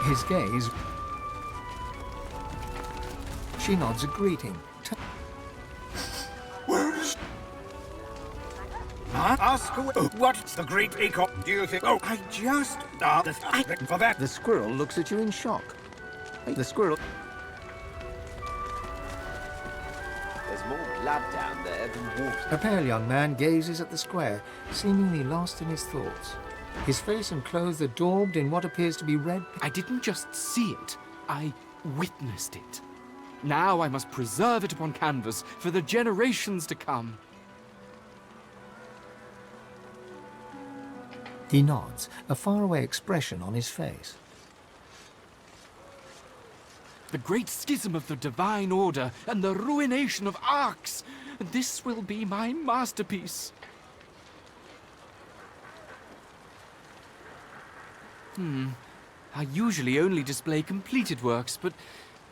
His gaze... She nods a greeting. Ask what's the great echo? Do you think? Oh, I just for that. The squirrel looks at you in shock. The squirrel... There's more blood down there than water. A pale young man gazes at the square, seemingly lost in his thoughts. His face and clothes are daubed in what appears to be red... I didn't just see it, I witnessed it. Now I must preserve it upon canvas for the generations to come. He nods, a faraway expression on his face. The great schism of the Divine Order and the ruination of arcs. This will be my masterpiece. I usually only display completed works, but,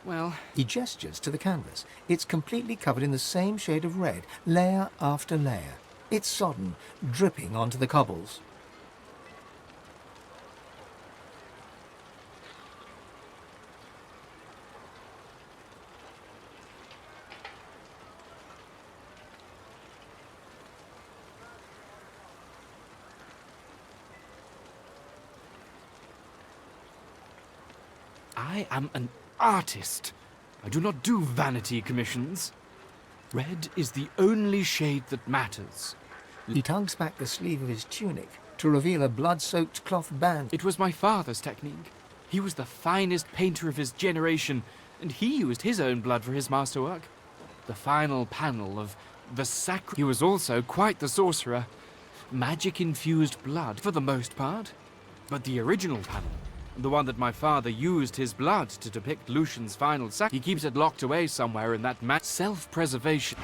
well... He gestures to the canvas. It's completely covered in the same shade of red, layer after layer. It's sodden, dripping onto the cobbles. I am an artist. I do not do vanity commissions. Red is the only shade that matters. He tugs back the sleeve of his tunic to reveal a blood-soaked cloth band. It was my father's technique. He was the finest painter of his generation, and he used his own blood for his masterwork. The final panel of the sacred... He was also quite the sorcerer. Magic-infused blood, for the most part. But the original panel, the one that my father used his blood to depict Lucian's final he keeps it locked away somewhere in that self-preservation.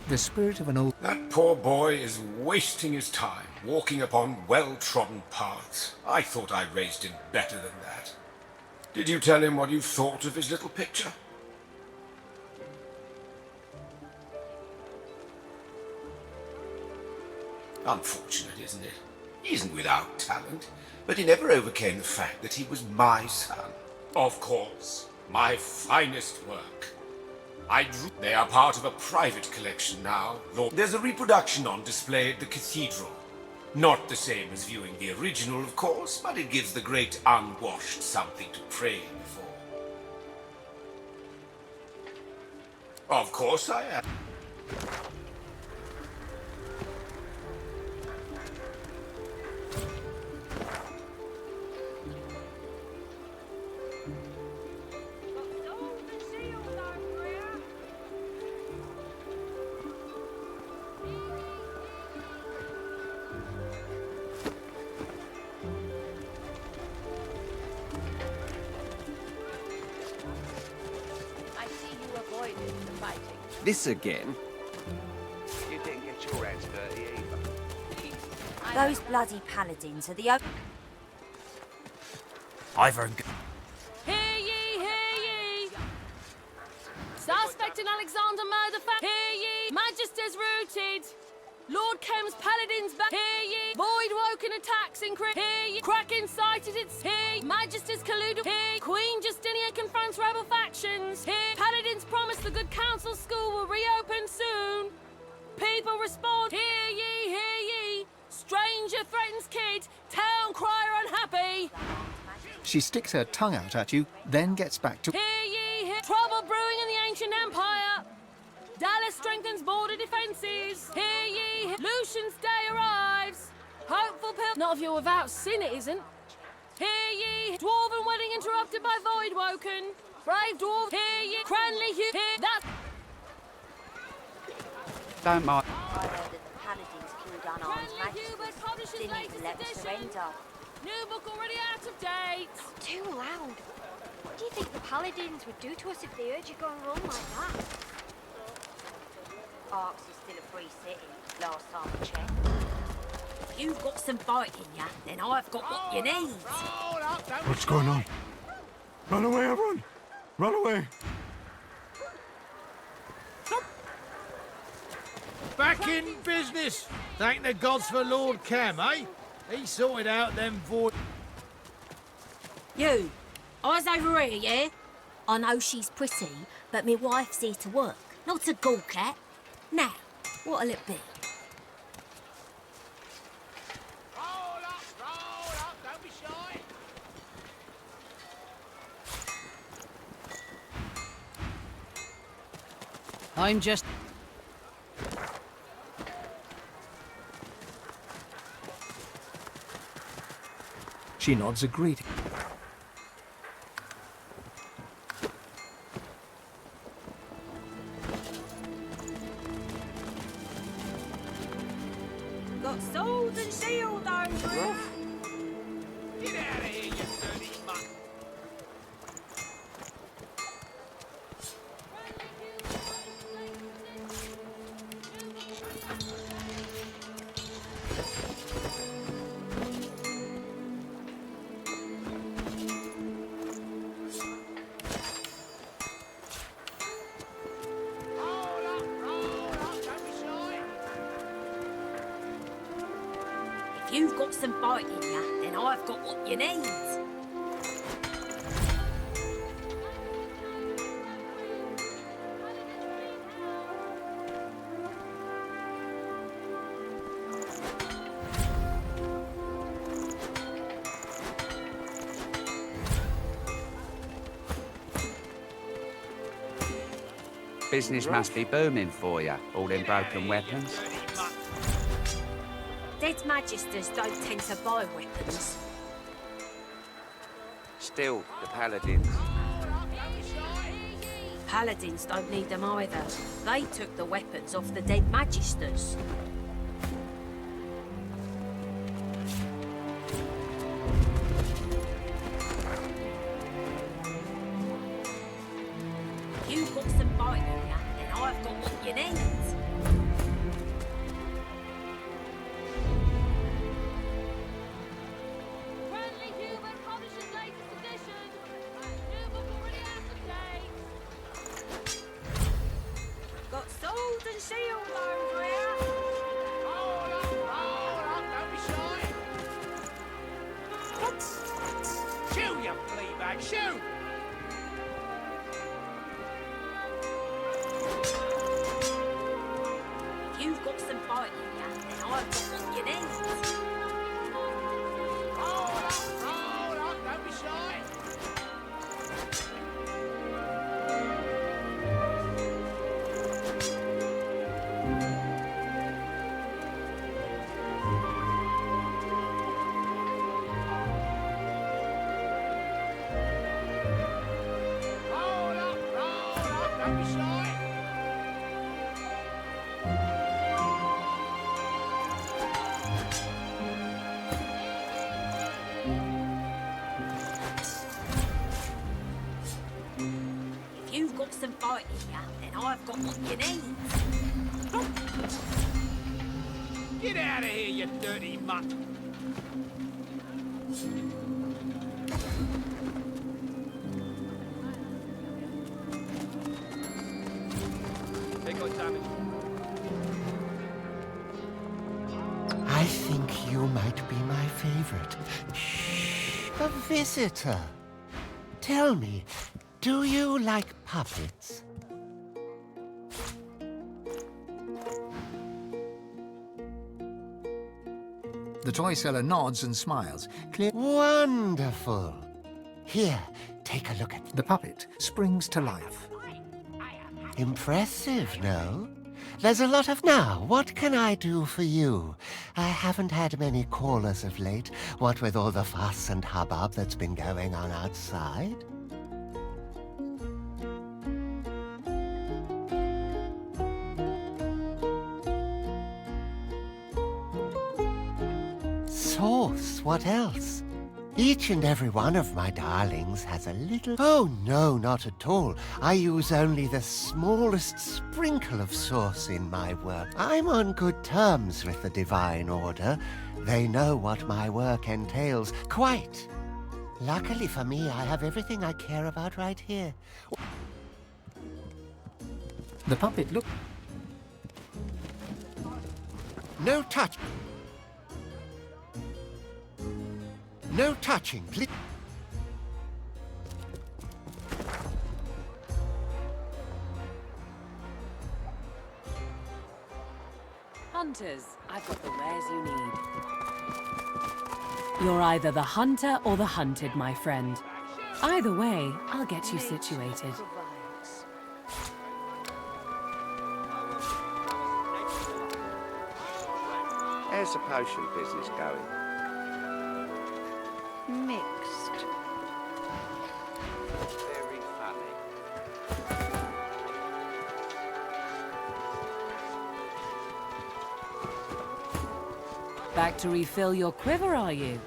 The spirit of an old... That poor boy is wasting his time, walking upon well-trodden paths. I thought I raised him better than that. Did you tell him what you thought of his little picture? Unfortunate, isn't it? He isn't without talent, but he never overcame the fact that he was my son. Of course, my finest work. They are part of a private collection now. There's a reproduction on display at the cathedral. Not the same as viewing the original, of course, but it gives the great unwashed something to pray for. Of course I am. This again? You didn't get your hands dirty either. Those bloody paladins are the... I've heard... Hear ye, hear ye! Suspect in Alexander murder hear ye! Magister's rooted! Lord Kem's paladins back, hear ye! Void woken attacks in hear ye! Kraken sighted its, hear ye! Magister's colluded, hear Queen Justinia confronts rebel factions, hear Paladins promise the good council school will reopen soon. People respond, hear ye, hear ye! Stranger threatens kid, town crier unhappy! She sticks her tongue out at you, then gets back to... Hear ye, hear trouble brewing in the ancient empire! Dallas strengthens border defences. Hear ye, Lucian's day arrives. Hopeful not if you're without sin, it isn't. Hear ye, dwarven wedding interrupted by void woken. Brave dwarf, hear ye, Cranley, hear that. Don't mind. I heard that the paladins killed unarmed Cranley magistrates. Hubert publishes Didn't latest even let me edition. surrender. New book already out of date. Too loud. What do you think the paladins would do to us if they heard you go and run like that? Arks is still a free city, last time I checked. If you've got some fight in ya, then I've got what you need. What's going on? Run away, everyone! Run away! Back in business! Thank the gods for Lord Cam, eh? He sorted out them void... You, eyes over here, yeah? I know she's pretty, but me wife's here to work, not to gawk at. Now, what'll it be? Roll up, don't be shy. I'm just... She nods a greeting. Got sword and shield over here. Get out of here, you dirty mutt. Roll up, don't be shy. If you've got some bite in you, then I've got what you need. Business must be booming for you, all them broken weapons. Dead magisters don't tend to buy weapons. Still, the paladins. Paladins don't need them either. They took the weapons off the dead magisters. You've got some bite in you, then I've got what you need. Friendly Human publishes latest edition. New book already out of date. Got sword and shield over here. Roll up, don't be shy. Shoot, you flea bag, shoot! If you've got some bite in you, then I've got what you need. Roll up, don't be shy. Roll up, don't be shy. If you've got some bite in you, then I've got what you need. Get out of here, you dirty mutt. Take your damage. I think you might be my favorite. Shh, a visitor. Tell me, do you like puppets? The toy seller nods and smiles. Wonderful. Here, take a look at The puppet springs to life. Impressive, no? There's a lot of now. What can I do for you? I haven't had many callers of late, what with all the fuss and hubbub that's been going on outside. Sauce, what else? Each and every one of my darlings has a little... Oh, no, not at all. I use only the smallest sprinkle of sauce in my work. I'm on good terms with the Divine Order. They know what my work entails. Quite. Luckily for me, I have everything I care about right here. The puppet look. No touch. No touching, please. Hunters, I've got the wares you need. You're either the hunter or the hunted, my friend. Either way, I'll get you situated. How's the potion business going? Mixed. Very funny. Back to refill your quiver, are you?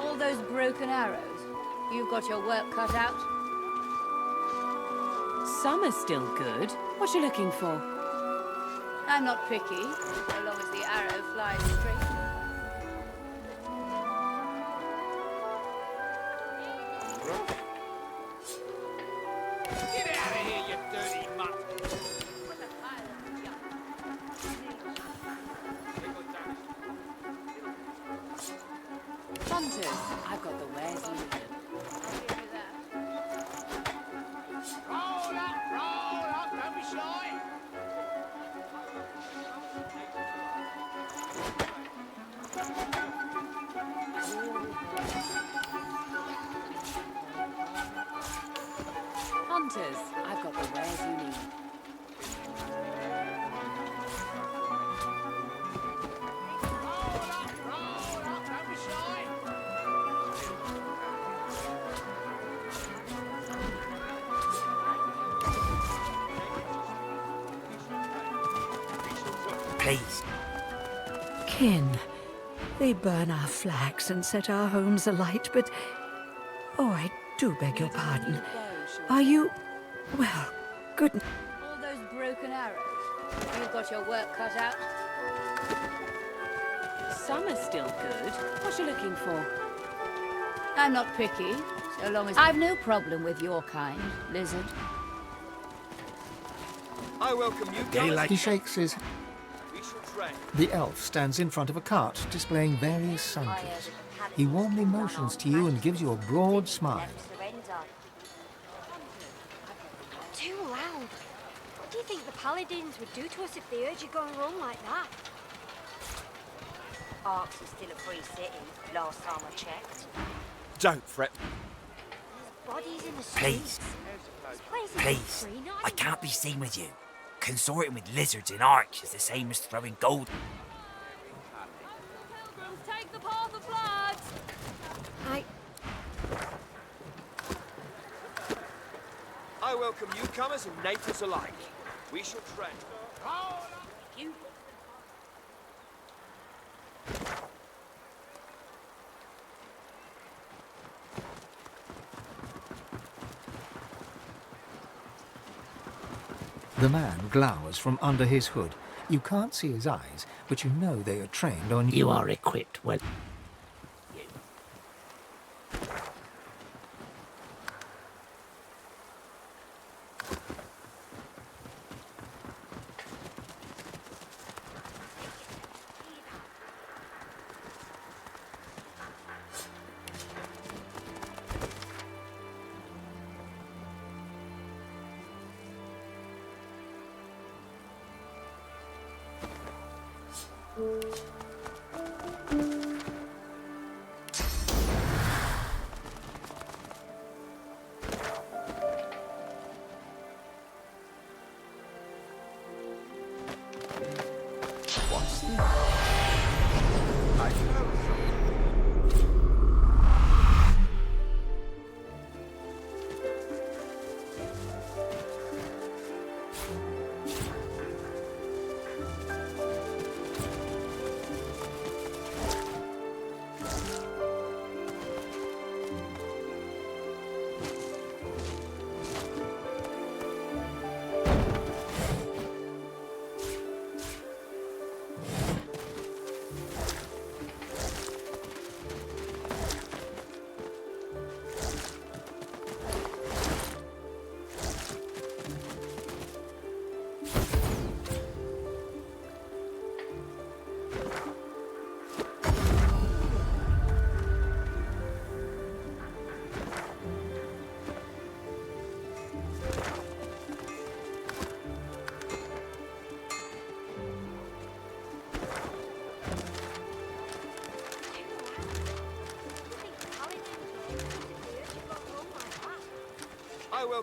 All those broken arrows. You've got your work cut out. Some are still good. What you looking for? I'm not picky, so long as the arrow flies straight. Get out of here, you dirty mutt! Hunters, I've got the wares you need. Roll up, don't be shy! Hunters, I've got the wares you need. Roll up, don't be shy! Please. Kin, they burn our flags and set our homes alight, but... Oh, I do beg your pardon. Are you... Well, good... All those broken arrows. You've got your work cut out. Some are still good. What you looking for? I'm not picky, so long as... I've no problem with your kind, lizard. I welcome you, Daylight. He shakes his... We shall tread. The elf stands in front of a cart displaying various sundries. He warmly motions to you and gives you a broad smile. Too loud. What do you think the paladins would do to us if they heard you going wrong like that? Arks is still a free city, last time I checked. Don't fret. There's bodies in the streets. Please. This place is Please. free, not I even- can't be seen with you. Consorting with lizards in arcs is the same as throwing gold. Pilgrims, take the path of blood! I welcome newcomers and natives alike. We shall tread. You The man glowers from under his hood. You can't see his eyes, but you know they are trained on you. You are equipped well.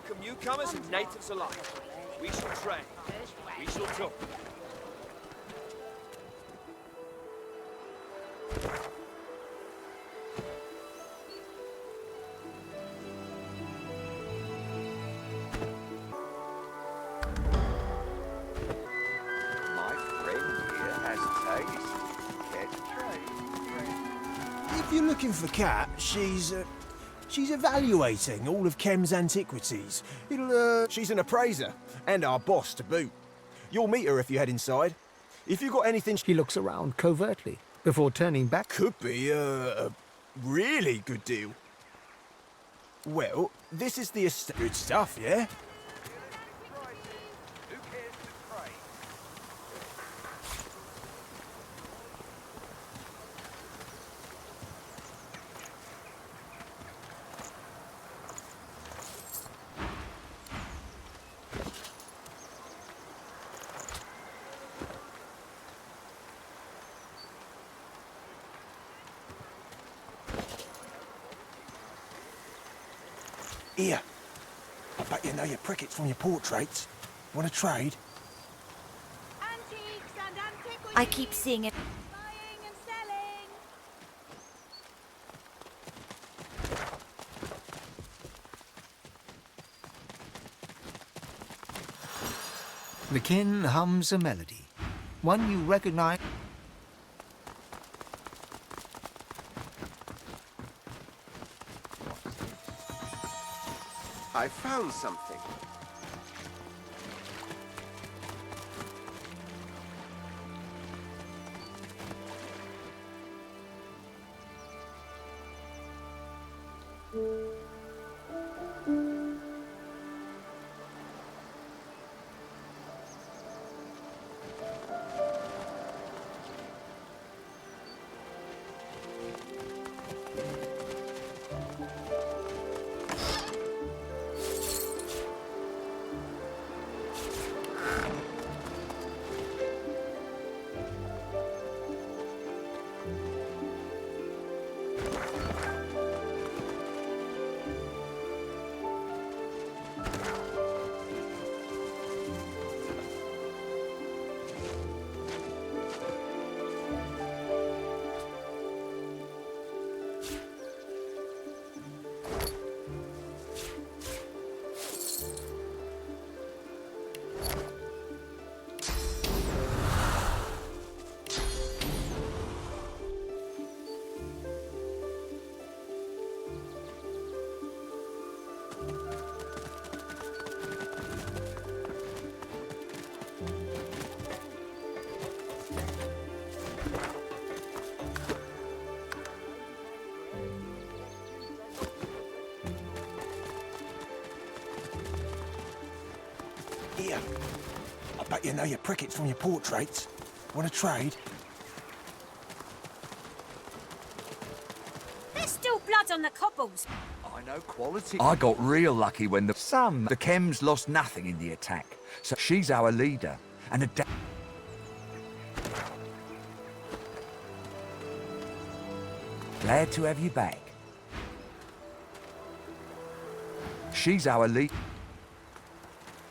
welcome newcomers and natives alike. We shall trade. We shall talk. My friend here has taste. Care to trade? If you're looking for Kat, she's evaluating all of Kem's antiquities. She's an appraiser, and our boss to boot. You'll meet her if you head inside. If you've got anything... He looks around covertly before turning back. Could be a really good deal. Well, this is the good stuff, yeah? Here. I bet you know your prickets from your portraits. Want to trade? Antiques and antiquities. I keep seeing it. Buying and selling. The kin hums a melody, one you recognize. I found something. Here. I bet you know your prickets from your portraits. Want to trade? There's still blood on the cobbles. I know quality. I got real lucky when the Chems lost nothing in the attack. So she's our leader. And glad to have you back. She's our lead.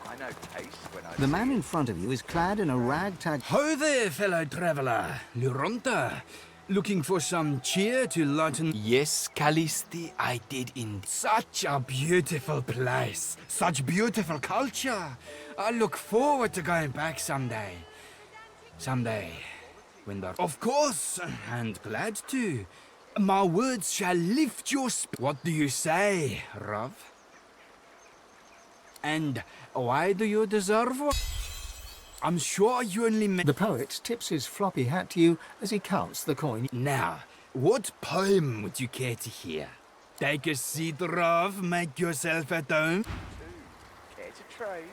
I know taste when I The man in front of you is clad in a ragtag. Ho there, fellow traveller. Luronta. Looking for some cheer to lighten... Yes, Callisti, I did in Such a beautiful place. Such beautiful culture. I look forward to going back someday. Someday. When the... Of course, and glad to. My words shall lift your What do you say, Rav? And why do you deserve what? I'm sure you only The poet tips his floppy hat to you as he counts the coin. Now, what poem would you care to hear? Take a seat, Rav. Make yourself at home. Care to trade?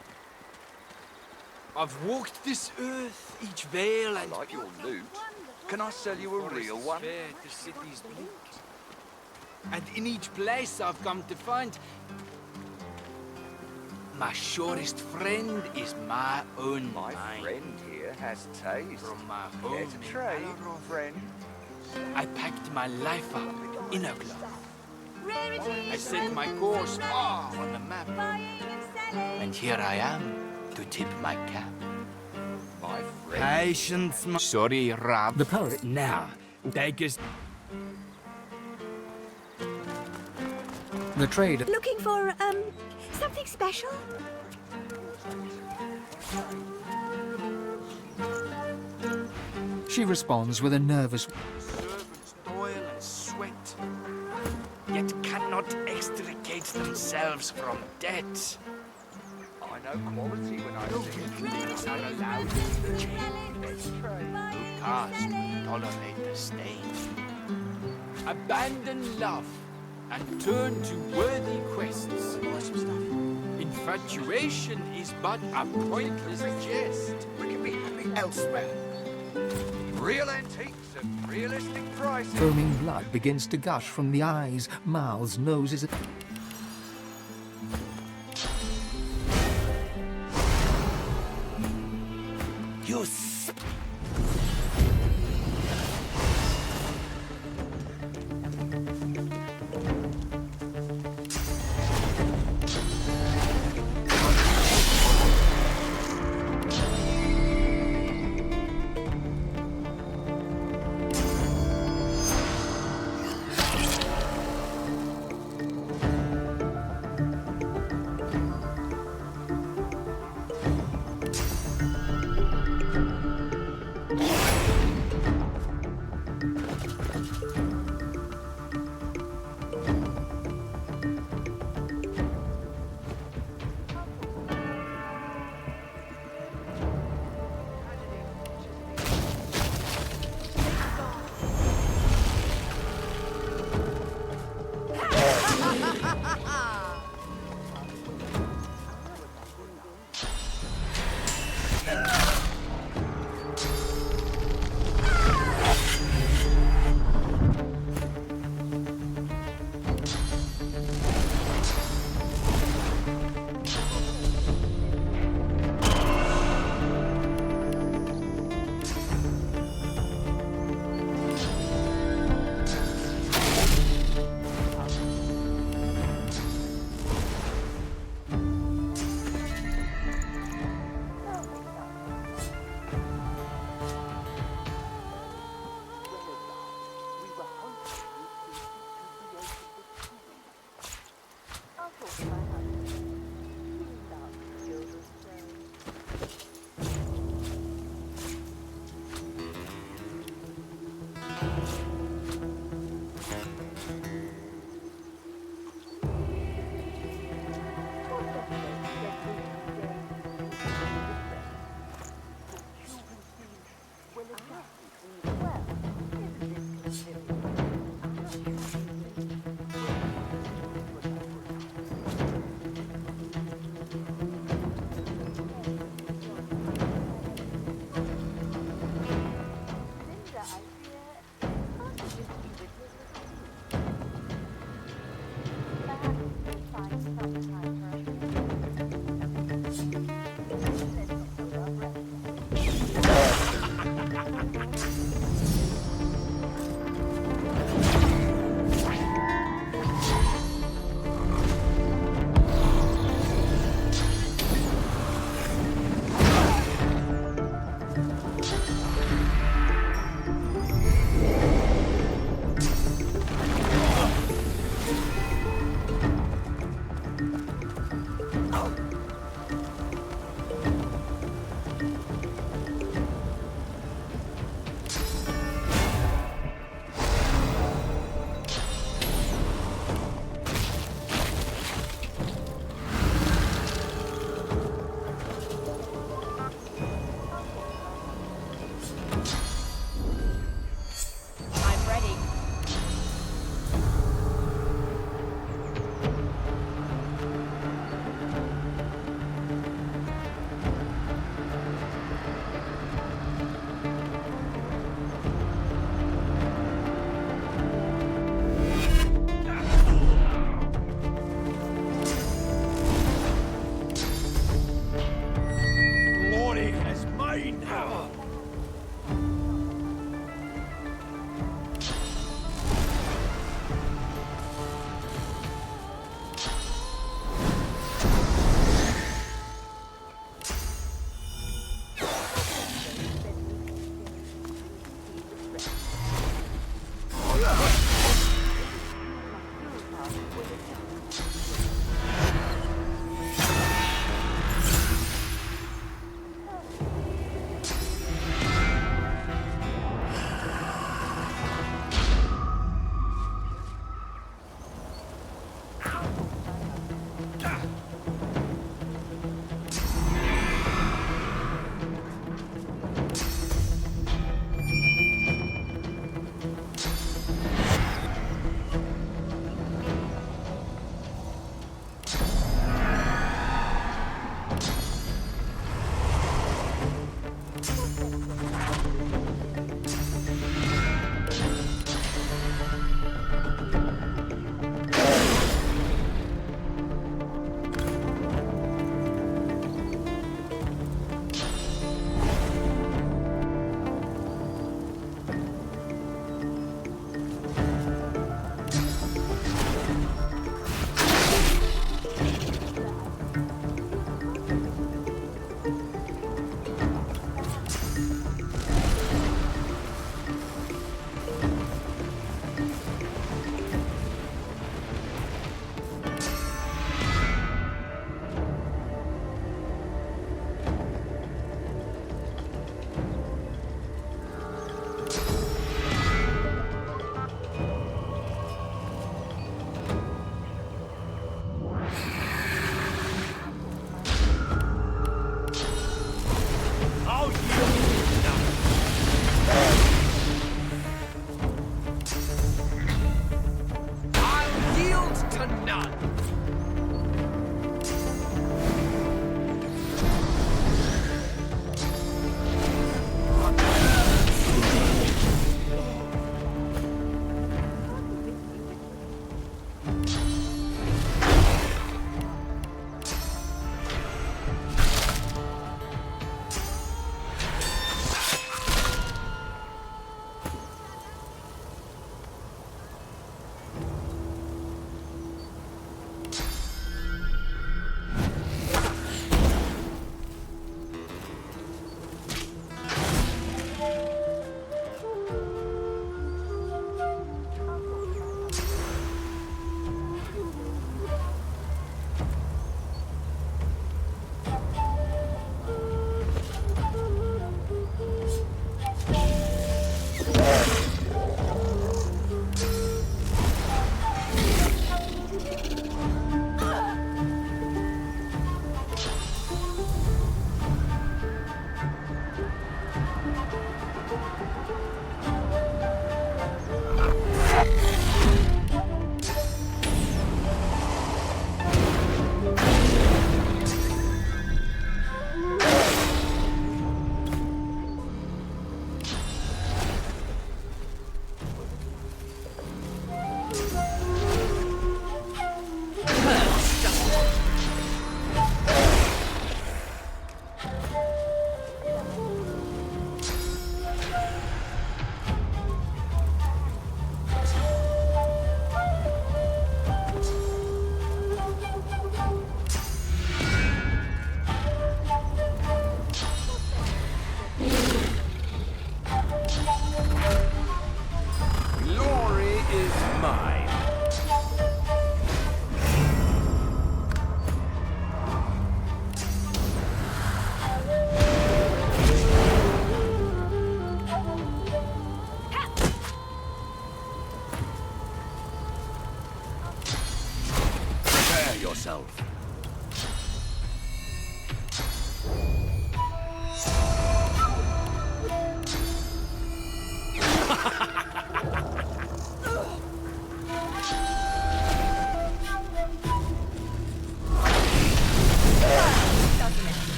I've walked this earth, each vale I and... like your loot. Can I sell you a real one? Fair to cities bleak. And in each place I've come to find... My surest friend is my own My mind. friend here has taste. From my Care home to in trade, Alaroth, friend? I packed my life up in a glove. I set my course far on the map. And here I am to tip my cap. My friend. Patience, my... Sorry, Rab. The poet. Now, take us... The trader. Looking for, something special? She responds with a nervous... Servants toil and sweat, yet cannot extricate themselves from debt. I know quality when I see it. Things are allowed to change. Who cast tolerate the stain. Abandon love and turn to worthy quests. Infatuation is but a pointless jest. We can be happy elsewhere. Real antiques at realistic prices. Foaming blood begins to gush from the eyes, mouths, noses... You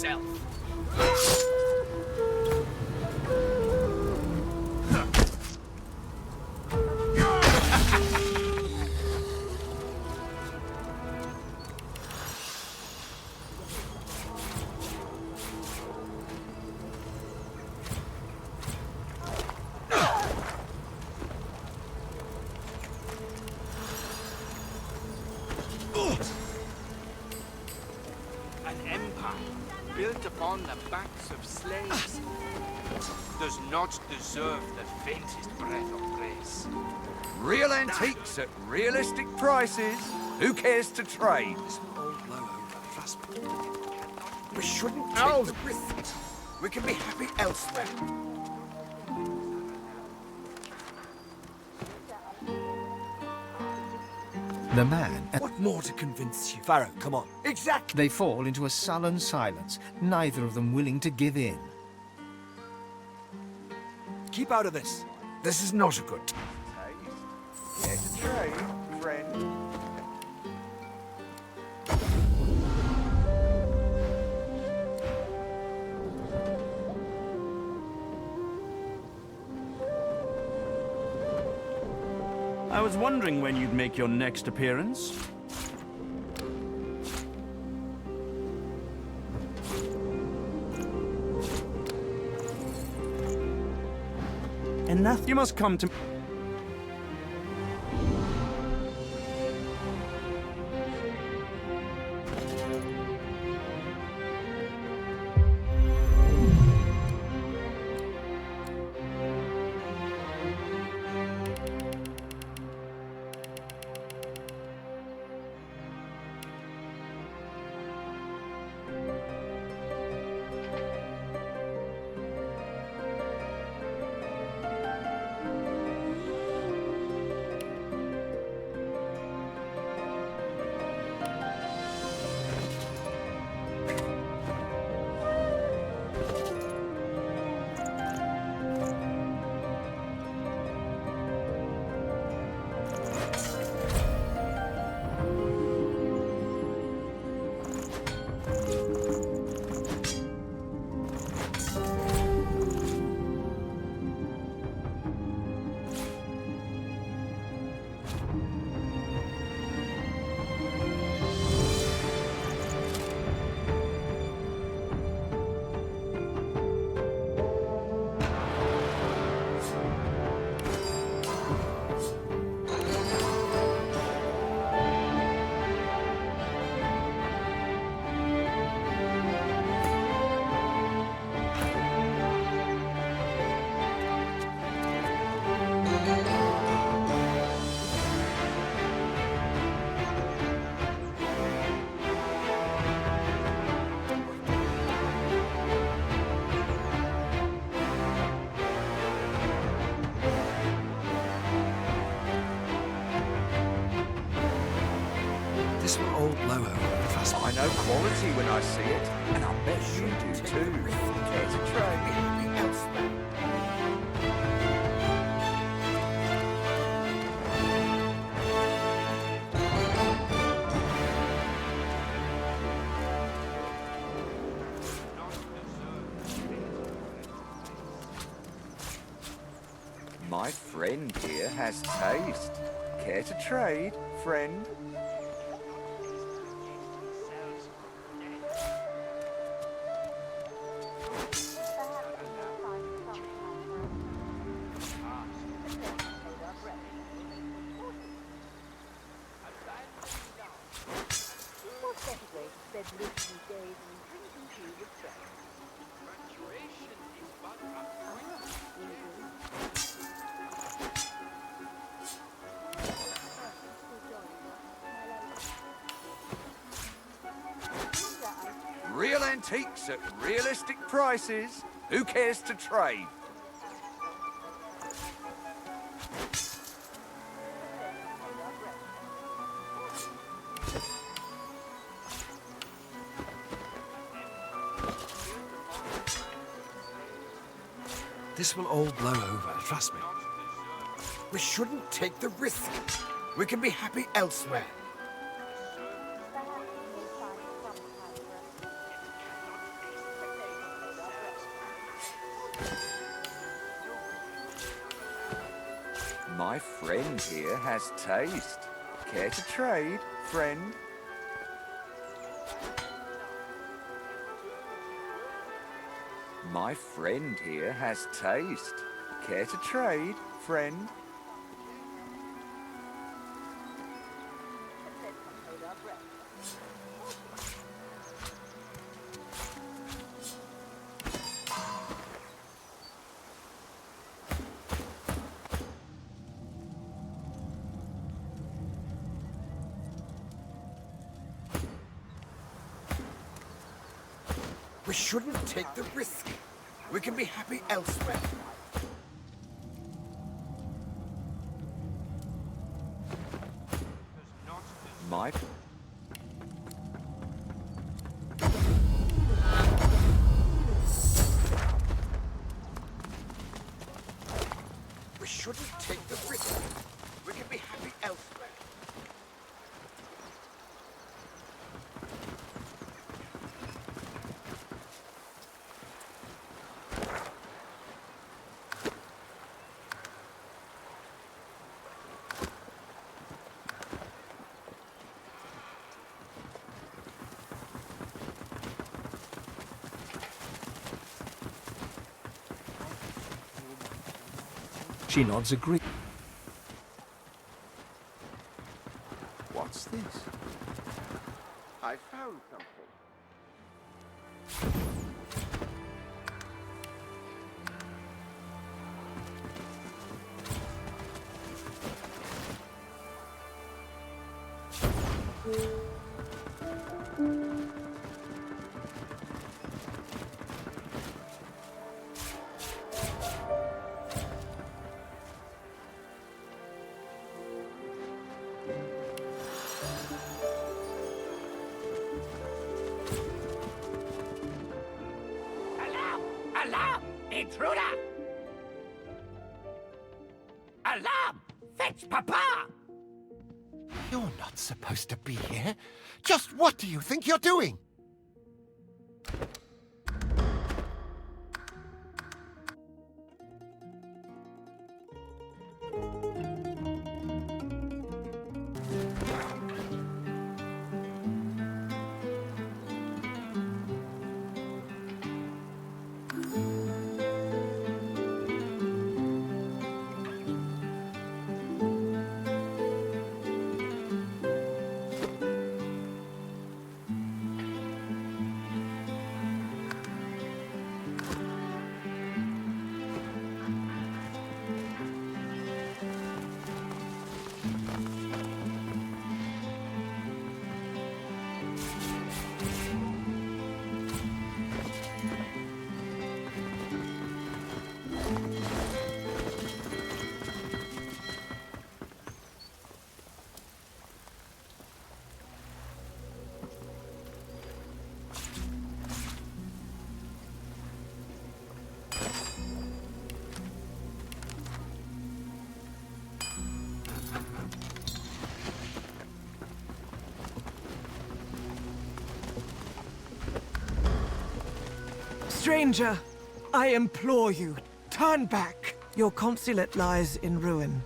yourself. An empire built upon the backs of slaves does not deserve the faintest breath of praise. Real antiques at realistic prices. Who cares to trade? We shouldn't take the risk. We can be happy elsewhere. The man... What more to convince you? Pharaoh, come on. Exactly. They fall into a sullen silence, neither of them willing to give in. Keep out of this. This is not a good... Care to trade, friend? I was wondering when you'd make your next appearance. Enough. You must come to... This will all blow over. Trust me. I know quality when I see it, and I bet you do too. Care to trade elsewhere? My friend here has taste. Care to trade, friend? Real antiques at realistic prices. Who cares to trade? This will all blow over. Trust me. We shouldn't take the risk. We can be happy elsewhere. My friend here has taste. Care to trade, friend? My friend here has taste. Care to trade, friend? We shouldn't take the risk. We can be happy elsewhere. My... We shouldn't take the risk. We can be happy elsewhere. She nods agree. What's this? I found something. Alarm! Intruder! Alarm! Fetch Papa! You're not supposed to be here. Just what do you think you're doing? Stranger, I implore you, turn back. Your consulate lies in ruin.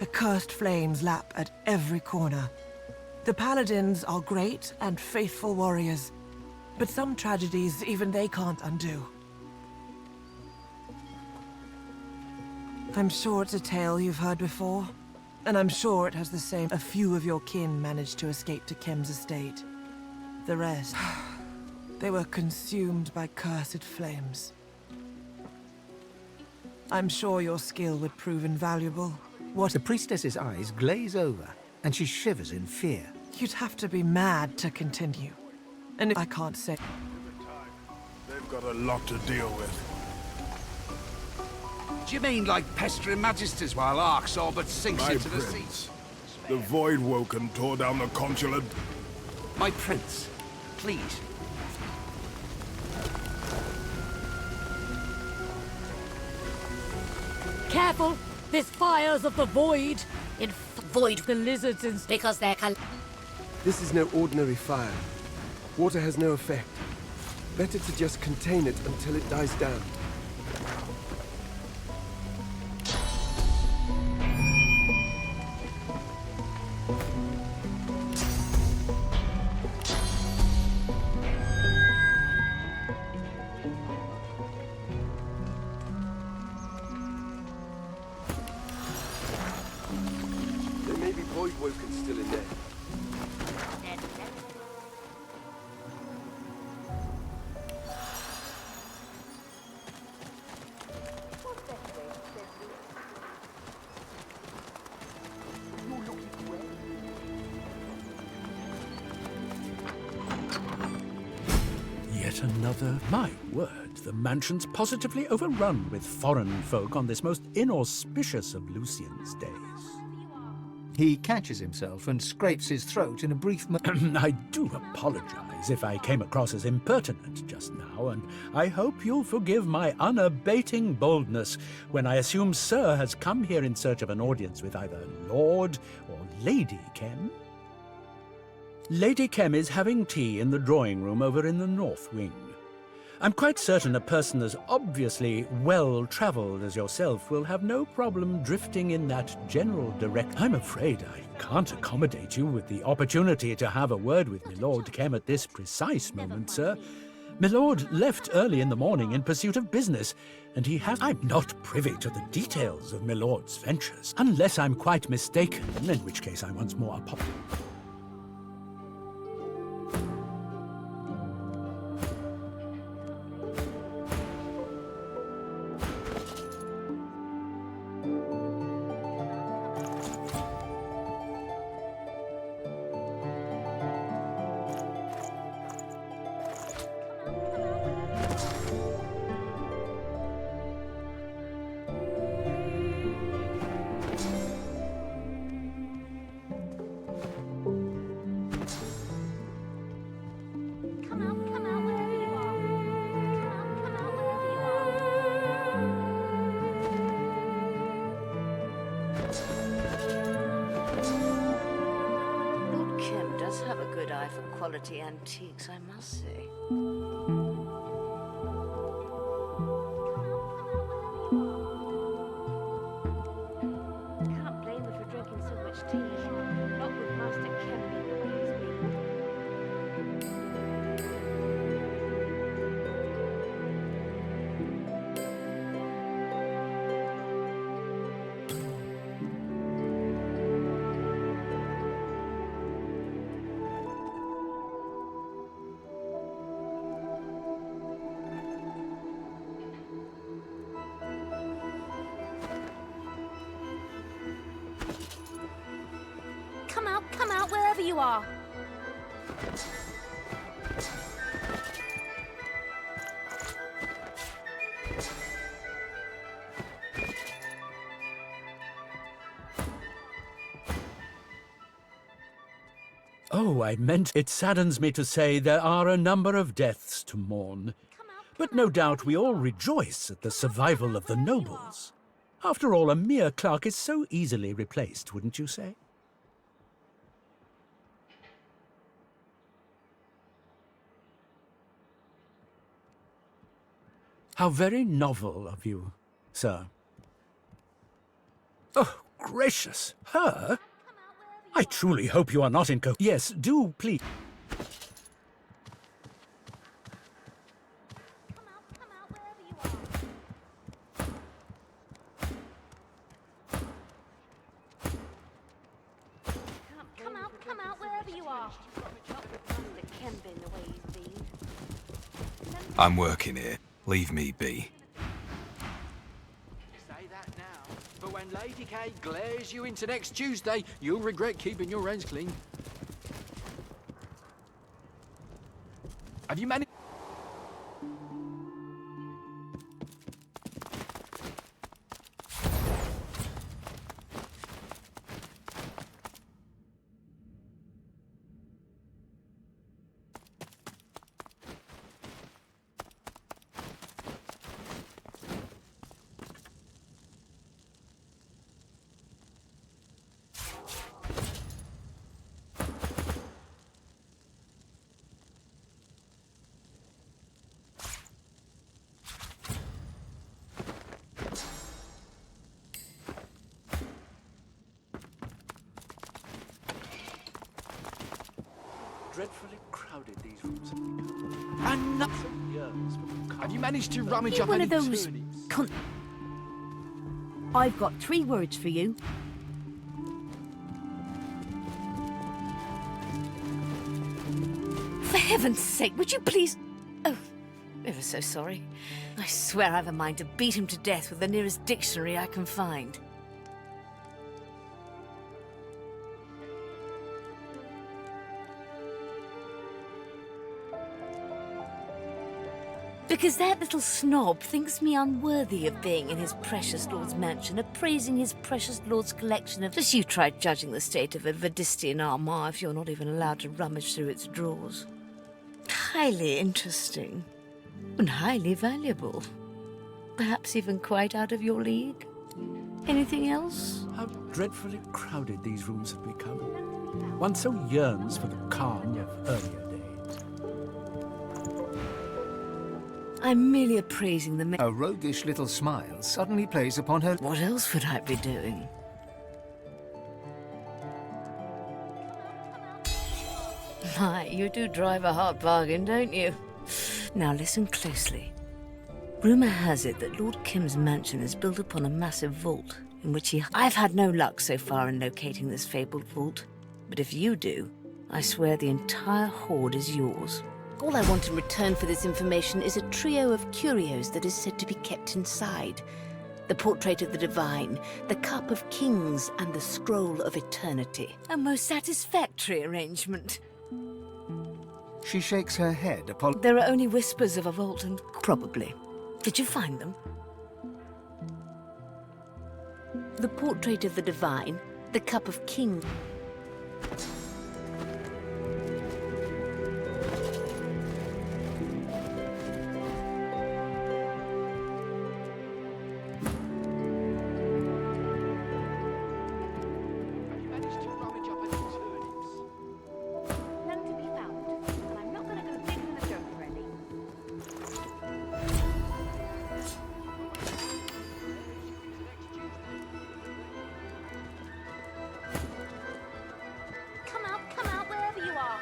Accursed flames lap at every corner. The paladins are great and faithful warriors, but some tragedies even they can't undo. I'm sure it's a tale you've heard before, and I'm sure it has the same. A few of your kin managed to escape to Kem's estate. The rest... they were consumed by cursed flames. I'm sure your skill would prove invaluable. What? The priestess's eyes glaze over, and she shivers in fear. You'd have to be mad to continue. And I can't say... They've got a lot to deal with. Do you mean like pestering magisters while Arx all but sinks My into the sea? prince, the Void Woken tore down the consulate. My prince, please. Careful! There's fires of the void! Void the lizards and... because they're... This is no ordinary fire. Water has no effect. Better to just contain it until it dies down. Yet another. My word, the mansion's positively overrun with foreign folk on this most inauspicious of Lucian's days. He catches himself and scrapes his throat in a brief I do apologize if I came across as impertinent just now, and I hope you'll forgive my unabating boldness when I assume Sir has come here in search of an audience with either Lord or Lady Kem. Lady Kem is having tea in the drawing room over in the north wing. I'm quite certain a person as obviously well-travelled as yourself will have no problem drifting in that general direction. I'm afraid I can't accommodate you with the opportunity to have a word with Milord Kem at this precise moment, sir. Milord left early in the morning in pursuit of business, and I'm not privy to the details of Milord's ventures, unless I'm quite mistaken, in which case I once more apologize. Quality antiques, I must say. Can't blame her for drinking so much tea. Not with Master Kem being the way he's been. Come out, wherever you are. Oh, I meant it saddens me to say there are a number of deaths to mourn. But no doubt we all rejoice at the survival of the nobles. After all, a mere clerk is so easily replaced, wouldn't you say? How very novel of you, sir. Oh, gracious! Her? I truly hope you are not in co- Yes, do, please. Come out, wherever you are. Master Kem being the way he's been. I'm working here. Leave me be. Say that now, but when Lady K glares you into next Tuesday, you'll regret keeping your hands clean. Have you managed? Dreadfully crowded, these rooms have become. Have you managed to rummage up one any of those turnips? I've got 3 words for you. For heaven's sake, would you please... Oh, ever so sorry. I swear I've a mind to beat him to death with the nearest dictionary I can find. Because that little snob thinks me unworthy of being in his precious lord's mansion, appraising his precious lord's collection of... Just you try judging the state of a Vadistian armour if you're not even allowed to rummage through its drawers. Highly interesting. And highly valuable. Perhaps even quite out of your league. Anything else? How dreadfully crowded these rooms have become. One so yearns for the calm of earlier days. I'm merely appraising the... A roguish little smile suddenly plays upon her... What else would I be doing? My, you do drive a hard bargain, don't you? Now listen closely. Rumour has it that Lord Kim's mansion is built upon a massive vault, in which he... I've had no luck so far in locating this fabled vault, but if you do, I swear the entire hoard is yours. All I want in return for this information is a trio of curios that is said to be kept inside. The portrait of the divine, the cup of kings, and the scroll of eternity. A most satisfactory arrangement. She shakes her head upon... There are only whispers of a vault and... Probably. Did you find them? The portrait of the divine, the cup of kings... Come out, wherever you are.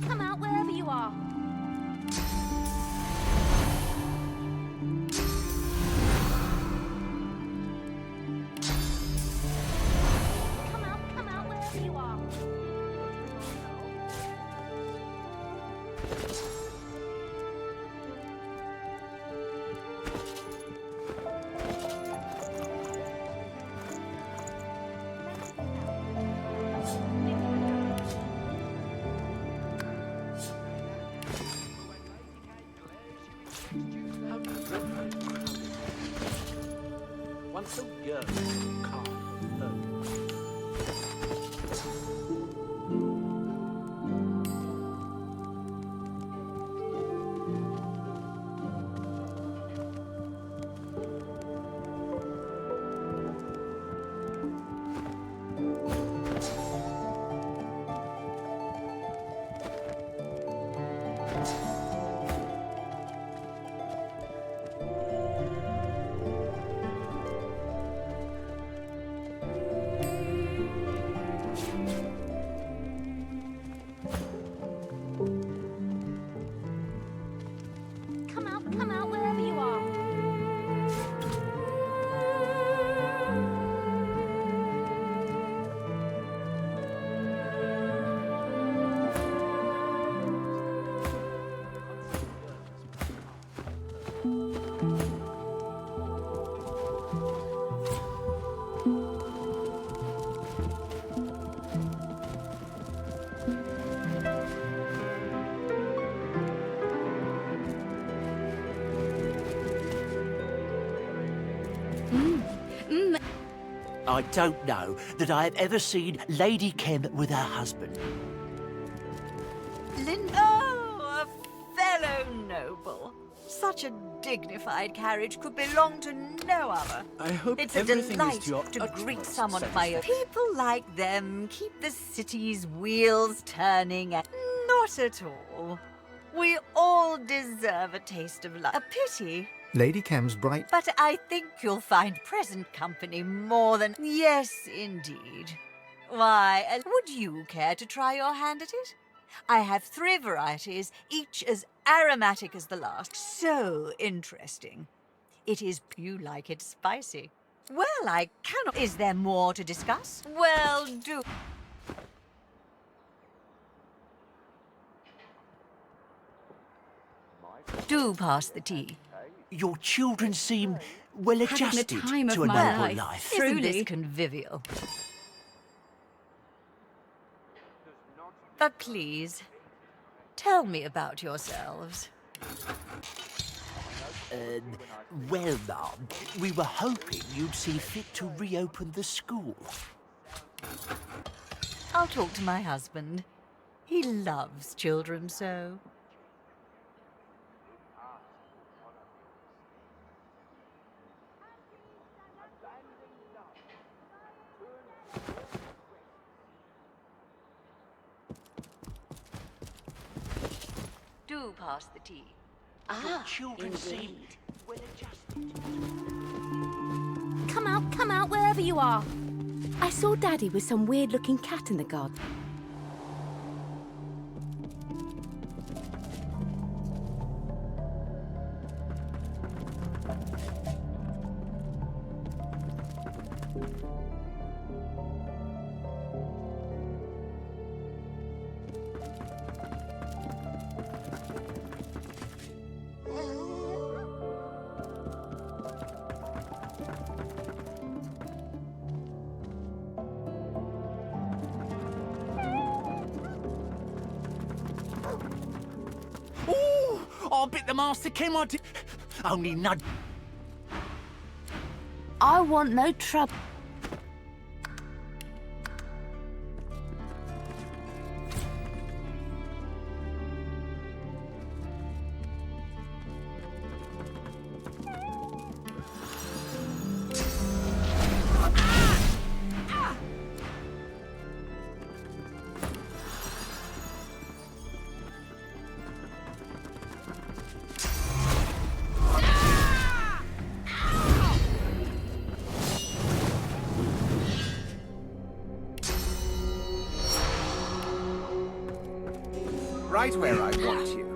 Come out, wherever you are. Come out, wherever you are. One so yearns for calm of earlier days. Come out, wherever you are. I don't know that I have ever seen Lady Kim with her husband. Oh, a fellow noble. Such a dignified carriage could belong to no other. I hope it's a everything delight is to your to greet utmost someone of my own. satisfaction. People like them keep the city's wheels turning. Not at all. We all deserve a taste of life. A pity. Lady Cam's bright... But I think you'll find present company more than... Yes, indeed. Why, would you care to try your hand at it? I have 3 varieties, each as aromatic as the last. So interesting. It is you like it spicy. Well, I cannot. Is there more to discuss? Well, do pass the tea. Your children seem well Having the adjusted time of to a my noble life. life. Isn't this convivial? But please, tell me about yourselves. Well, ma'am, we were hoping you'd see fit to reopen the school. I'll talk to my husband. He loves children so. Do pass the tea. Your children seem well adjusted. Come out, wherever you are. I saw Daddy with some weird-looking cat in the garden. I bet the master came on to... Only nudge... I want no trouble. Right where I want you.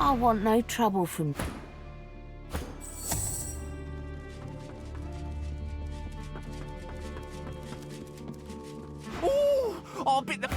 I want no trouble from... Ooh! I'll bit the...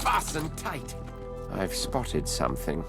Fasten tight. I've spotted something.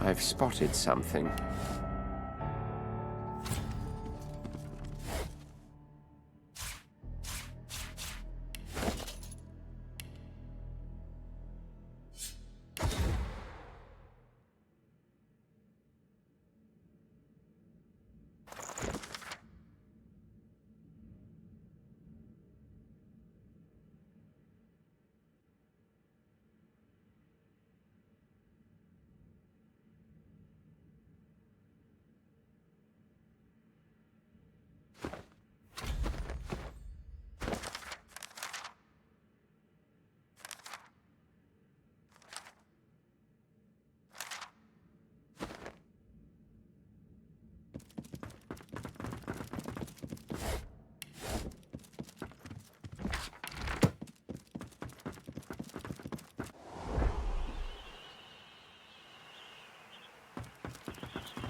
I've spotted something.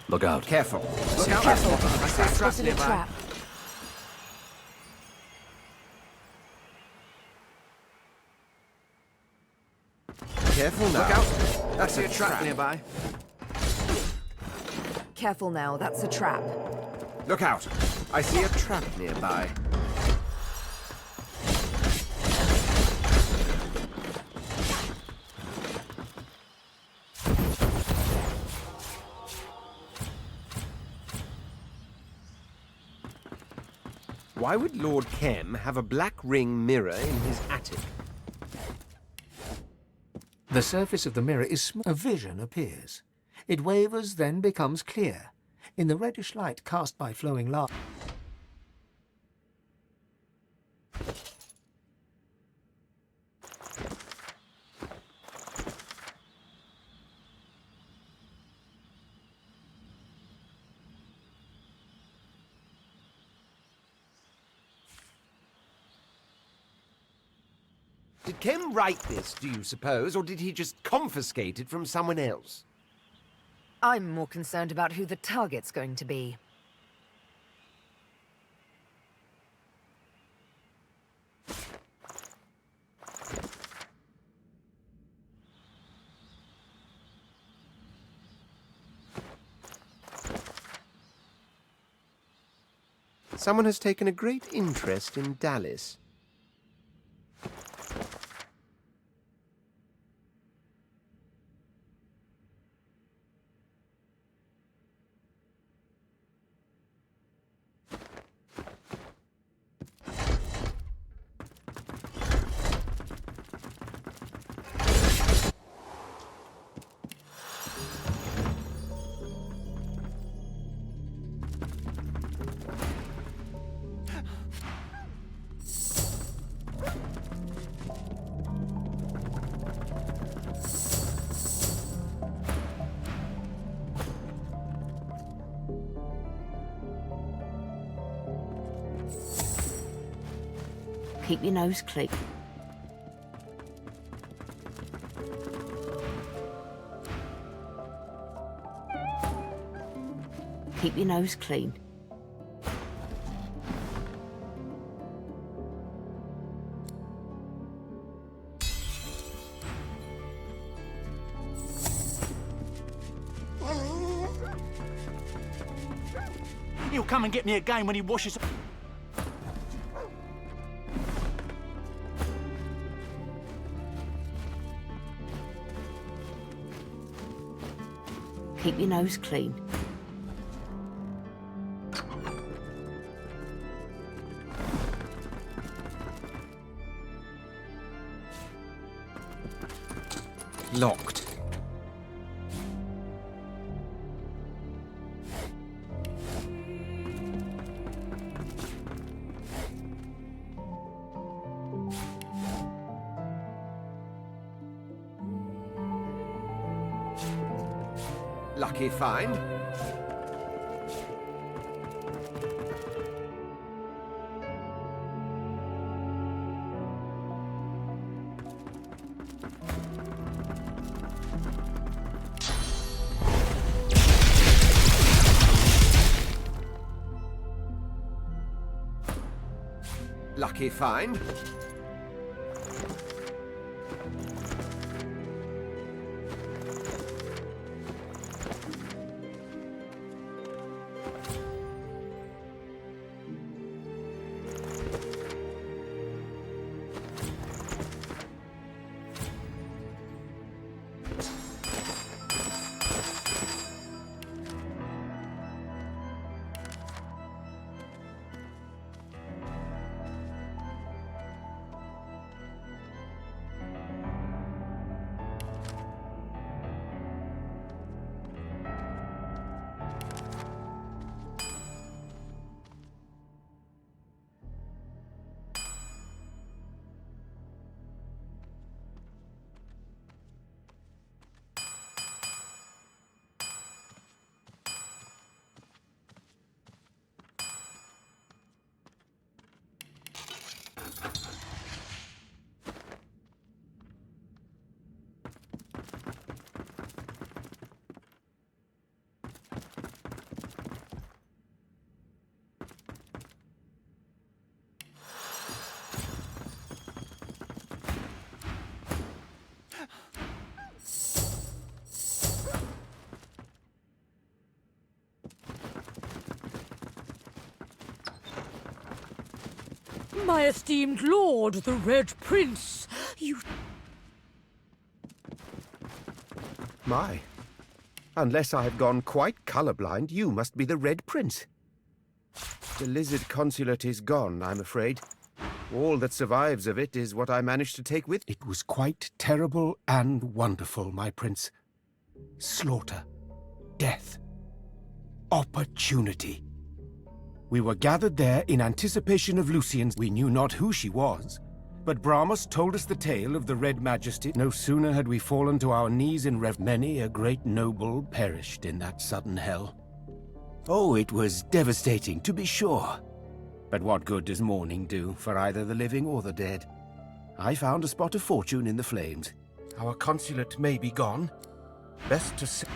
Look out. Careful. Look out. Careful. I see a trap Spotted a nearby. trap. Careful now. Look out. That's I see a trap nearby. Careful now, that's a trap. Look out. I see a trap nearby. Why would Lord Kem have a black ring mirror in his attic? The surface of the mirror is smooth. A vision appears. It wavers, then becomes clear. In the reddish light cast by flowing lava. Did Kem write this, do you suppose, or did he just confiscate it from someone else? I'm more concerned about who the target's going to be. Someone has taken a great interest in Dallas. Keep your nose clean. Keep your nose clean. He'll come and get me again when he washes... Keep your nose clean. Locked. Lucky find. Lucky find. My esteemed lord, the Red Prince, you... My. Unless I have gone quite colorblind, you must be the Red Prince. The lizard consulate is gone, I'm afraid. All that survives of it is what I managed to take with. It was quite terrible and wonderful, my prince. Slaughter, death, opportunity. We were gathered there in anticipation of Lucian's. We knew not who she was, but Brahmas told us the tale of the Red Majesty. No sooner had we fallen to our knees in rev. Many a great noble perished in that sudden hell. Oh, it was devastating, to be sure. But what good does mourning do for either the living or the dead? I found a spot of fortune in the flames. Our consulate may be gone. Best to say...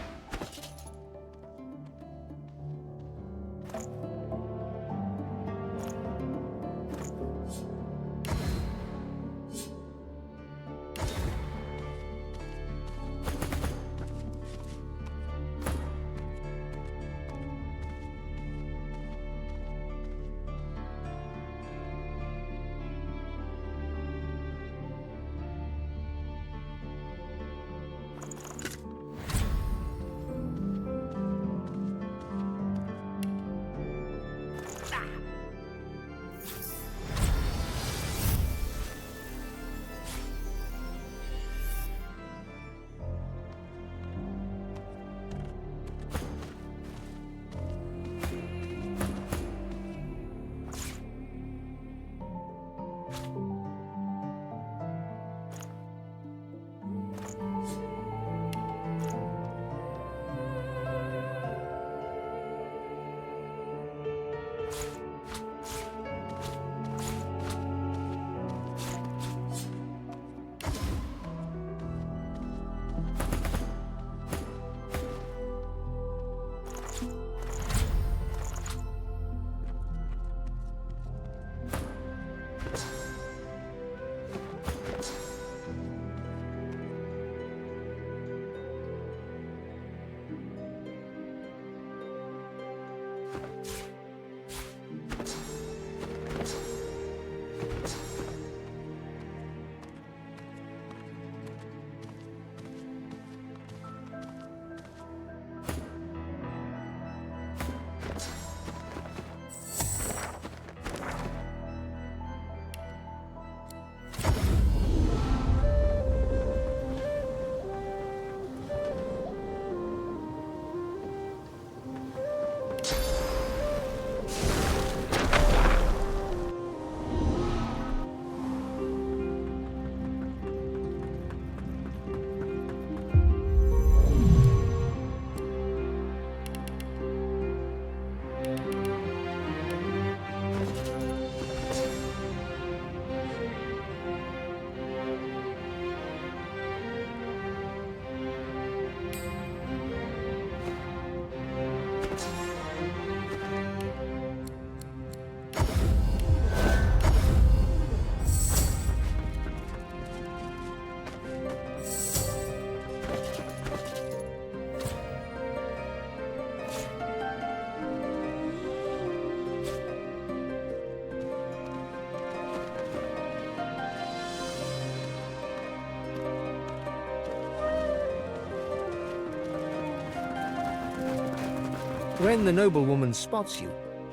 When the noblewoman spots you,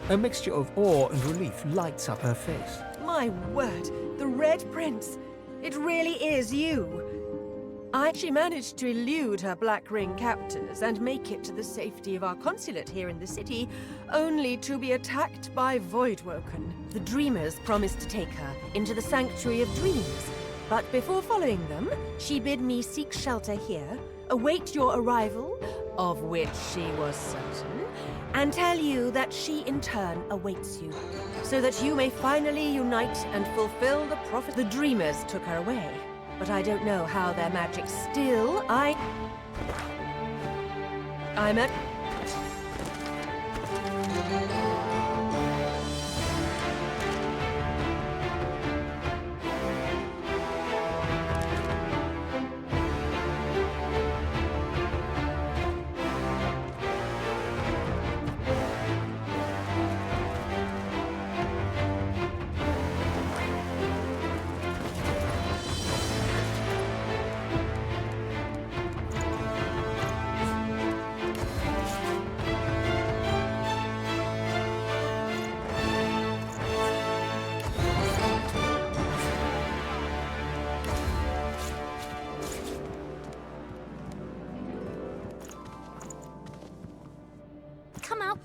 a mixture of awe and relief lights up her face. My word, the Red Prince. It really is you. She managed to elude her Black Ring captors and make it to the safety of our consulate here in the city, only to be attacked by Voidwoken. The Dreamers promised to take her into the Sanctuary of Dreams, but before following them, she bid me seek shelter here, await your arrival, of which she was certain, and tell you that she in turn awaits you, so that you may finally unite and fulfill the prophet. The Dreamers took her away, but I don't know how their magic still. I'm at...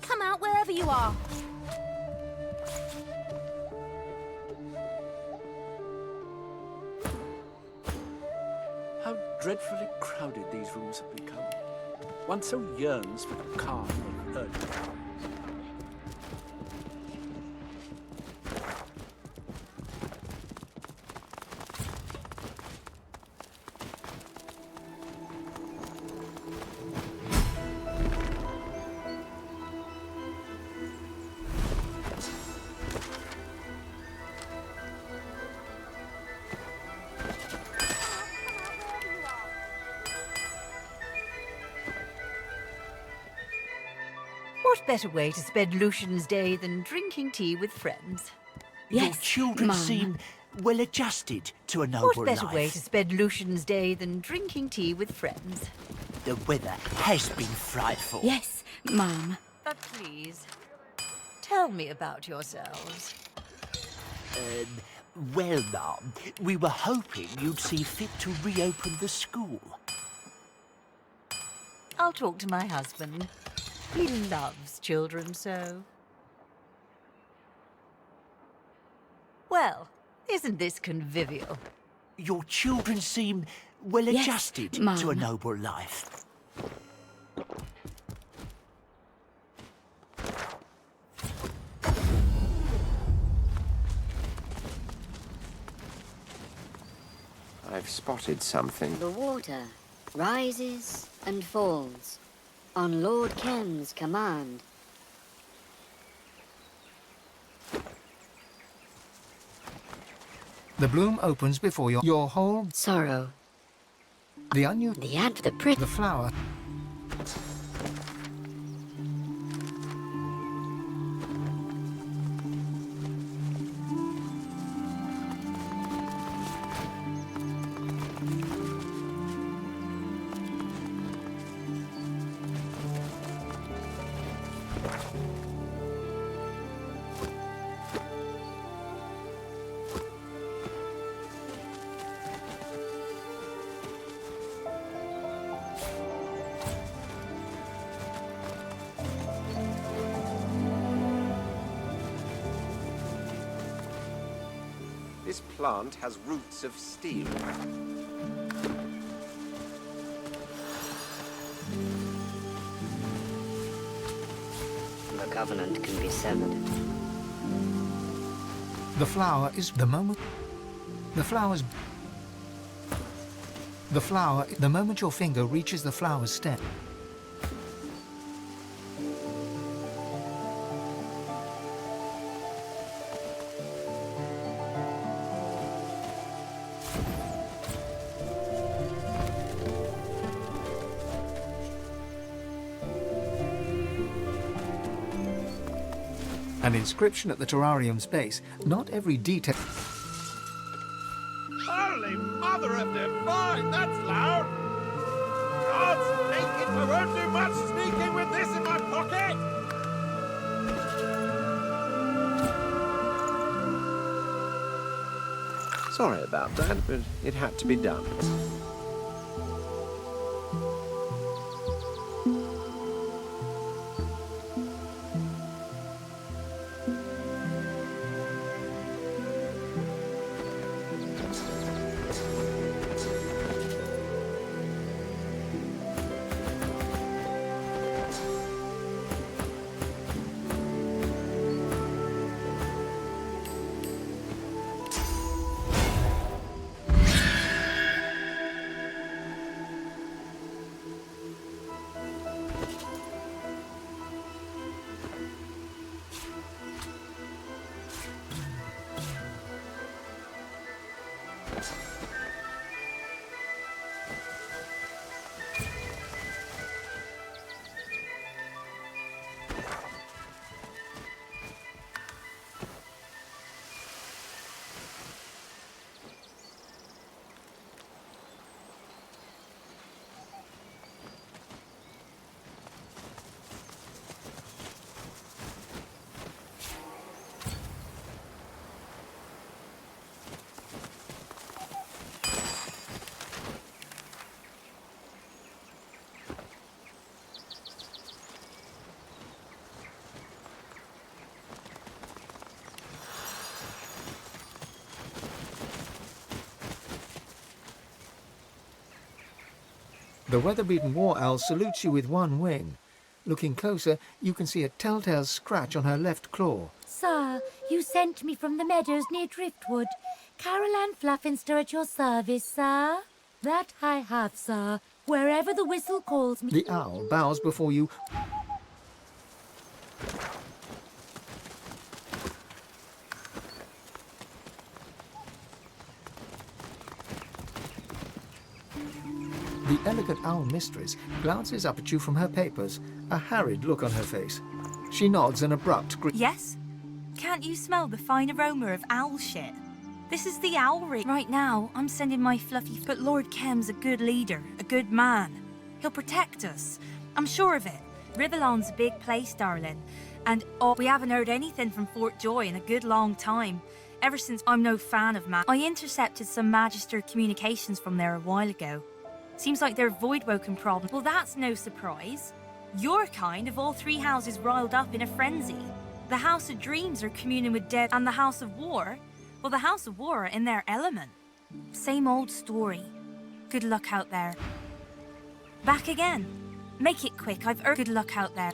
Come out, wherever you are. How dreadfully crowded these rooms have become. One so yearns for the calm of earth. What better way to spend Lucian's day than drinking tea with friends? Your children seem well adjusted to a noble life. What better way to spend Lucian's day than drinking tea with friends? The weather has been frightful. Yes, Mum. But please, tell me about yourselves. Well, Mum, we were hoping you'd see fit to reopen the school. I'll talk to my husband. He loves children so. Well, isn't this convivial? Your children seem well adjusted to a noble life. I've spotted something. The water rises and falls on Lord Kem's command. The bloom opens before your whole... Sorrow. The onion... The flower... This plant has roots of steel. The covenant can be severed. The flower is the moment... The flower's... The flower... The moment your finger reaches the flower's stem... An inscription at the terrarium's base. Not every detail... Holy mother of divine, that's loud! God, sneaking! I won't do much sneaking with this in my pocket! Sorry about that, but it had to be done. The weather-beaten war owl salutes you with one wing. Looking closer, you can see a telltale scratch on her left claw. Sir, you sent me from the meadows near Driftwood. Carol Ann Fluffinster at your service, sir. That I have, sir, wherever the whistle calls me. The owl bows before you. The elegant owl mistress glances up at you from her papers, a harried look on her face. She nods an abrupt greeting. Yes? Can't you smell the fine aroma of owl shit? This is the owlry. Right now, I'm sending my fluffy... But Lord Kem's a good leader, a good man. He'll protect us. I'm sure of it. Rivellon's a big place, darling. And, oh, we haven't heard anything from Fort Joy in a good long time. Ever since I'm no fan of I intercepted some Magister communications from there a while ago. Seems like they're void-woken problem. Well, that's no surprise. Your kind of all three houses riled up in a frenzy. The House of Dreams are communing with dead, and the House of War, well, the House of War are in their element. Same old story. Good luck out there. Back again. Make it quick, I've good luck out there.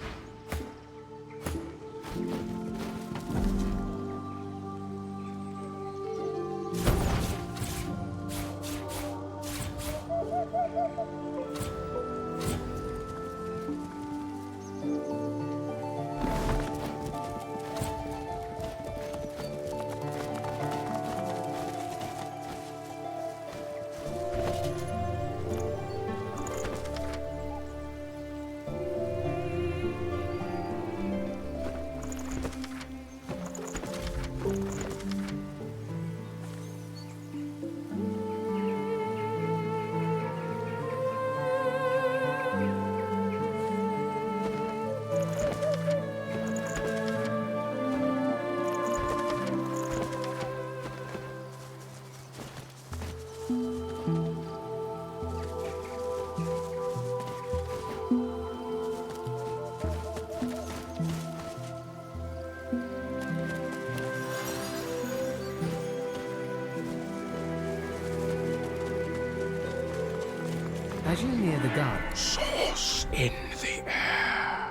As you near the garden, Source in the air.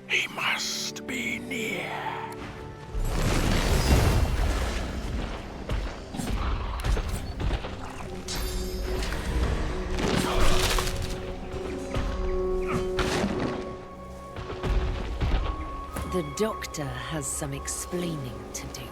He must be near. The doctor has some explaining to do.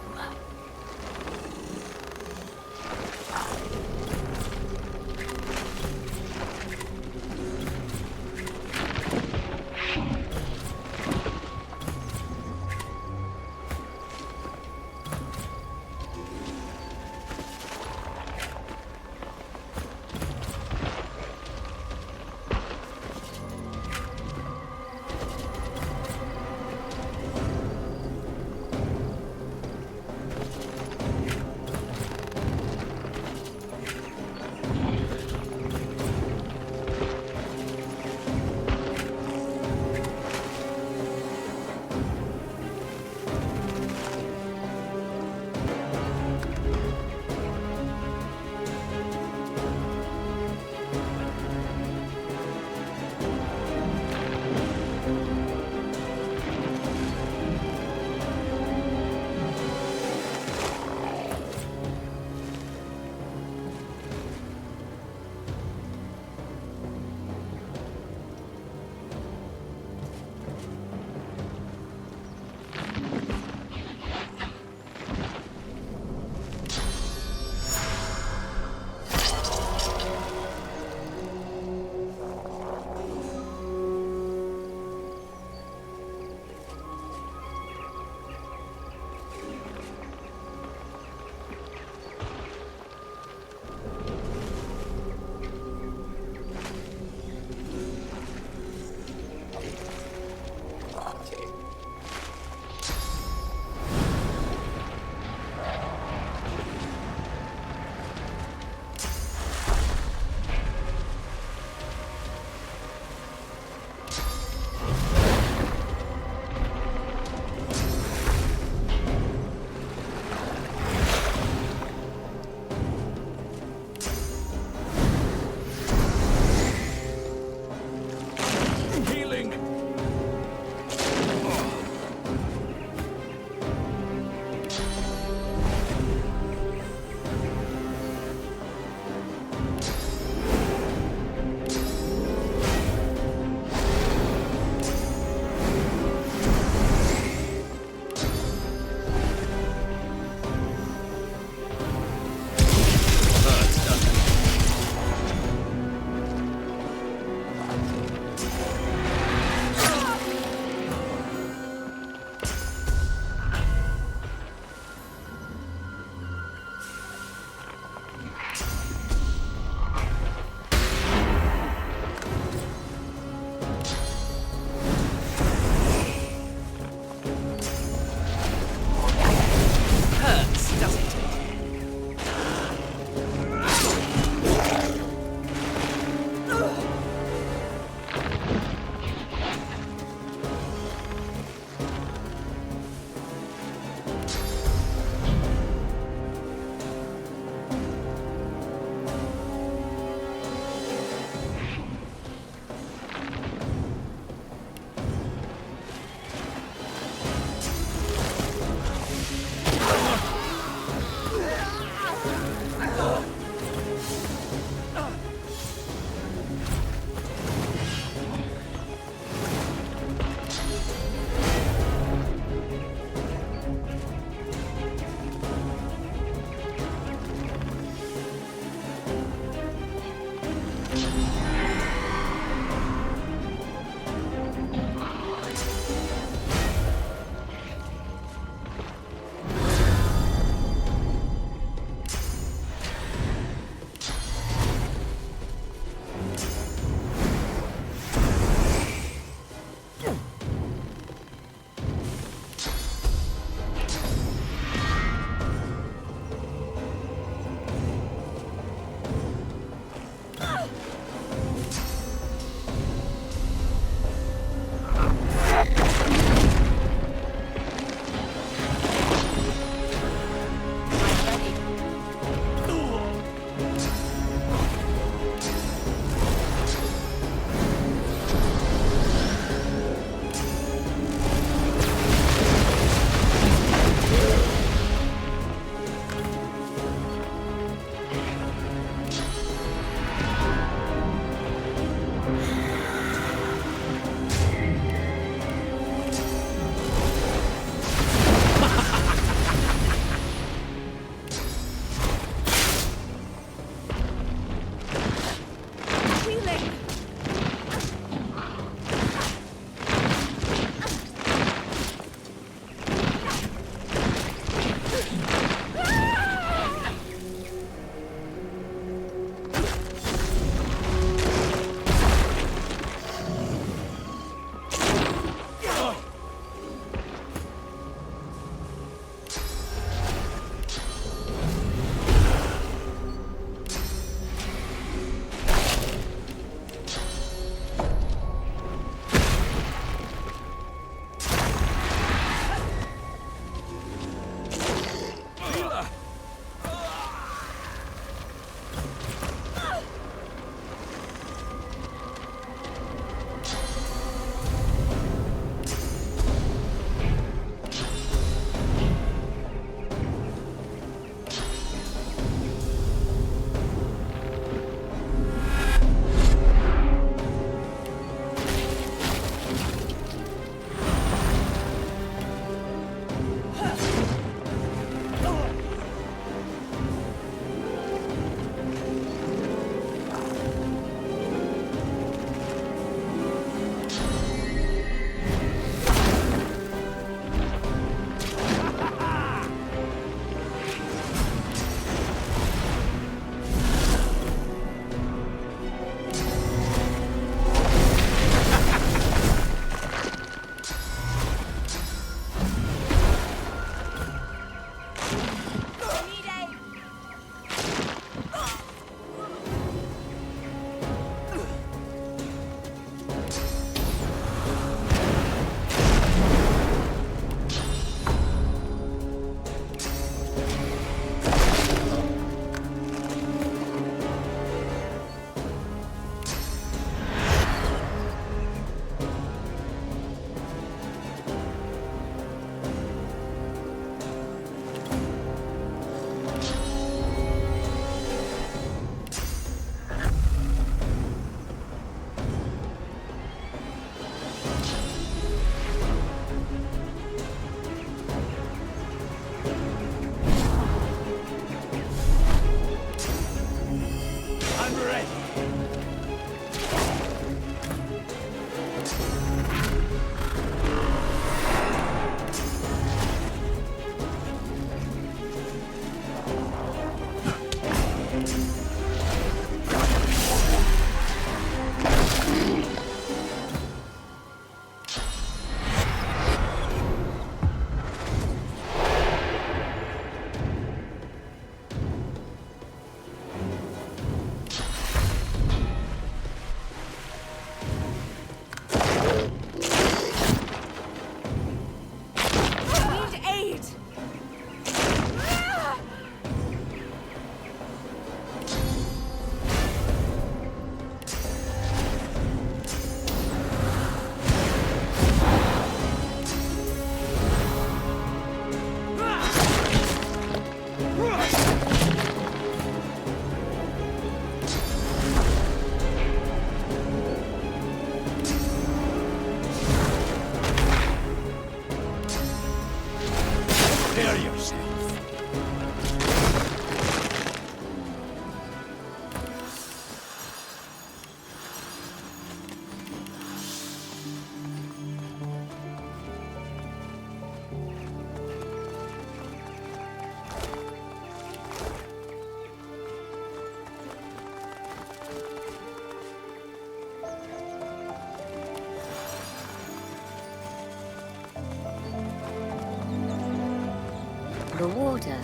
water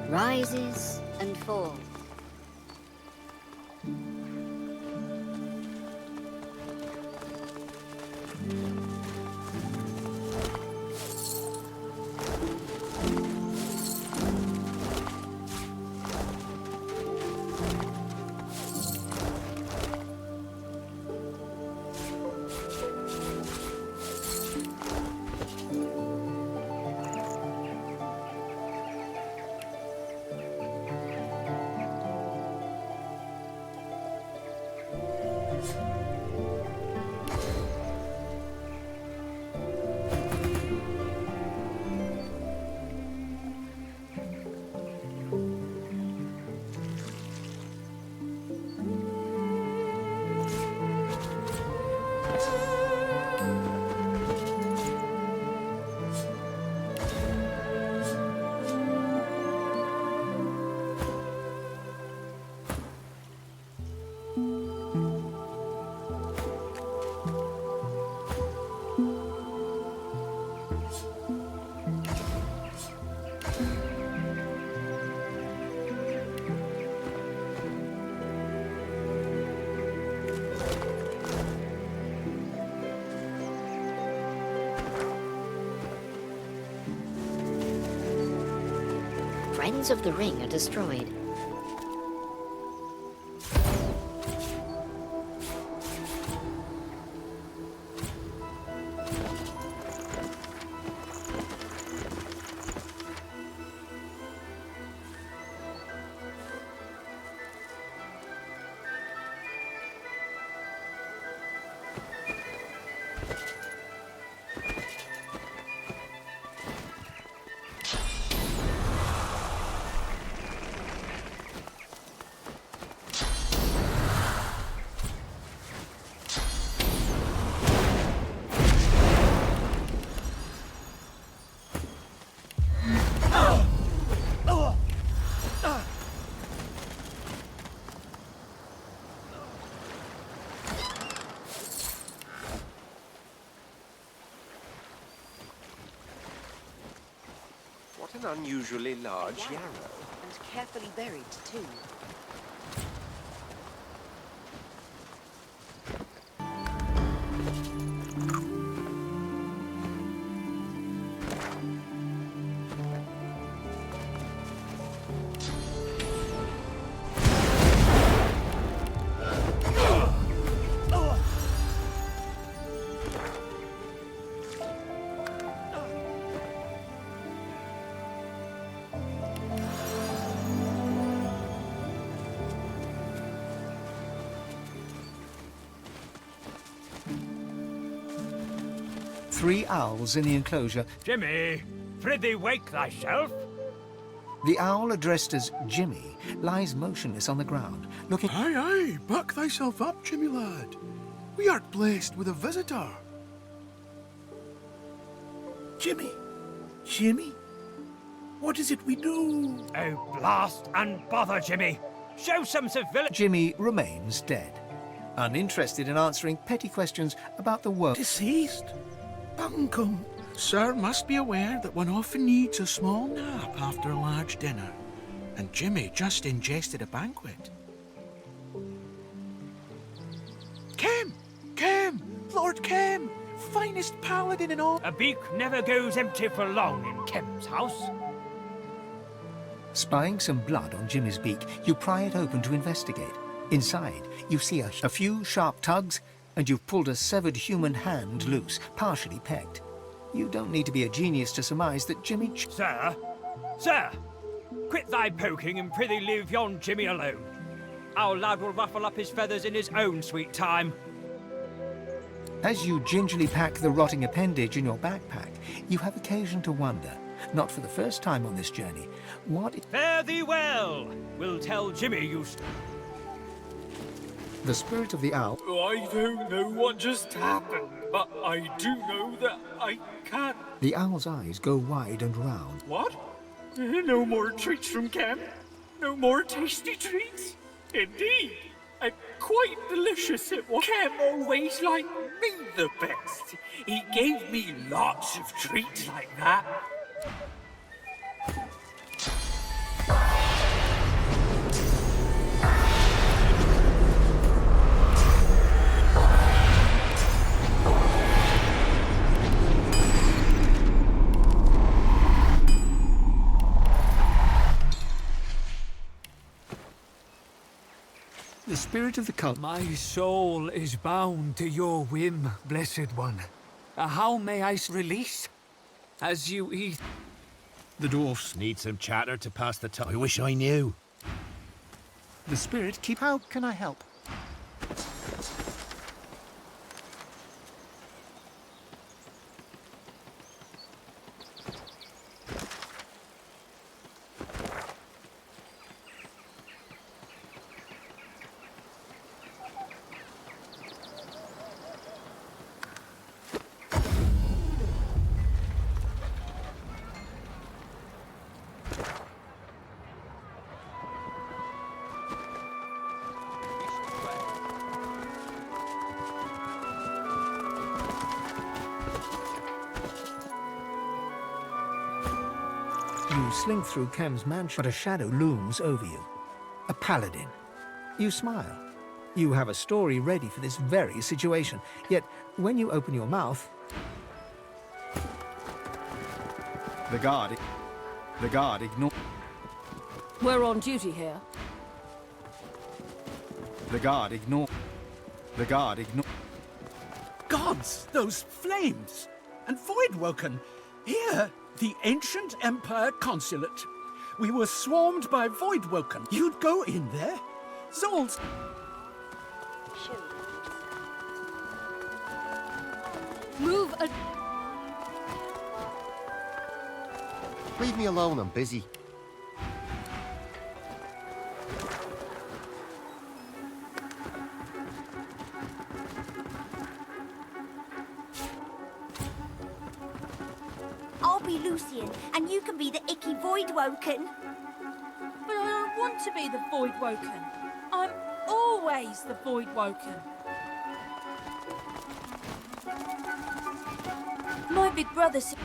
rises and falls. Friends of the Ring are destroyed. What an unusually large yarrow. And carefully buried, too. Three owls in the enclosure. Jimmy, prithee wake thyself. The owl addressed as Jimmy lies motionless on the ground, looking... Aye, aye, buck thyself up, Jimmy lad. We are blessed with a visitor. Jimmy, Jimmy, what is it we do? Oh, blast and bother, Jimmy. Show some civility. Jimmy remains dead, uninterested in answering petty questions about the world. Deceased? Bunkum. Sir must be aware that one often needs a small nap after a large dinner, and Jimmy just ingested a banquet. Kem! Lord Kem! Finest paladin in all... A beak never goes empty for long in Kem's house. Spying some blood on Jimmy's beak, you pry it open to investigate. Inside, you see a few sharp tugs, and you've pulled a severed human hand loose, partially pegged. You don't need to be a genius to surmise that Jimmy... Sir! Sir! Quit thy poking and prithee leave yon Jimmy alone. Our lad will ruffle up his feathers in his own sweet time. As you gingerly pack the rotting appendage in your backpack, you have occasion to wonder, not for the first time on this journey, what... Fare thee well! We'll tell Jimmy you... The spirit of the owl... I don't know what just happened, but I do know that I can't... The owl's eyes go wide and round. What? No more treats from Kem? No more tasty treats? Indeed. And quite delicious it was. Kem always liked me the best. He gave me lots of treats like that. The spirit of the cult. My soul is bound to your whim, Blessed One. How may I release? As you eat. The dwarfs. Need some chatter to pass the time. I wish I knew. The spirit keep. How can I help? You slink through Kem's mansion, but a shadow looms over you. A paladin. You smile. You have a story ready for this very situation. Yet, when you open your mouth... The guard ignore... We're on duty here. The guard ignore... Gods, those flames! And Voidwoken! Here, the ancient Empire Consulate. We were swarmed by Voidwoken. You'd go in there? Zol's... Move a... Leave me alone, I'm busy. I'll be Lucian, and you can be the icky Voidwoken. But I don't want to be the Voidwoken. I'm always the Voidwoken. My big brother said...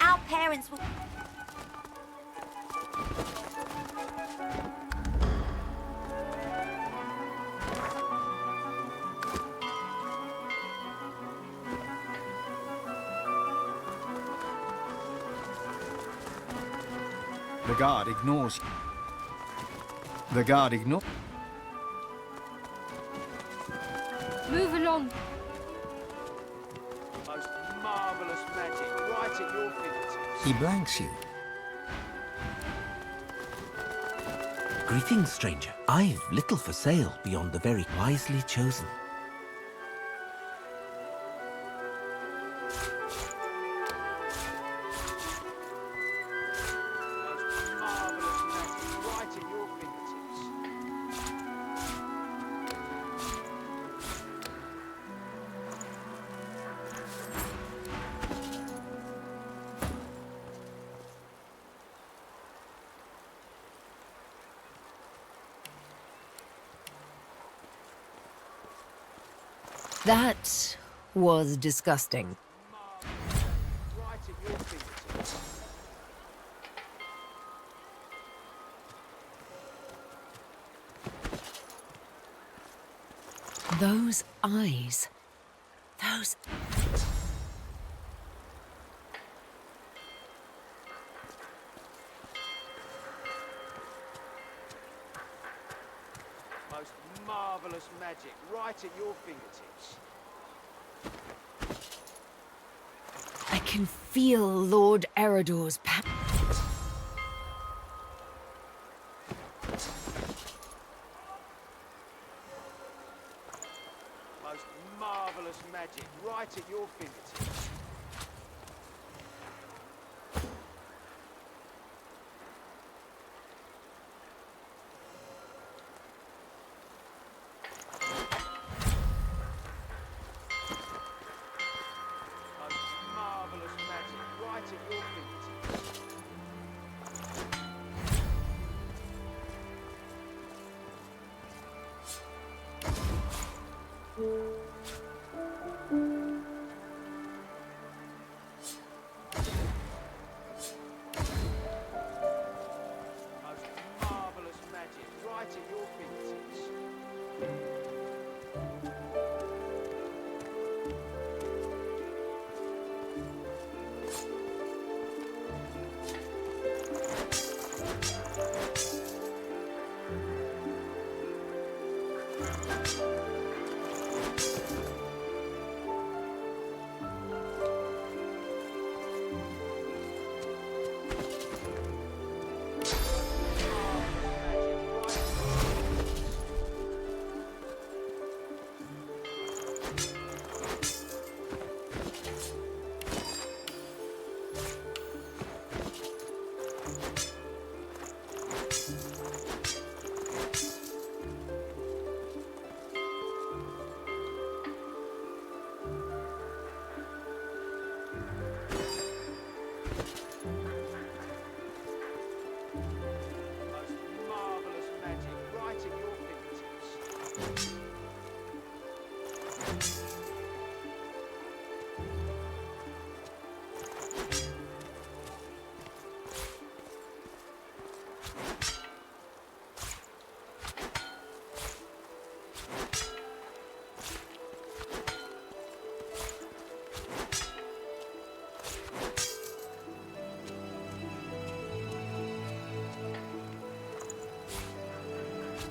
Our parents will... The guard ignores... The guard ignores... Move along. Most marvellous magic right at your fingertips. He blanks you. Greetings, stranger. I've little for sale beyond the very wisely chosen. That was disgusting. Right at your fingertips. Those eyes. Those... Most marvellous magic right at your fingertips. I can feel Lord Eredor's Most marvellous magic right at your fingertips. Marvellous magic right at your fingertips. Most marvellous magic right at your fingertips.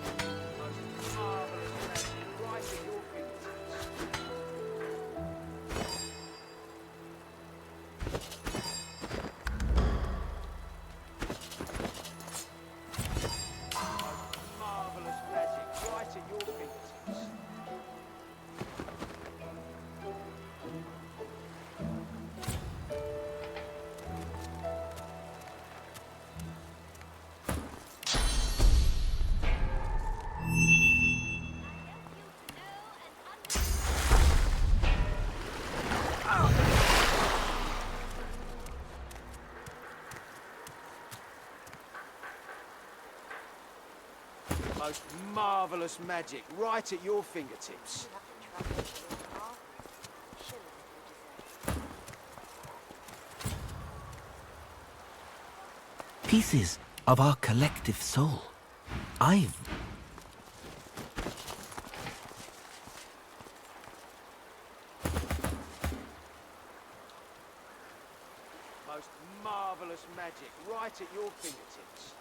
Marvellous magic right at your fingertips. Most marvellous magic right at your fingertips. Pieces of our collective soul. I've... Most marvellous magic right at your fingertips.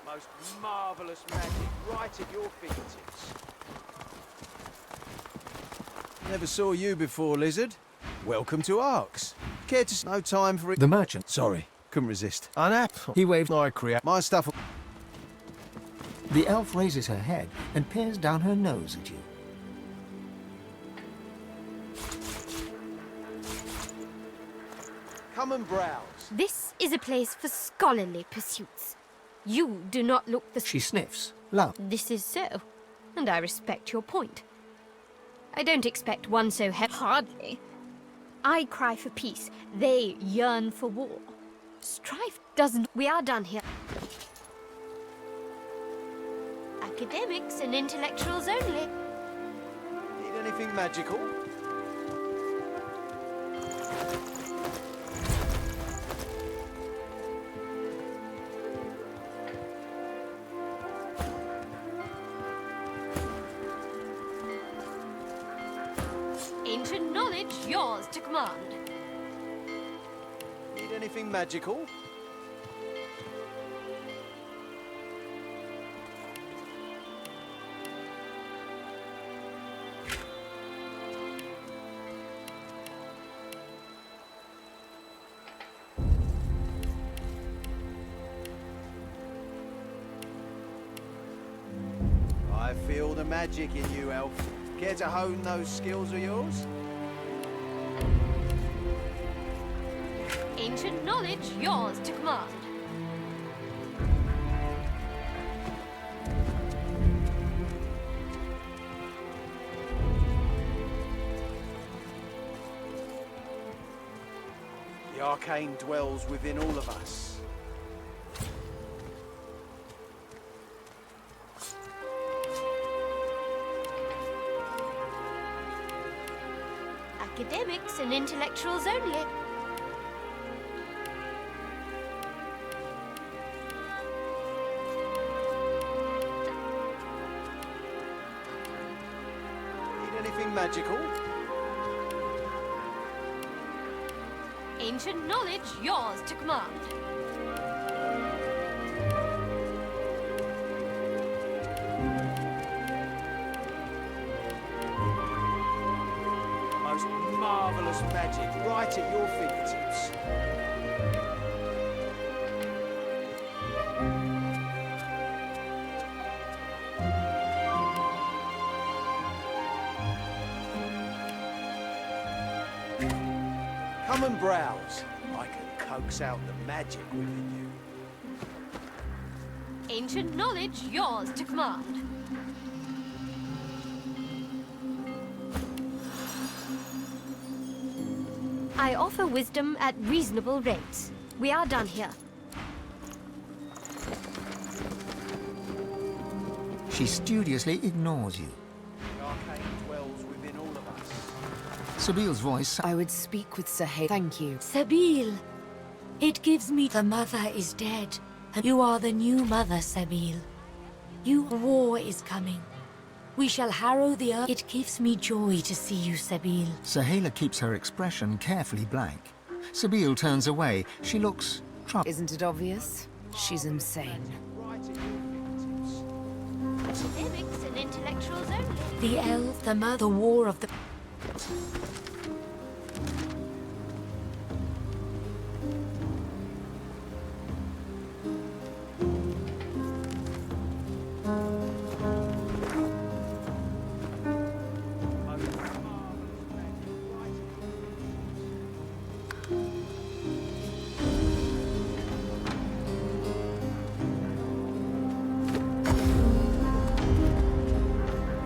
Most marvellous magic right at your fingertips. Never saw you before, Lizard. Welcome to Arks. Care to... No time for it. The merchant. Sorry, couldn't resist. An app. He waved. I create my stuff. The elf raises her head and peers down her nose at you. Come and browse. This is a place for scholarly pursuits. You do not look the... She sniffs. Love. This is so, and I respect your point. I don't expect one so hardly. I cry for peace. They yearn for war. Strife doesn't... We are done here. Academics and intellectuals only. Need anything magical? Ancient knowledge, yours to command. Need anything magical? I feel the magic in you, elf. Care to hone those skills of yours? Ancient knowledge, yours to command. The arcane dwells within all of us. Academics and intellectuals only. Need anything magical? Ancient knowledge, yours to command. Most marvellous magic right at your fingertips. Come and browse. I can coax out the magic within you. Ancient knowledge, yours to command. I offer wisdom at reasonable rates. We are done here. She studiously ignores you. The arcane dwells within all of us. Sabile's voice... I would speak with Sahel. Thank you. Sabile! It gives me the mother is dead, and you are the new mother, Sabil. War is coming. We shall harrow the earth. It gives me joy to see you, Sabil. Sahela keeps her expression carefully blank. Sabil turns away. She looks troubled. Isn't it obvious? She's insane. Academics and intellectuals only. The elf, the mother, the war of the...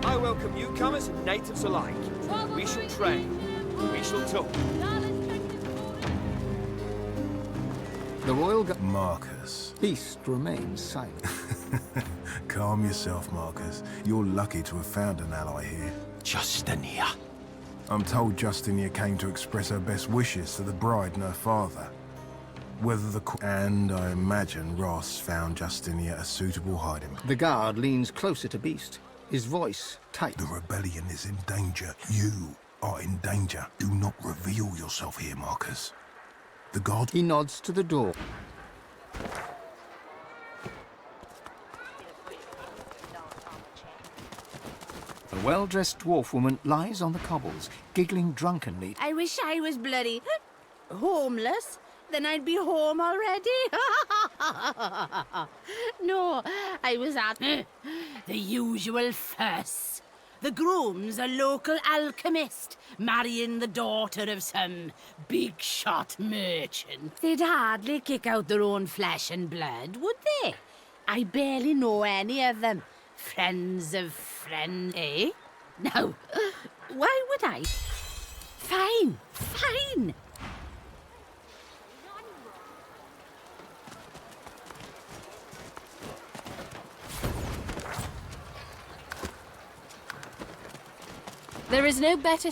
I welcome newcomers and natives alike. We shall train. We shall talk. The royal Marcus. beast remains silent. Calm yourself, Marcus. You're lucky to have found an ally here. Justinia. I'm told Justinia came to express her best wishes to the bride and her father. Whether the and I imagine Ross found Justinia a suitable hiding place. The guard leans closer to Beast, his voice tight. The rebellion is in danger. You are in danger. Do not reveal yourself here, Marcus. The god... He nods to the door. A well-dressed dwarf woman lies on the cobbles, giggling drunkenly. I wish I was bloody homeless. Then I'd be home already. No, I was at the usual fuss. The groom's a local alchemist, marrying the daughter of some big-shot merchant. They'd hardly kick out their own flesh and blood, would they? I barely know any of them. Friends of friends, eh? No. Why would I? Fine, fine. There is no better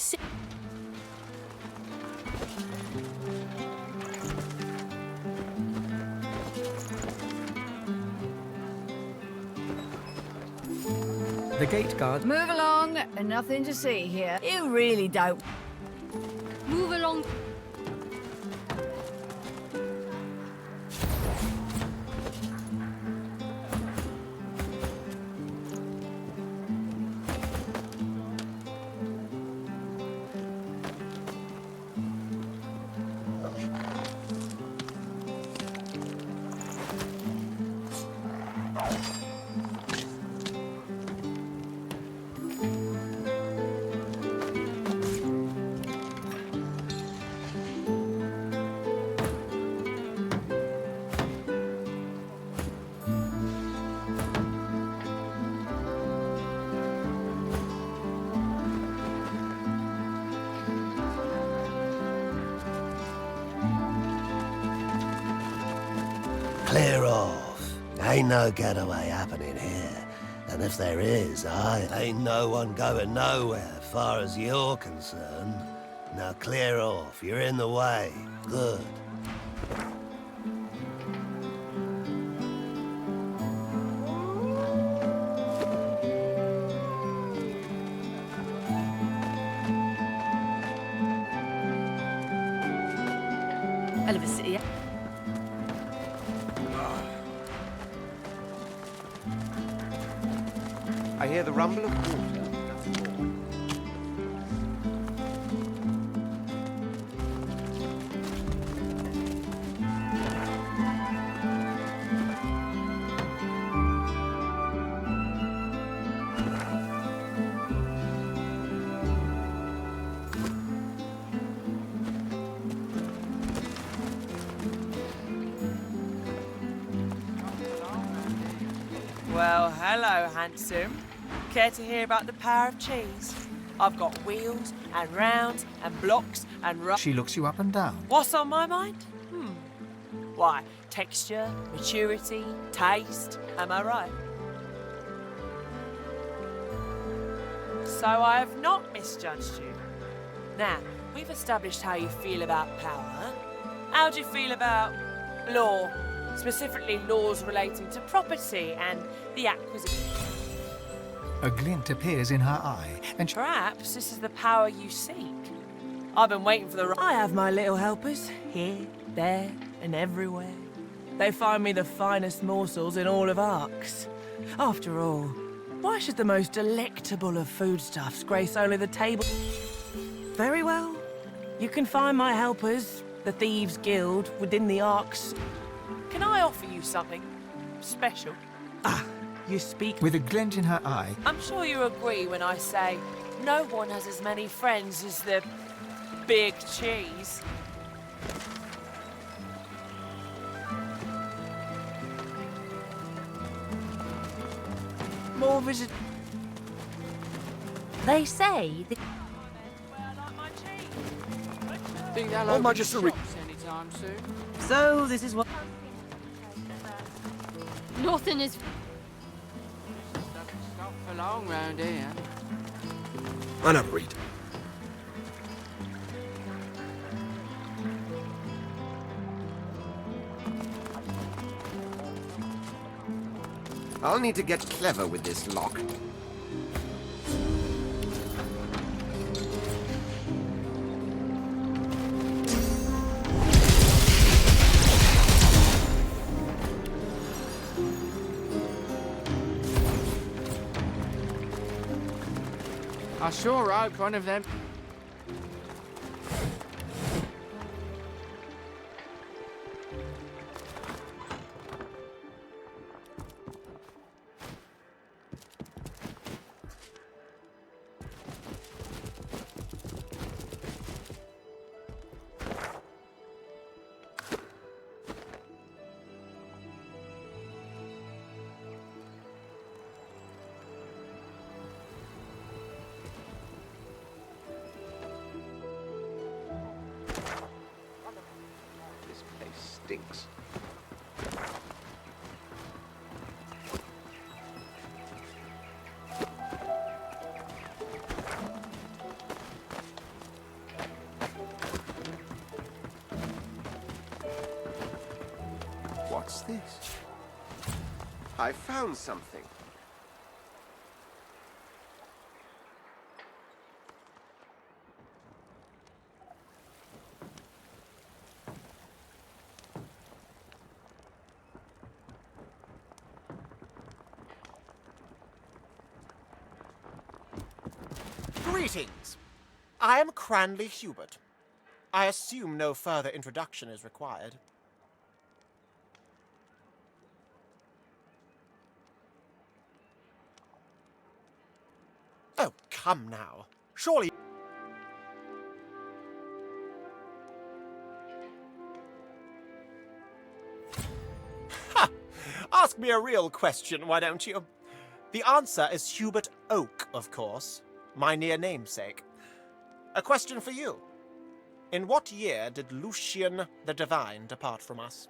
The gate guard. Move along. Nothing to see here. You really don't. Move along. Clear off. Ain't no getaway happening here. And if there is, ain't no one going nowhere, far as you're concerned. Now clear off. You're in the way. Good. I hear the rumble of water. Well, hello, handsome. Care to hear about the power of cheese? I've got wheels and rounds and blocks and She looks you up and down. What's on my mind? Why, texture, maturity, taste, am I right? So I have not misjudged you. Now, we've established how you feel about power. How do you feel about Law. Specifically laws relating to property and the acquisition. A glint appears in her eye, and Perhaps this is the power you seek. I've been waiting for the... I have my little helpers, here, there, and everywhere. They find me the finest morsels in all of Arx. After all, why should the most delectable of foodstuffs grace only the table? Very well. You can find my helpers, the Thieves' Guild, within the Arx. Can I offer you something special? Ah, you speak... with a glint in her eye, I'm sure you agree when I say no one has as many friends as the big cheese. More visit... They say that... Think they'll Oh, open Majesty. shops anytime soon. So, this is what... Nothing is... Stop for long round here. I never read. I'll need to get clever with this lock. I sure hope one of them... This place stinks. What's this? I found something. Greetings. I am Cranley Hubert. I assume no further introduction is required. Oh, come now. Surely... Ha! Ask me a real question, why don't you? The answer is Hubert Oak, of course. My near namesake. A question for you. In what year did Lucian the Divine depart from us?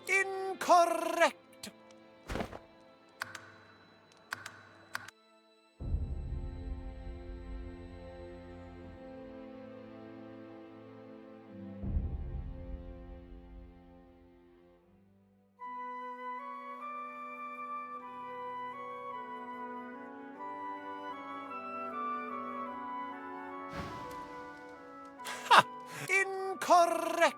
Incorrect. Ha! Incorrect.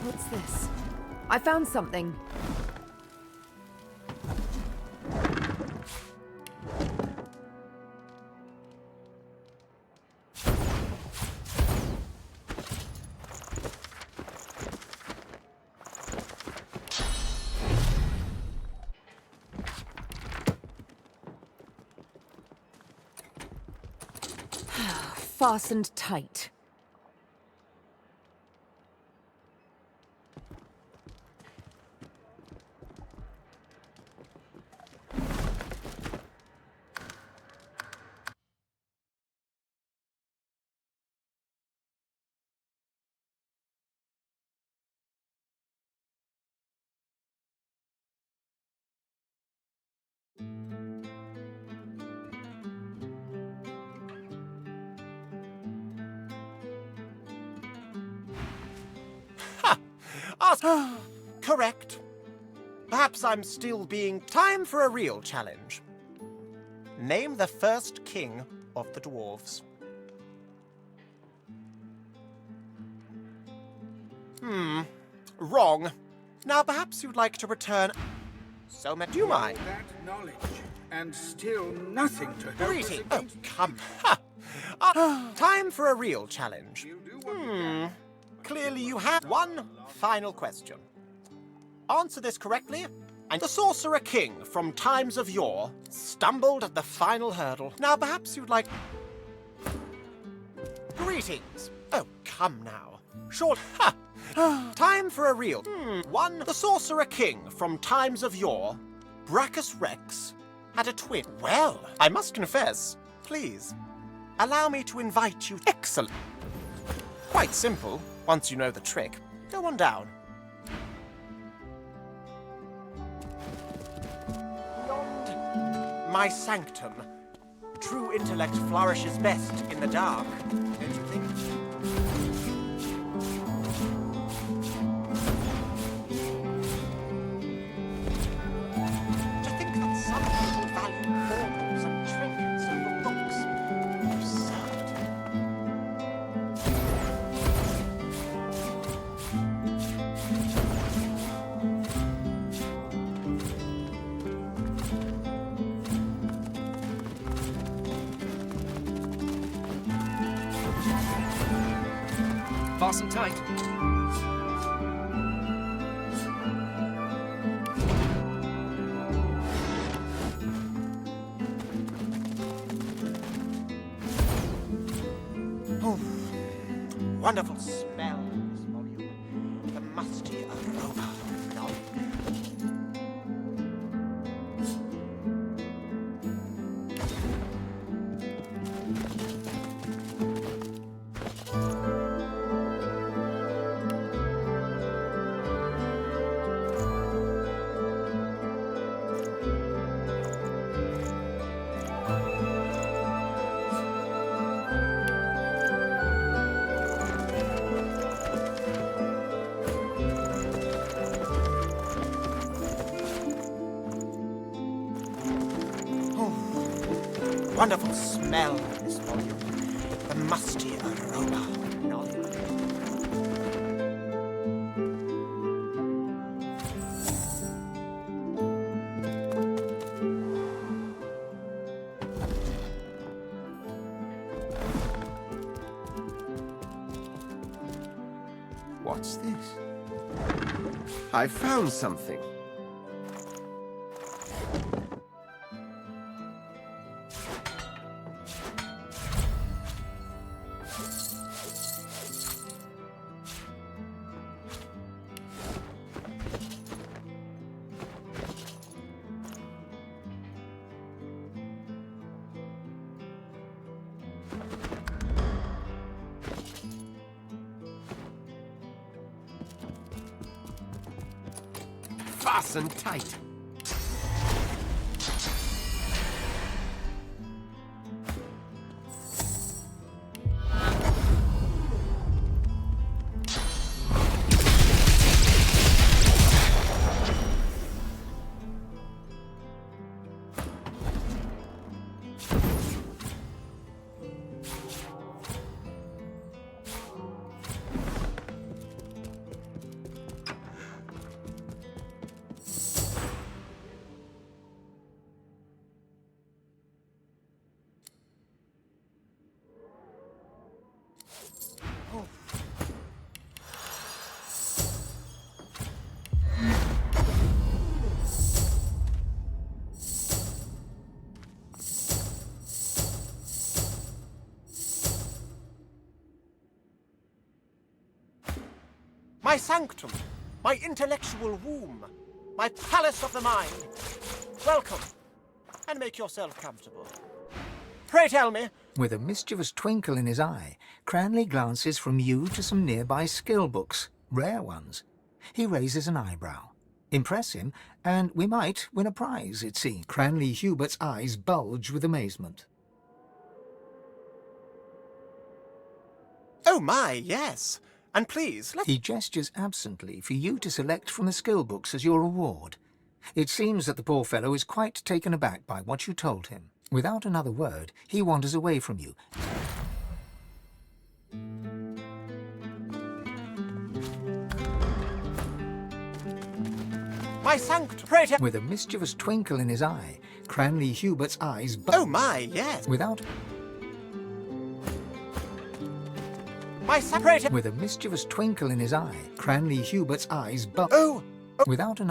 What's this? I found something. Fastened tight. Correct. Perhaps I'm still being... Time for a real challenge. Name the first king of the dwarves. Wrong. Now perhaps you'd like to return... So, do you mind? That knowledge, and still nothing to help us Greeting. Oh, come. Ha! Time for a real challenge. Clearly you have one final question. Answer this correctly, and the Sorcerer King from times of yore stumbled at the final hurdle. Now perhaps you'd like... Greetings. Oh, come now. Short... Ha! Time for a real... One, the Sorcerer King from times of yore, Brachus Rex, had a twin. Well, I must confess, please, allow me to invite you... Excellent. Quite simple, once you know the trick. Go on down. Beyond my sanctum, true intellect flourishes best in the dark, don't you think? To think that some people value baubles and trinkets over books. Absurd. Fasten tight. Oh, wonderful smell in this volume. The musty aroma of knowledge. Wonderful smell in this volume. The musty aroma of knowledge. What's this? I found something. Fasten tight. My sanctum, my intellectual womb, my palace of the mind. Welcome, and make yourself comfortable. Pray tell me. With a mischievous twinkle in his eye, Cranley glances from you to some nearby skill books, rare ones. He raises an eyebrow. Impress him, and we might win a prize, it seems. Cranley Hubert's eyes bulge with amazement. Oh my, yes. And please, He gestures absently for you to select from the skill books as your reward. It seems that the poor fellow is quite taken aback by what you told him. Without another word, he wanders away from you. my sanctum, pray tell. With a mischievous twinkle in his eye, Cranley Hubert's eyes Oh my, yes. Without... My sanctum. With a mischievous twinkle in his eye, Cranley Hubert's eyes Without an...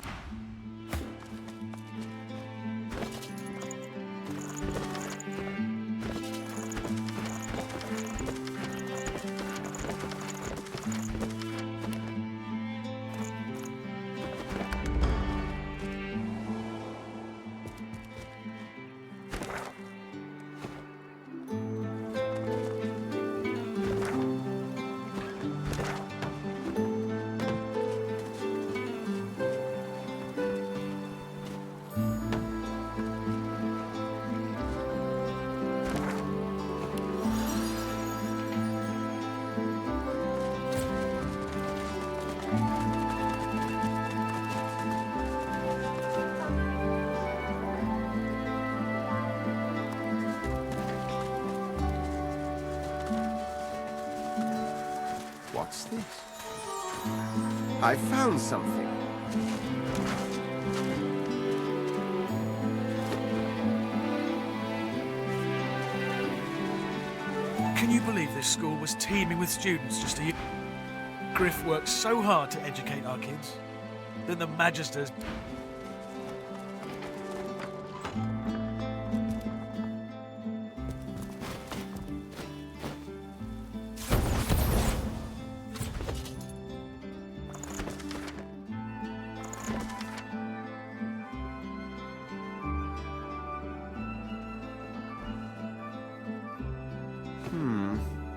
What's this? I found something. Can you believe this school was teeming with students just a year? Griff worked so hard to educate our kids. Then the Magisters...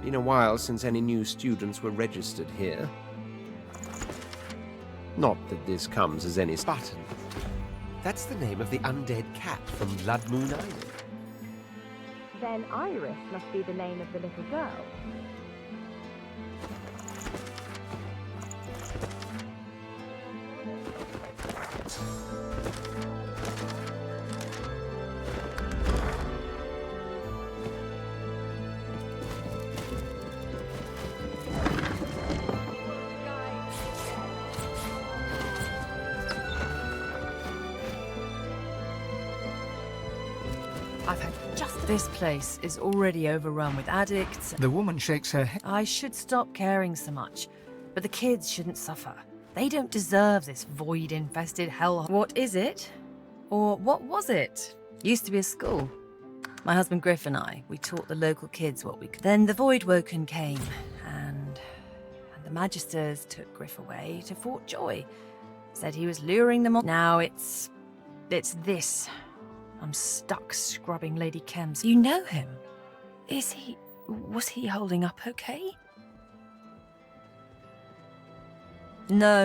Been a while since any new students were registered here. Not that this comes as any button. That's the name of the undead cat from Blood Moon Island. Then Iris must be the name of the little girl. I've had just... This place is already overrun with addicts. The woman shakes her head. I should stop caring so much, but the kids shouldn't suffer. They don't deserve this void-infested hell. What is it? Or what was it? Used to be a school. My husband Griff and I, we taught the local kids what we could. Then the Voidwoken came, and the Magisters took Griff away to Fort Joy. Said he was luring them on. Now it's this. I'm stuck scrubbing Lady Kem's. You know him? Was he holding up okay? No,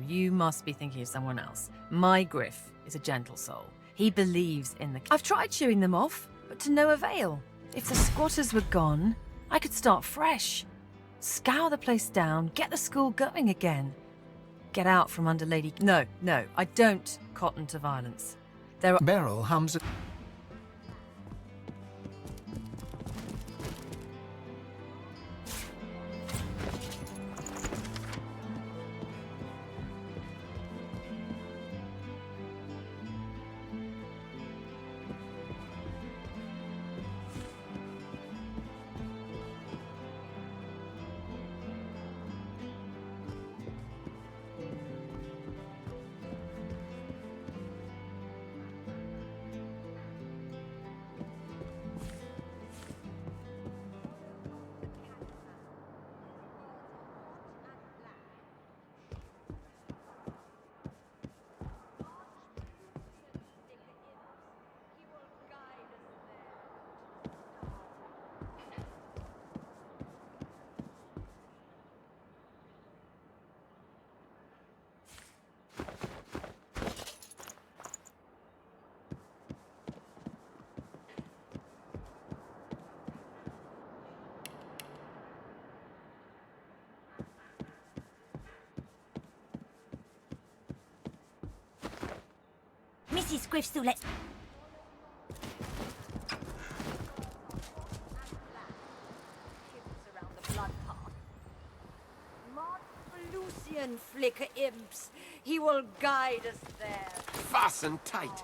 you must be thinking of someone else. My Griff is a gentle soul. He believes in the... I've tried shooing them off, but to no avail. If the squatters were gone, I could start fresh. Scour the place down, get the school going again. Get out from under Lady... No, I don't cotton to violence. There are... Beryl hums a... Miss Griffiths, let's... Lucian flicker imps. He will guide us there. Fasten tight.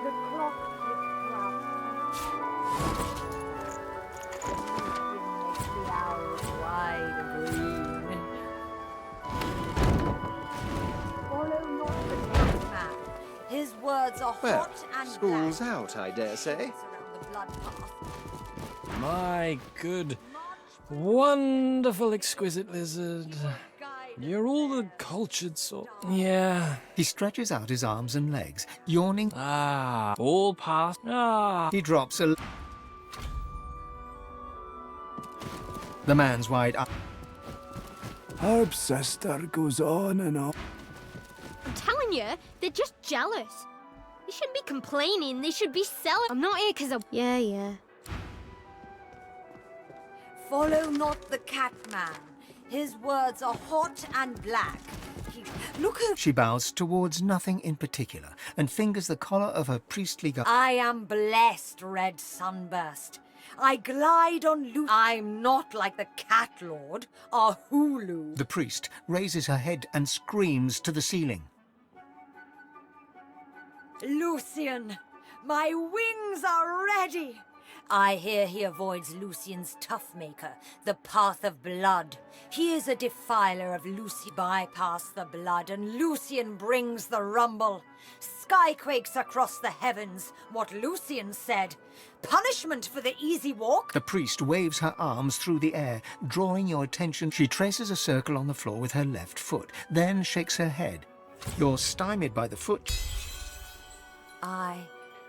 The clock ticks round. Lucian makes the hours wide green. Follow not the cat man. His words are Well, hot and school's out, I dare say. around the blood path. My good, wonderful, exquisite lizard. You're all the cultured sort. Yeah. He stretches out his arms and legs, yawning. Ah, all past. Ah. He drops a... The man's wide eye. Herb sister goes on and on. I'm telling you, they're just jealous. They shouldn't be complaining, they should be selling. I'm not here because I... Yeah. Follow not the cat man. His words are hot and black. Look who... She bows towards nothing in particular and fingers the collar of her priestly garb. I am blessed, red sunburst. I glide on I'm not like the cat lord, or Hulu. The priest raises her head and screams to the ceiling. Lucian, my wings are ready. I hear he avoids Lucian's tough maker, the path of blood. He is a defiler of Lucy. Bypass the blood, and Lucian brings the rumble. Skyquakes across the heavens, what Lucian said. Punishment for the easy walk. The priest waves her arms through the air, drawing your attention. She traces a circle on the floor with her left foot, then shakes her head. You're stymied by the foot.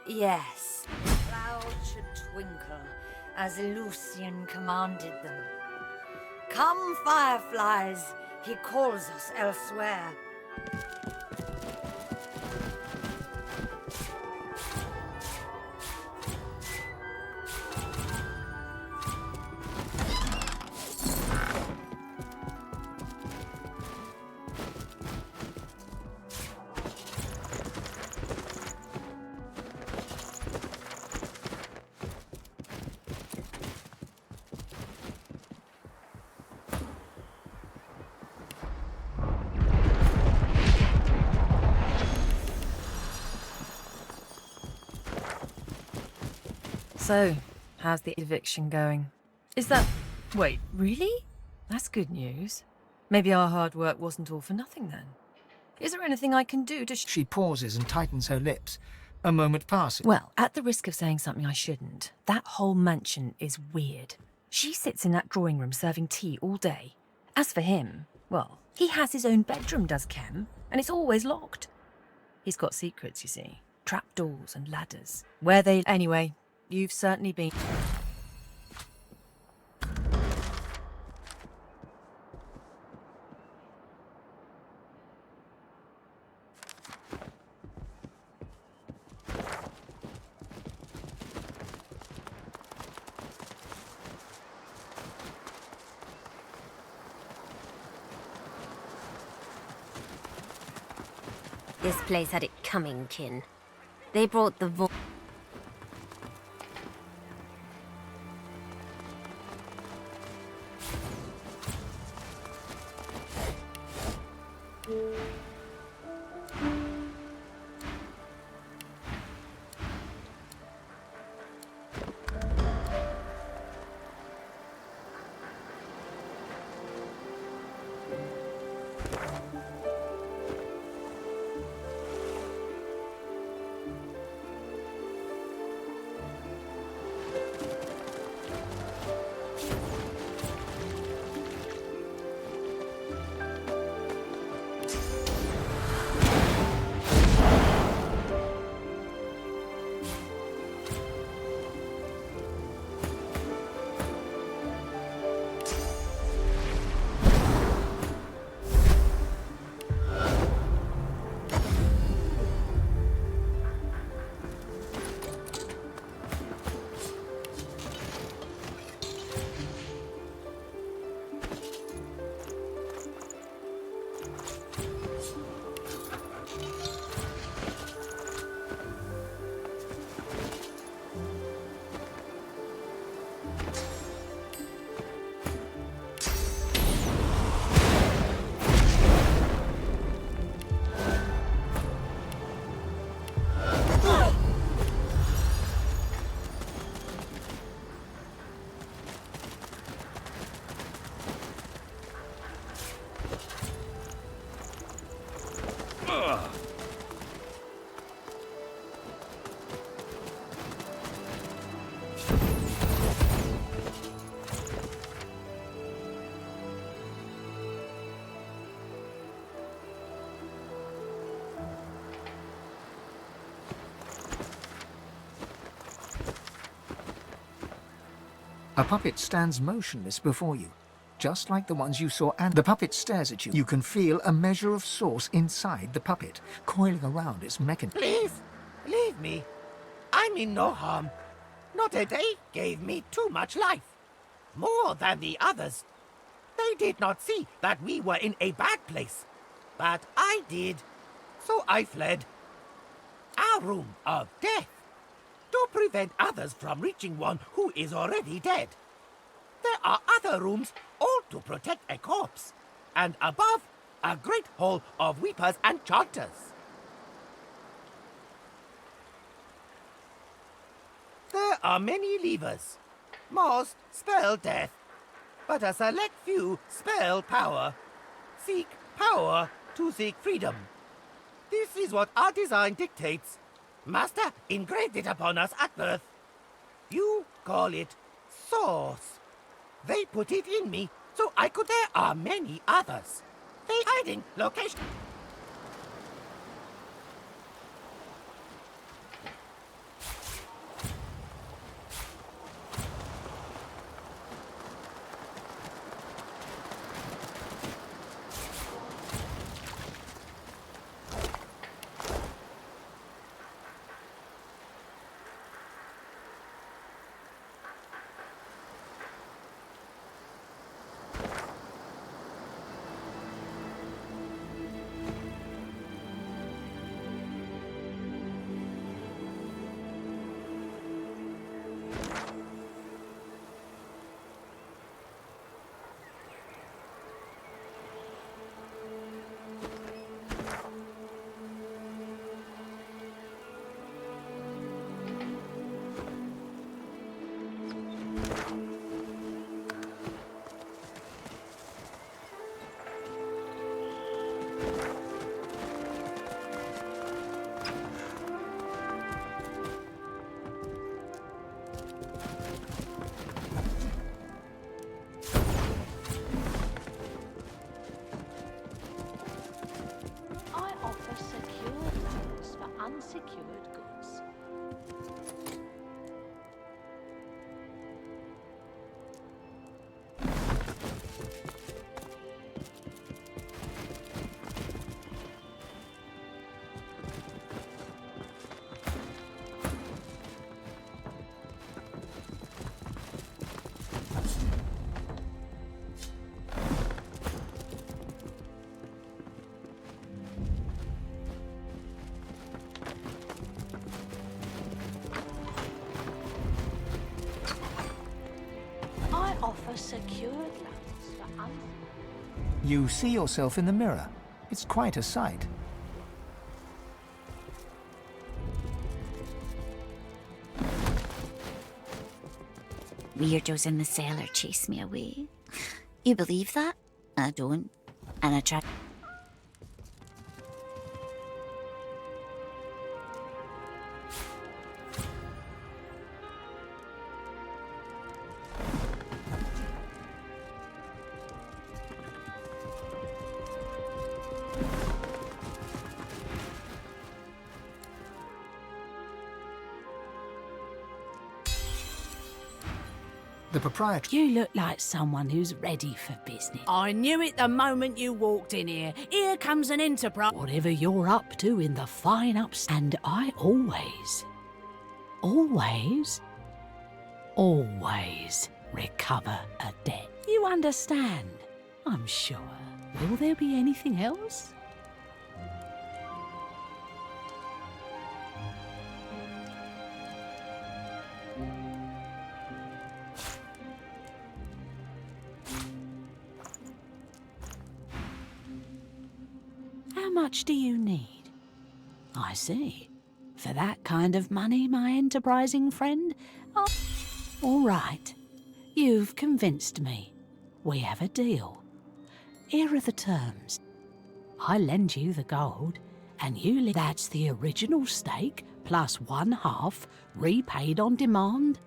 Yes. Clouds should twinkle, as Lucian commanded them. Come, fireflies, he calls us elsewhere. So, how's the eviction going? Is that... Wait, really? That's good news. Maybe our hard work wasn't all for nothing then. Is there anything I can do to... She pauses and tightens her lips. A moment passes. Well, at the risk of saying something I shouldn't, that whole mansion is weird. She sits in that drawing room serving tea all day. As for him, well, he has his own bedroom, does Kem, and it's always locked. He's got secrets, you see. Trapdoors and ladders. Where they... Anyway, you've certainly been... This place had it coming, kin. They brought the A puppet stands motionless before you, just like the ones you saw, and the puppet stares at you. You can feel a measure of source inside the puppet, coiling around its mechanism. Please, leave me. I mean no harm. Not that they gave me too much life. More than the others. They did not see that we were in a bad place. But I did. So I fled. Our room of death. To prevent others from reaching one who is already dead. There are other rooms, all to protect a corpse. And above, a great hall of weepers and chanters. There are many levers. Most spell death, but a select few spell power. Seek power to seek freedom. This is what our design dictates. Master engraved it upon us at birth. You call it Source. They put it in me, so I could. There are many others. They hiding location. Unsecured goods. Offer secured lands for us. You see yourself in the mirror. It's quite a sight. Weirdos in the cellar chase me away. You believe that? I don't. And I try. The proprietor. You look like someone who's ready for business. I knew it the moment you walked in here. Here comes an enterprise. Whatever you're up to in the fine ups. And I always recover a debt. You understand? I'm sure. Will there be anything else? How much do you need? I see. For that kind of money, my enterprising friend? Oh, all right. You've convinced me. We have a deal. Here are the terms. I lend you the gold, and you that's the original stake plus 1/2 repaid on demand,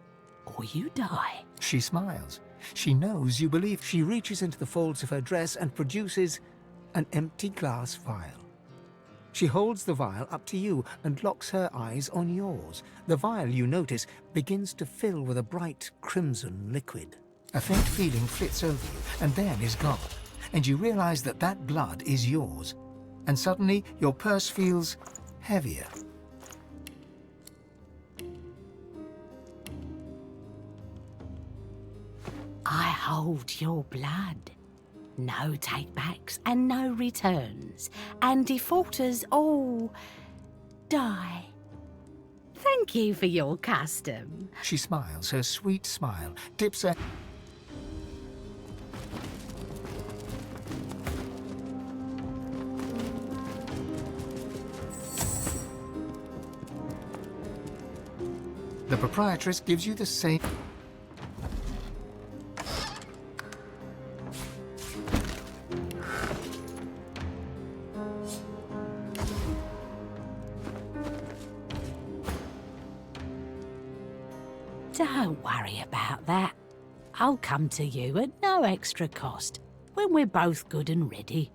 or you die. She smiles. She knows you believe. She reaches into the folds of her dress and produces an empty glass vial. She holds the vial up to you and locks her eyes on yours. The vial, you notice, begins to fill with a bright crimson liquid. A faint feeling flits over you and then is gone, and you realize that that blood is yours. And suddenly, your purse feels heavier. I hold your blood. No take-backs and no returns. And defaulters all die. Thank you for your custom. She smiles, her sweet smile, dips her... The proprietress gives you the same... Don't worry about that. I'll come to you at no extra cost when we're both good and ready.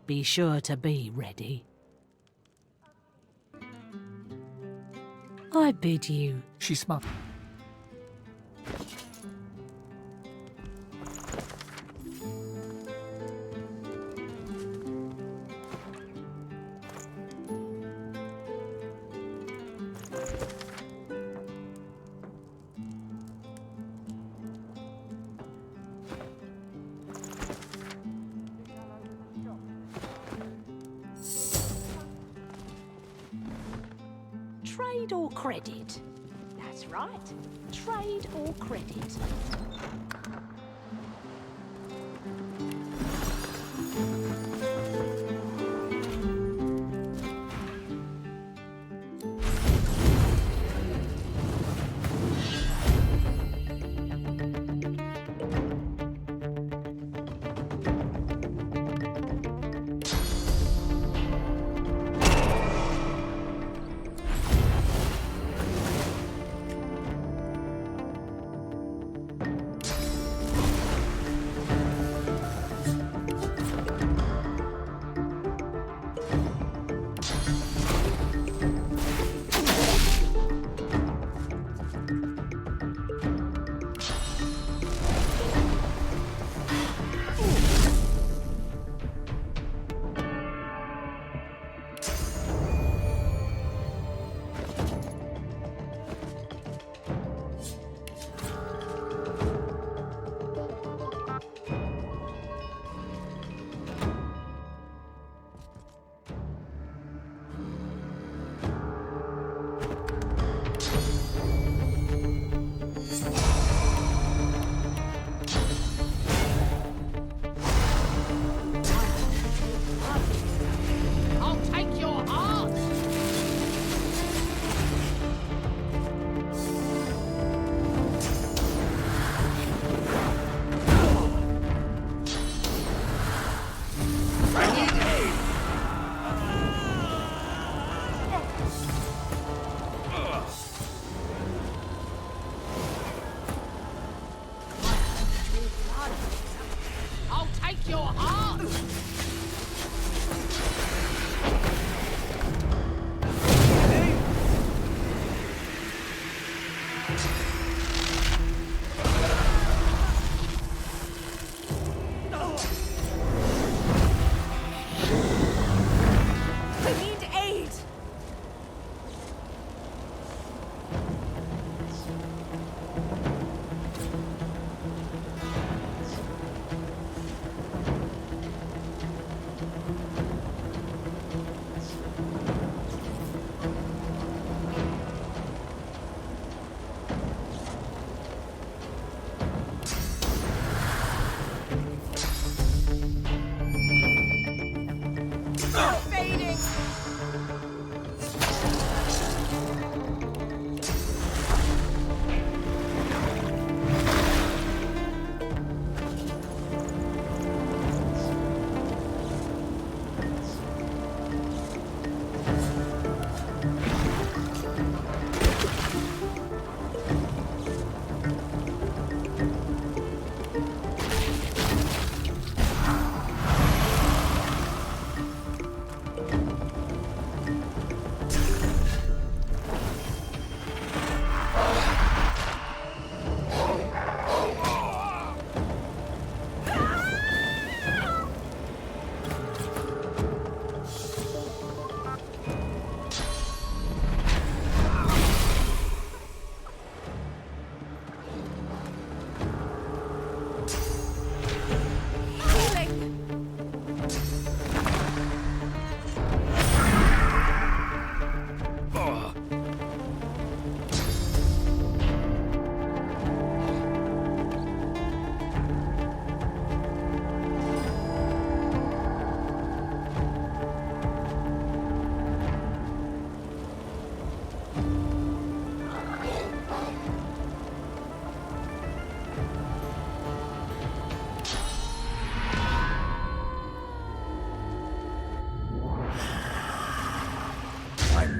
Be sure to be ready. I bid you. She smiles. Trade or credit? That's right. Trade or credit.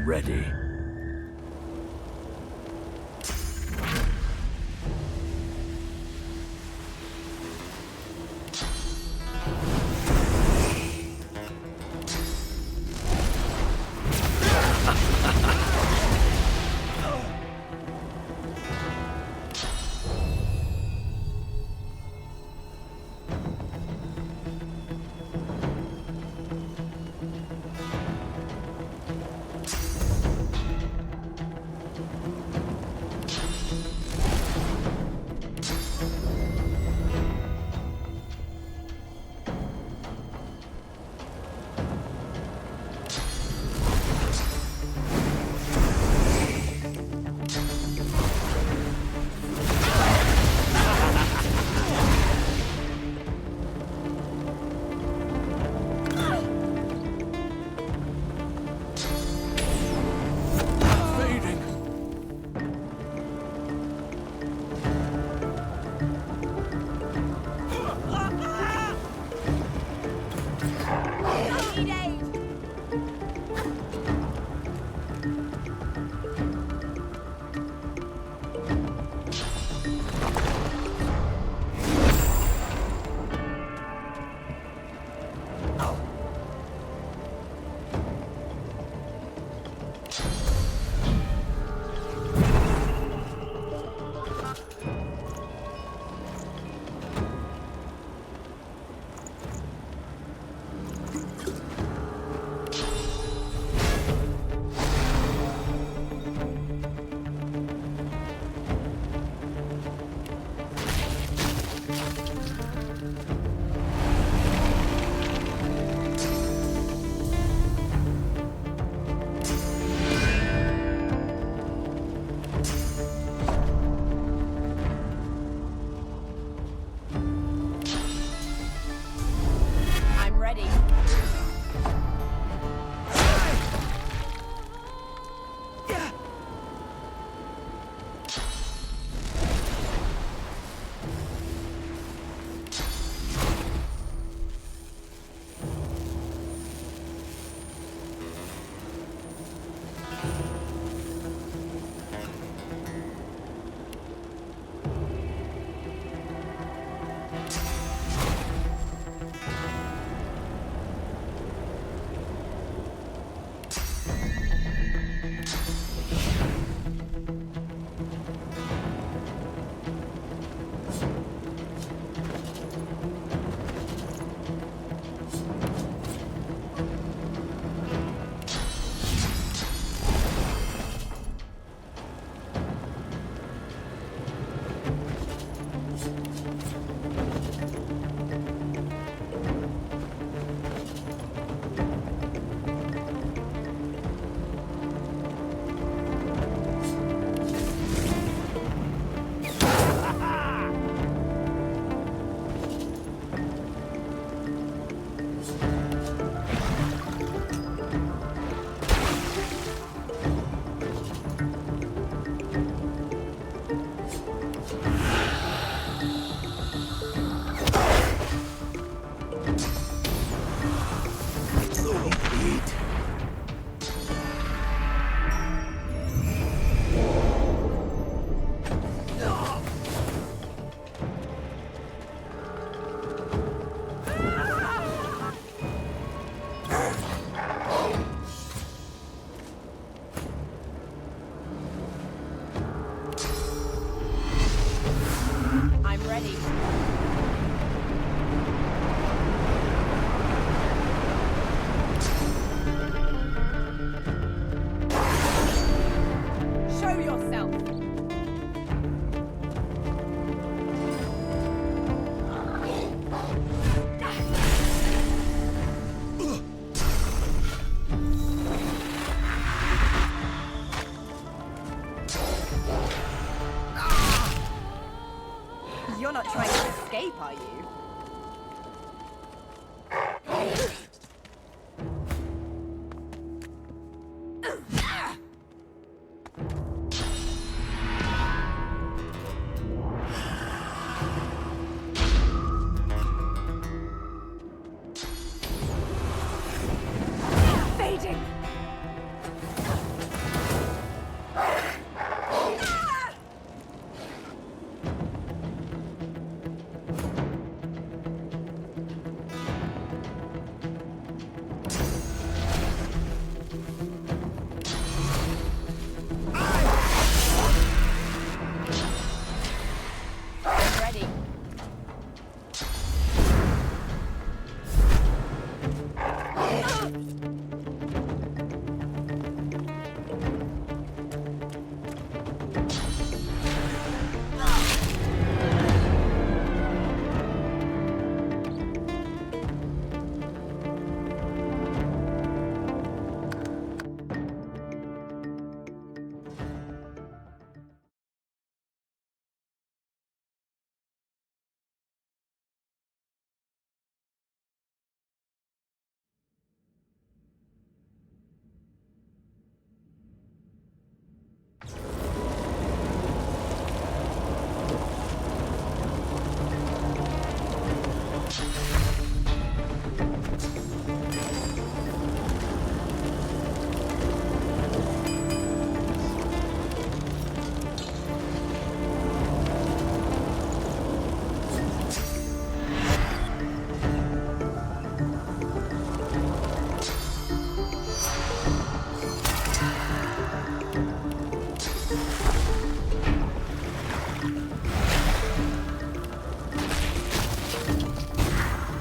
ready.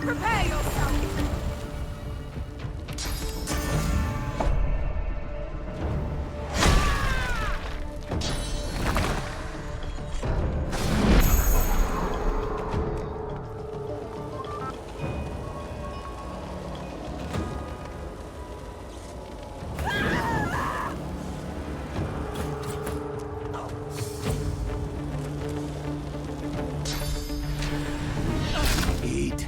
Prepare yourself! Eat.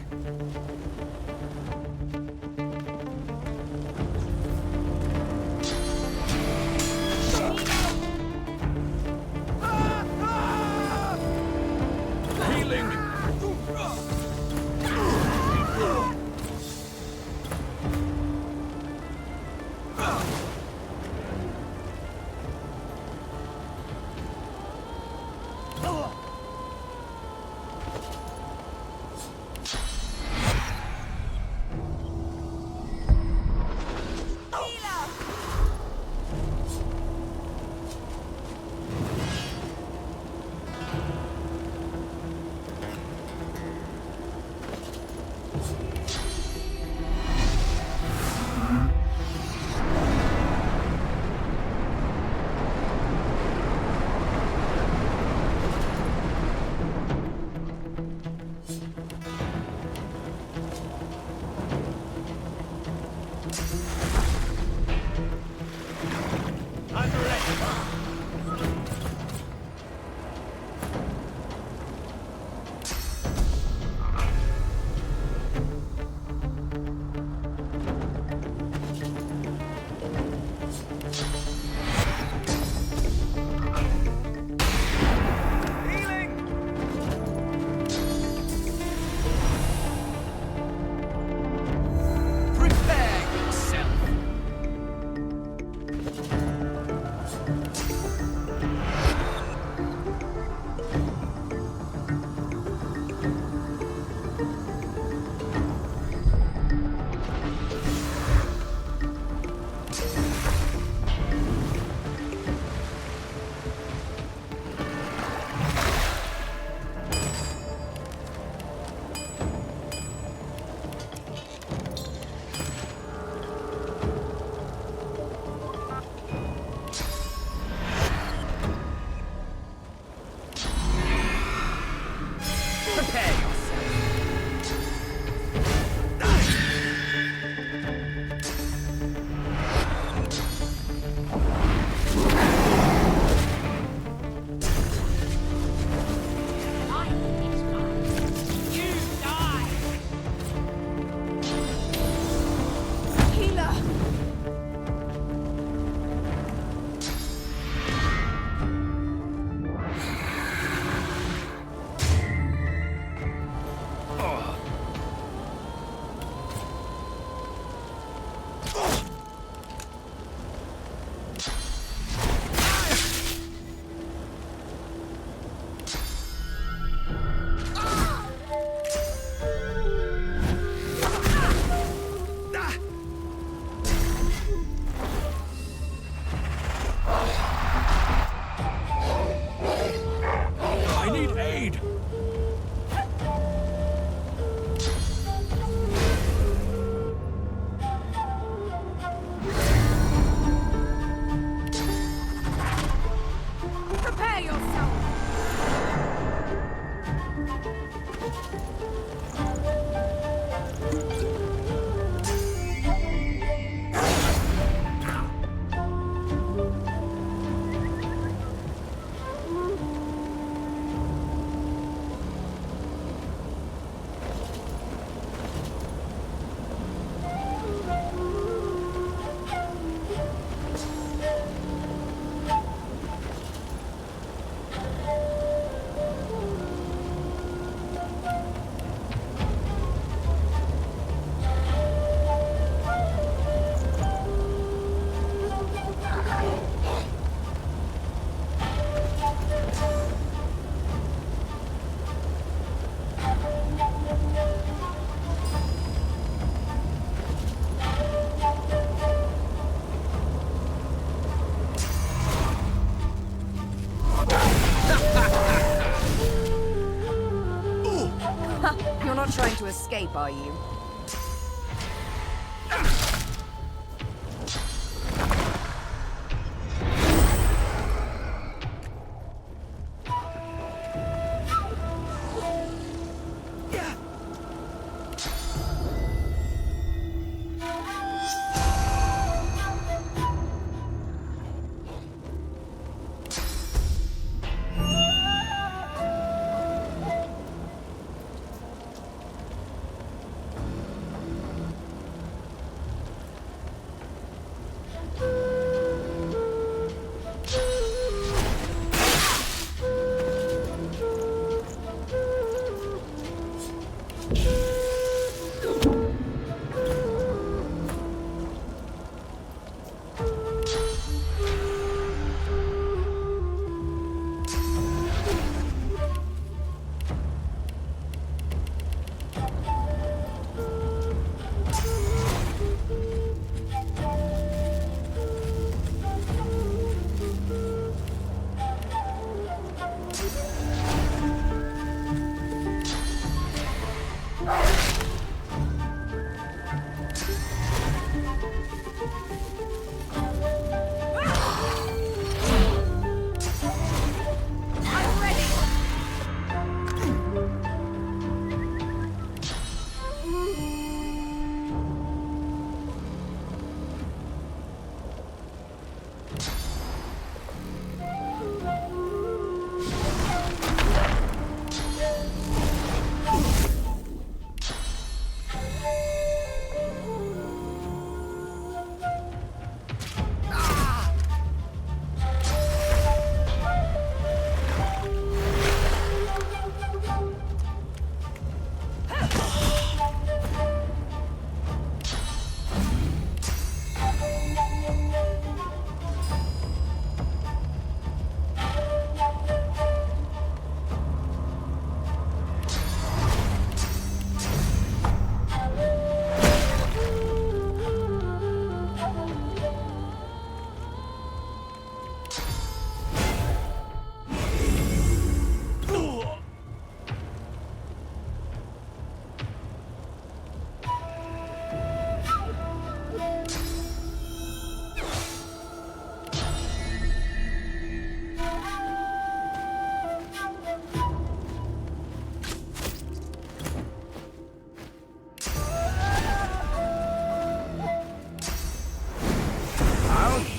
escape, are you?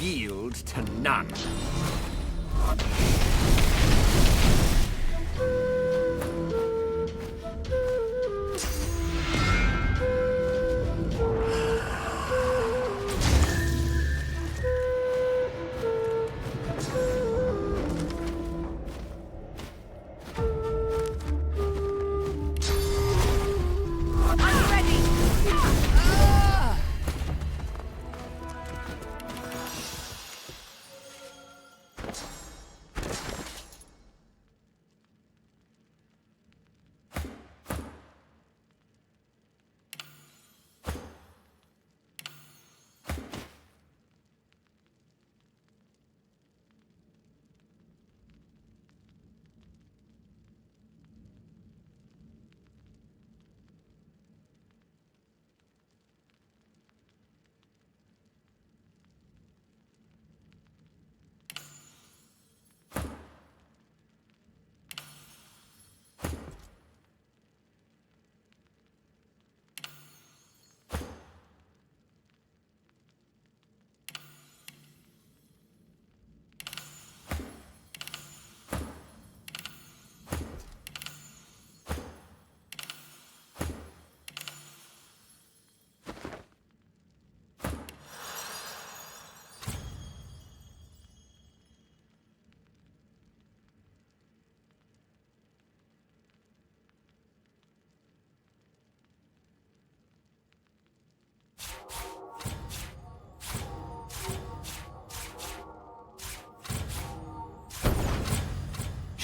Yield to none.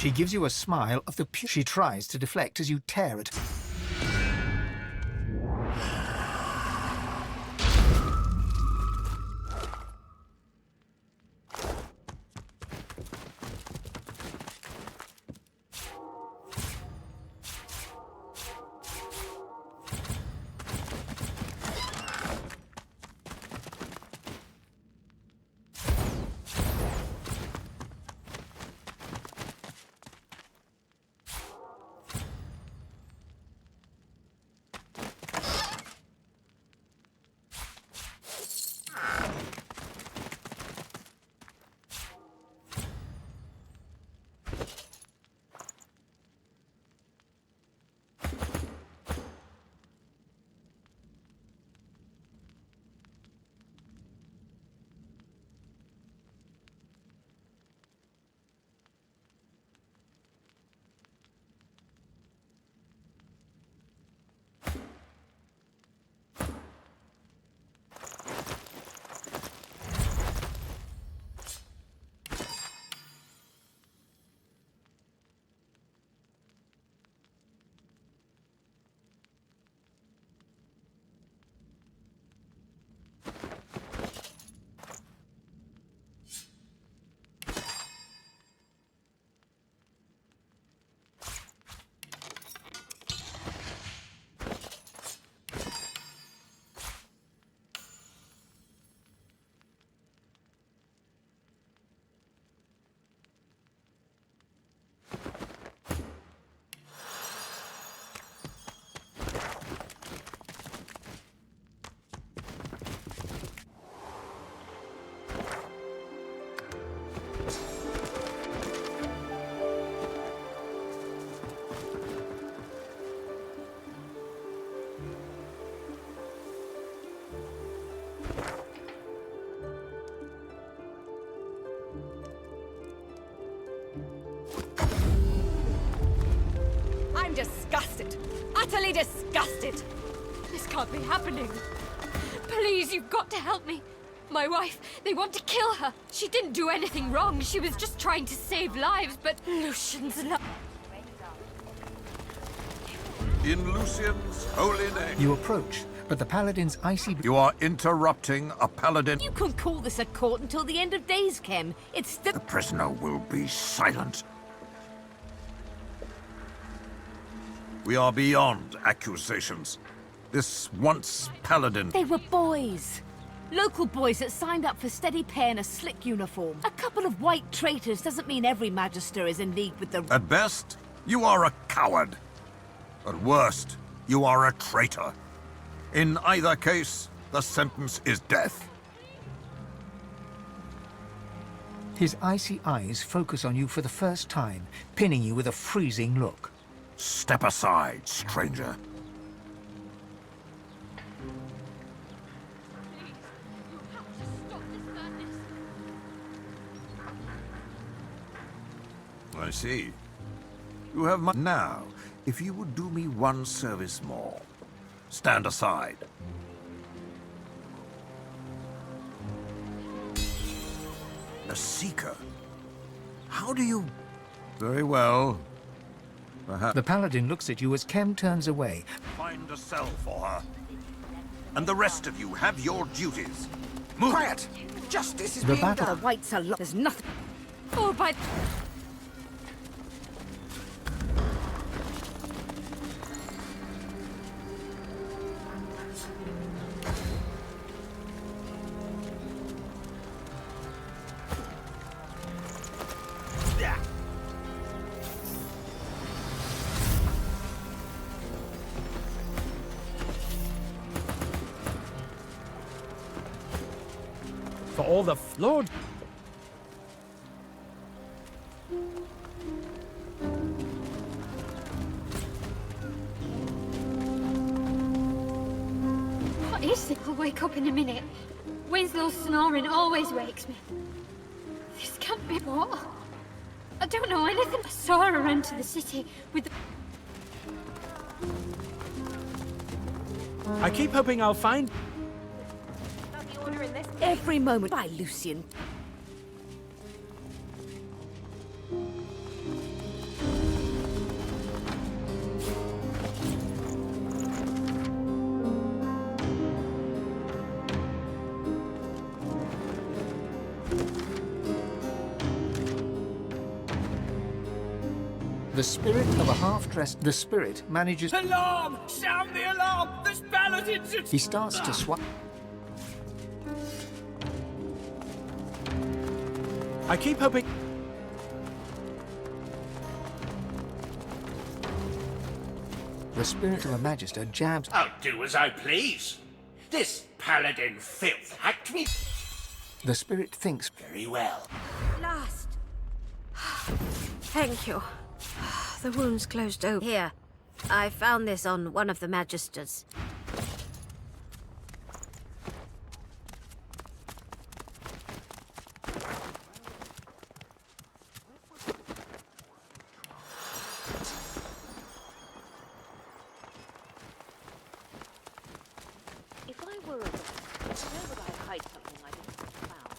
She gives you a smile of the pure. She tries to deflect as you tear at her. disgusted. Utterly disgusted. This can't be happening. Please, you've got to help me. My wife, they want to kill her. She didn't do anything wrong. She was just trying to save lives, but Lucian's love. In Lucian's holy name. You approach, but the paladin's icy... You are interrupting a paladin. You couldn't call this a court until the end of days, Kem. It's the... The prisoner will be silent. We are beyond accusations. This once paladin... They were boys. Local boys that signed up for steady pay in a slick uniform. A couple of white traitors doesn't mean every magister is in league with the... At best, you are a coward. At worst, you are a traitor. In either case, the sentence is death. His icy eyes focus on you for the first time, pinning you with a freezing look. Step aside, stranger. I see. You have my... Now, if you would do me one service more, stand aside. A seeker? How do you... Very well. Perhaps... The paladin looks at you as Kem turns away. Find a cell for her. And the rest of you have your duties. Move. Quiet! Justice is The being battle- done. The whites are There's nothing... Oh, by... For all the Lord. What is it? I'll wake up in a minute. Winslow's snoring always wakes me. This can't be what? I don't know anything. I saw her enter the city with the... I keep hoping I'll find... Every moment by Lucian. The spirit of a half-dressed... The spirit manages... Alarm! Sound the alarm! There's paladins in... He starts to swat... I keep hoping... The spirit of a magister jabs... I'll do as I please. This paladin filth hacked me. The spirit thinks... Very well. Last. Thank you. The wound's closed over. Here, I found this on one of the magisters. If I were a rat, where would I hide something I didn't found?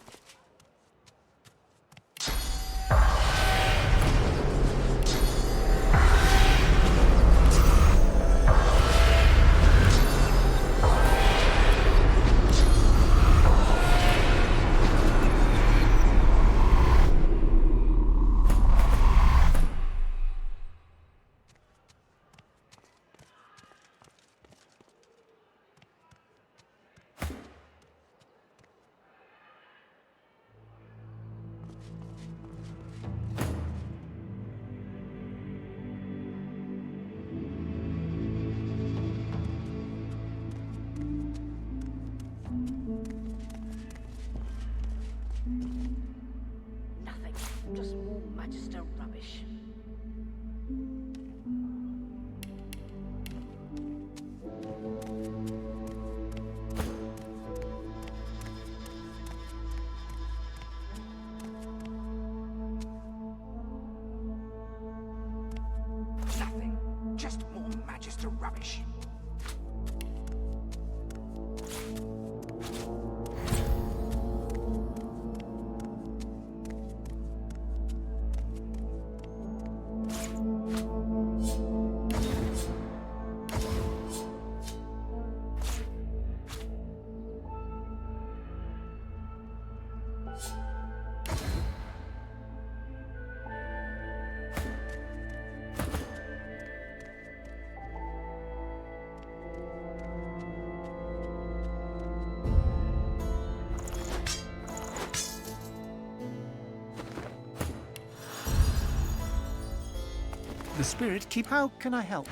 The spirit keep... How can I help?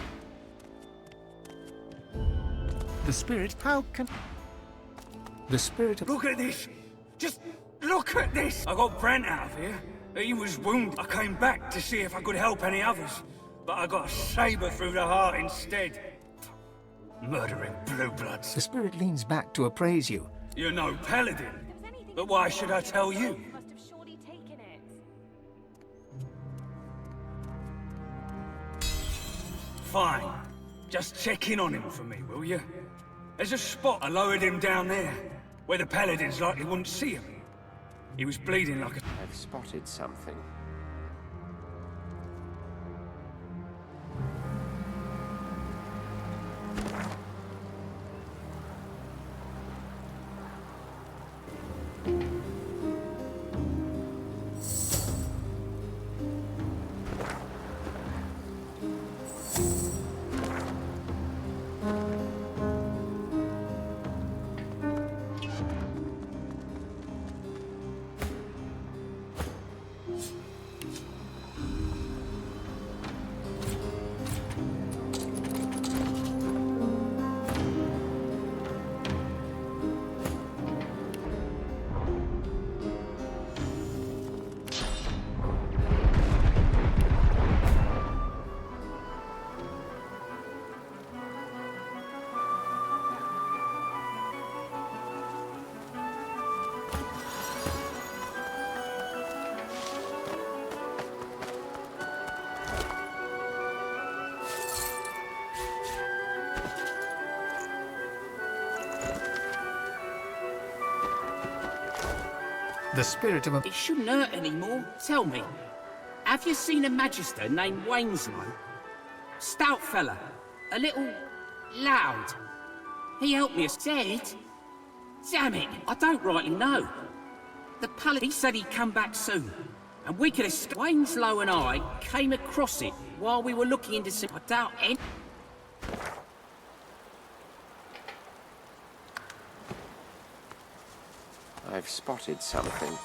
The spirit... How can... The spirit of... Look at this! Just look at this! I got Brent out of here. He was wounded. I came back to see if I could help any others, but I got a saber through the heart instead. Murdering blue bloods. The spirit leans back to appraise you. You're no paladin, but why should I tell you? Fine. Just check in on him for me, will you? There's a spot I lowered him down there, where the paladins likely wouldn't see him. He was bleeding like a... I've spotted something. The spirit of a... It shouldn't hurt anymore. Tell me, have you seen a magister named Wainslow? Stout fella, a little loud. He helped me said. Damn it, I don't rightly know. The paladin said he'd come back soon, and we could escape. Wainslow and I came across it while we were looking into some... I doubt any... I've spotted something.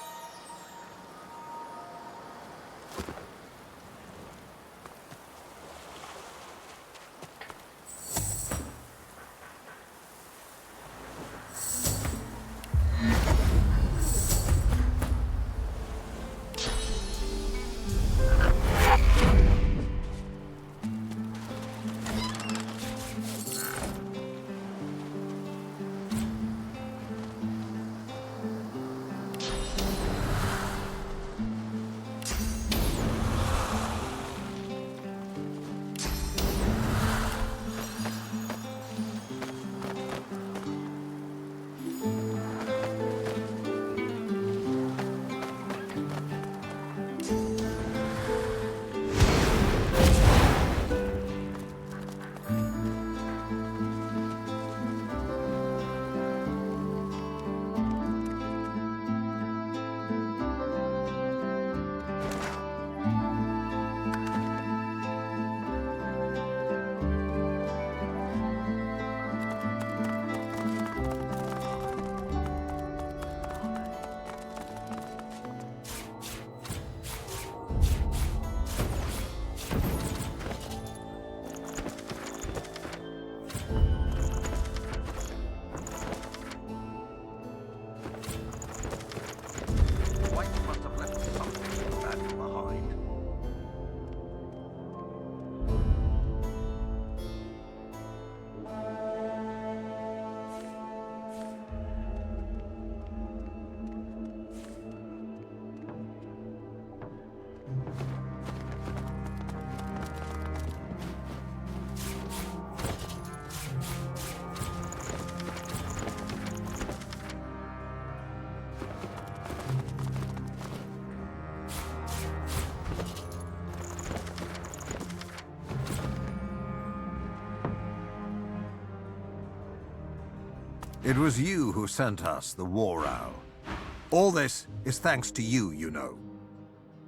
It was you who sent us the war owl. All this is thanks to you, you know.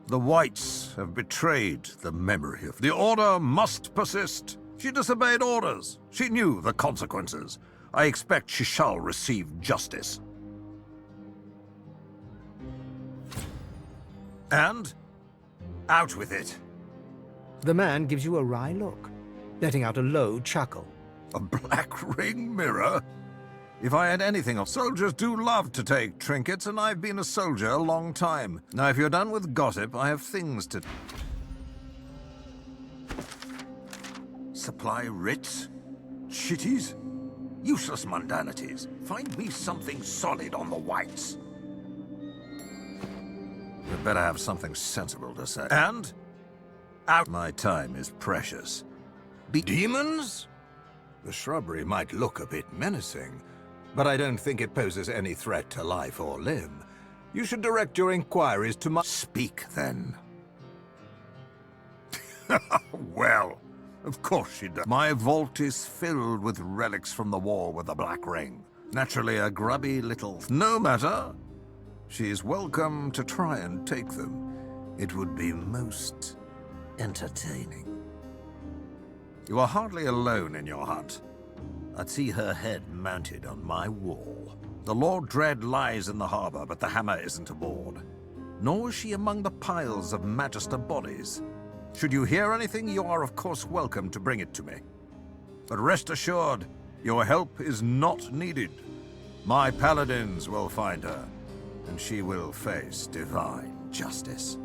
The Whites have betrayed the memory of... The Order must persist. She disobeyed orders. She knew the consequences. I expect she shall receive justice. And out with it. The man gives you a wry look, letting out a low chuckle. A black ring mirror? If I had anything else, soldiers do love to take trinkets, and I've been a soldier a long time. Now, if you're done with gossip, I have things to... Supply writs? Chitties? Useless mundanities. Find me something solid on the whites. You'd better have something sensible to say. And? Out. My time is precious. Demons? The shrubbery might look a bit menacing, but I don't think it poses any threat to life or limb. You should direct your inquiries to my... Speak, then. Well, of course she does. My vault is filled with relics from the war with the Black Ring. Naturally a grubby little... No matter. She is welcome to try and take them. It would be most entertaining. You are hardly alone in your hunt. I'd see her head mounted on my wall. The Lord Dread lies in the harbor, but the hammer isn't aboard. Nor is she among the piles of Magister bodies. Should you hear anything, you are of course welcome to bring it to me. But rest assured, your help is not needed. My paladins will find her, and she will face divine justice.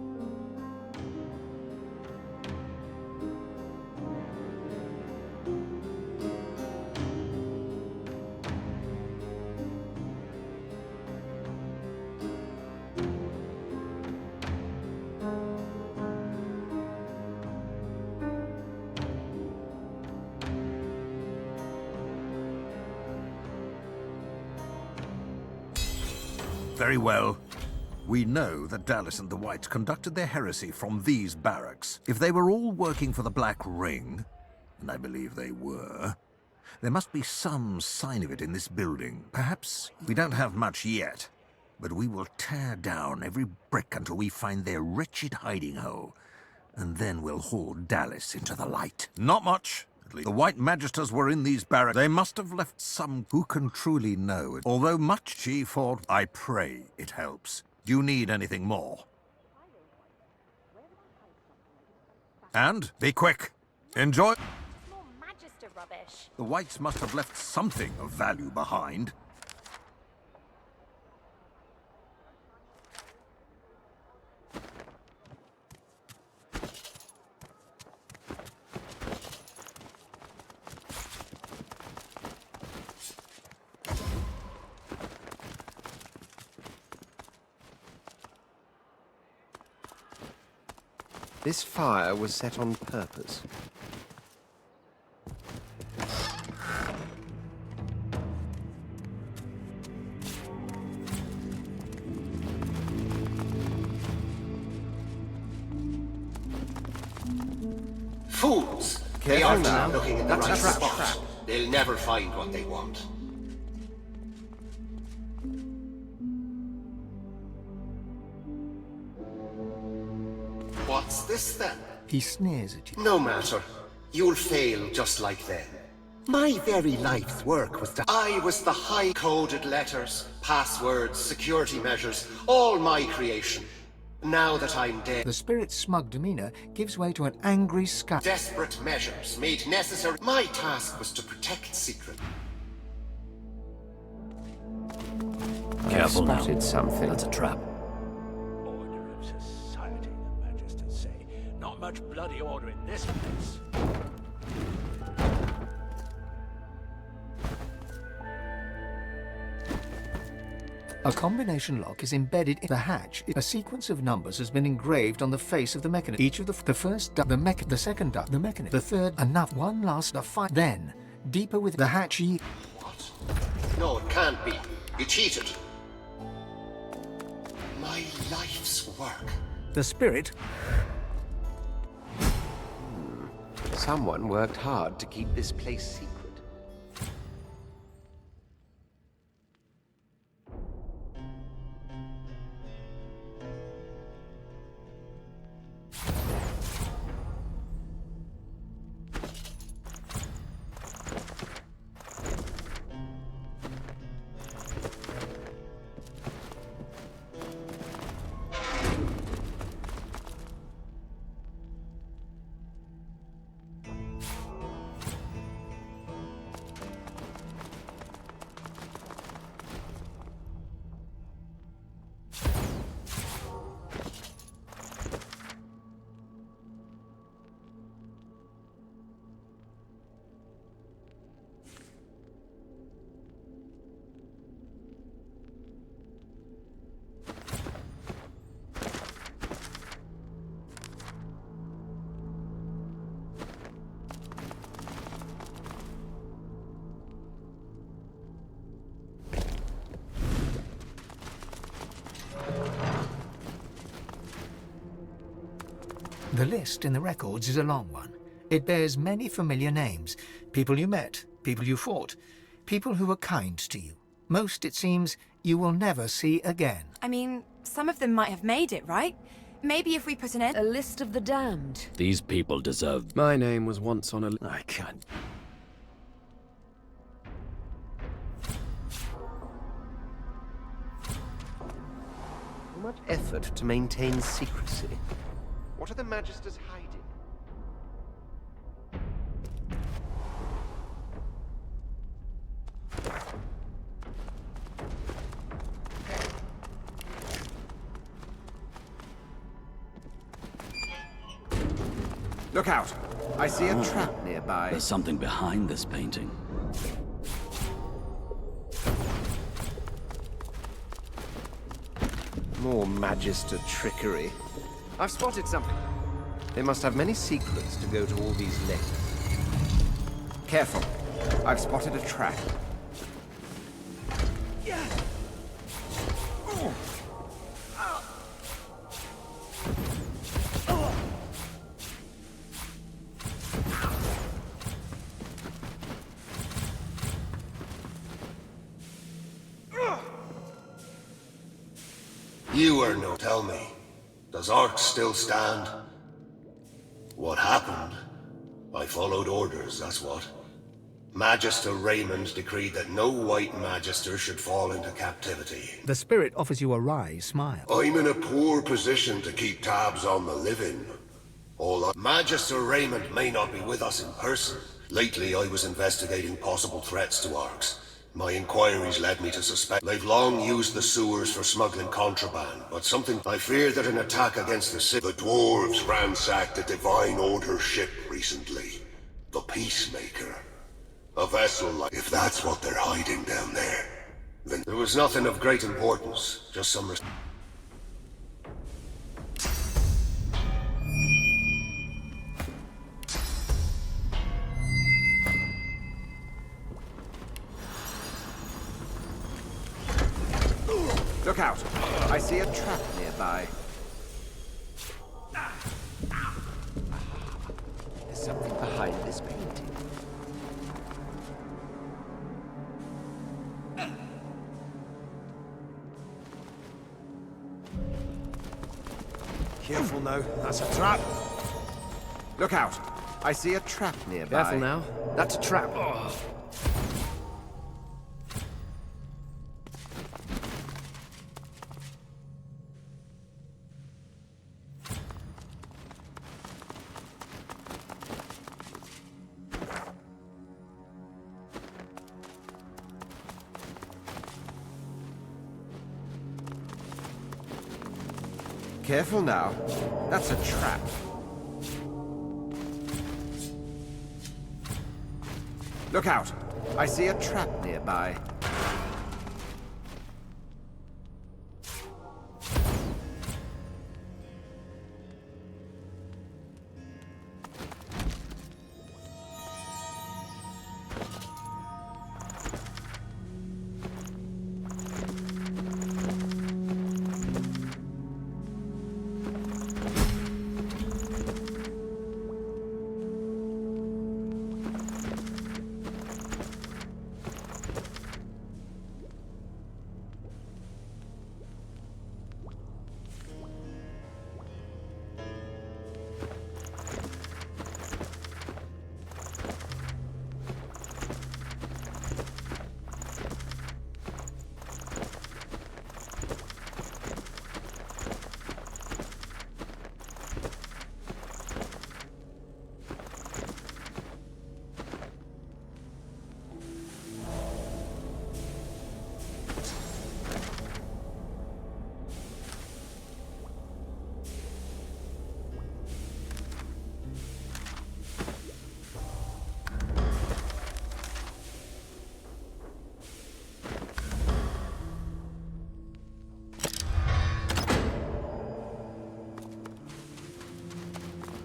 Very well. We know that Dallas and the Whites conducted their heresy from these barracks. If they were all working for the Black Ring, and I believe they were, there must be some sign of it in this building. Perhaps we don't have much yet, but we will tear down every brick until we find their wretched hiding hole, and then we'll haul Dallas into the light. Not much. The White Magisters were in these barracks. They must have left some who can truly know it. Although much she fought, I pray it helps. Do you need anything more? And be quick. Enjoy. More Magister rubbish. The Whites must have left something of value behind. This fire was set on purpose. Fools! They Careful aren't now. looking in the That's right a trap. spot. They'll never find what they want. What's this then? He sneers at you. No matter. You'll fail just like them. My very life's work was to... I was the high-coded letters, passwords, security measures, all my creation. Now that I'm dead... The spirit's smug demeanor gives way to an angry scowl. Desperate measures made necessary. My task was to protect secret. Careful now. Spotted something. That's a trap. Order of society, the Magisters say. Not much bloody order in this place. A combination lock is embedded in the hatch. A sequence of numbers has been engraved on the face of the mechanism. Each of the first the second the mechanism, the third enough, one last then deeper with the hatch. What? No, it can't be. You cheated. My life's work. The spirit. Someone worked hard to keep this place secret. The list in the records is a long one. It bears many familiar names. People you met, people you fought, people who were kind to you. Most, it seems, you will never see again. I mean, some of them might have made it, right? Maybe if we put an end... A list of the damned. These people deserve... My name was once on a... I can't... Too much effort to maintain secrecy. What are the Magisters hiding? Look out! I see a trap nearby. There's something behind this painting. More Magister trickery. I've spotted something. They must have many secrets to go to all these lengths. Careful. I've spotted a trap. You are no... Tell me, does Ark still stand? What happened? I followed orders, that's what. Magister Raymond decreed that no white Magister should fall into captivity. The spirit offers you a wry smile. I'm in a poor position to keep tabs on the living. Magister Raymond may not be with us in person. Lately, I was investigating possible threats to Arks. My inquiries led me to suspect they've long used the sewers for smuggling contraband, but I fear that an attack against the city... The dwarves ransacked a Divine Order ship recently. The Peacemaker. A vessel like... If that's what they're hiding down there, then... There was nothing of great importance, just some... Look out! I see a trap nearby. There's something behind this painting. Careful now, that's a trap. Look out! I see a trap nearby. Careful now. That's a trap. Oh. Careful now. That's a trap. Look out! I see a trap nearby.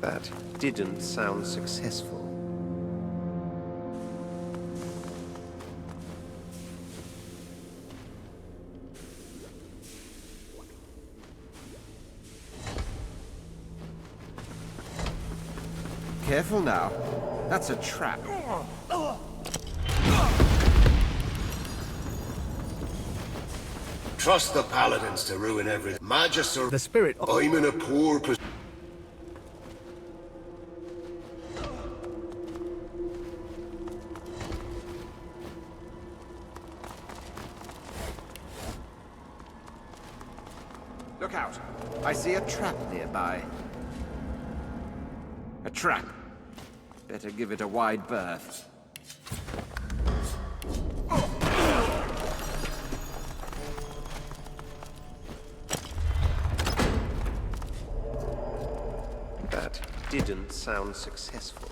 That didn't sound successful. Careful now. That's a trap. Trust the paladins to ruin everything. Magister, The spirit of... I'm in a poor position. Look out. I see a trap nearby. A trap. Better give it a wide berth. That didn't sound successful.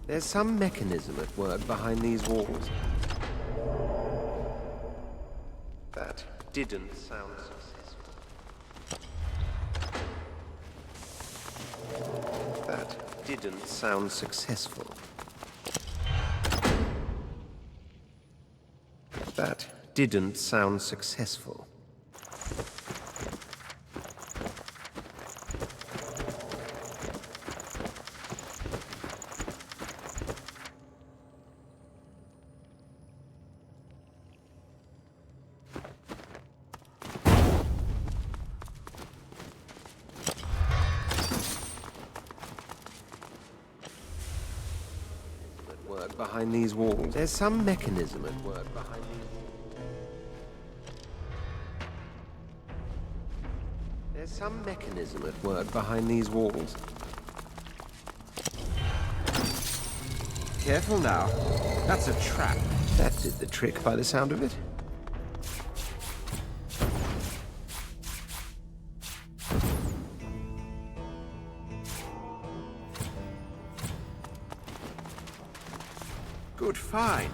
There's some mechanism at work behind these walls. That didn't sound successful. That didn't sound successful. That didn't sound successful. Behind these walls. There's some mechanism at work behind these walls. There's some mechanism at work behind these walls. Careful now. That's a trap. That did the trick by the sound of it. Good find.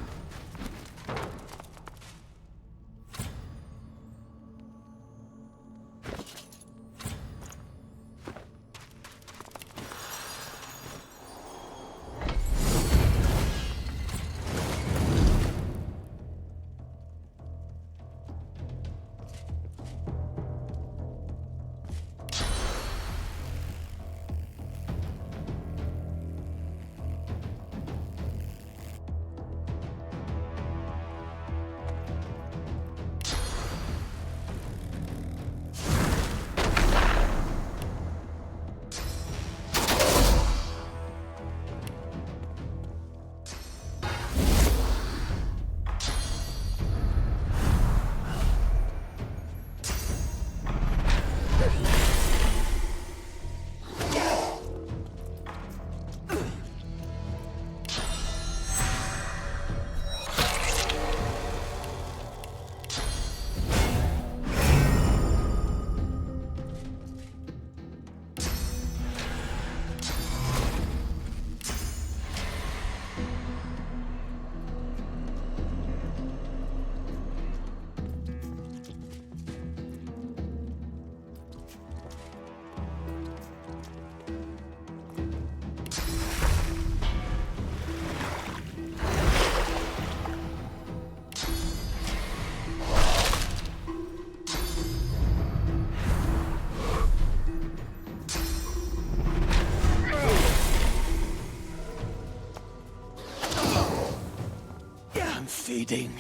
Feeding.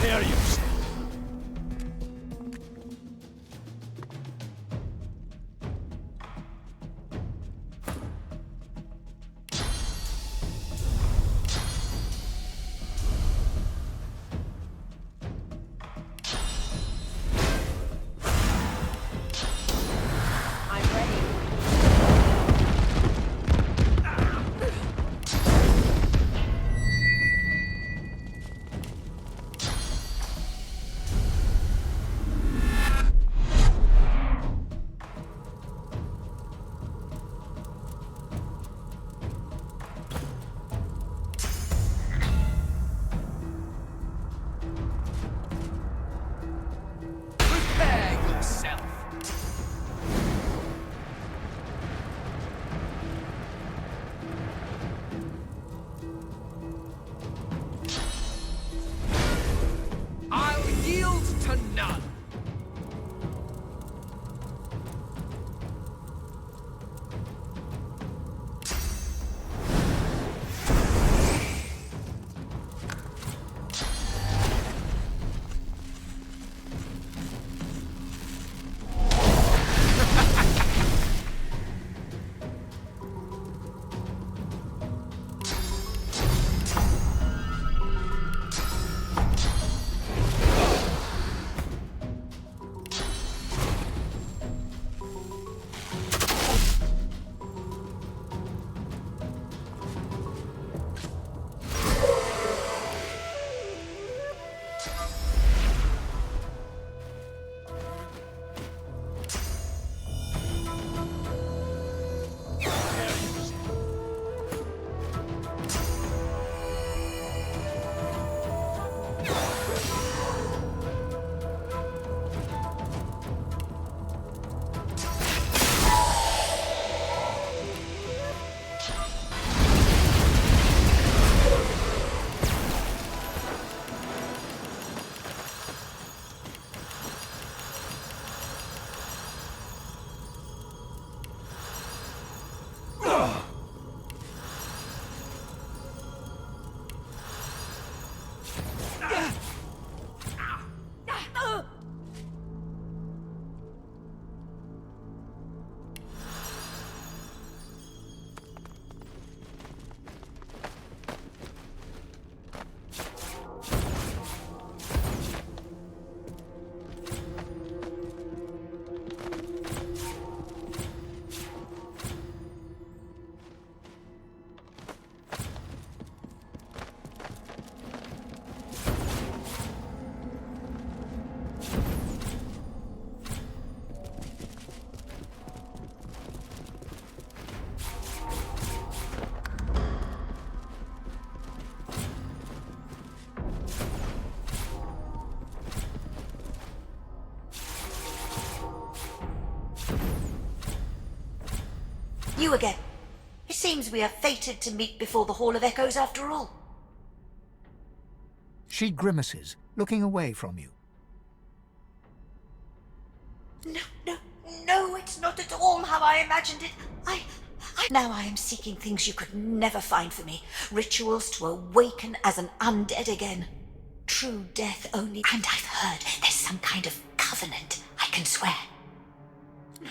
There you sit. you again. It seems we are fated to meet before the Hall of Echoes after all. She grimaces, looking away from you. No, it's not at all how I imagined it. Now I am seeking things you could never find for me. Rituals to awaken as an undead again. True death only. And I've heard there's some kind of covenant, I can swear. No.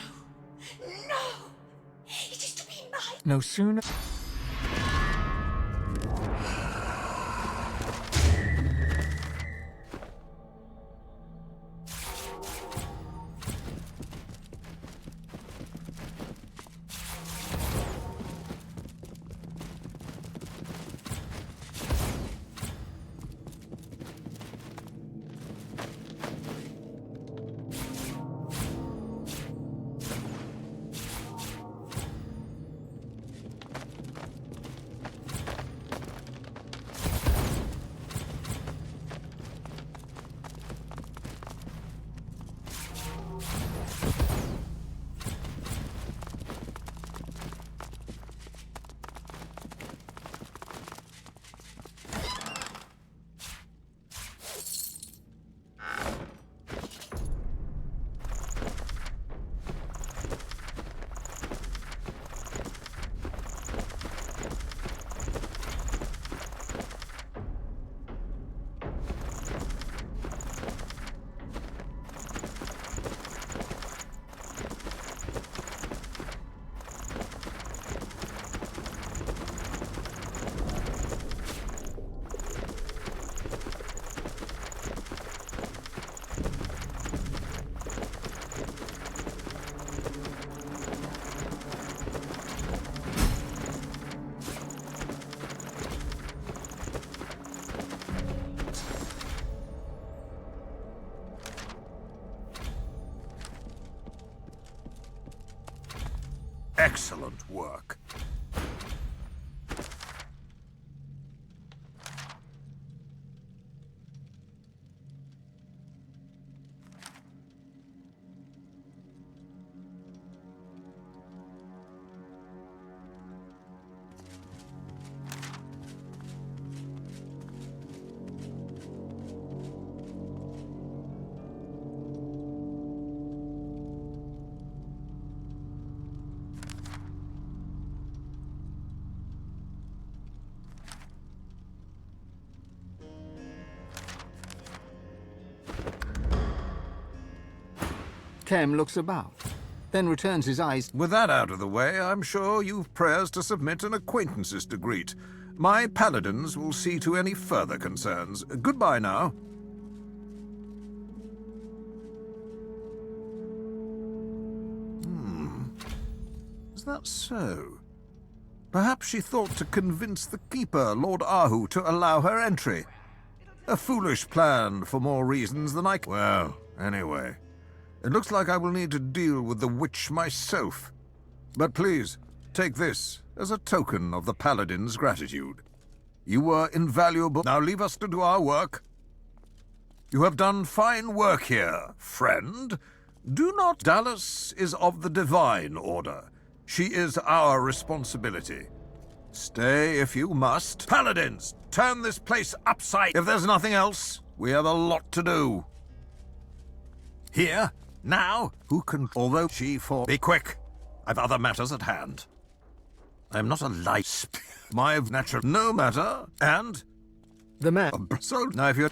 It is to be mine. No sooner... Excellent work. Kem looks about, then returns his eyes. With that out of the way, I'm sure you've prayers to submit and acquaintances to greet. My paladins will see to any further concerns. Goodbye now. Is that so? Perhaps she thought to convince the Keeper, Lord Ahu, to allow her entry. A foolish plan for more reasons than I... Well, anyway, it looks like I will need to deal with the witch myself. But please, take this as a token of the Paladin's gratitude. You were invaluable. Now leave us to do our work. You have done fine work here, friend. Do not... Dallas is of the Divine Order. She is our responsibility. Stay if you must. Paladins, turn this place upside. If there's nothing else, we have a lot to do. Here, now, who can... Although she for... Be quick. I've other matters at hand. I'm not a light... My natural... No matter, and... The man... So, now if you're...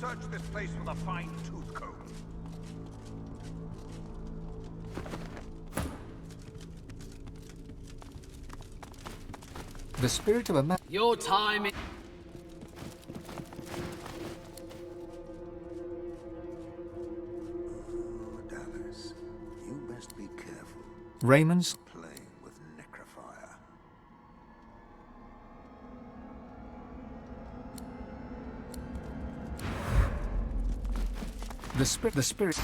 Search this place with a fine-tooth comb. The spirit of a man... Your time is... Dallas, you best be careful. Raymond's... Playing with necrophire. The spirit...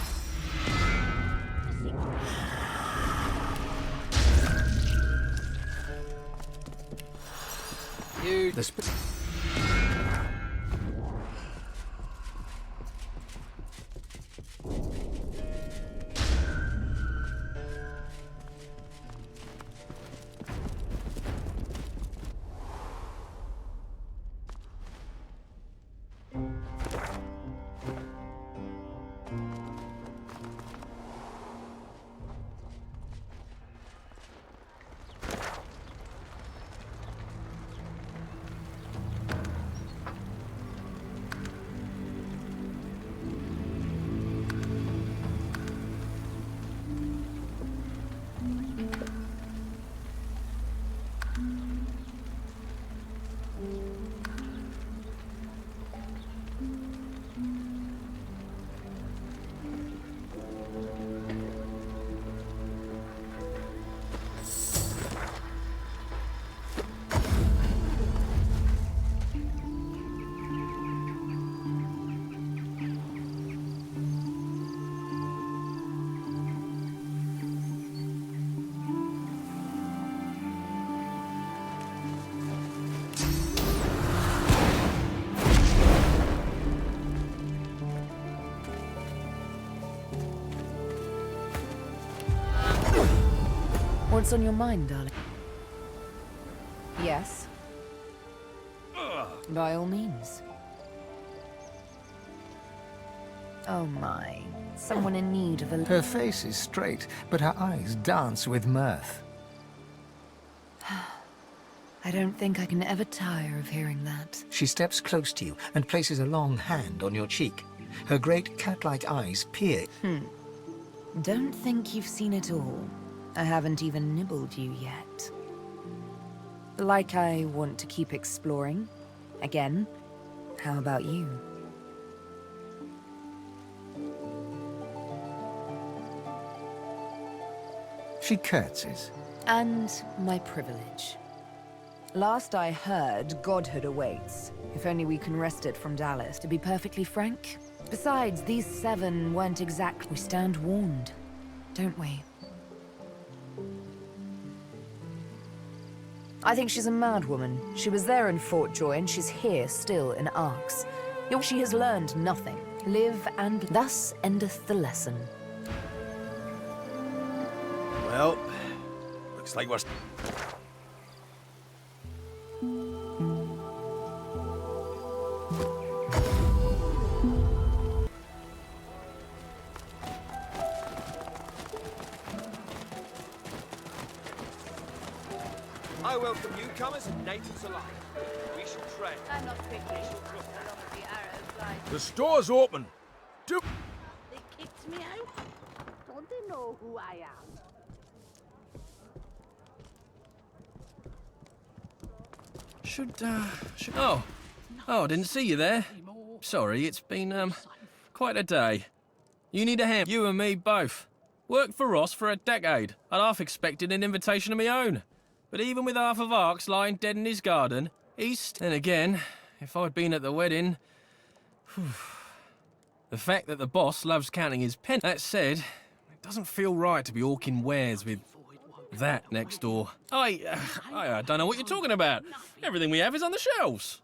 You... What's on your mind, darling? Yes? By all means. Oh my. Someone in need of a... Her face is straight, but her eyes dance with mirth. I don't think I can ever tire of hearing that. She steps close to you and places a long hand on your cheek. Her great cat-like eyes peer. Don't think you've seen it all. I haven't even nibbled you yet. Like I want to keep exploring. Again, how about you? She curtsies. And my privilege. Last I heard, godhood awaits. If only we can wrest it from Dallas, to be perfectly frank. Besides, these 7 weren't exactly... We stand warned, don't we? I think she's a madwoman. She was there in Fort Joy, and she's here still in Arx. Yet she has learned nothing. Live and thus endeth the lesson. Well, looks like we're... I welcome newcomers and natives alike. We shall trade. I'm not quickly. The arrow flies. The store's open. Do... They kicked me out? Don't they know who I am? Should... Oh, I didn't see you there. Sorry, it's been, quite a day. You need a hand. You and me both. Worked for Ross for a decade. I'd half expected an invitation of my own. But even with half of Arx lying dead in his garden, then again, if I'd been at the wedding... The fact that the boss loves counting his pen. That said, it doesn't feel right to be hawking wares with that next door. I don't know what you're talking about. Everything we have is on the shelves.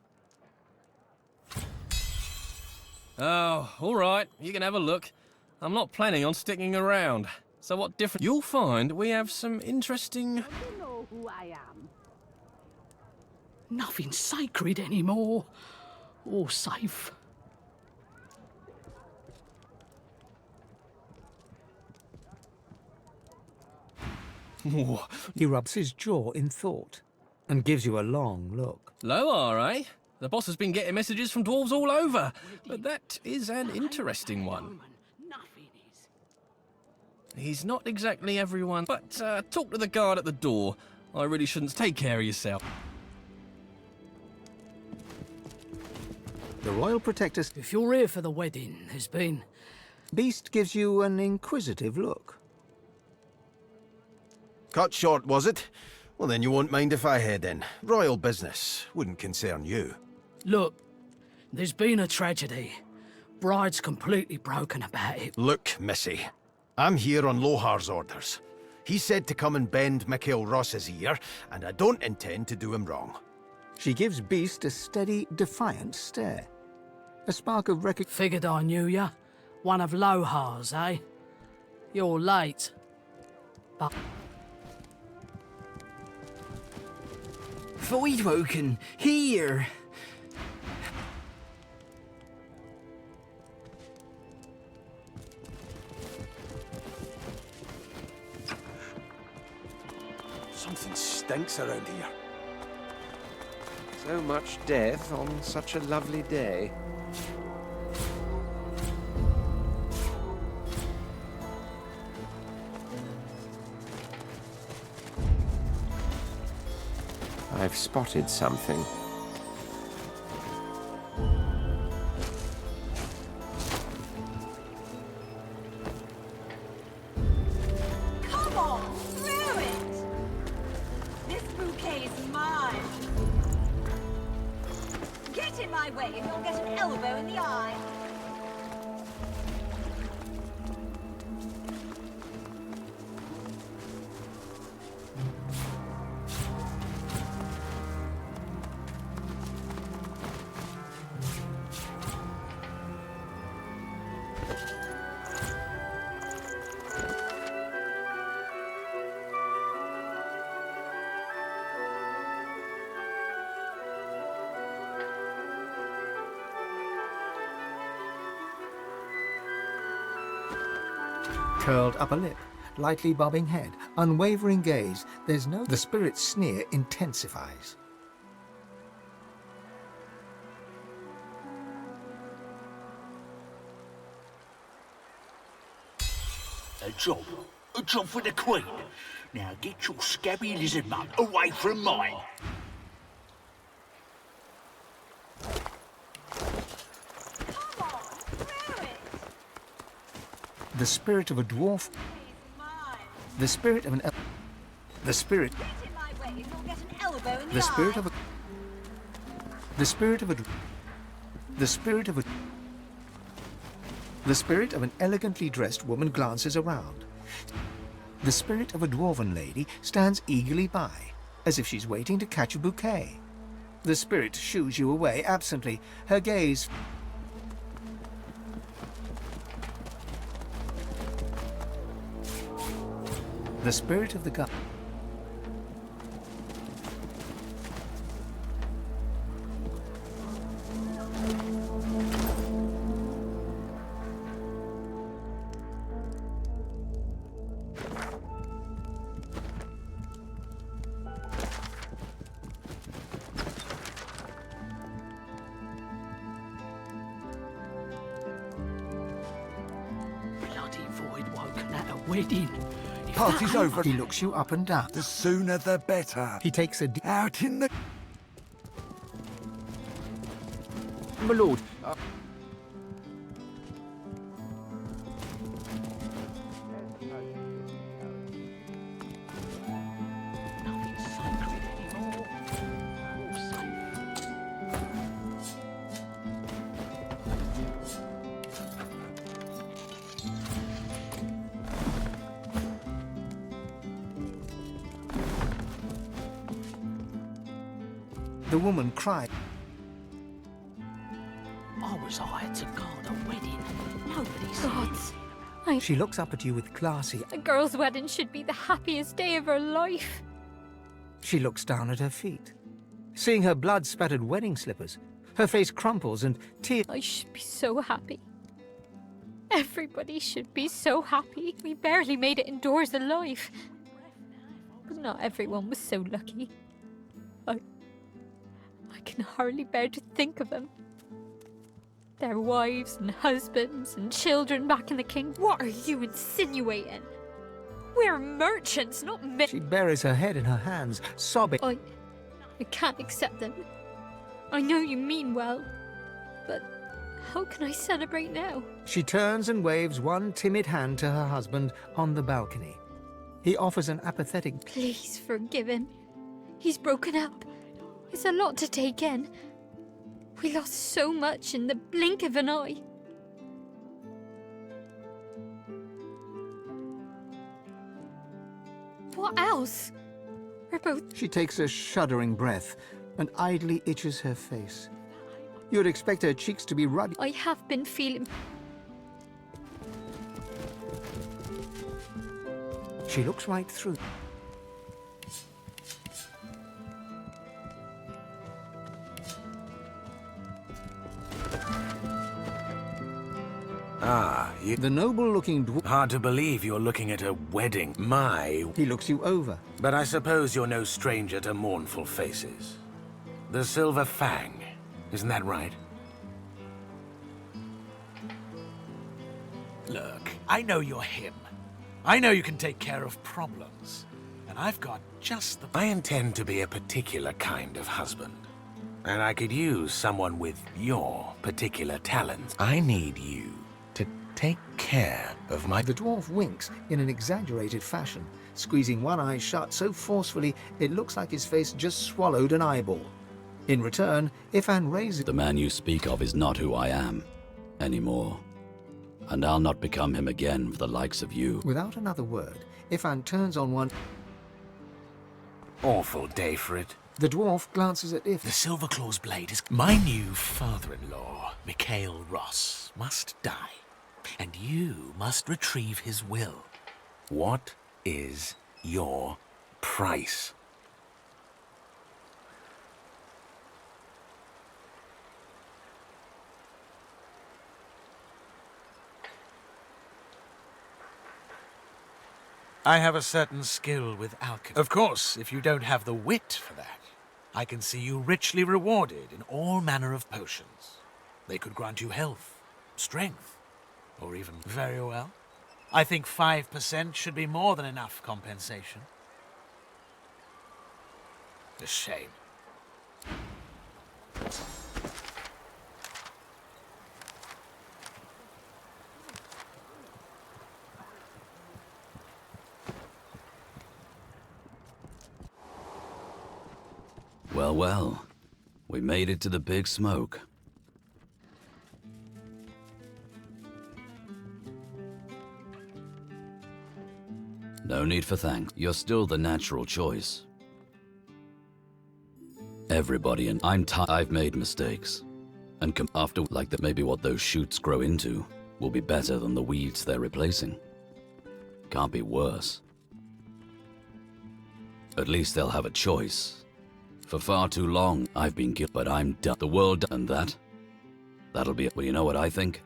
Oh, all right, you can have a look. I'm not planning on sticking around. So what different... You'll find we have some interesting... Don't they know who I am? Nothing sacred anymore. Or safe. He rubs his jaw in thought and gives you a long look. Low, eh? The boss has been getting messages from dwarves all over, but that is an interesting one. He's not exactly everyone, but talk to the guard at the door. I really shouldn't. Take care of yourself. The Royal Protector... If you're here for the wedding, there's been... Beast gives you an inquisitive look. Cut short, was it? Well, then you won't mind if I head in. Royal business. Wouldn't concern you. Look, there's been a tragedy. Bride's completely broken about it. Look, Missy. I'm here on Lohar's orders. He said to come and bend Mikhail Ross's ear, and I don't intend to do him wrong. She gives Beast a steady, defiant stare. A spark of recognition. Figured I knew ya. One of Lohar's, eh? You're late. But... Voidwoken, here! Something stinks around here. So much death on such a lovely day. I've spotted something. Come on, through it! This bouquet is mine. Get in my way and you'll get an elbow in the eye. Curled upper lip, lightly bobbing head, unwavering gaze. There's no... The spirit's sneer intensifies. A job for the Queen. Now get your scabby lizard mug away from mine. The spirit of a dwarf. The spirit of an... The spirit... Get in my way and you'll get an elbow in the The spirit eye. of a... The spirit of a... The spirit of a... The spirit of an elegantly dressed woman glances around. The spirit of a dwarven lady stands eagerly by, as if she's waiting to catch a bouquet. The spirit shoos you away absently, her gaze... The spirit of the gun. Bloody Voidwoken at a wedding. Party's over. He looks you up and down. The sooner the better. He takes a... Out in the... My lord, The woman cried. I was hired to guard a wedding. Nobody's Gods. I... She looks up at you with classy... A girl's wedding should be the happiest day of her life. She looks down at her feet. Seeing her blood-spattered wedding slippers, her face crumples and tears... I should be so happy. Everybody should be so happy. We barely made it indoors alive. But not everyone was so lucky. I can hardly bear to think of them. Their wives and husbands and children back in the kingdom. What are you insinuating? We're merchants, not men. She buries her head in her hands, sobbing. I can't accept them. I know you mean well, but how can I celebrate now? She turns and waves one timid hand to her husband on the balcony. He offers an apathetic... Please forgive him. He's broken up. It's a lot to take in. We lost so much in the blink of an eye. What else? We're both... She takes a shuddering breath, and idly itches her face. You'd expect her cheeks to be ruddy. I have been feeling... She looks right through. Ah, The noble-looking dwarf... Hard to believe you're looking at a wedding. He looks you over. But I suppose you're no stranger to mournful faces. The Silver Fang, isn't that right? Look, I know you're him. I know you can take care of problems. And I've got just the... I intend to be a particular kind of husband. And I could use someone with your particular talents. I need you to take care of my... The dwarf winks in an exaggerated fashion, squeezing one eye shut so forcefully it looks like his face just swallowed an eyeball. In return, Ifan raises... The man you speak of is not who I am anymore. And I'll not become him again for the likes of you. Without another word, Ifan turns on one... Awful day for it. The dwarf glances at If. The Silverclaw's blade is... My new father-in-law, Mikhail Ross, must die. And you must retrieve his will. What is your price? I have a certain skill with alchemy. Of course, if you don't have the wit for that, I can see you richly rewarded in all manner of potions. They could grant you health, strength, or even very well. I think 5% should be more than enough compensation. A shame. Well, well. We made it to the big smoke. No need for thanks. You're still the natural choice. Everybody, and I've made mistakes. And after, like that, maybe what those shoots grow into will be better than the weeds they're replacing. Can't be worse. At least they'll have a choice. For far too long, I've been guilty, but I'm done. The world, and that'll be it. Well, you know what I think?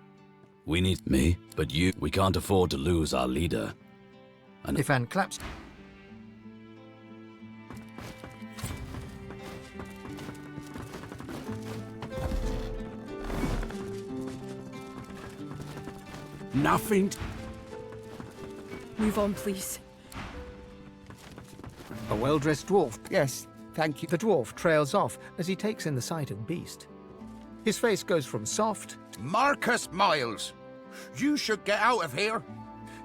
We need me, but you. We can't afford to lose our leader. And Ifan claps. Nothing. Move on, please. A well-dressed dwarf. Yes, thank you. The dwarf trails off as he takes in the sight of Beast. His face goes from soft... Marcus Miles, you should get out of here.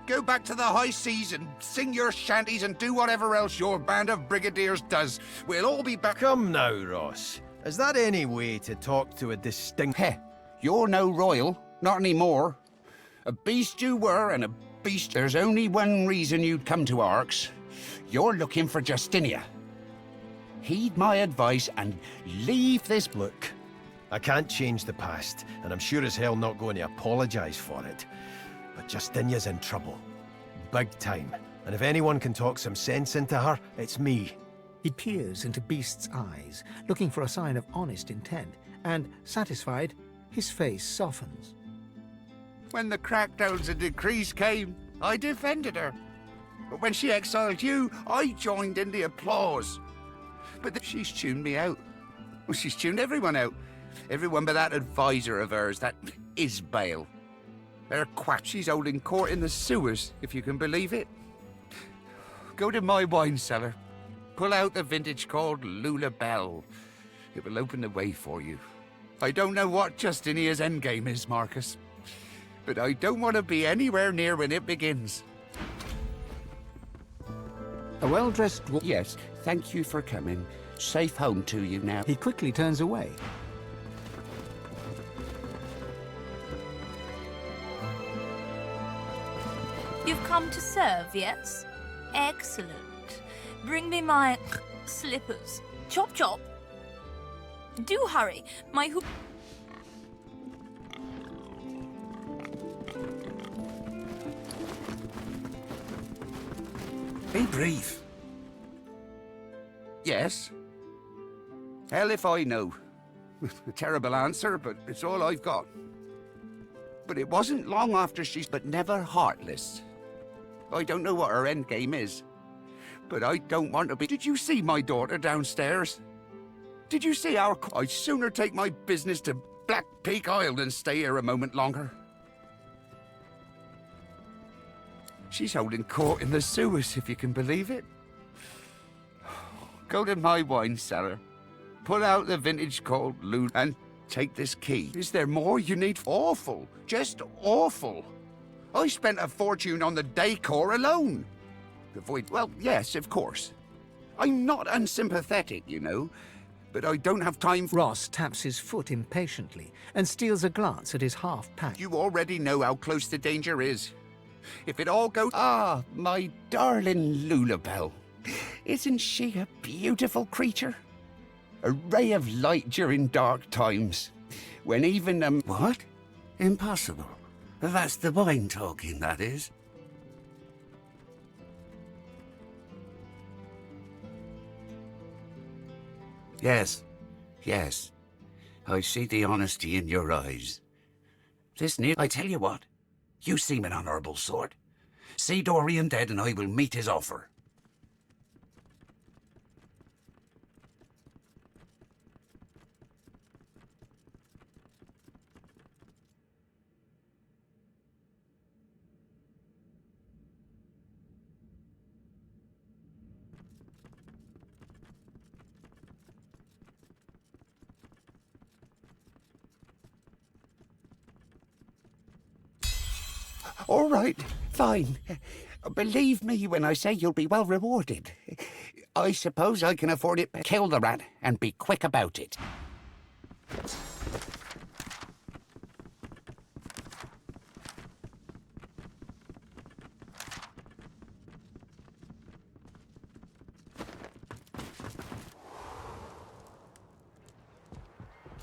Go back to the high seas and sing your shanties and do whatever else your band of brigadiers does. We'll all be back... Come now, Ross. Is that any way to talk to a distinct... Heh, you're no royal, not anymore. A beast you were, and a beast... There's only one reason you'd come to Arx. You're looking for Justinia. Heed my advice and leave this... Look, I can't change the past, and I'm sure as hell not going to apologize for it. But Justinia's in trouble. Big time. And if anyone can talk some sense into her, it's me. He peers into Beast's eyes, looking for a sign of honest intent, and, satisfied, his face softens. When the crackdowns and decrees came, I defended her. But when she exiled you, I joined in the applause. But she's tuned me out. Well, she's tuned everyone out. Everyone but that advisor of hers, that Isbale. They're quack. She's holding court in the sewers, if you can believe it. Go to my wine cellar. Pull out the vintage called Lula Bell. It will open the way for you. I don't know what Justinia's endgame is, Marcus. But I don't want to be anywhere near when it begins. A well-dressed dwarf... Yes, thank you for coming. Safe home to you now. He quickly turns away. You've come to serve, yes? Excellent. Bring me my slippers. Chop chop. Do hurry. My hoop. Be brief. Yes. Hell if I know. A terrible answer, but it's all I've got. But it wasn't long after but never heartless. I don't know what her end game is, but I don't want to be. Did you see my daughter downstairs? Did you see our... I'd sooner take my business to Black Peak Isle than stay here a moment longer. She's holding court in the sewers, if you can believe it. Go to my wine cellar, pull out the vintage called Lou, and take this key. Is there more you need? Awful. Just awful. I spent a fortune on the decor alone. Well, yes, of course. I'm not unsympathetic, you know, but I don't have time for... Ross taps his foot impatiently and steals a glance at his half-pack. You already know how close the danger is. If it all goes... Ah, my darling Lulabelle. Isn't she a beautiful creature? A ray of light during dark times. When even, What? Impossible. That's the wine talking, that is. Yes. Yes. I see the honesty in your eyes. I tell you what. You seem an honourable sort. See Dorian dead and I will meet his offer. All right, fine. Believe me when I say you'll be well rewarded. I suppose I can afford it. Kill the rat and be quick about it.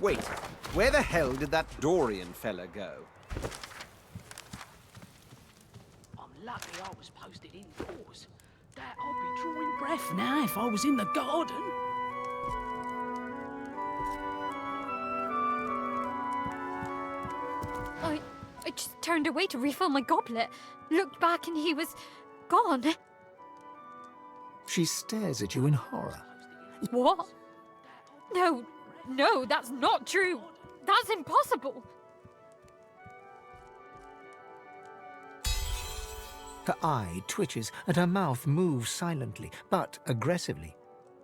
Wait, where the hell did that Dorian fella go? Lucky I was posted indoors. That I'd be drawing breath now if I was in the garden. I just turned away to refill my goblet, looked back and he was gone. She stares at you in horror. What? No, that's not true. That's impossible. Her eye twitches and her mouth moves silently, but aggressively.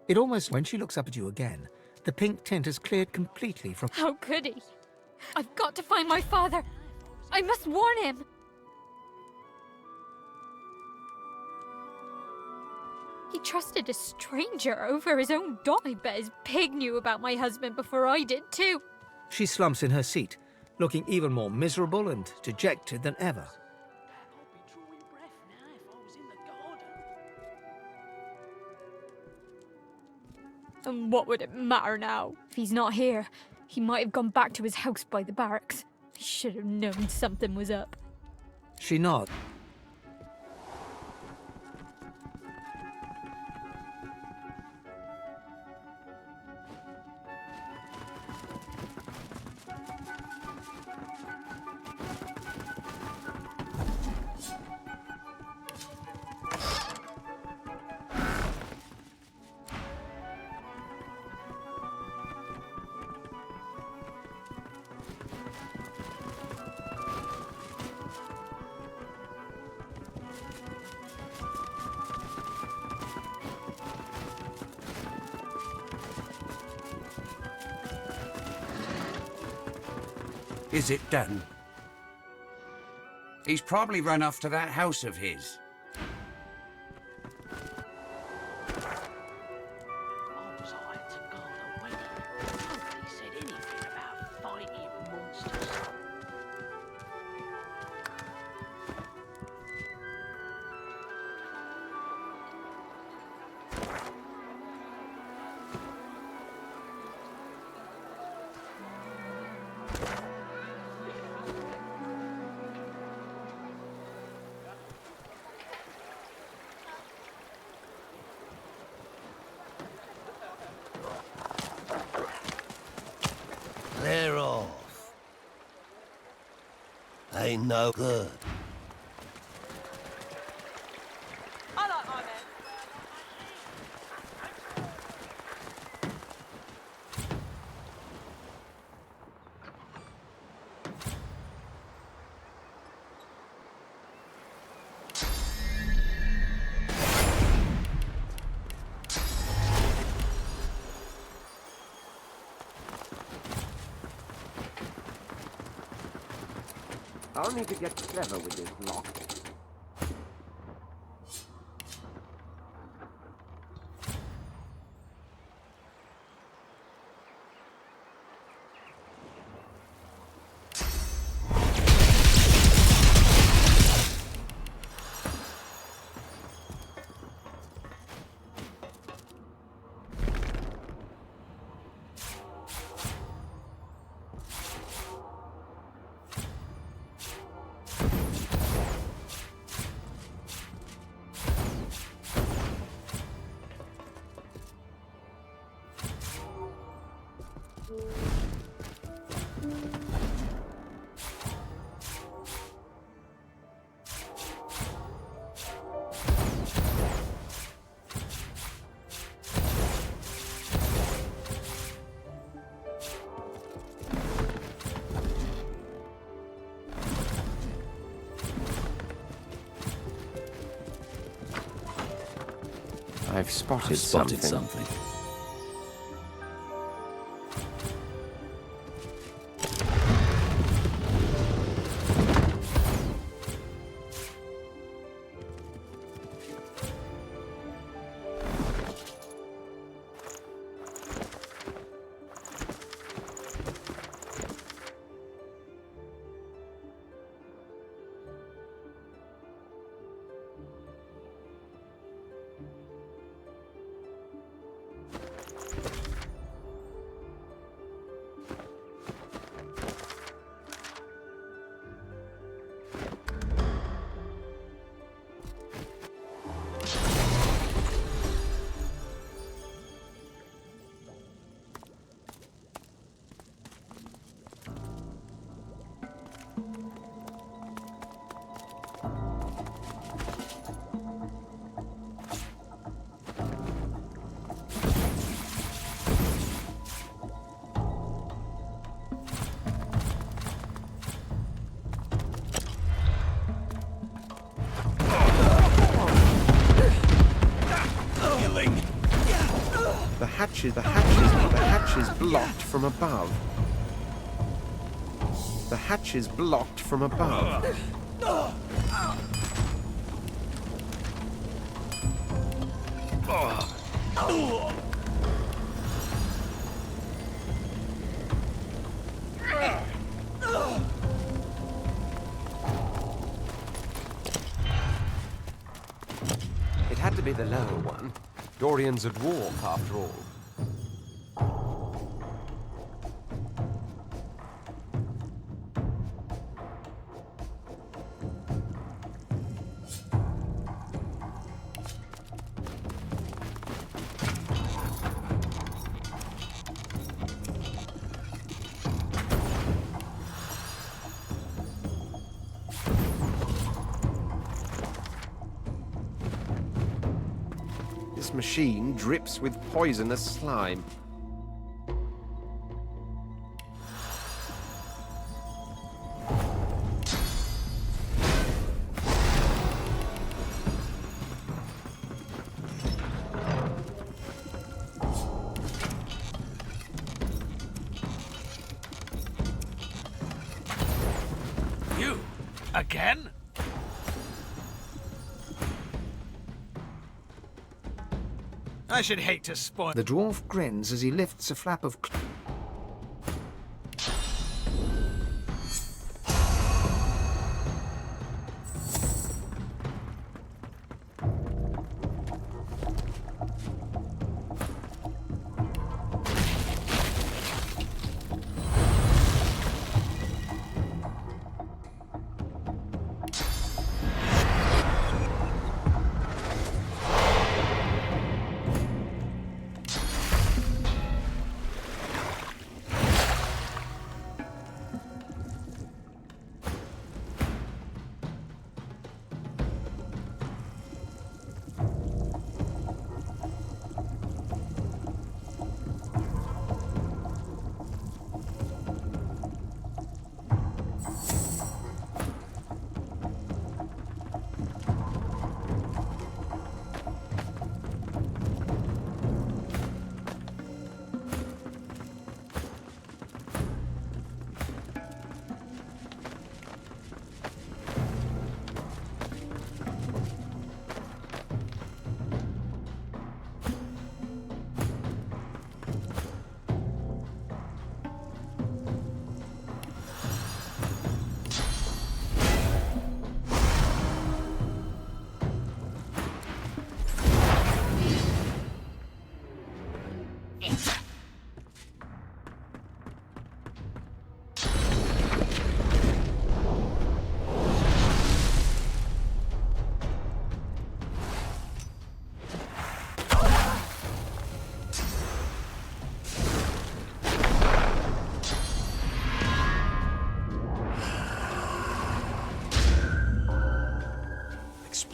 It almost... When she looks up at you again, the pink tint has cleared completely from... How could he? I've got to find my father. I must warn him. He trusted a stranger over his own dog. I bet his pig knew about my husband before I did too. She slumps in her seat, looking even more miserable and dejected than ever. And what would it matter now? If he's not here, he might have gone back to his house by the barracks. I should have known something was up. She nods. Is it done? He's probably run off to that house of his. ain't no good. I like my men. I'll need to get clever with this lock. I've spotted something. The hatch is blocked from above. The hatch is blocked from above. It had to be the lower one. Dorian's a dwarf, after all. This machine drips with poisonous slime. You? Again? I should hate to spoil... The dwarf grins as he lifts a flap of...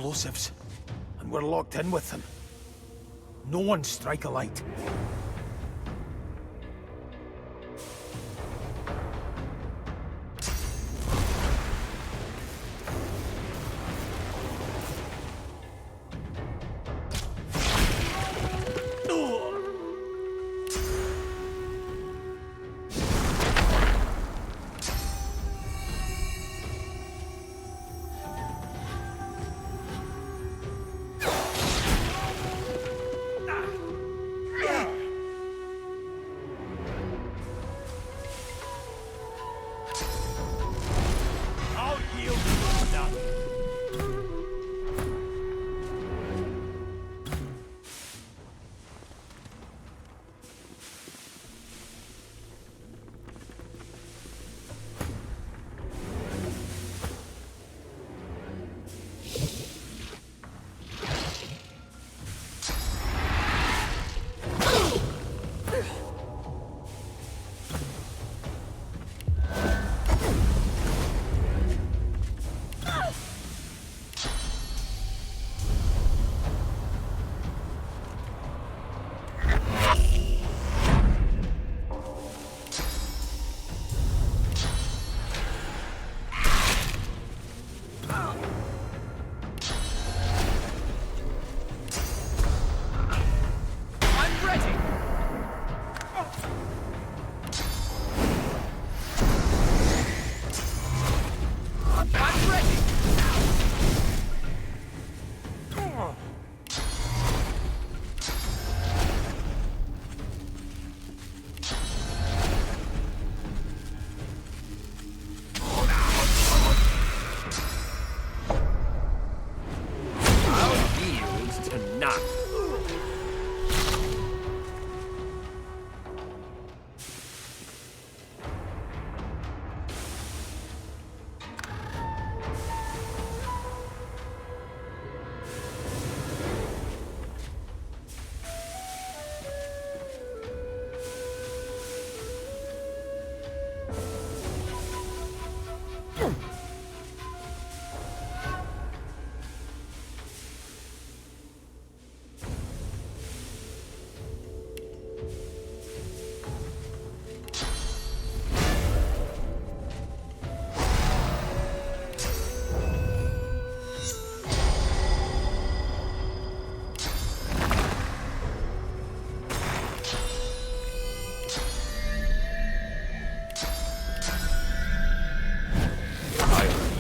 explosives, and we're locked in with them. No one strike a light.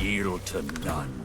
Yield to none.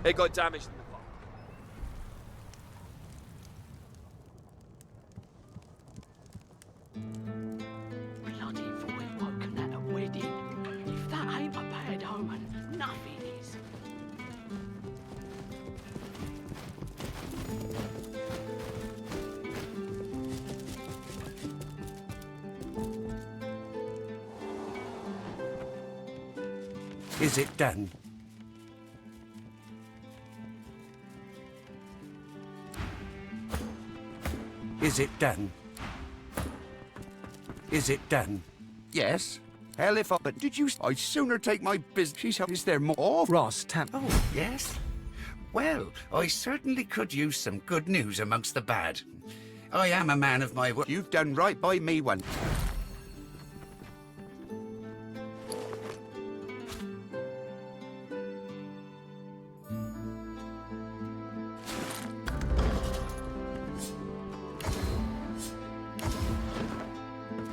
It got damaged in the fire. Bloody void woken at a wedding. If that ain't a bad omen, nothing is. Is it done? Is it done? Is it done? Yes. Hell if I... But did you... I'd sooner take my business... Is there more? Ross, tap... Oh, yes? Well, I certainly could use some good news amongst the bad. I am a man of my word. You've done right by me once.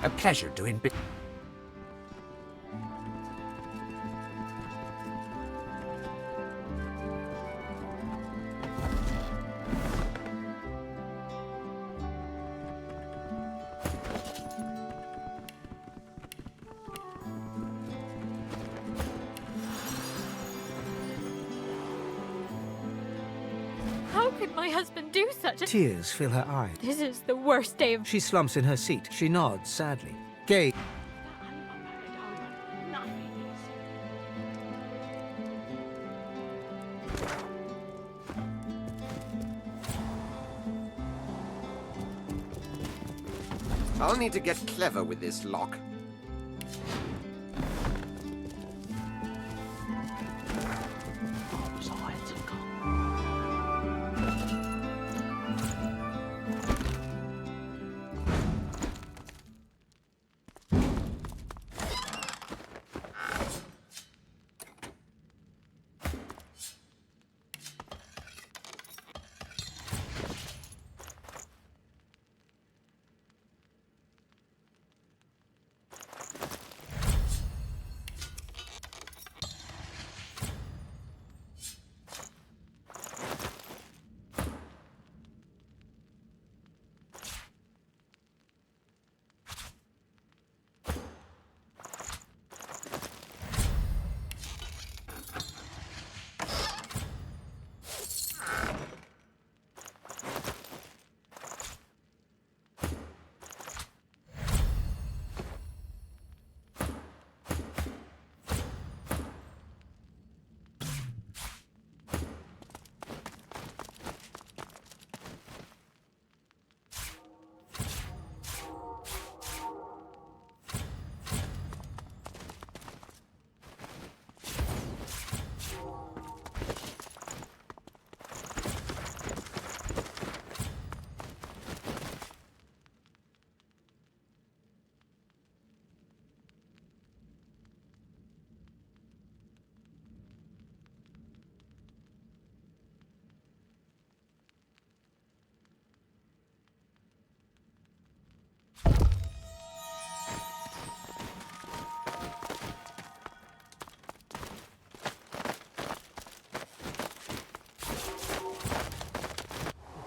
A pleasure doing business. How could my husband do such a... Tears fill her eyes. This is the worst day of... She slumps in her seat. She nods sadly. Gay. I'll need to get clever with this lock.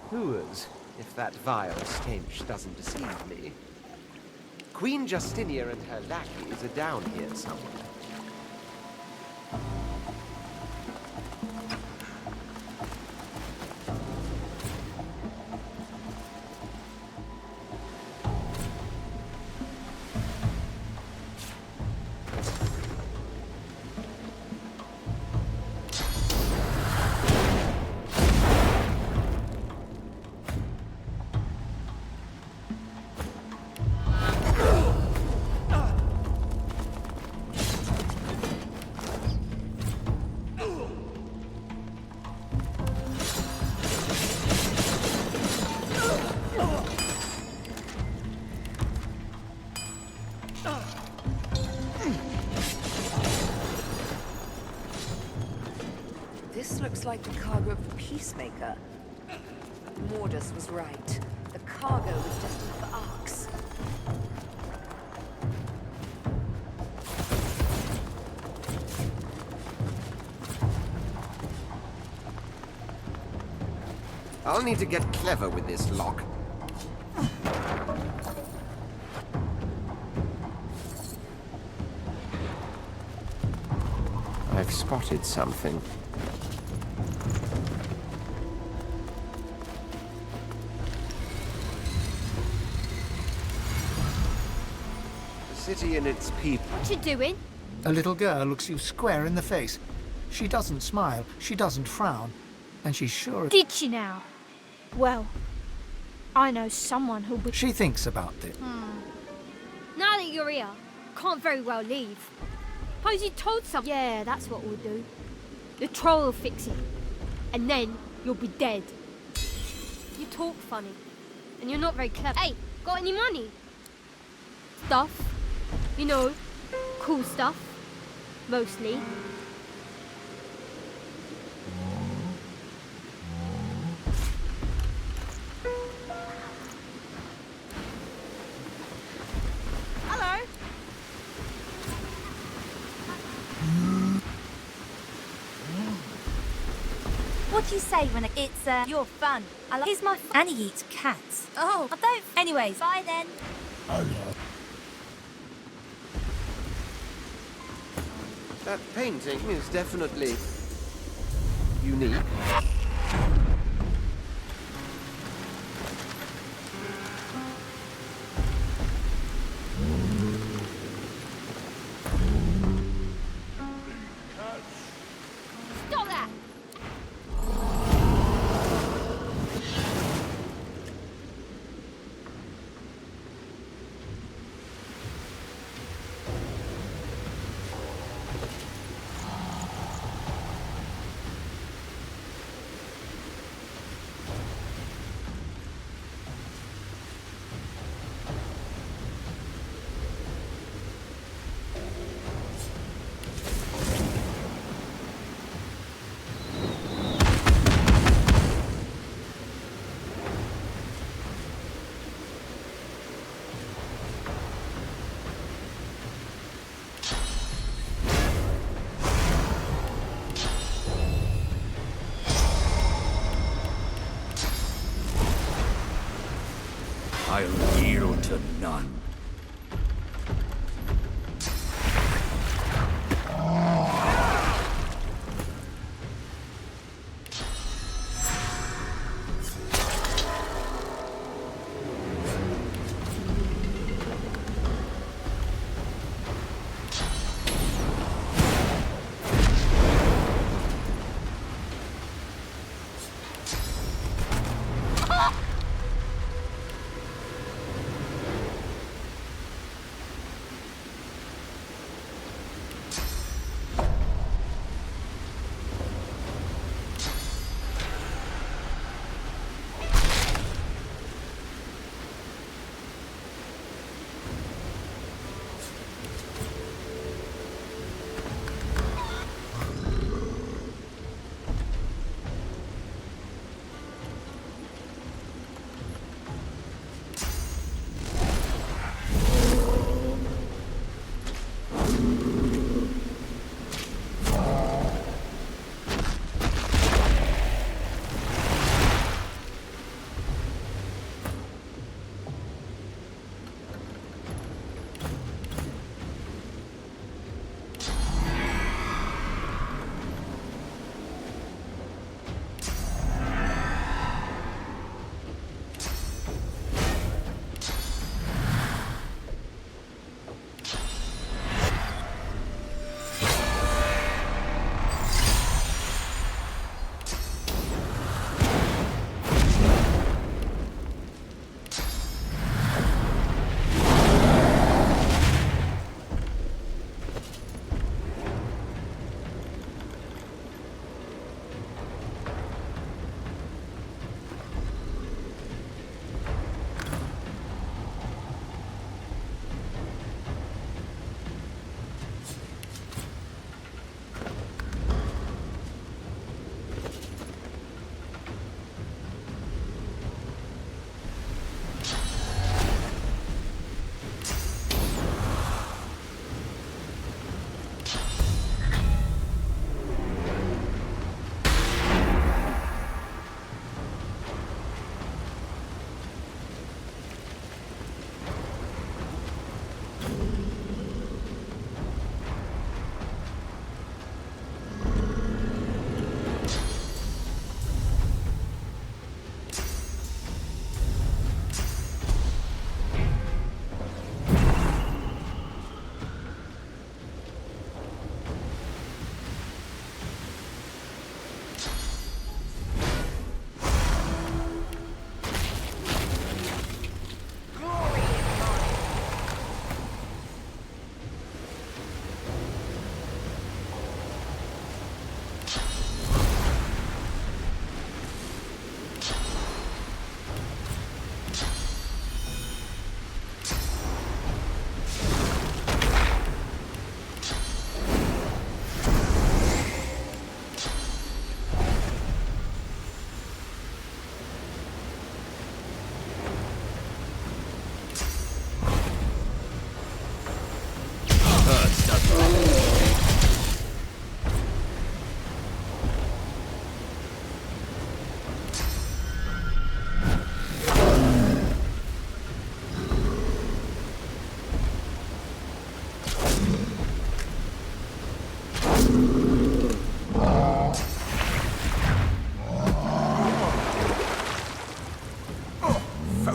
Who's, if that vile stench doesn't deceive me? Queen Justinia and her lackeys are down here somewhere. This looks like the cargo of the Peacemaker. Mordus was right. The cargo was destined for Arks. I'll need to get clever with this lock. I've spotted something. The city and its people. What you doing? A little girl looks you square in the face. She doesn't smile, she doesn't frown, and she's sure... Did she now? Well, I know someone who'll be... She thinks about it. Now that you're here, can't very well leave. Suppose you told some... Yeah, that's what we'll do. The troll will fix it. And then you'll be dead. You talk funny. And you're not very clever. Hey, got any money? Stuff. You know, cool stuff. Mostly. Hello. What do you say when it's, your fun? He's my fun. And he eats cats. Oh, I don't... Anyways, bye then. That painting is definitely unique. Stop that! I'll yield to none.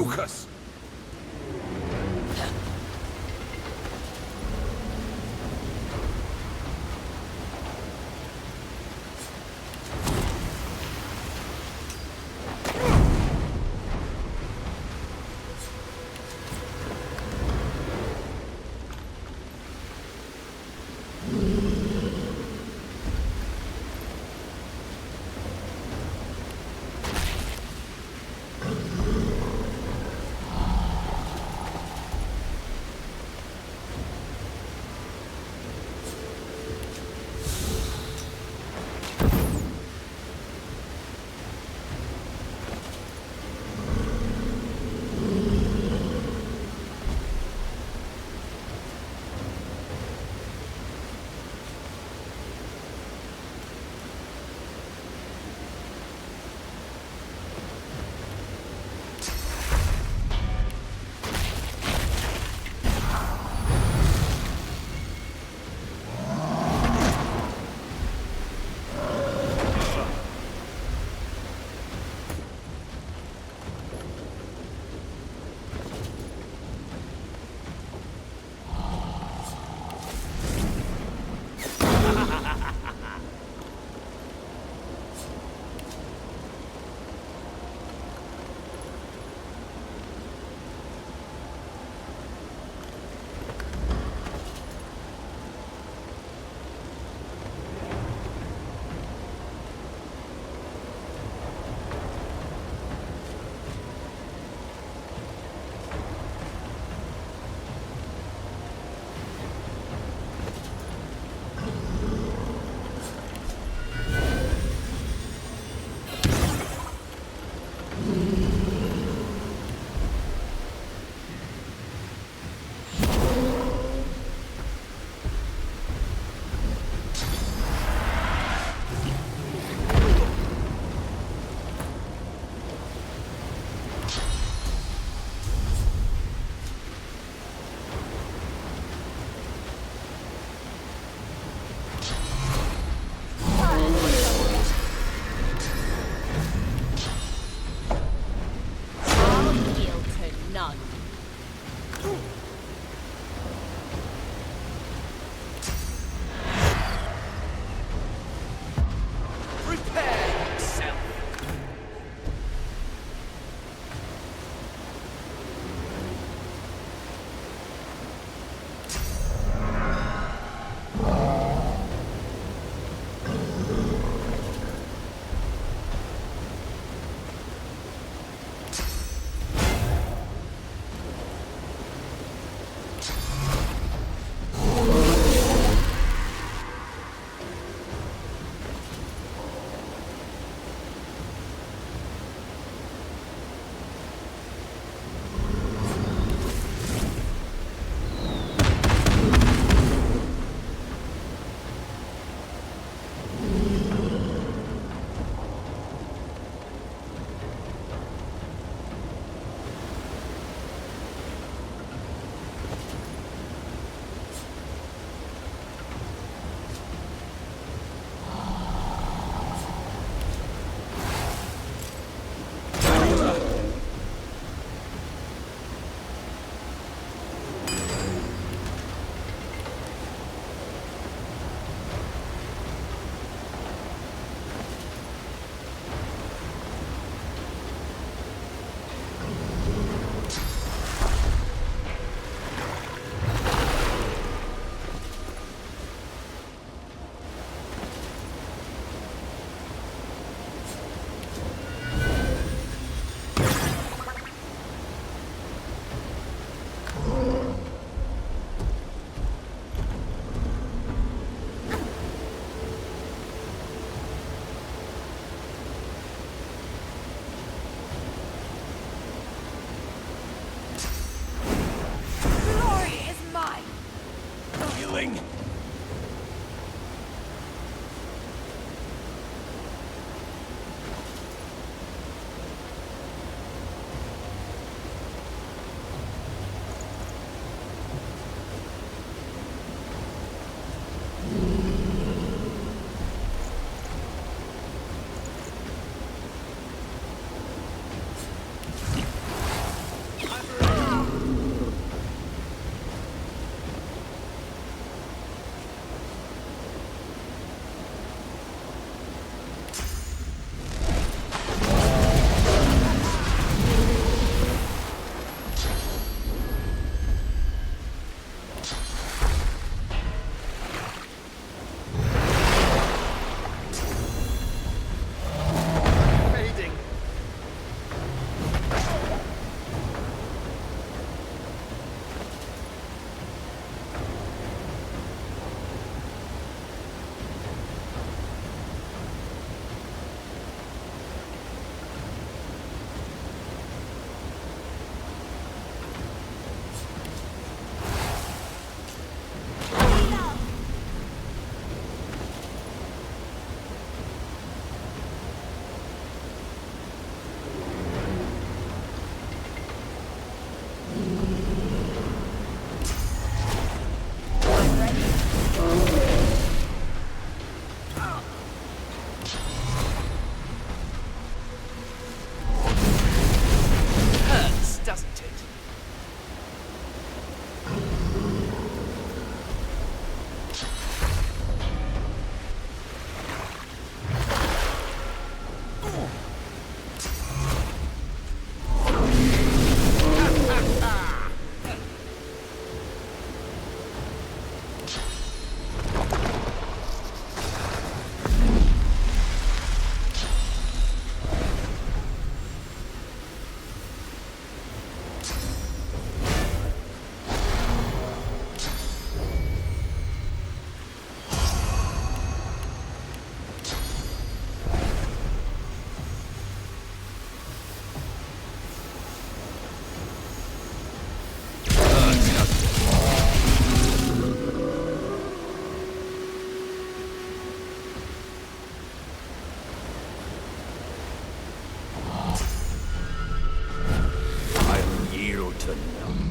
Lucas! to none.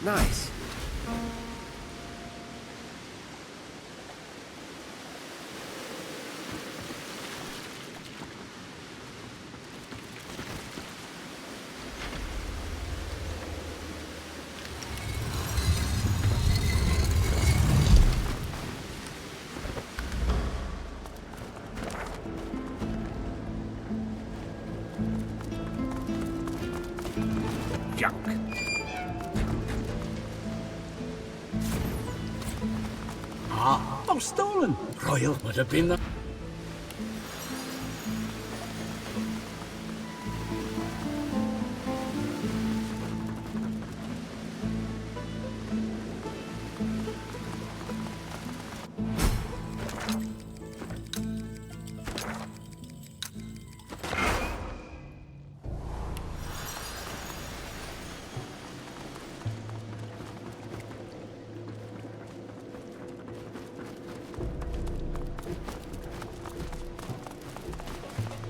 Nice. Junk. Ah, oh, stolen. Royal would have been the...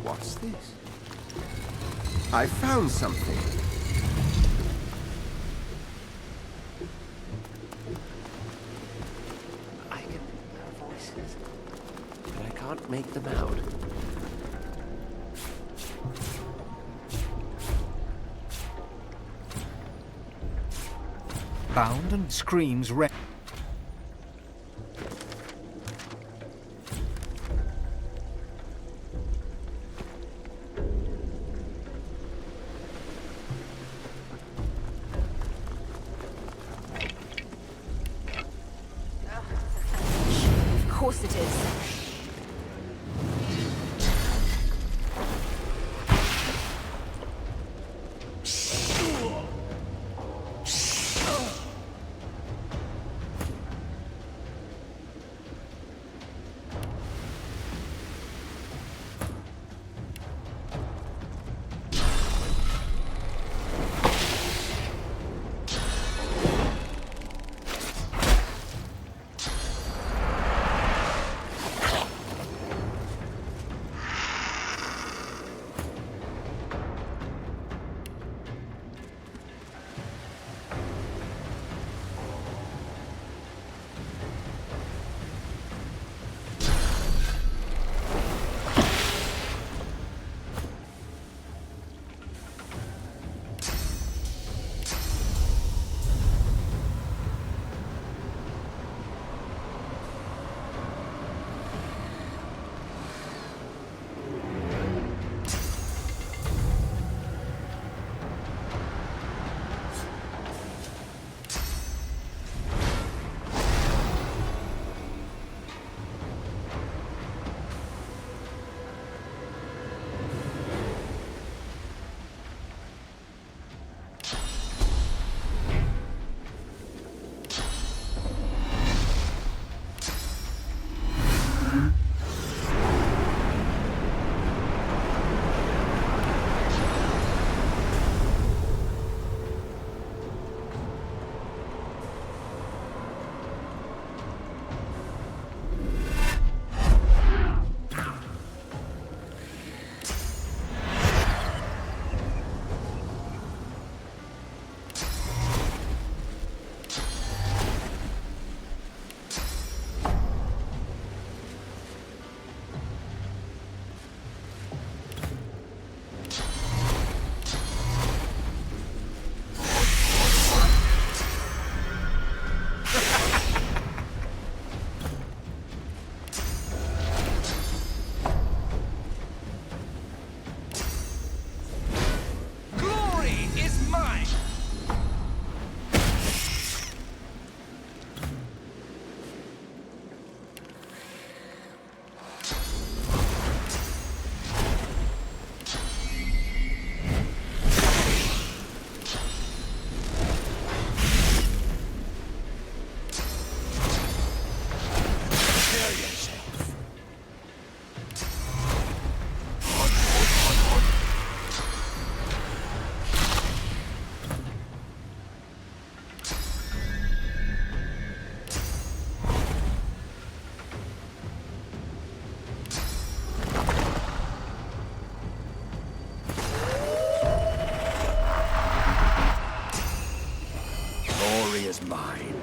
What's this? I found something. I can hear voices, but I can't make them out. Bound and screams red. Of course it is. mine.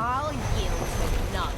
I'll yield to none.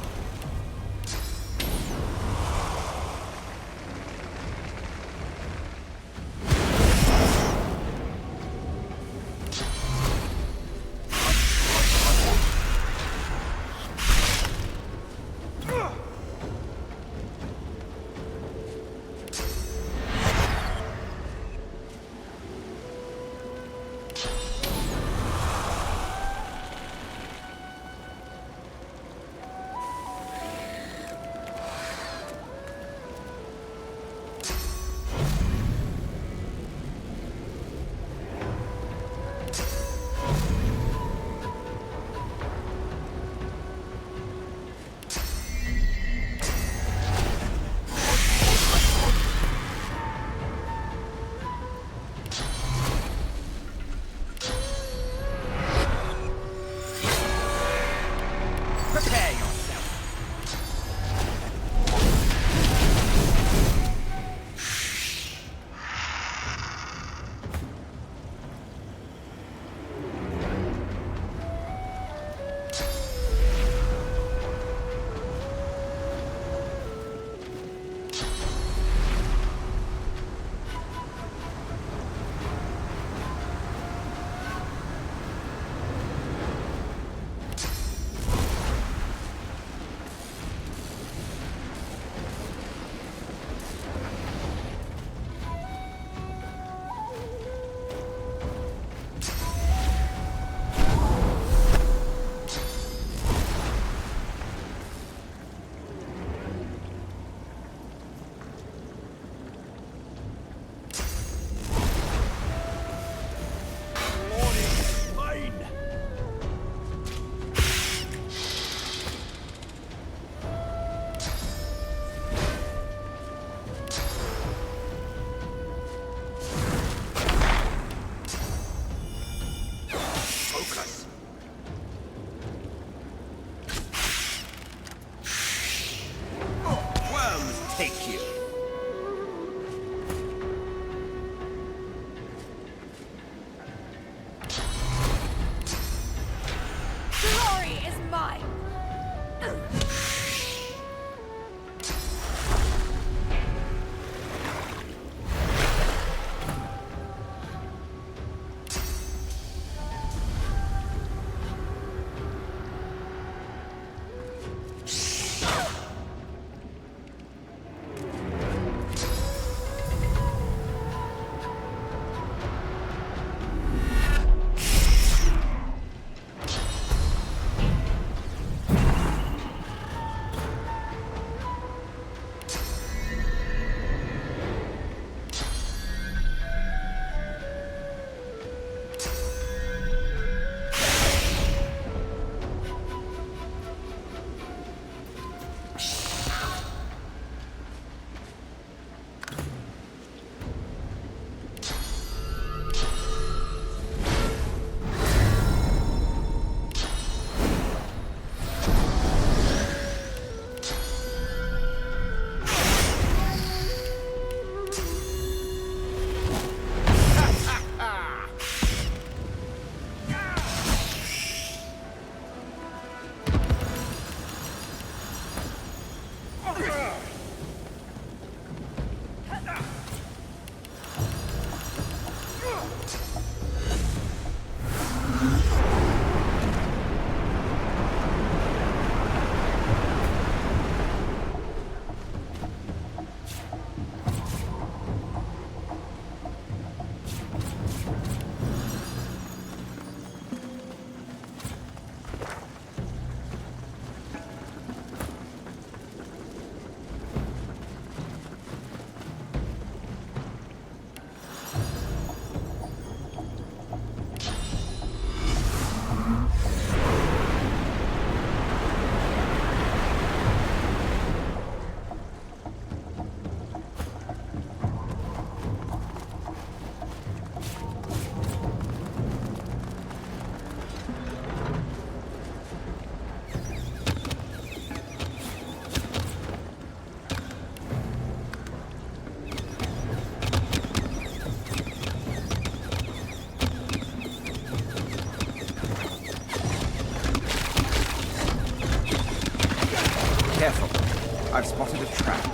I've spotted a trap.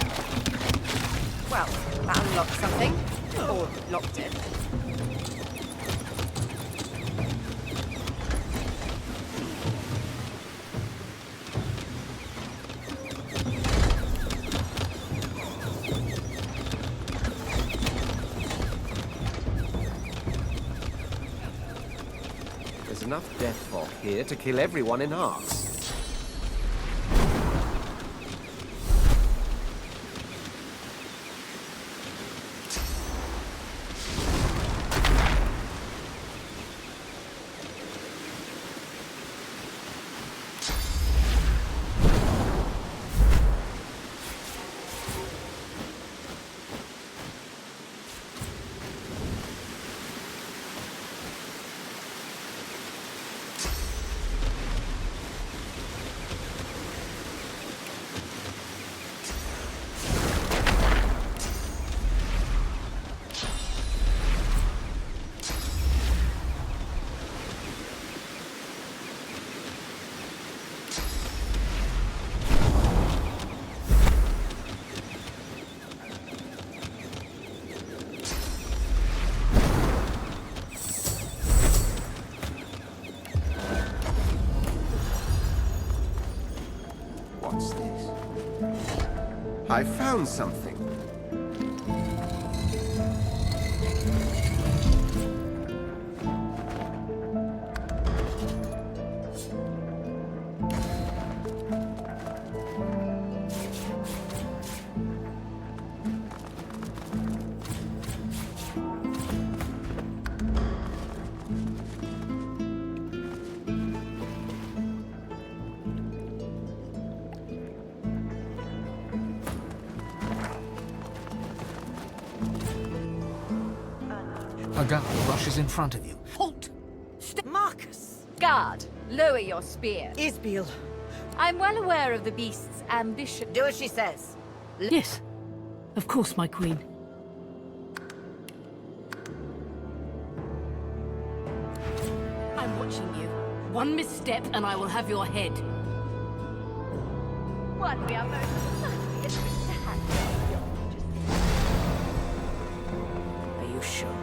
Well, that unlocked something. Or locked it. There's enough death fog here to kill everyone in arcs. What's this? I found something. A guard rushes in front of you. Halt! Marcus! Guard, lower your spear. Isbiel. I'm well aware of the beast's ambition. Do as she says. Yes, of course, my queen. I'm watching you. One misstep and I will have your head. One we are both luckiest to have your Are you sure?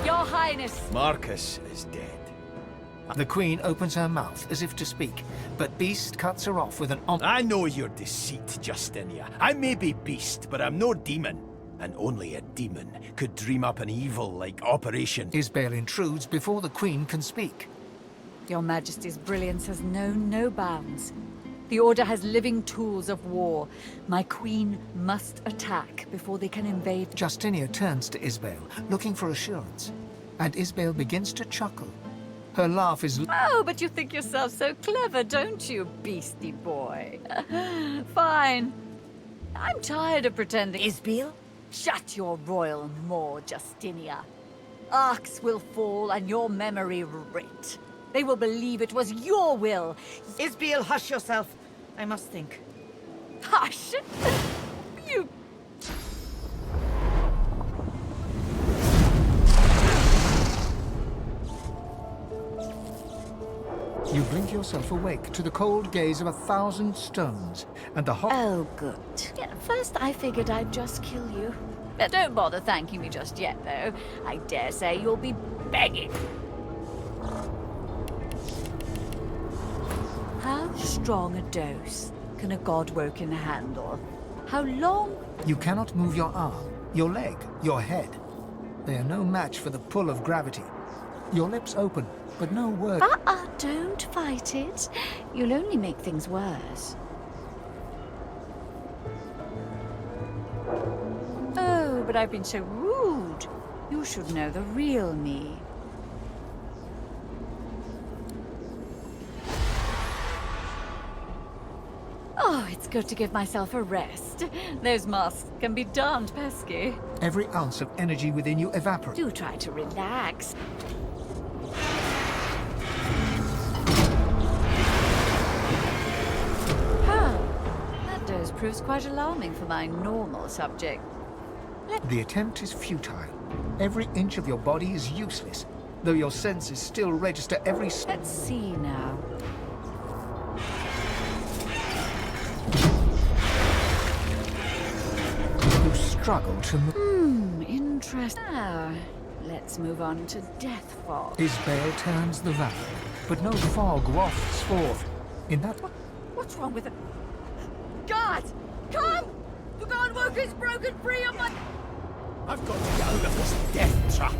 Your Highness! Marcus is dead. The Queen opens her mouth as if to speak, but Beast cuts her off with an I know your deceit, Justinia. I may be beast, but I'm no demon. And only a demon could dream up an evil like Operation. Isbale intrudes before the Queen can speak. Your Majesty's brilliance has known no bounds. The Order has living tools of war. My queen must attack before they can invade. Justinia turns to Isbale, looking for assurance, and Isbale begins to chuckle. Her laugh is... Oh, but you think yourself so clever, don't you, beastie boy? Fine. I'm tired of pretending. Isbale, shut your royal maw, Justinia. Arcs will fall and your memory writ. They will believe it was your will. Isbale, hush yourself. I must think. Hush! You... You blink yourself awake to the cold gaze of 1,000 stones, and the hot... Oh, good. Yeah, first I figured I'd just kill you. But don't bother thanking me just yet, though. I dare say you'll be begging. How strong a dose can a god-woken handle? How long? You cannot move your arm, your leg, your head. They are no match for the pull of gravity. Your lips open, but no word. Don't fight it. You'll only make things worse. Oh, but I've been so rude. You should know the real me. Oh, it's good to give myself a rest. Those masks can be darned pesky. Every ounce of energy within you evaporates. Do try to relax. That dose proves quite alarming for my normal subject. The attempt is futile. Every inch of your body is useless, though your senses still register every... Let's see now. struggle to move. Interesting. Let's move on to Death Fog. His bale turns the valley, but no fog wafts forth. In that... What's wrong with it? Guards! Come! The guard worker's broken free of my... I've got to get out of this death trap.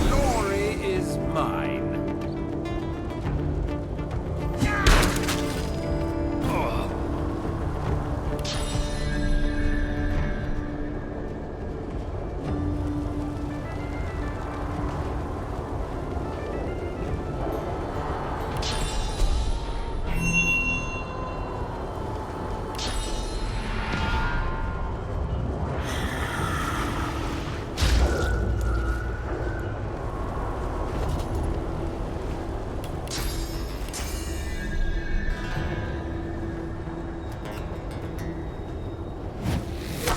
Glory is mine.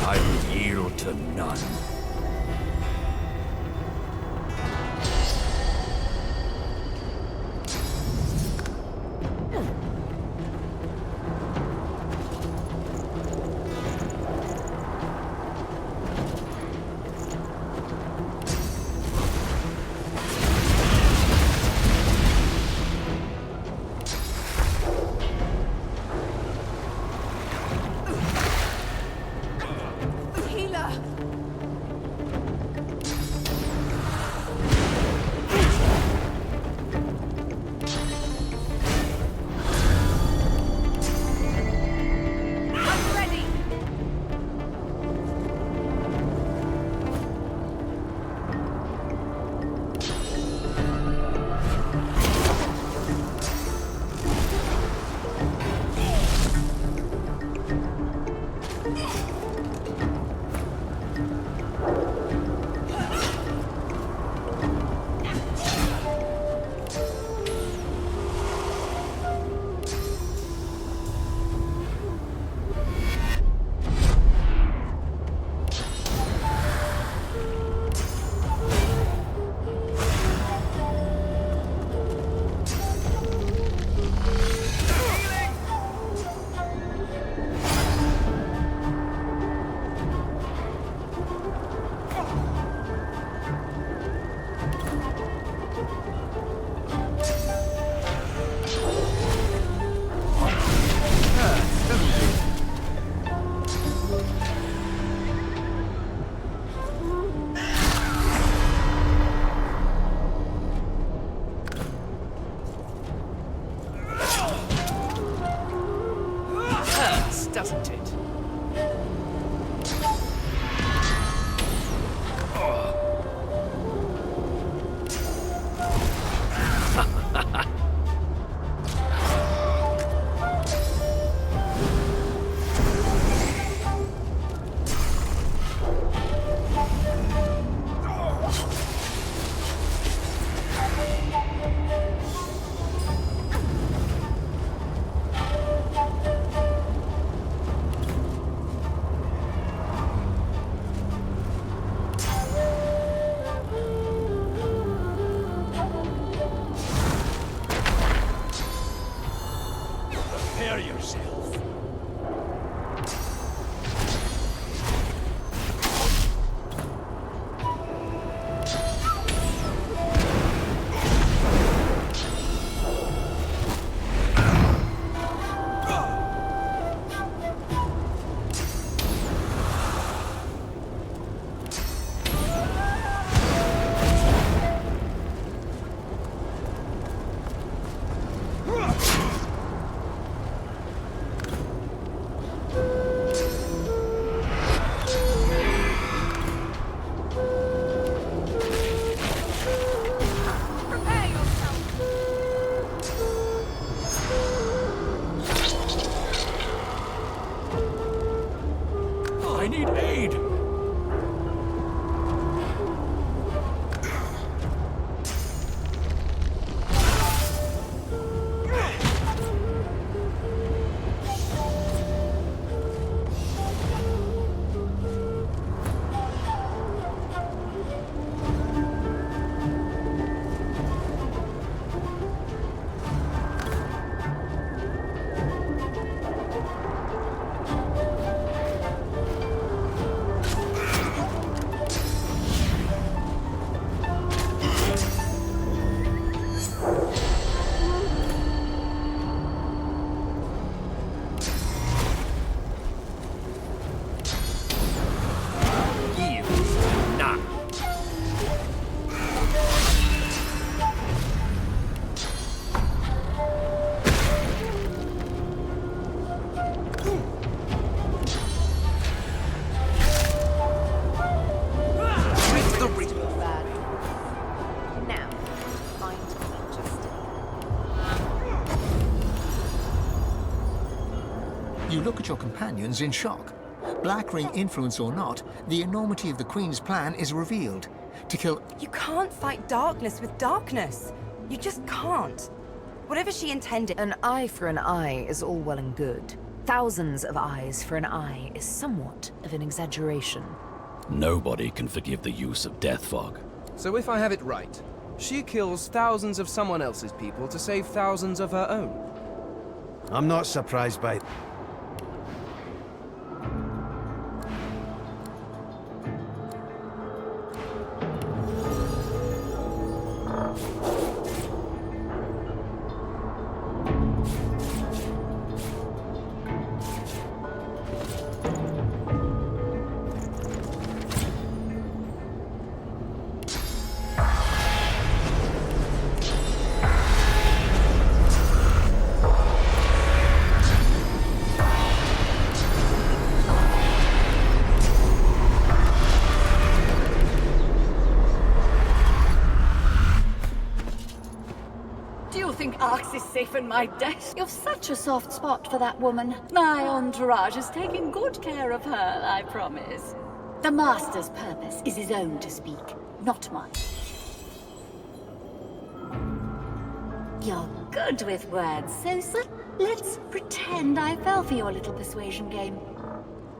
I would yield to none. Doesn't it? look at your companions in shock. Black Ring influence or not, the enormity of the Queen's plan is revealed. To kill... You can't fight darkness with darkness. You just can't. Whatever she intended... An eye for an eye is all well and good. Thousands of eyes for an eye is somewhat of an exaggeration. Nobody can forgive the use of death fog. So if I have it right, she kills thousands of someone else's people to save thousands of her own. I'm not surprised by... Safe in my desk. You've such a soft spot for that woman. My entourage is taking good care of her, I promise. The Master's purpose is his own to speak, not mine. You're good with words, so let's pretend I fell for your little persuasion game.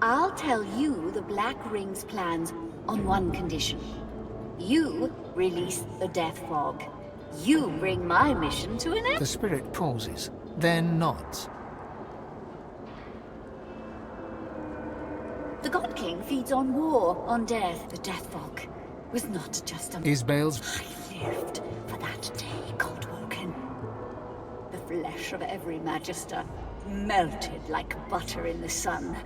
I'll tell you the Black Ring's plans on one condition. You release the death fog. You bring my mission to an end. The spirit pauses, then nods. The God King feeds on war, on death. The death fog was not just a... Isbale's... I lived for that day, God woken. The flesh of every magister melted like butter in the sun.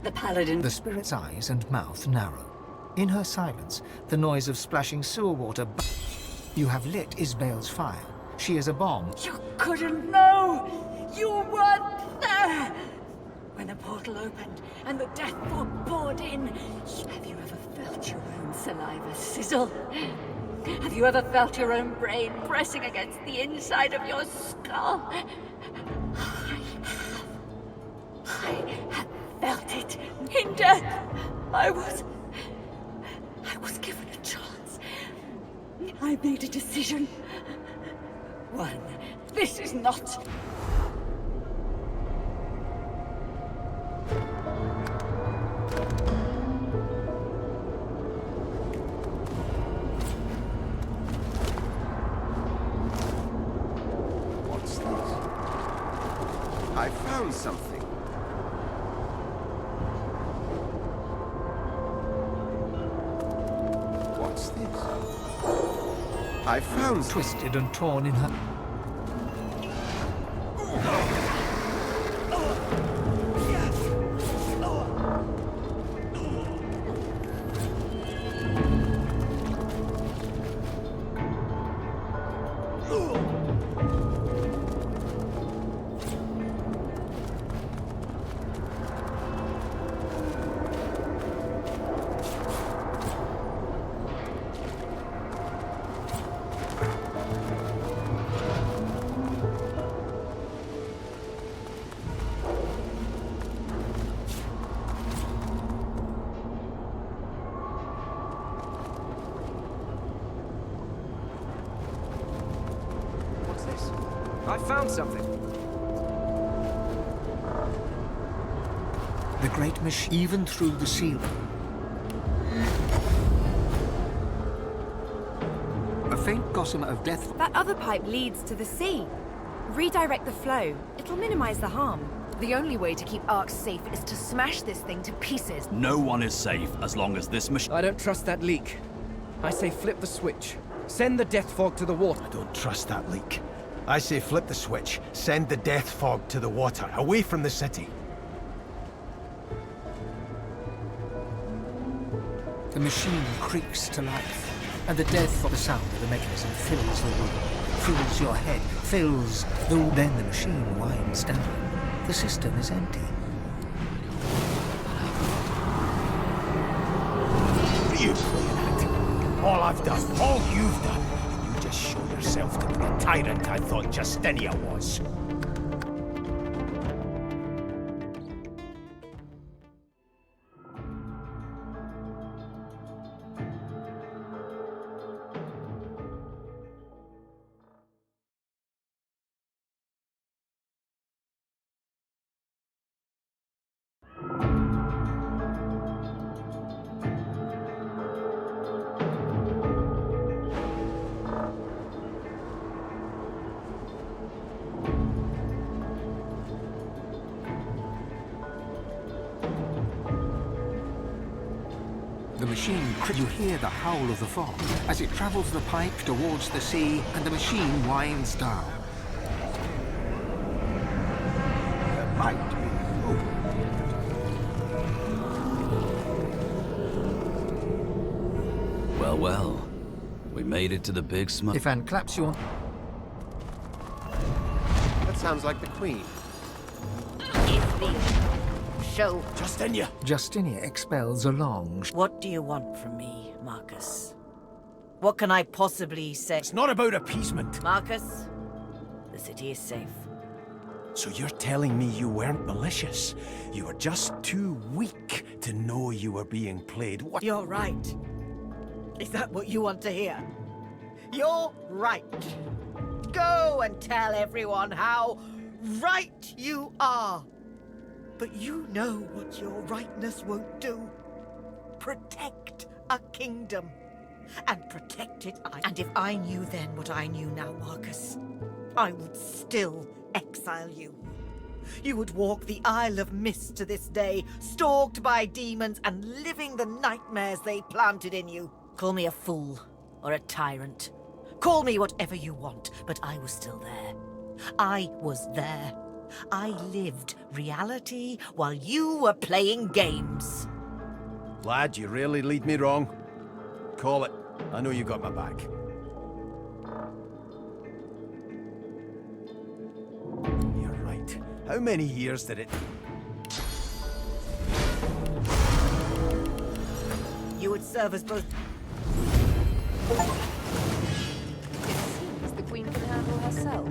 The paladin... The spirit's eyes and mouth narrow. In her silence, the noise of splashing sewer water... You have lit Isbale's fire. She is a bomb. You couldn't know! You weren't there! When the portal opened and the death fog poured in, have you ever felt your own saliva sizzle? Have you ever felt your own brain pressing against the inside of your skull? I have felt it in death. I was given a chance. I made a decision. One, this is not... What's this? I found something. What's this? I found... Twisted and torn in her... I found something. The great machine, even through the ceiling. A faint gossamer of death. That other pipe leads to the sea. Redirect the flow. It'll minimize the harm. The only way to keep Ark safe is to smash this thing to pieces. No one is safe as long as this machine... I don't trust that leak. I say flip the switch. Send the death fog to the water. I don't trust that leak. I say flip the switch, send the death fog to the water, away from the city. The machine creaks to life, and the death of the sound of the mechanism fills the room, fills your head, fills the... Then the machine winds down. The system is empty. What are you playing at? All I've done, all you've done, and you just show yourself to be the tyrant I thought Justinia was. machine, you hear the howl of the fog as it travels the pipe towards the sea and the machine winds down. There might be hope. Well, well. We made it to the big smoke. Ifan claps you on. That sounds like the Queen. Show. Justinia! Justinia expels a long... What do you want from me, Marcus? What can I possibly say? It's not about appeasement. Marcus, the city is safe. So you're telling me you weren't malicious? You were just too weak to know you were being played? What? You're right. Is that what you want to hear? You're right. Go and tell everyone how right you are. But you know what your rightness won't do. Protect a kingdom. And protect it I. And if I knew then what I knew now, Marcus, I would still exile you. You would walk the Isle of Mist to this day, stalked by demons and living the nightmares they planted in you. Call me a fool or a tyrant. Call me whatever you want, but I was still there. I was there. I lived reality while you were playing games. Lad, you rarely lead me wrong. Call it. I know you got my back. You're right. How many years did it... You would serve as both... It seems the Queen can handle herself.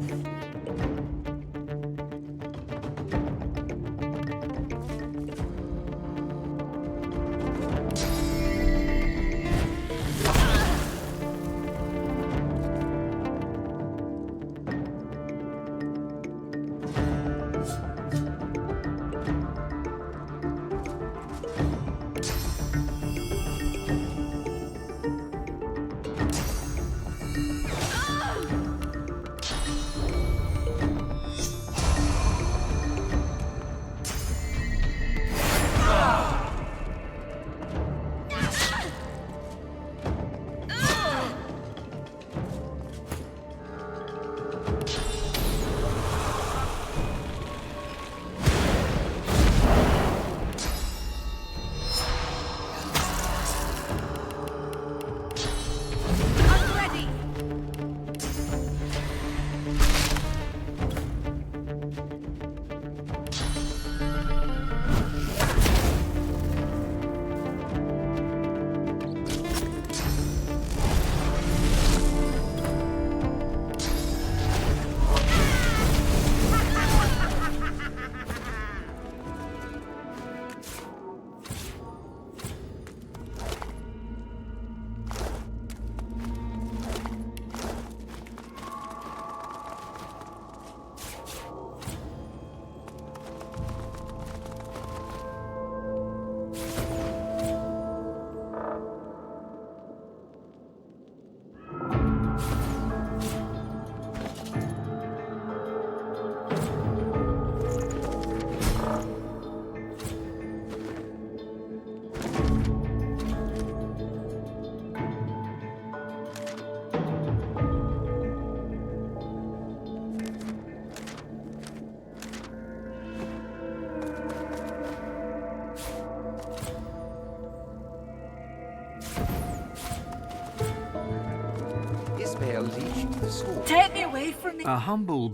Take me away from me. A humble...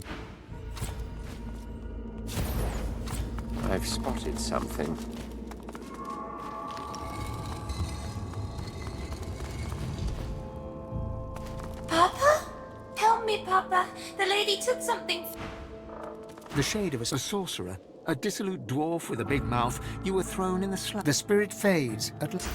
I've spotted something. Papa? Help me, Papa. The lady took something. The shade of a sorcerer, a dissolute dwarf with a big mouth, you were thrown in the slab. The spirit fades at last.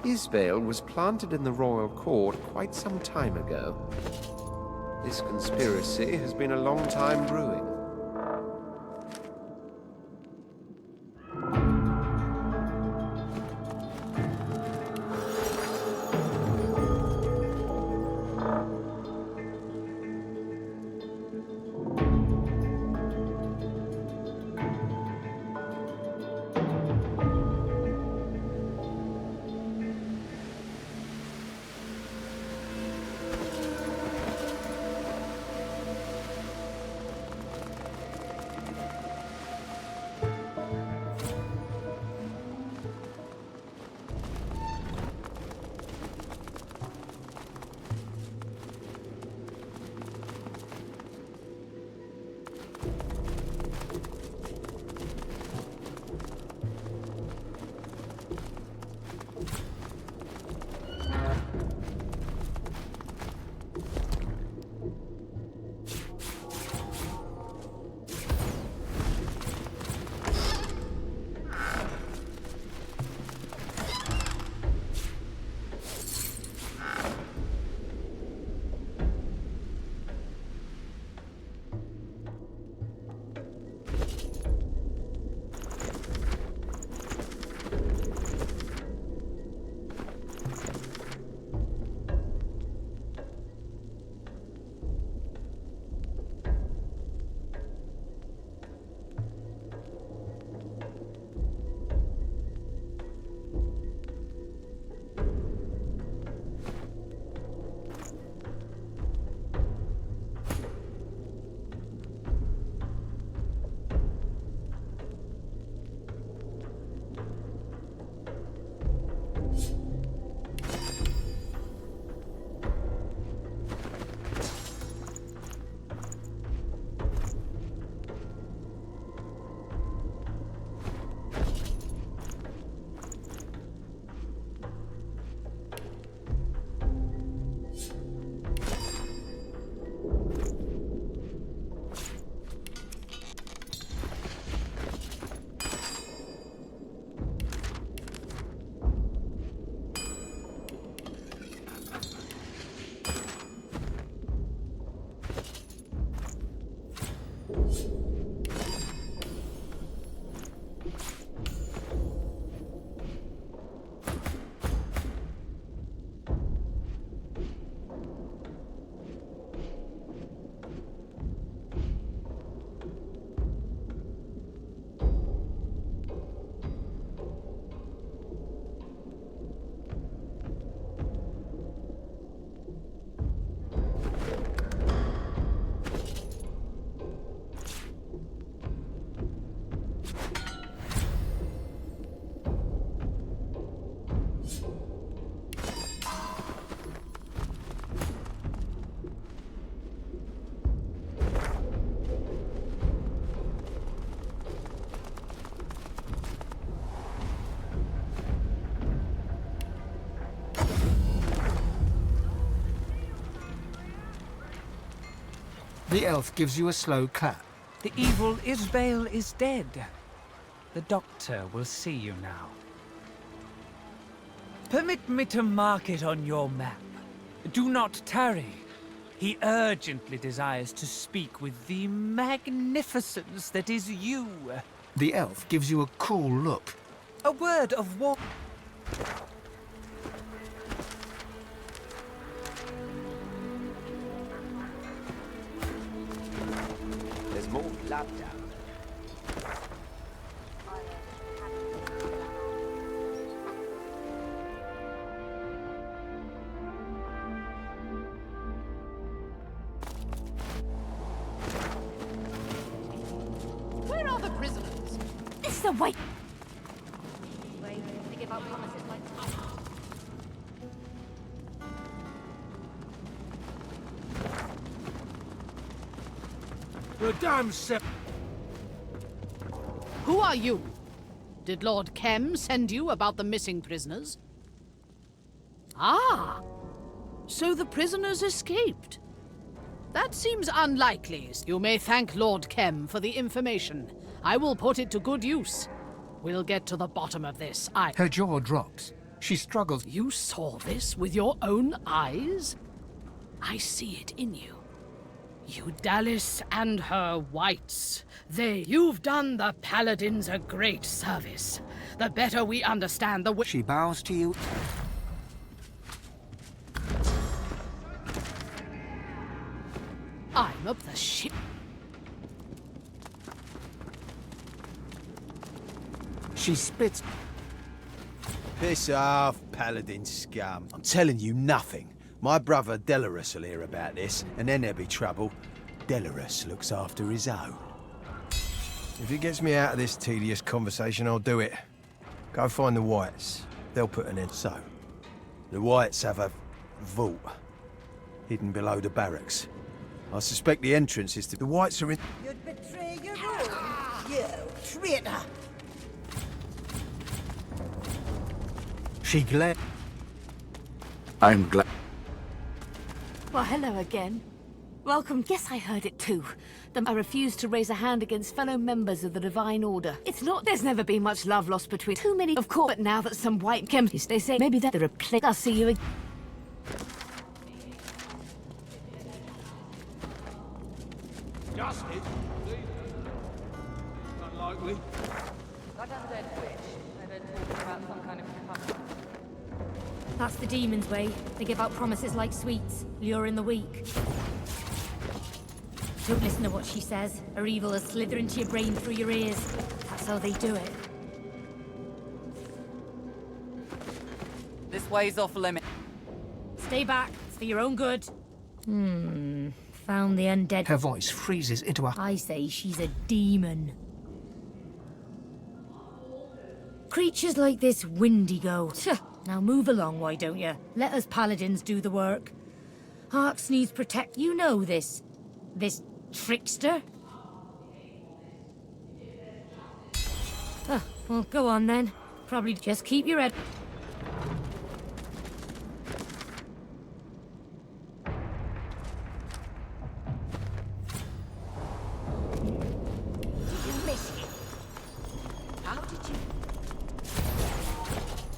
Isbale was planted in the royal court quite some time ago. This conspiracy has been a long time brewing. The elf gives you a slow clap. The evil Isbale is dead. The doctor will see you now. Permit me to mark it on your map. Do not tarry. He urgently desires to speak with the magnificence that is you. The elf gives you a cool look. A word of war. There's more blood down there. Where are the prisoners? This is the way. The damn Who are you? Did Lord Kem send you about the missing prisoners? Ah! So the prisoners escaped. That seems unlikely. You may thank Lord Kem for the information. I will put it to good use. We'll get to the bottom of this. Her jaw drops. She struggles. You saw this with your own eyes? I see it in you. You Dallas and her whites. You've done the paladins a great service. The better we understand the She bows to you. I'm up the shit. She spits. Piss off, paladin scum. I'm telling you nothing. My brother Delarus will hear about this, and then there'll be trouble. Delarus looks after his own. If it gets me out of this tedious conversation, I'll do it. Go find the Whites. They'll put an end. So, the Whites have a vault hidden below the barracks. I suspect the entrance is to... The Whites are in... You'd betray your own, you traitor! She glared. I'm glad. Well, hello again. Welcome. Yes, I heard it too. I refuse to raise a hand against fellow members of the Divine Order. It's not... There's never been much love lost between too many, of course. But now that some white chemists, they say maybe they're a plague. I'll see you again. Justice? Unlikely. Got undead witch. I read talking about some kind of cover. That's the demon's way. They give out promises like sweets, luring the weak. Don't listen to what she says. Her evil will slither into your brain through your ears. That's how they do it. This way's off limit. Stay back. It's for your own good. Found the undead. Her voice freezes into a... I say she's a demon. Creatures like this Windigo. Now move along, why don't you? Let us paladins do the work. Arx needs protect. You know this trickster. Well, go on then. Probably just keep your head.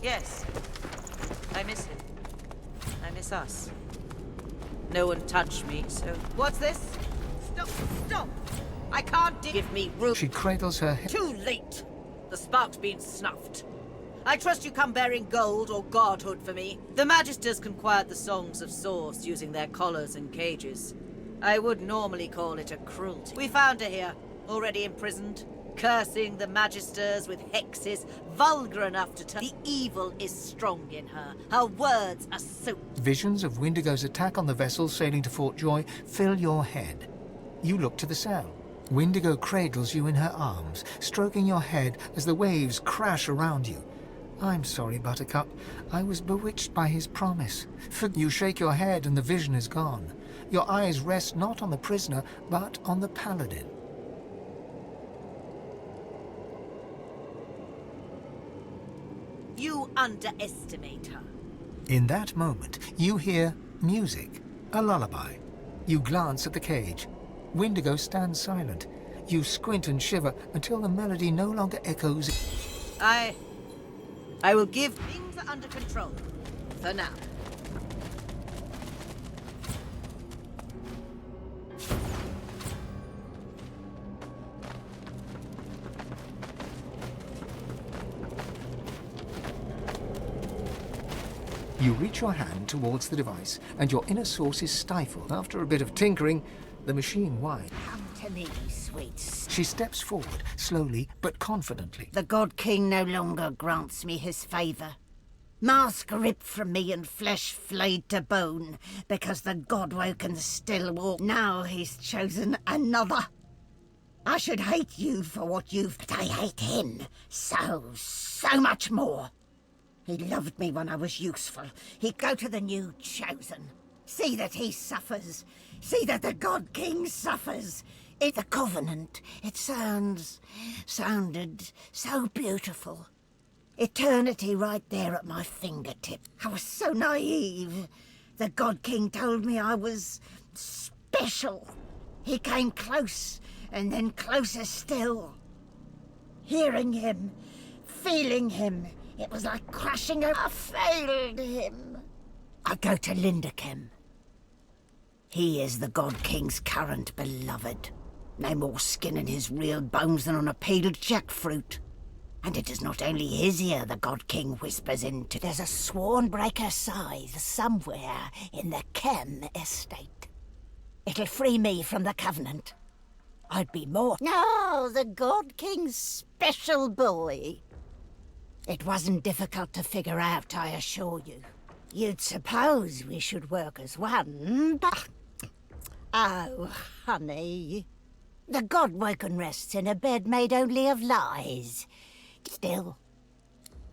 Yes. I miss him. I miss us. No one touched me, so... What's this? Stop! Stop! I can't give me room. She cradles her head. Too late! The spark's been snuffed. I trust you come bearing gold or godhood for me. The Magisters conquired the songs of Source using their collars and cages. I would normally call it a cruelty. We found her here, already imprisoned. Cursing the Magisters with hexes, vulgar enough to turn. The evil is strong in her. Her words are so... Visions of Windigo's attack on the vessel sailing to Fort Joy fill your head. You look to the cell. Windigo cradles you in her arms, stroking your head as the waves crash around you. I'm sorry, Buttercup. I was bewitched by his promise. You shake your head and the vision is gone. Your eyes rest not on the prisoner, but on the paladin. You underestimate her. In that moment, you hear music, a lullaby. You glance at the cage. Windigo stands silent. You squint and shiver until the melody no longer echoes. I will give things are under control. For now. You reach your hand towards the device, and your inner source is stifled. After a bit of tinkering, the machine whines. Come to me, sweets. She steps forward, slowly but confidently. The God King no longer grants me his favour. Mask ripped from me and flesh flayed to bone, because the Godwoken still walk. Now he's chosen another. I should hate you for what you've... But I hate him so much more. He loved me when I was useful. He'd go to the new chosen. See that he suffers. See that the God King suffers. The Covenant. It sounded so beautiful. Eternity right there at my fingertip. I was so naive. The God King told me I was special. He came close, and then closer still. Hearing him, feeling him, It was like crashing over. I failed him. I go to Linderkem. He is the God King's current beloved. No more skin in his real bones than on a peeled jackfruit. And it is not only his ear the God King whispers into. There's a Swornbreaker scythe somewhere in the Kem estate. It'll free me from the Covenant. I'd be more. No, the God King's special boy. It wasn't difficult to figure out, I assure you. You'd suppose we should work as one, but... Oh, honey. The God-woken rests in a bed made only of lies. Still,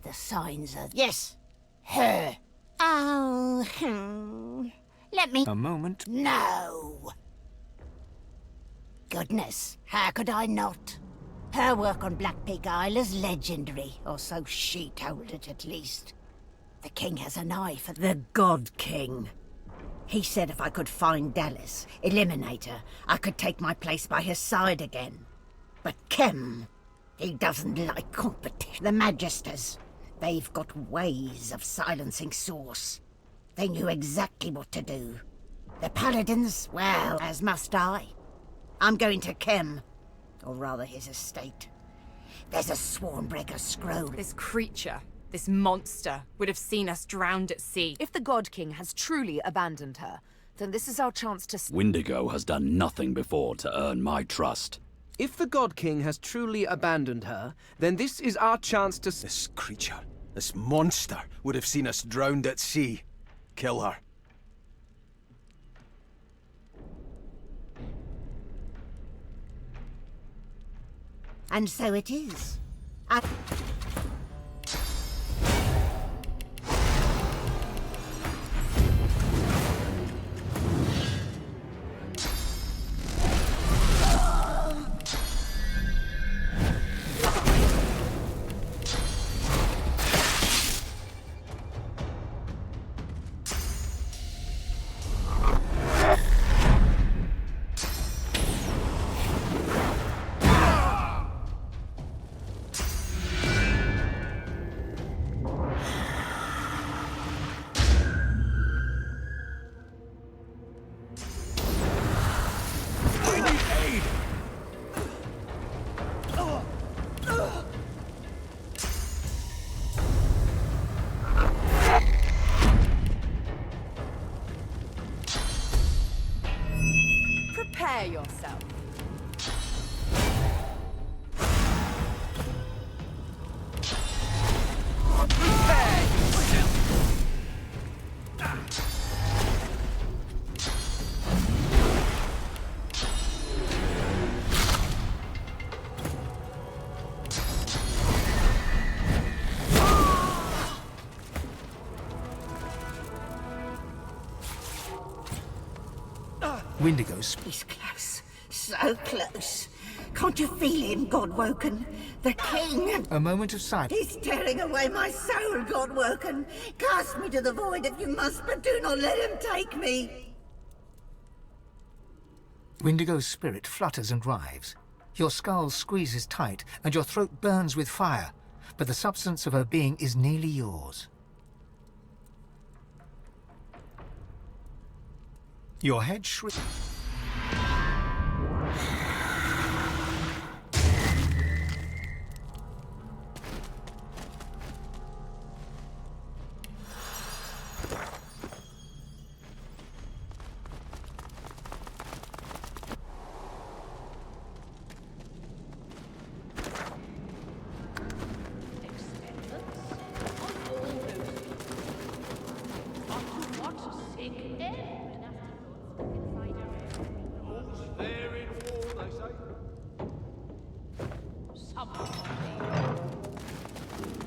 the signs are... Yes, her. Oh, let me... A moment. No. Goodness, how could I not? Her work on Black Peak Isle is legendary, or so she told it at least. The king has an eye for the God King. He said if I could find Dallas, eliminate her, I could take my place by his side again. But Kem, he doesn't like competition. The Magisters, they've got ways of silencing Source. They knew exactly what to do. The Paladins, well, as must I. I'm going to Kem, or rather his estate. There's a Swornbreaker scroll. This creature, this monster, would have seen us drowned at sea. If the God King has truly abandoned her, then this is our chance to... Windigo has done nothing before to earn my trust. If the God King has truly abandoned her, then this is our chance to... This creature, this monster, would have seen us drowned at sea. Kill her. And so it is. Prepare yourself. Windigo's... He's close. So close. Can't you feel him, God-woken? The king! A moment of silence. He's tearing away my soul, God-woken. Cast me to the void if you must, but do not let him take me. Windigo's spirit flutters and writhes. Your skull squeezes tight, and your throat burns with fire, but the substance of her being is nearly yours. Your head shrinks.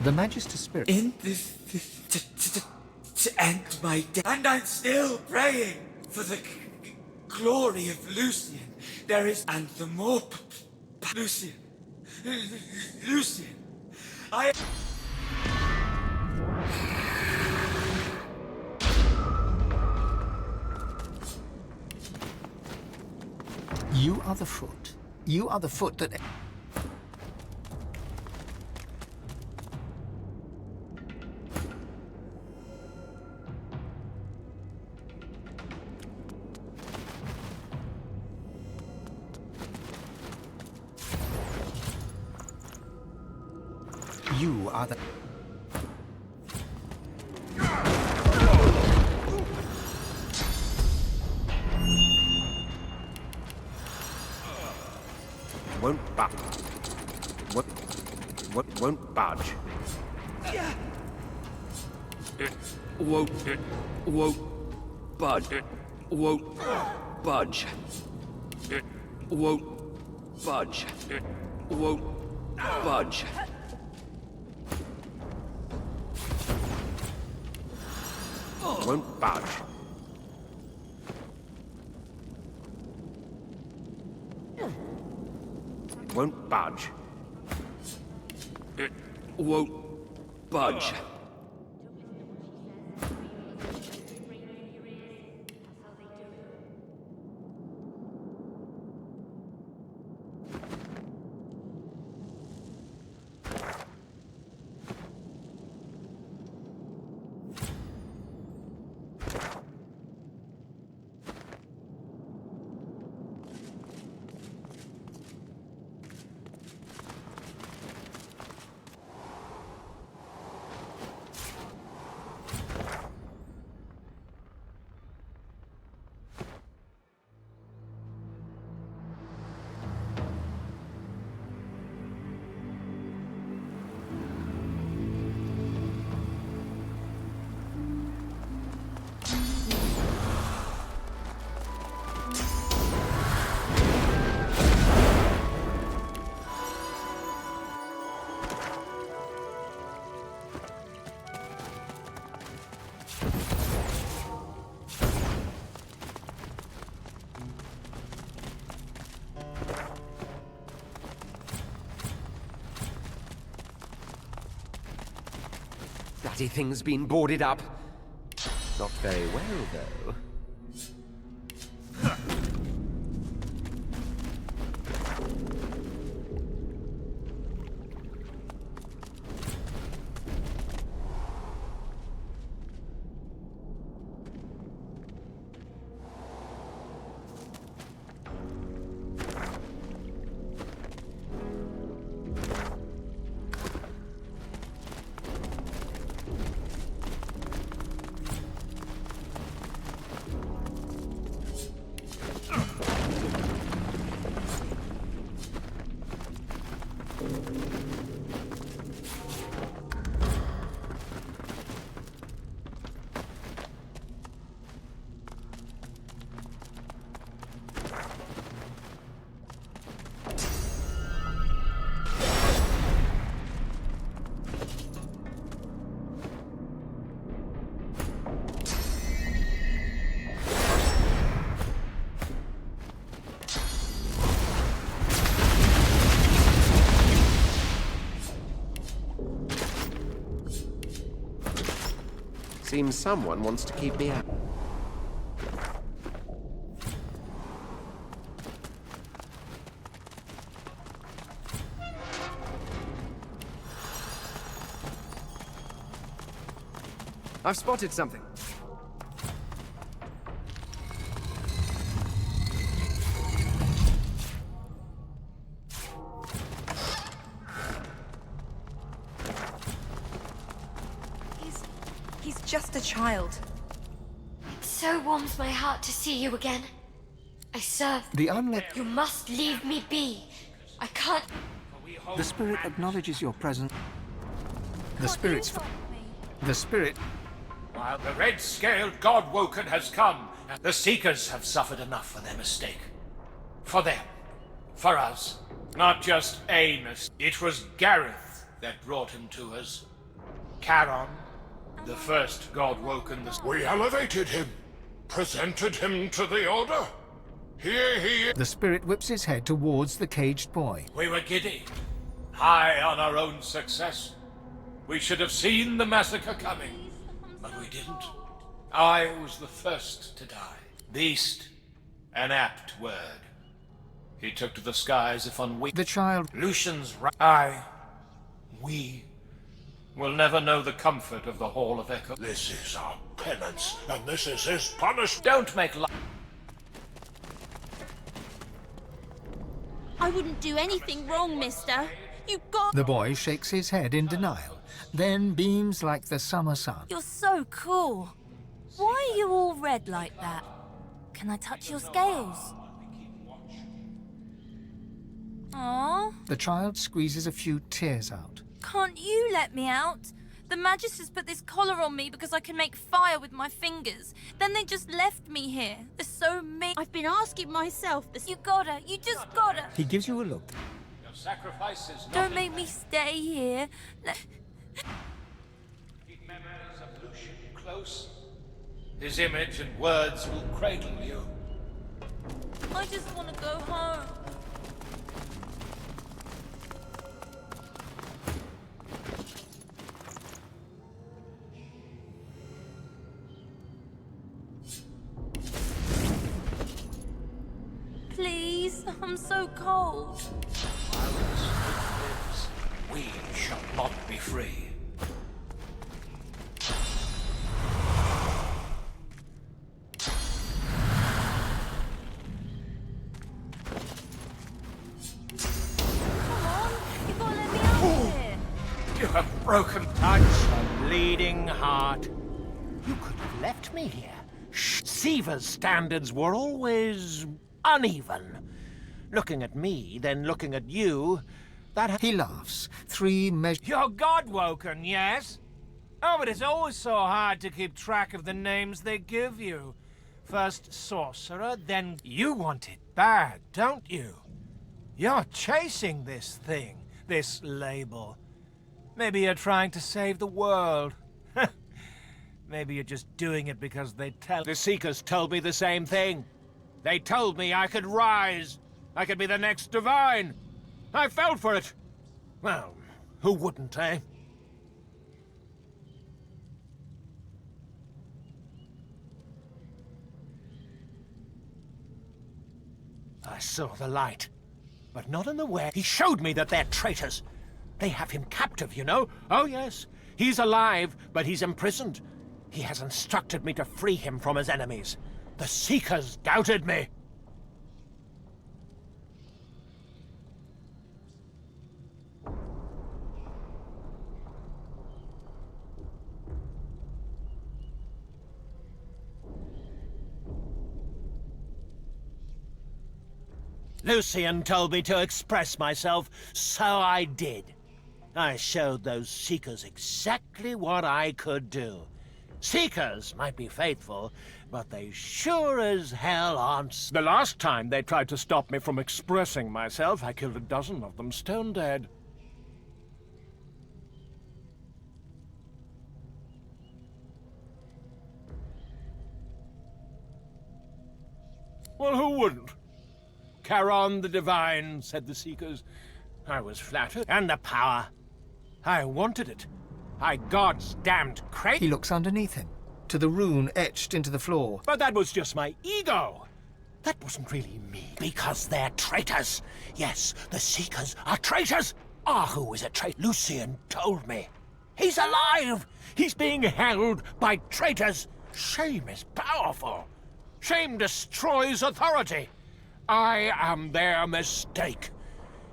The Magister Spirit... In this... to end my day. And I'm still praying for the glory of Lucian. There is... And the more... Lucian. Lucian. I... You are the foot. You are the foot that... You are the... Won't budge. Won't budge. It won't budge. It won't budge. It won't budge. It won't budge. Won't budge. Won't budge. It won't budge. Bloody thing's been boarded up. Not very well, though. Seems someone wants to keep me out. I've spotted something. He's just a child. It so warms my heart to see you again. I serve. The unlet... You must leave me be. I can't... The spirit acknowledges your presence. The spirit's... The spirit... While the red-scaled God-Woken has come, the Seekers have suffered enough for their mistake. For them. For us. Not just a mistake. It was Gareth that brought him to us. Charon, the first God-Woken. We elevated him. Presented him to the Order. Here he is. The spirit whips his head towards the caged boy. We were giddy. High on our own success. We should have seen the massacre coming. But we didn't. I was the first to die. Beast. An apt word. He took to the skies if unweak. The child... Lucian's we will never know the comfort of the Hall of Echo. This is our penance, and this is his punishment. Don't make I wouldn't do anything wrong, mister. You got... The boy shakes his head in denial, then beams like the summer sun. You're so cool. Why are you all red like that? Can I touch your scales? Aww. The child squeezes a few tears out. Can't you let me out? The Magisters put this collar on me because I can make fire with my fingers. Then they just left me here. They're so mean. I've been asking myself this. You gotta. You just gotta. He gives you a look. Your sacrifice is Don't make me stay here. Keep memories of Lucian close. His image and words will cradle you. I just want to go home. Please, I'm so cold. While this hope lives, we shall not be free. You have broken touch a bleeding heart. You could have left me here. Siva's standards were always uneven. Looking at me, then looking at you, that... He laughs. 3 measures... You're God-woken, yes? Oh, but it's always so hard to keep track of the names they give you. First sorcerer, then... You want it bad, don't you? You're chasing this thing, this label. Maybe you're trying to save the world. Maybe you're just doing it because they tell... The Seekers told me the same thing. They told me I could rise. I could be the next Divine. I fell for it. Well, who wouldn't, eh? I saw the light, but not in the way. He showed me that they're traitors. They have him captive, you know. Oh, yes. He's alive, but he's imprisoned. He has instructed me to free him from his enemies. The Seekers doubted me. Lucian told me to express myself, so I did. I showed those Seekers exactly what I could do. Seekers might be faithful, but they sure as hell aren't. The last time they tried to stop me from expressing myself, I killed a dozen of them stone dead. Well, who wouldn't? Charon the Divine, said the Seekers. I was flattered. And the power. I wanted it. I God's damned crazy. He looks underneath him, to the rune etched into the floor. But that was just my ego. That wasn't really me. Because they're traitors. Yes, the Seekers are traitors. Ahu is a traitor. Lucian told me. He's alive. He's being held by traitors. Shame is powerful. Shame destroys authority. I am their mistake.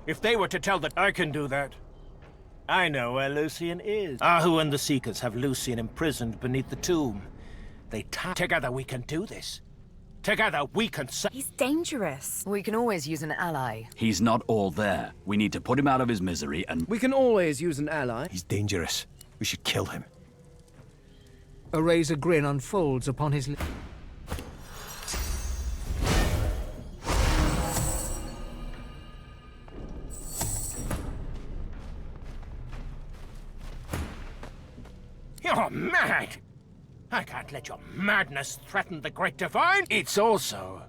If they were to tell that I can do that. I know where Lucian is. Ahu and the Seekers have Lucian imprisoned beneath the tomb. Together we can do this. Together we can... He's dangerous. We can always use an ally. He's not all there. We need to put him out of his misery and... We can always use an ally. He's dangerous. We should kill him. A razor grin unfolds upon his lips. You're mad! I can't let your madness threaten the Great Divine. It's also...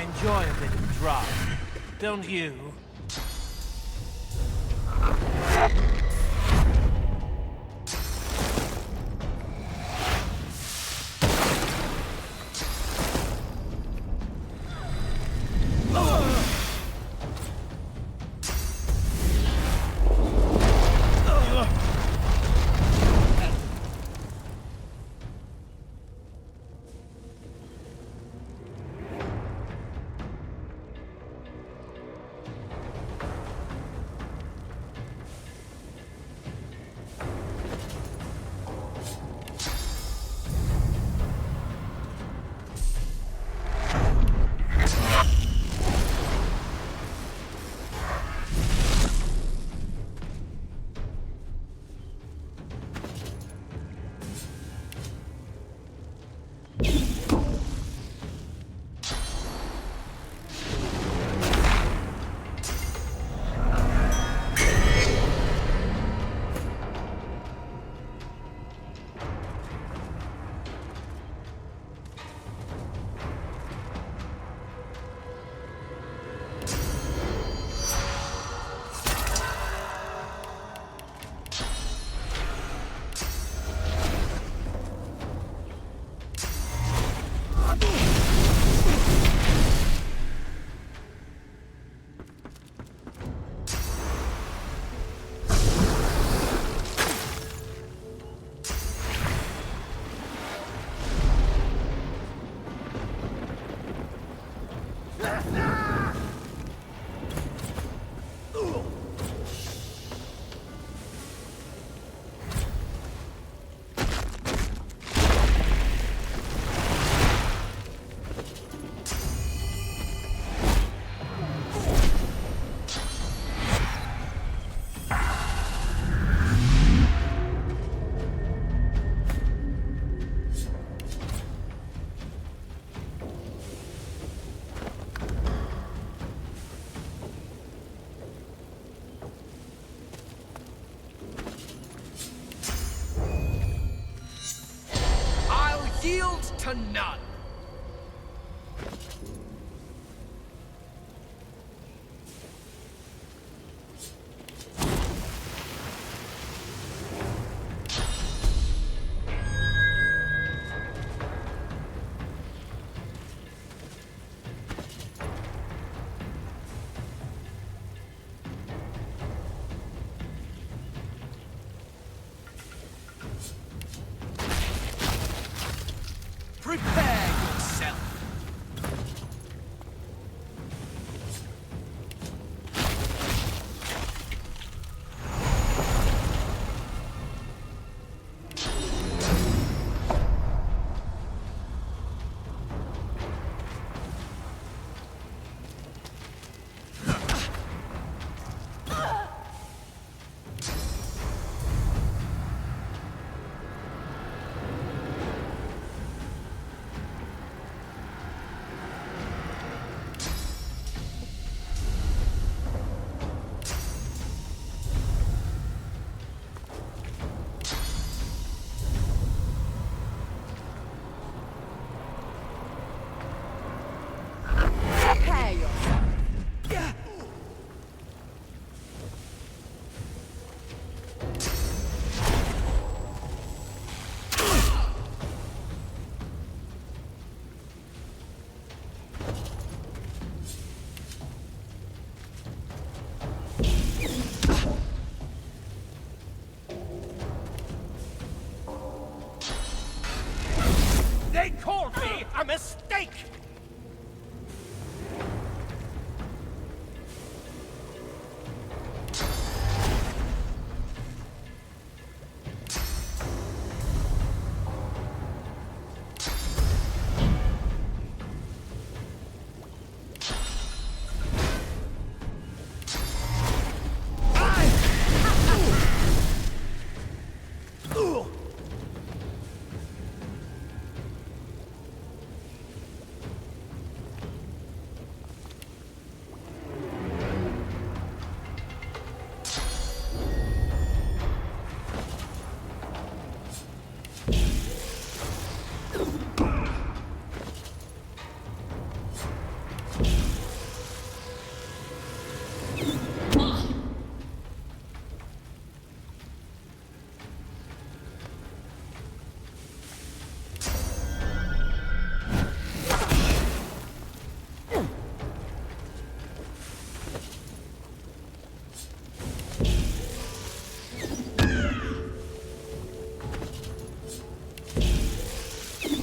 enjoy a bit of drama, don't you? Yield to none. Prepare!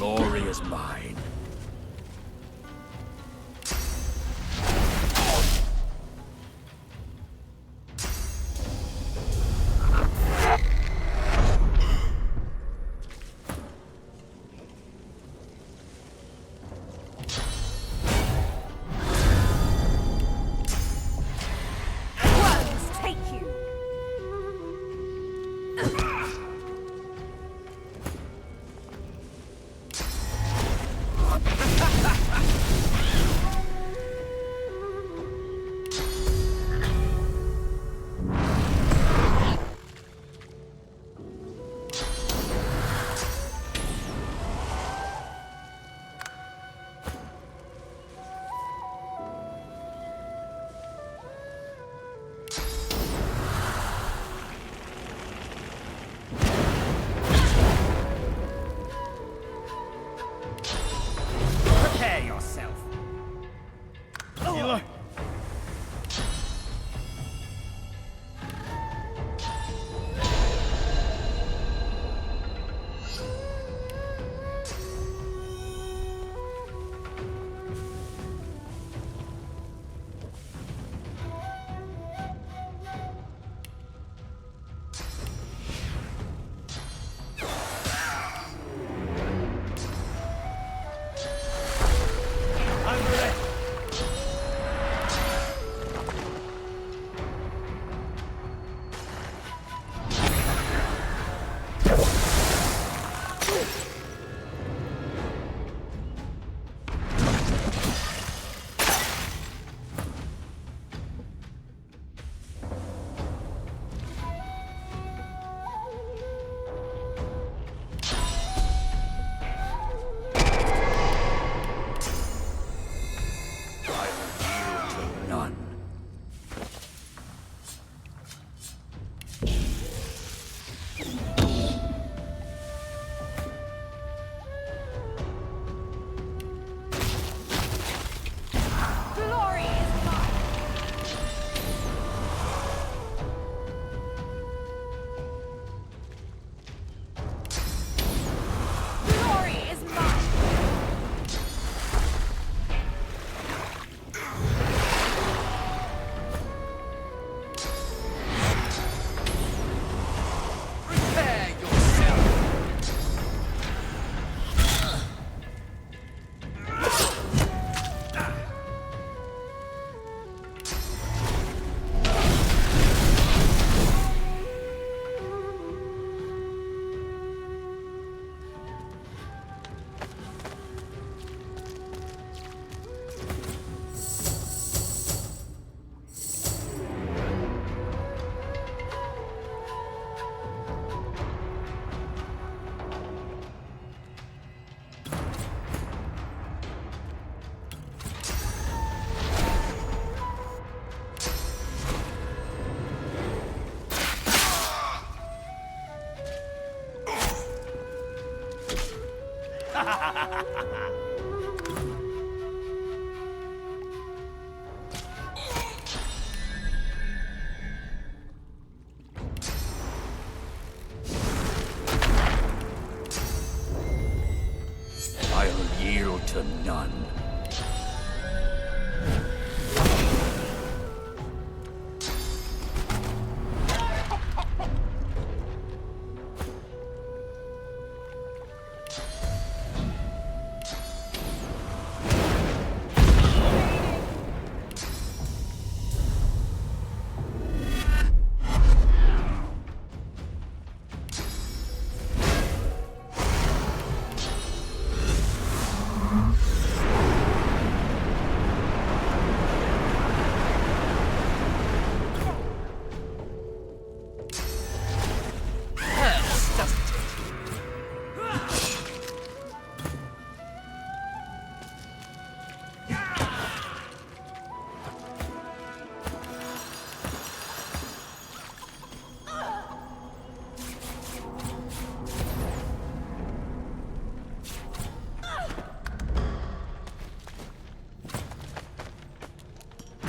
glory is mine. I'll yield to none.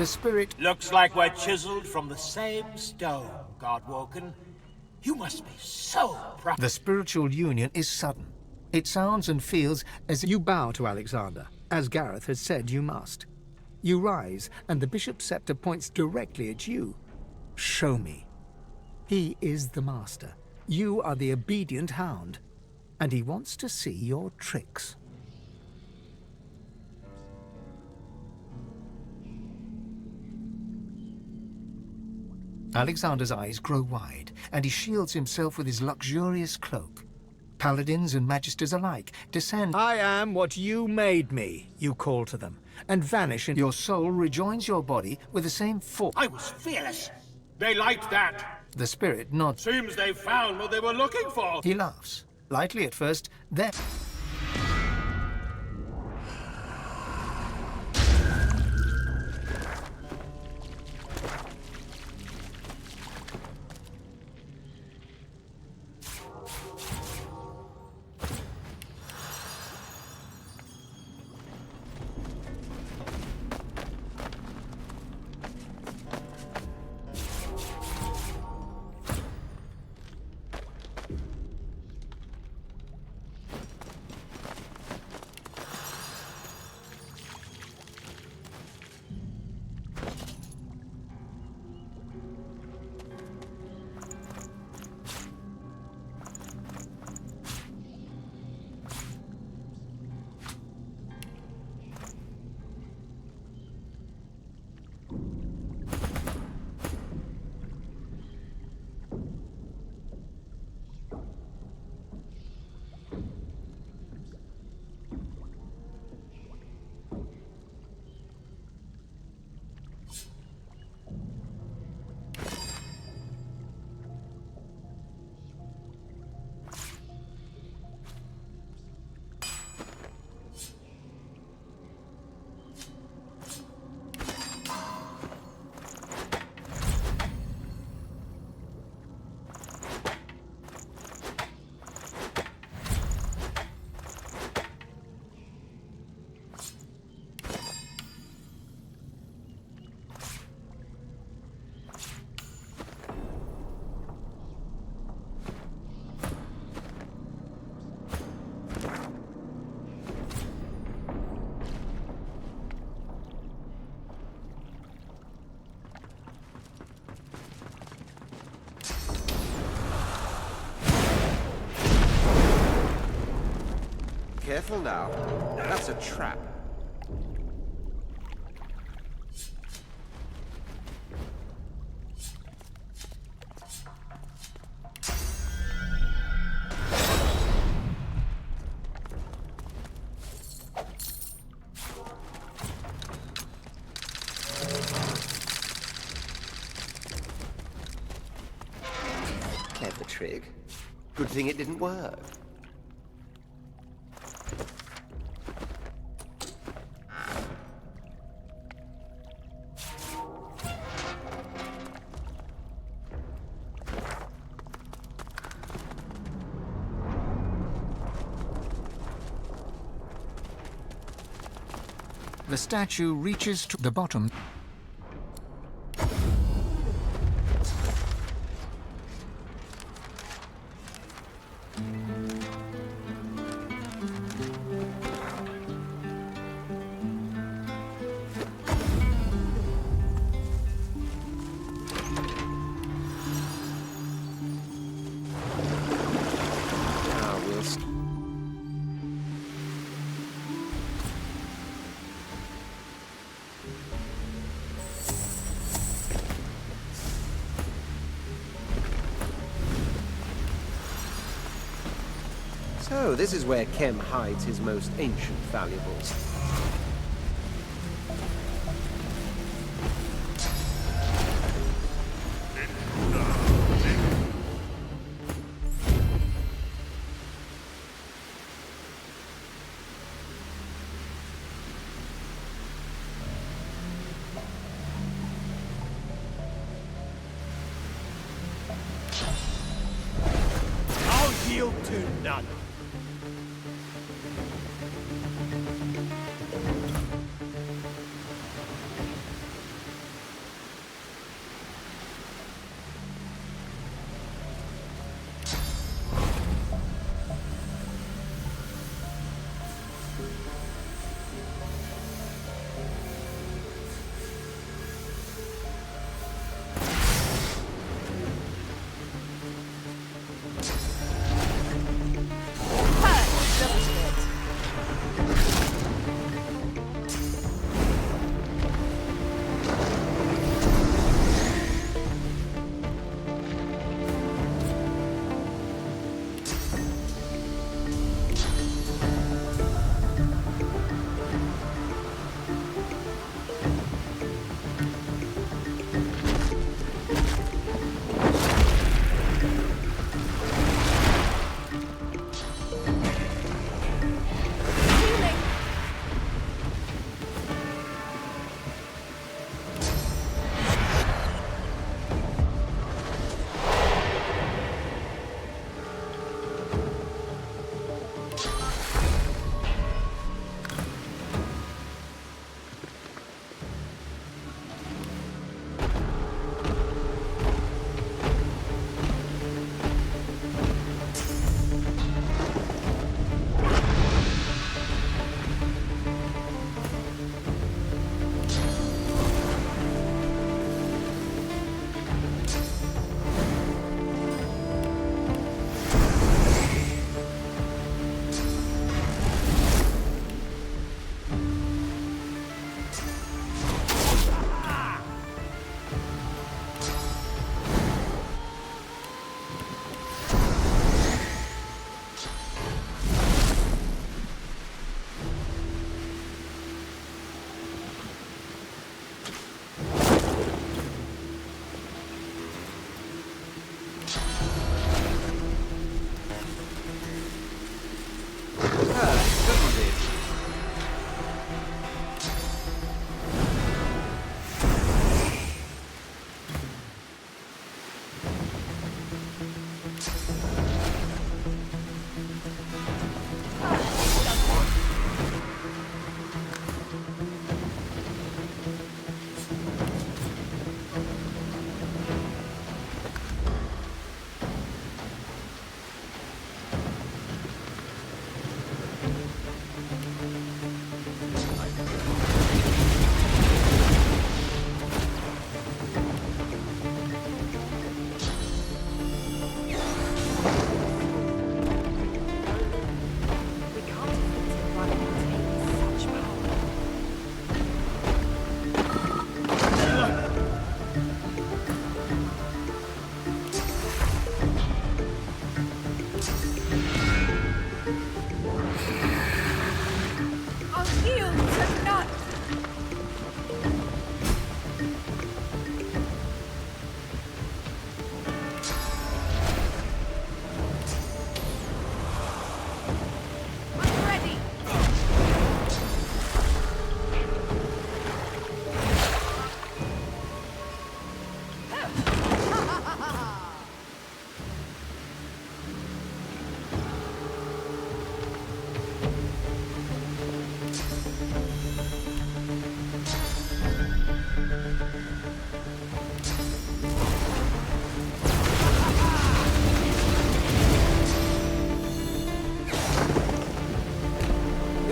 The spirit... Looks like we're chiseled from the same stone, Godwoken. You must be so proud. The spiritual union is sudden. It sounds and feels as you bow to Alexander, as Gareth has said you must. You rise, and the bishop's scepter points directly at you. Show me. He is the master. You are the obedient hound, and he wants to see your tricks. Alexander's eyes grow wide, and he shields himself with his luxurious cloak. Paladins and magisters alike descend. I am what you made me, you call to them, and vanish, and your soul rejoins your body with the same force. I was fearless. They liked that. The spirit nods. Seems they found what they were looking for. He laughs, lightly at first, then... Careful now. That's a trap. Clever trick. Good thing it didn't work. The statue reaches to the bottom. So, this is where Kem hides his most ancient valuables. I'll yield to none.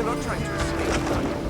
You're not trying to escape, are you?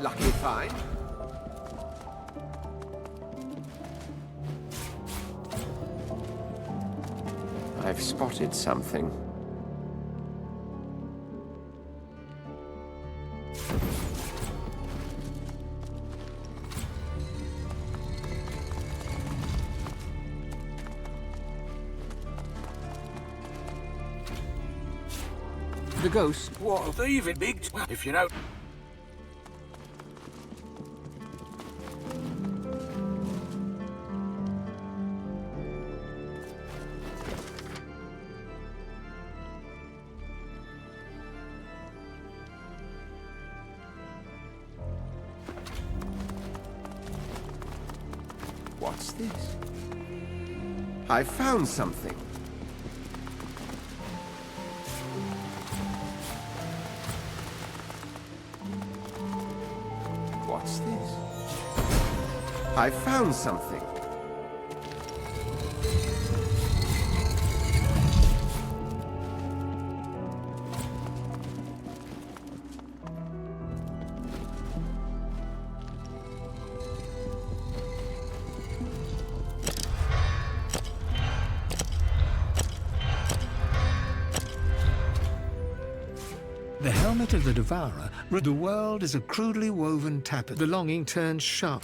Lucky find. I've spotted something. The ghost? What a thieving big if you know. What's this? I found something. What's this? I found something. The helmet of the Devourer, the world is a crudely woven tapestry. The longing turns sharp.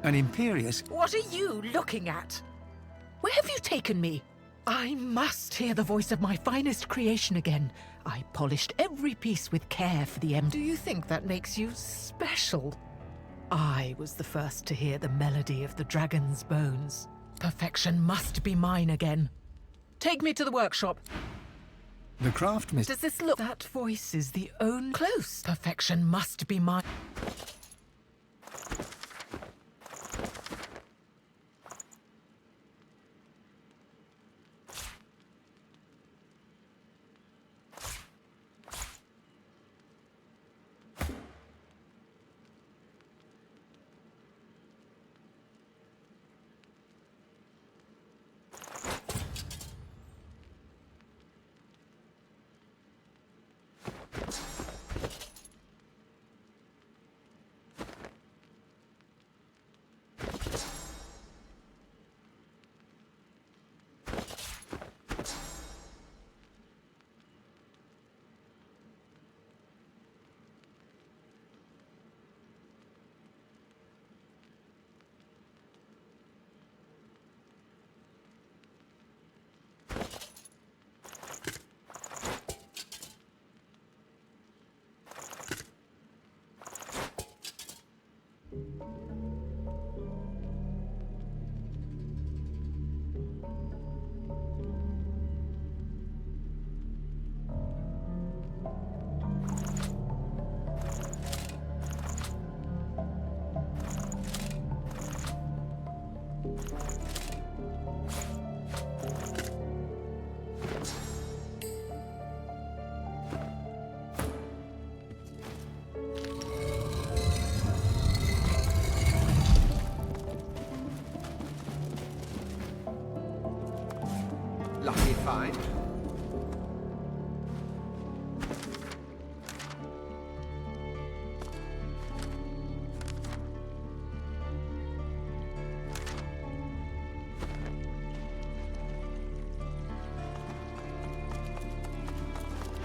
An imperious... What are you looking at? Where have you taken me? I must hear the voice of my finest creation again. I polished every piece with care for the Do you think that makes you special? I was the first to hear the melody of the dragon's bones. Perfection must be mine again. Take me to the workshop. The craftsman... Does this look... That voice is the own... Close. Perfection must be mine.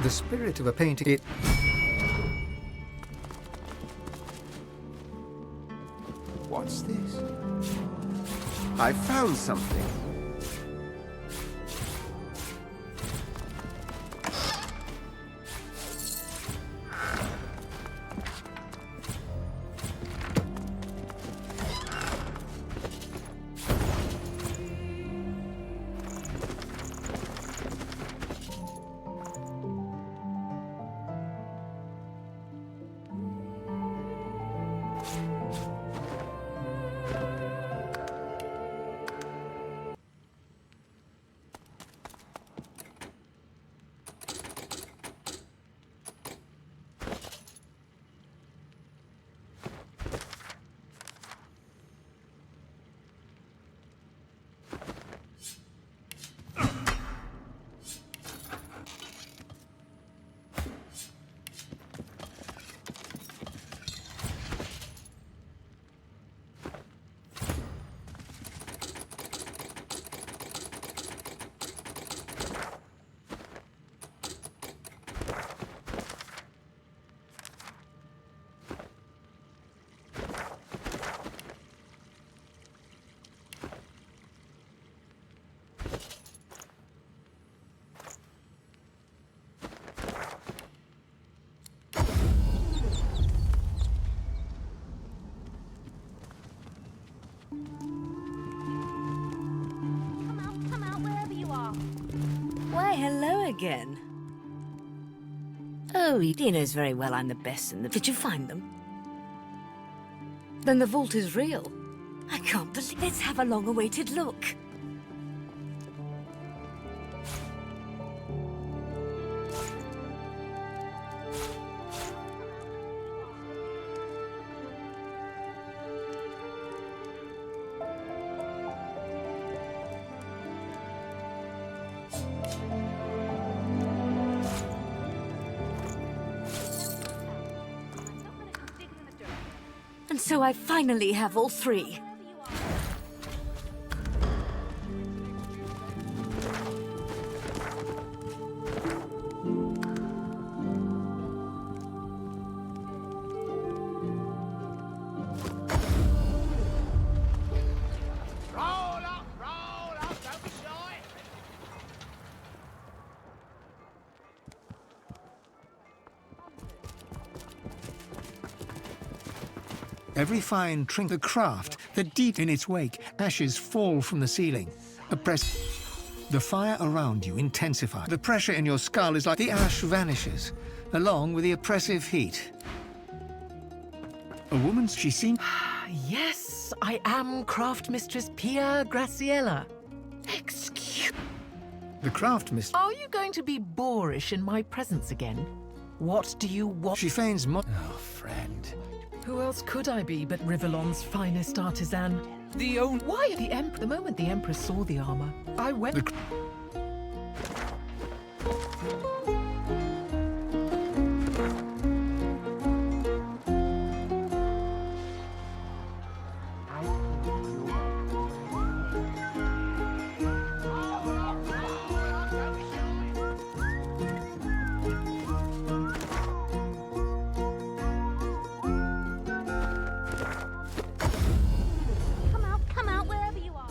The spirit of a painting. What's this? I found something. Why, hello again. Oh, he knows very well I'm the best in the... Did you find them? Then the vault is real. I can't believe... Let's have a long-awaited look. And so I finally have all three. Every fine trinket, the craft, the deep in its wake, ashes fall from the ceiling. The fire around you intensifies. The pressure in your skull is like the ash vanishes, along with the oppressive heat. A woman, she seemed... Yes, I am Craft Mistress Pia Graciela. Excuse... The craft mistress... Are you going to be boorish in my presence again? What do you want? She feigns Oh, friend. Who else could I be but Rivellon's finest artisan? The only... Why the moment the Empress saw the armor, I went... Come out wherever you are.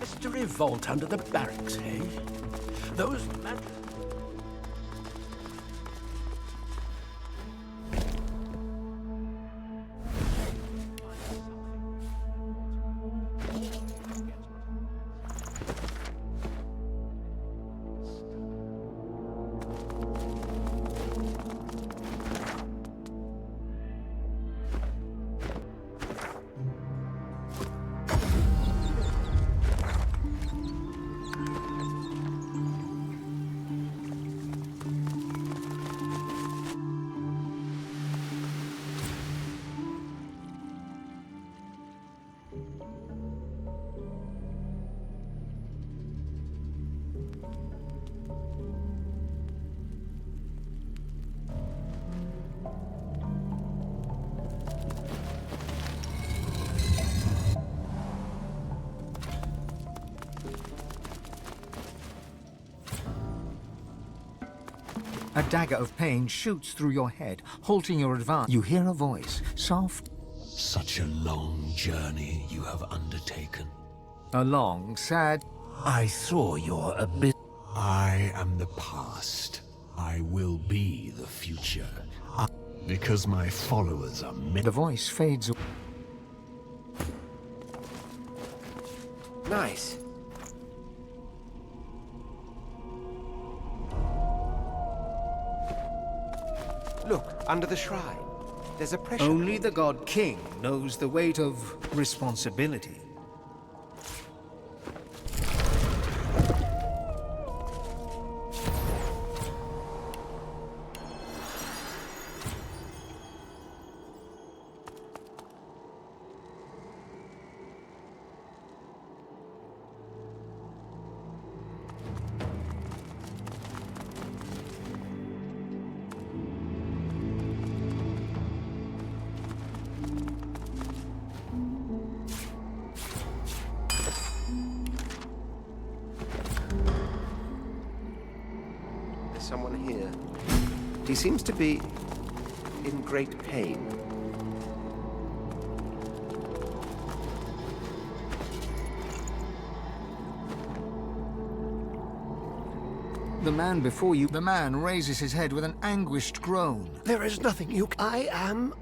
Mystery vault under the barracks, eh? Those dagger of pain shoots through your head, halting your advance. You hear a voice, soft. Such a long journey you have undertaken. A long, sad... I saw your abyss. I am the past. I will be the future. Because my followers are many. The voice fades away. Nice. Look, under the shrine. There's a pressure. Only the God King knows the weight of responsibility. Someone here. He seems to be in great pain. The man before you, the man raises his head with an anguished groan. There is nothing you... I am...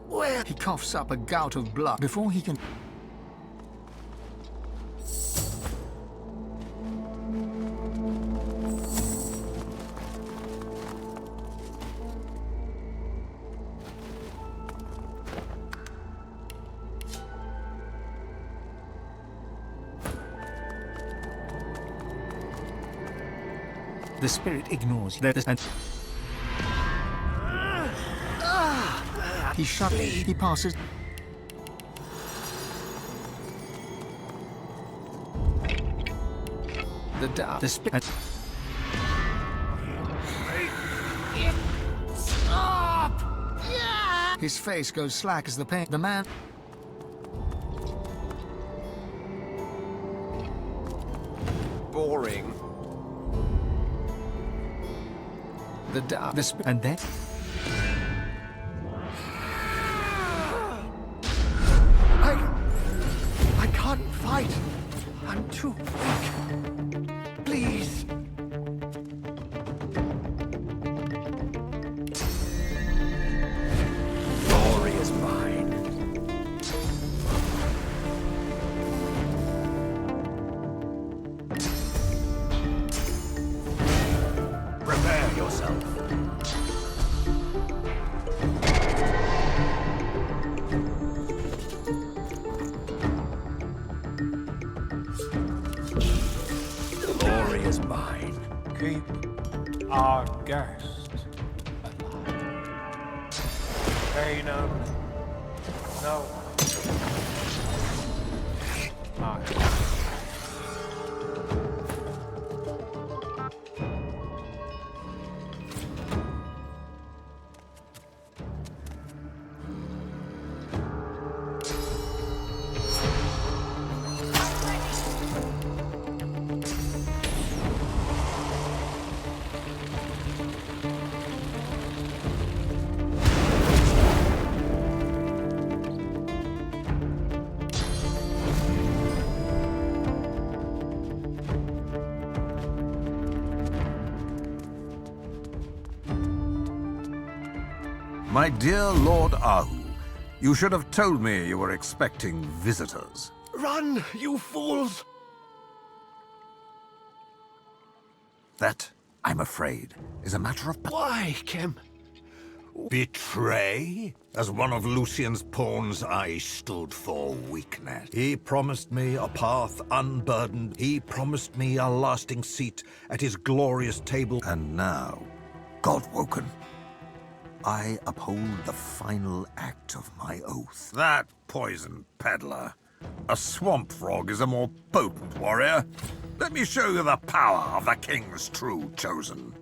Where? He coughs up a gout of blood before he can... The spirit ignores you. And he shudders. He passes. The spirit. Stop! Yeah! His face goes slack as the pain. The man. Boring. And then I can't fight. I'm too weak. Please. Glory is mine. Prepare yourself. Glory is mine. Keep our guest alive. They know no one. My dear Lord Ahu, you should have told me you were expecting visitors. Run, you fools! That, I'm afraid, is a matter of... Why, Kim? Betray? As one of Lucian's pawns, I stood for weakness. He promised me a path unburdened. He promised me a lasting seat at his glorious table. And now, God-woken, I uphold the final act of my oath. That poison peddler. A swamp frog is a more potent warrior. Let me show you the power of the king's true chosen.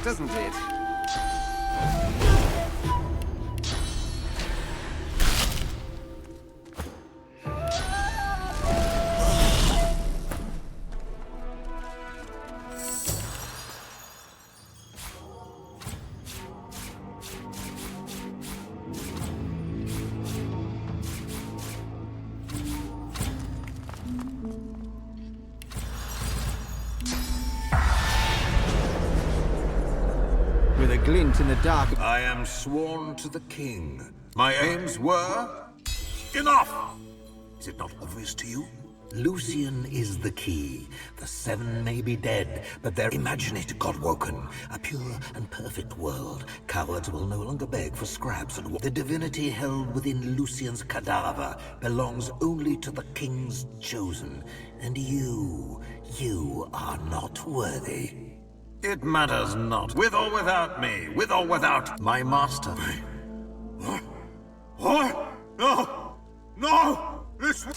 doesn't it? With a glint in the dark. I am sworn to the king. My aims were... Enough! Is it not obvious to you? Lucian is the key. The seven may be dead, but their imagine it, God-woken. A pure and perfect world. Cowards will no longer beg for scraps and the divinity held within Lucian's cadaver belongs only to the king's chosen. And you are not worthy. It matters not. With or without me, with or without my master. What? What? No! No! This...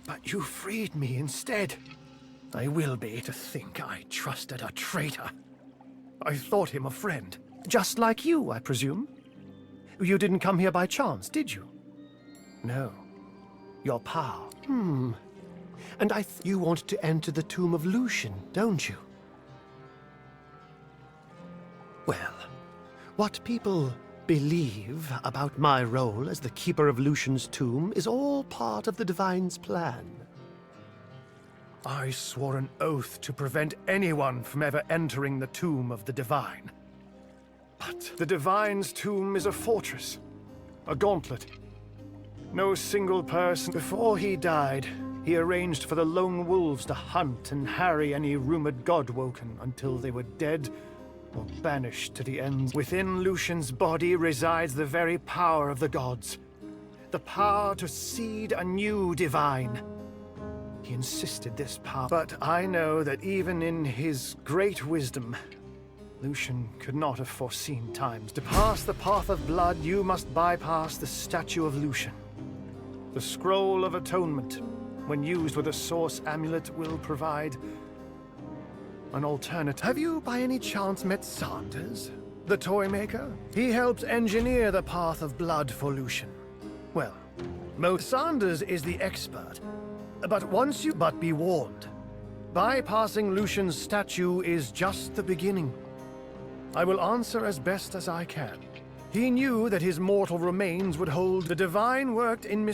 But you freed me instead. I will be. To think I trusted a traitor. I thought him a friend. Just like you, I presume? You didn't come here by chance, did you? No. Your power. And you want to enter the tomb of Lucian, don't you? Well, what people believe about my role as the keeper of Lucian's tomb is all part of the Divine's plan. I swore an oath to prevent anyone from ever entering the tomb of the Divine. But the Divine's tomb is a fortress, a gauntlet. No single person. Before he died, he arranged for the lone wolves to hunt and harry any rumored God-woken until they were dead or banished to the ends. Within Lucian's body resides the very power of the gods. The power to seed a new Divine. He insisted this power, but I know that even in his great wisdom, Lucian could not have foreseen times. To pass the path of blood, you must bypass the statue of Lucian. The Scroll of Atonement, when used with a source amulet, will provide an alternative. Have you by any chance met Sanders, the toy maker? He helped engineer the path of blood for Lucian. Well, Sanders is the expert, but be warned. Bypassing Lucian's statue is just the beginning. I will answer as best as I can. He knew that his mortal remains would hold. The Divine worked in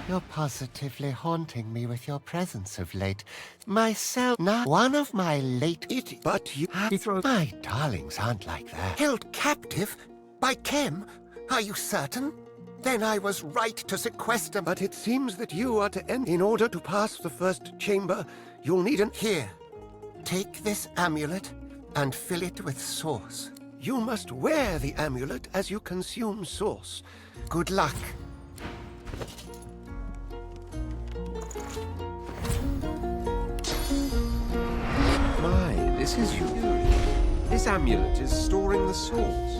You're positively haunting me with your presence of late. Myself, not one of my late but you throw. My darlings aren't like that. Held captive? By Kem? Are you certain? Then I was right to sequester. But it seems that you are to end. In order to pass the first chamber, you'll need an... Here, take this amulet and fill it with sauce. You must wear the amulet as you consume sauce. Good luck. My, this is you. This amulet is storing the sauce.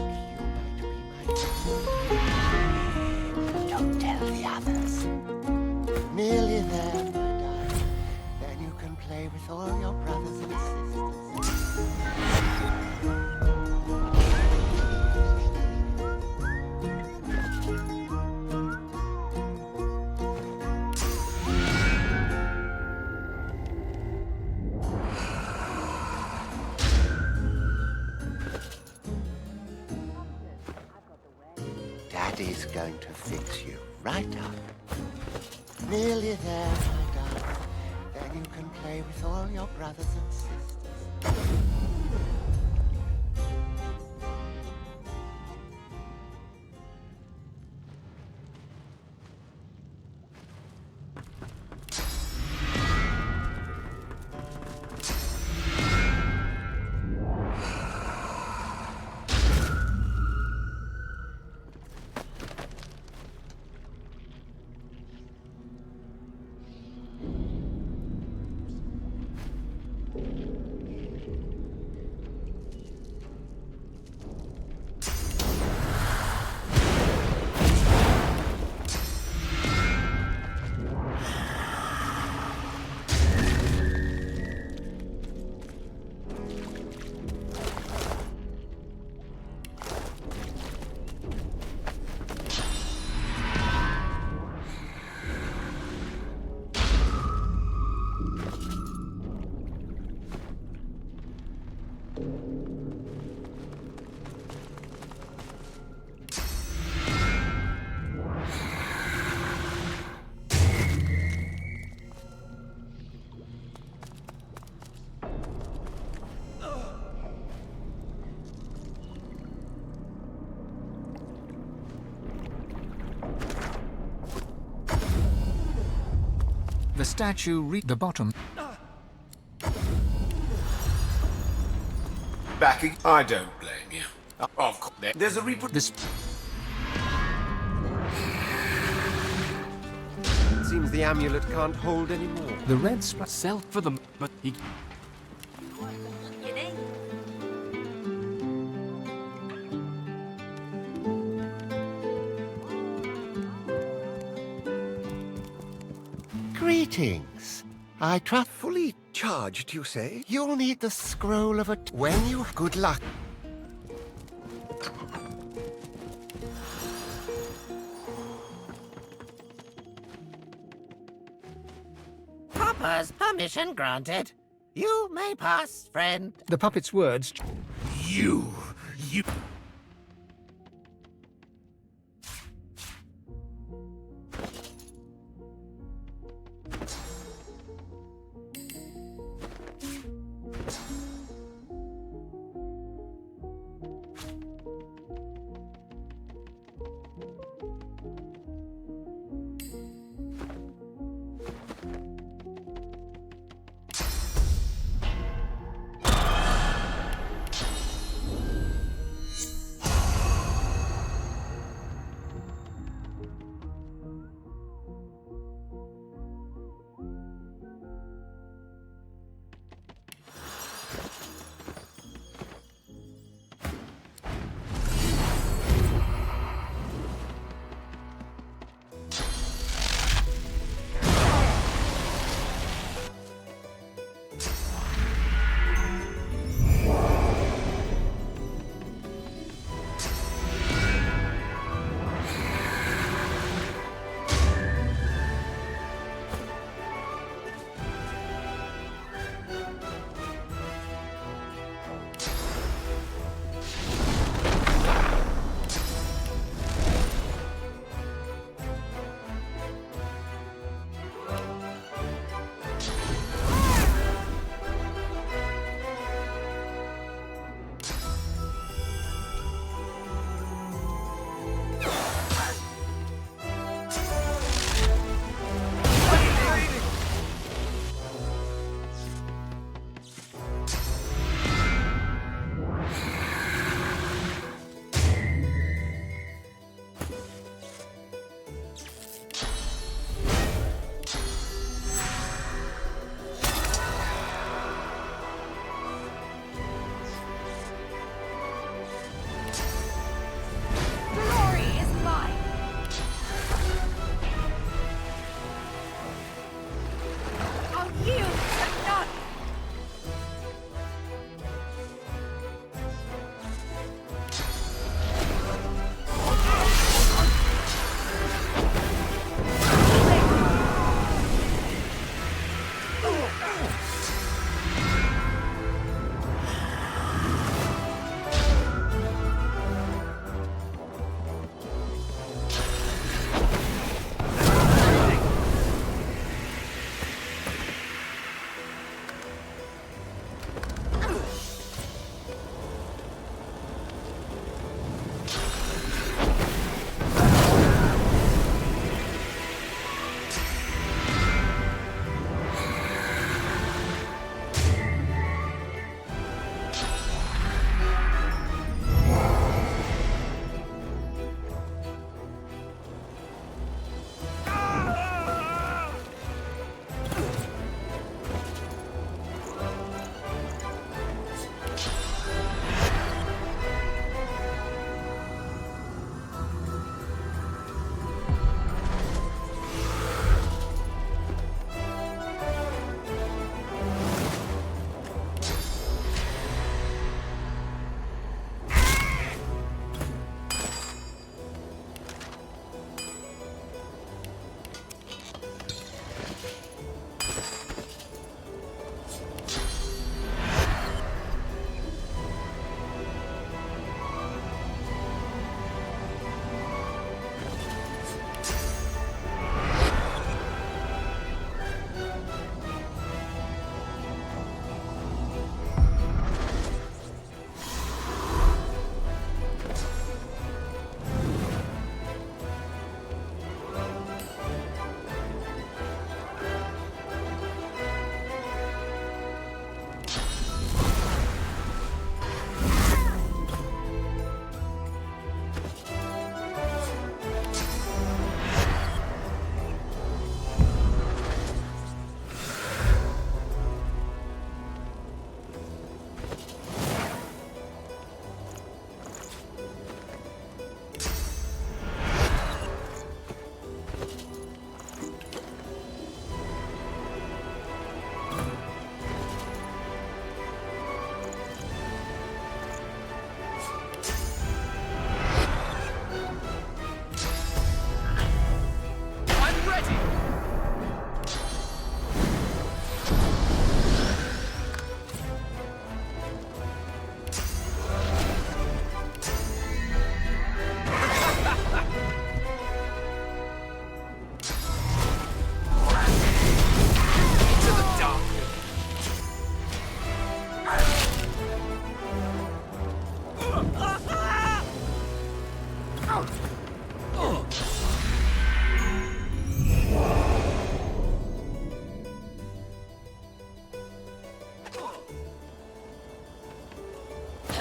Don't tell the others. Nearly there, my darling. Then you can play with all your brothers and sisters. Daddy's going to fix you right up. Nearly there, my darling. Then you can play with all your brothers and sisters. The statue the bottom. Backing? I don't blame you. Of course, there's a This. Seems the amulet can't hold anymore. The red spot. Sell for them, but he... Greetings. I trust Fully charged, you say? you'll need the scroll of when you... Good luck. Papa's permission granted. You may pass, friend. The puppet's words. You.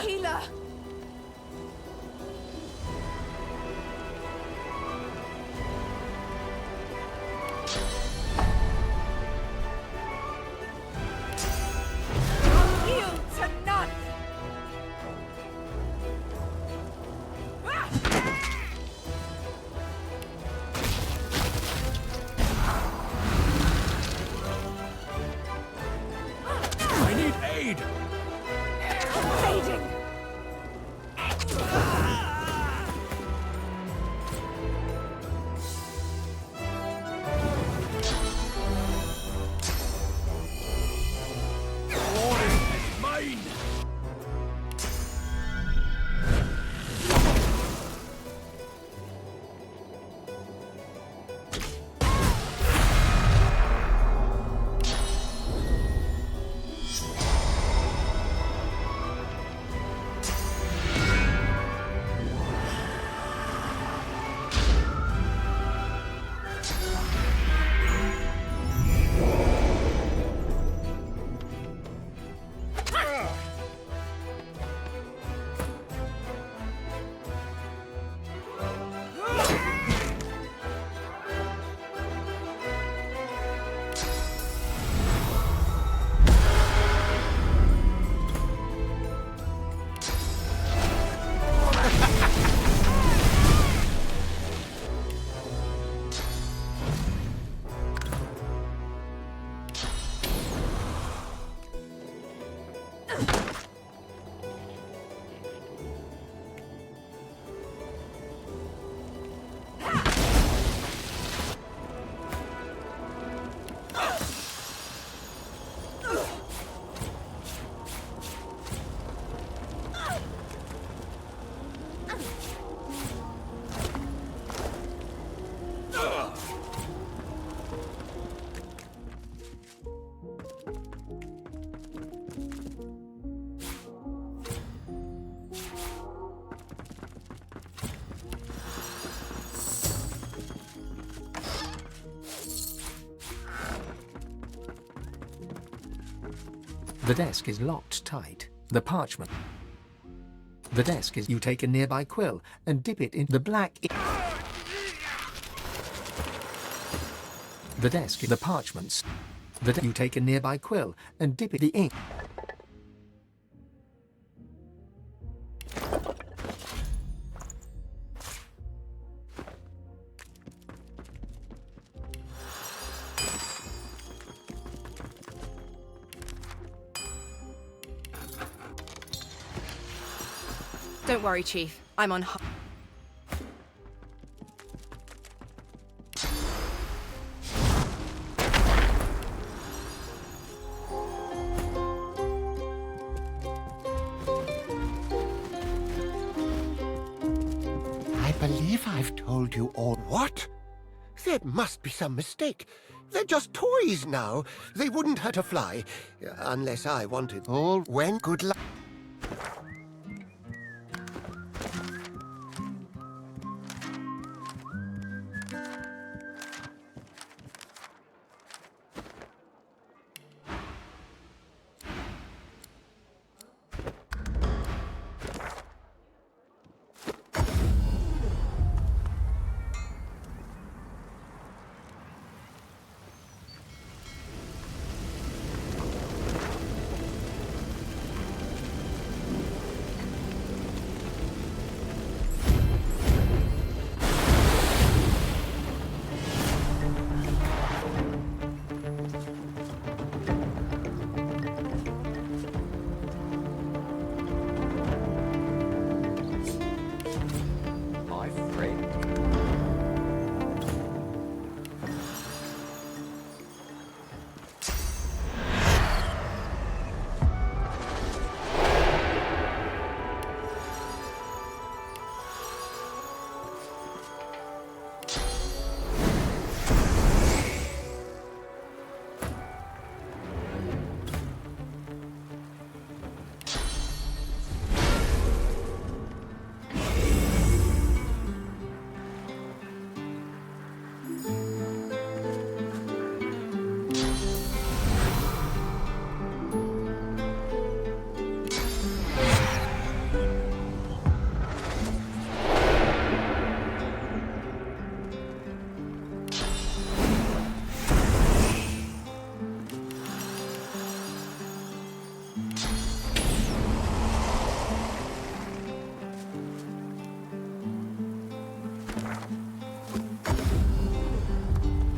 Healer! Yield to none! I need aid! Fading! Mine! The desk is locked tight. The parchment. The desk is... You take a nearby quill and dip it in the black... The desk is the parchments. You take a nearby quill and dip it in the ink. Don't worry, Chief. I'm on high. I believe I've told you all. What? There must be some mistake. They're just toys now. They wouldn't hurt a fly. Unless I wanted. All when good luck.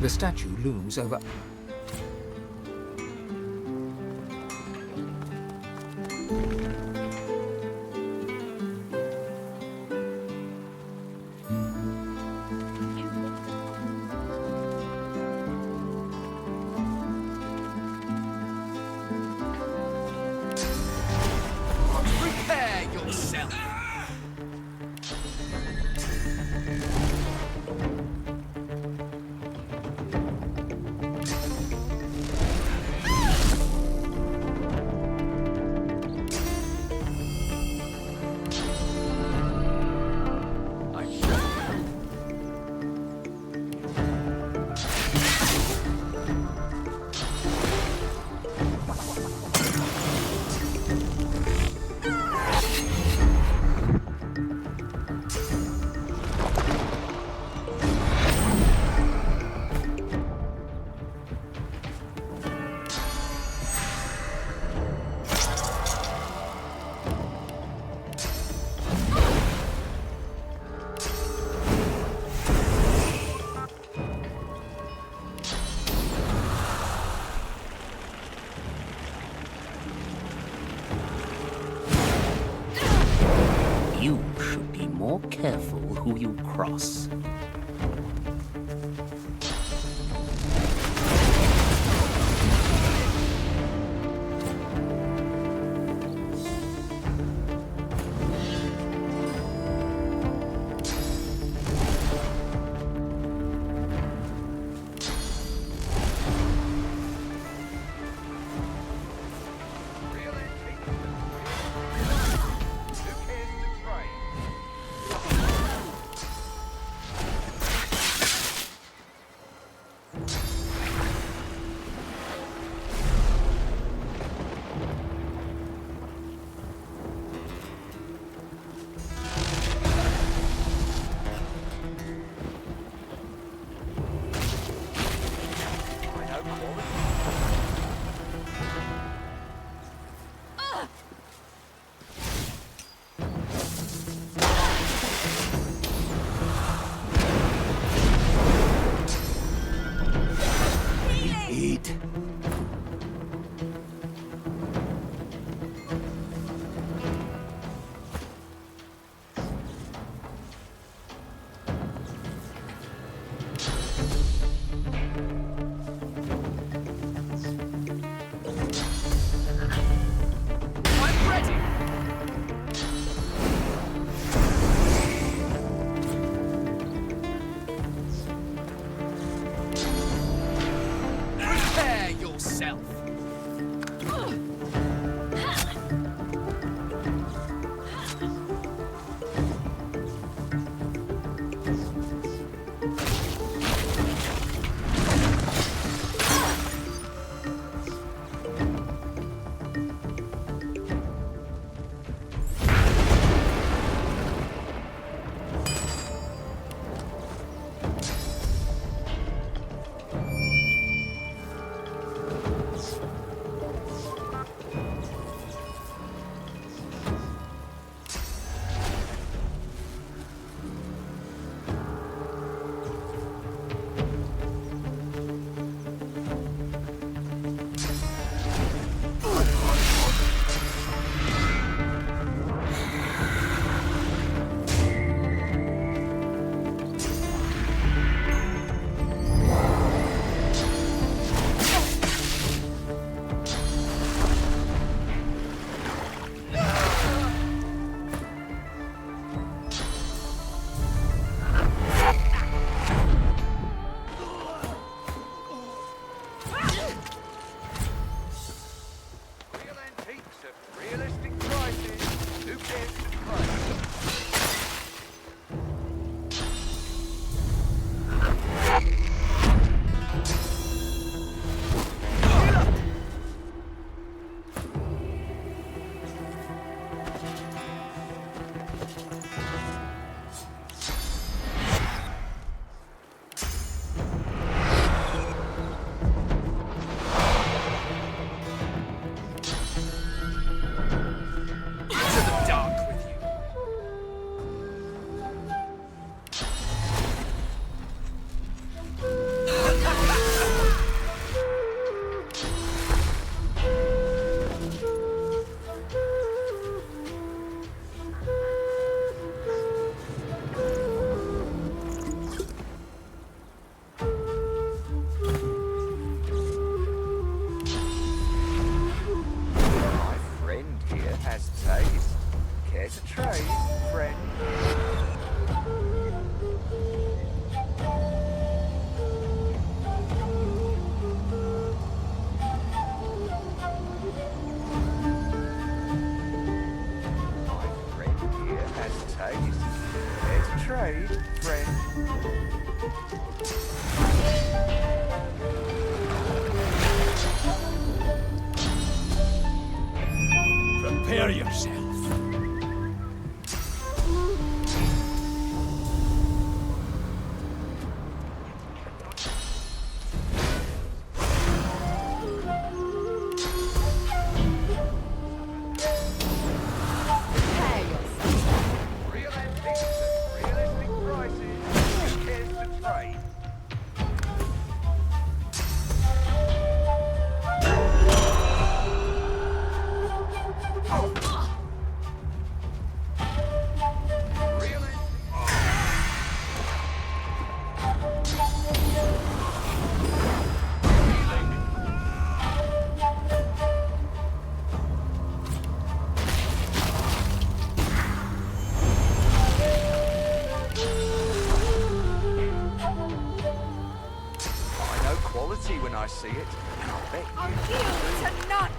The statue looms over... Prepare yourself. You should be more careful who you cross. trade, friend? Prepare yourself. When I see it, and I'll bet I'll yield to none.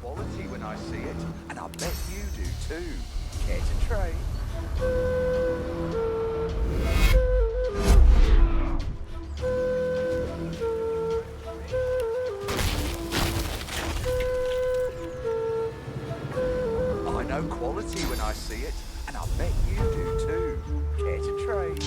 quality when I see it, and I bet you do too. Care to trade? I know quality when I see it, and I bet you do too. Care to trade?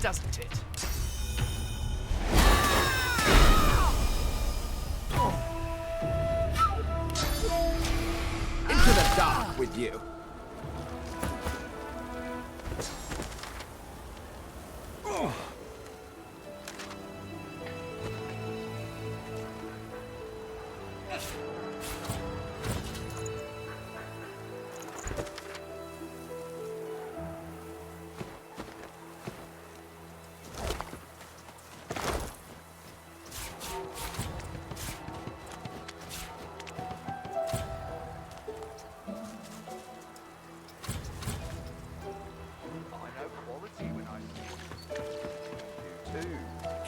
Doesn't it? Into the dark with you.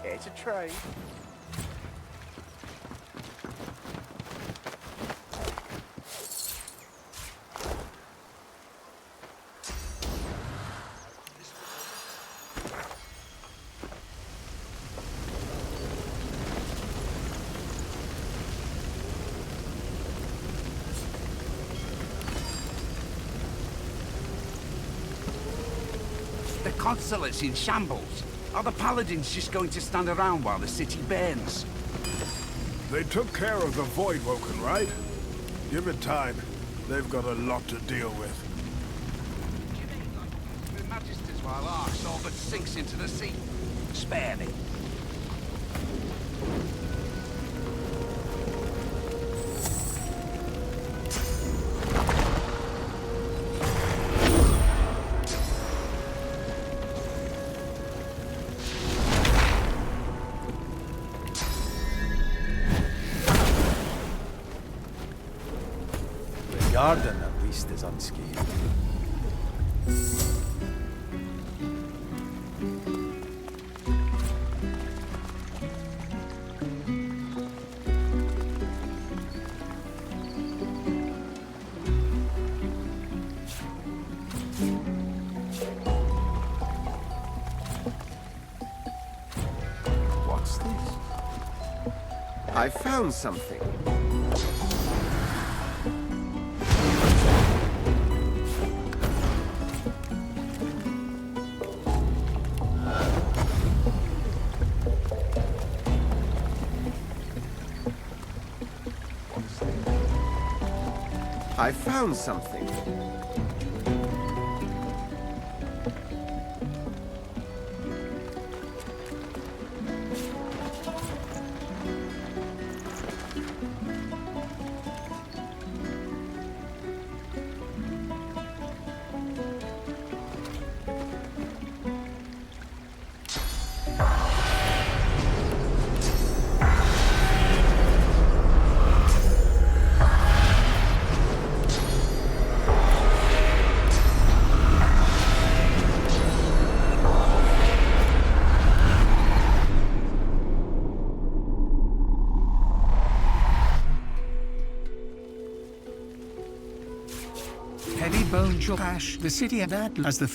Care to trade? The consulate's in shambles. Are the paladins just going to stand around while the city burns? They took care of the Void Woken, right? Give it time. They've got a lot to deal with. Her Majesty's while Arx all but sinks into the sea. Spare me. The garden, at least, is unscathed. What's this? I found something. I found something. Heavy bone crash. The city of that as the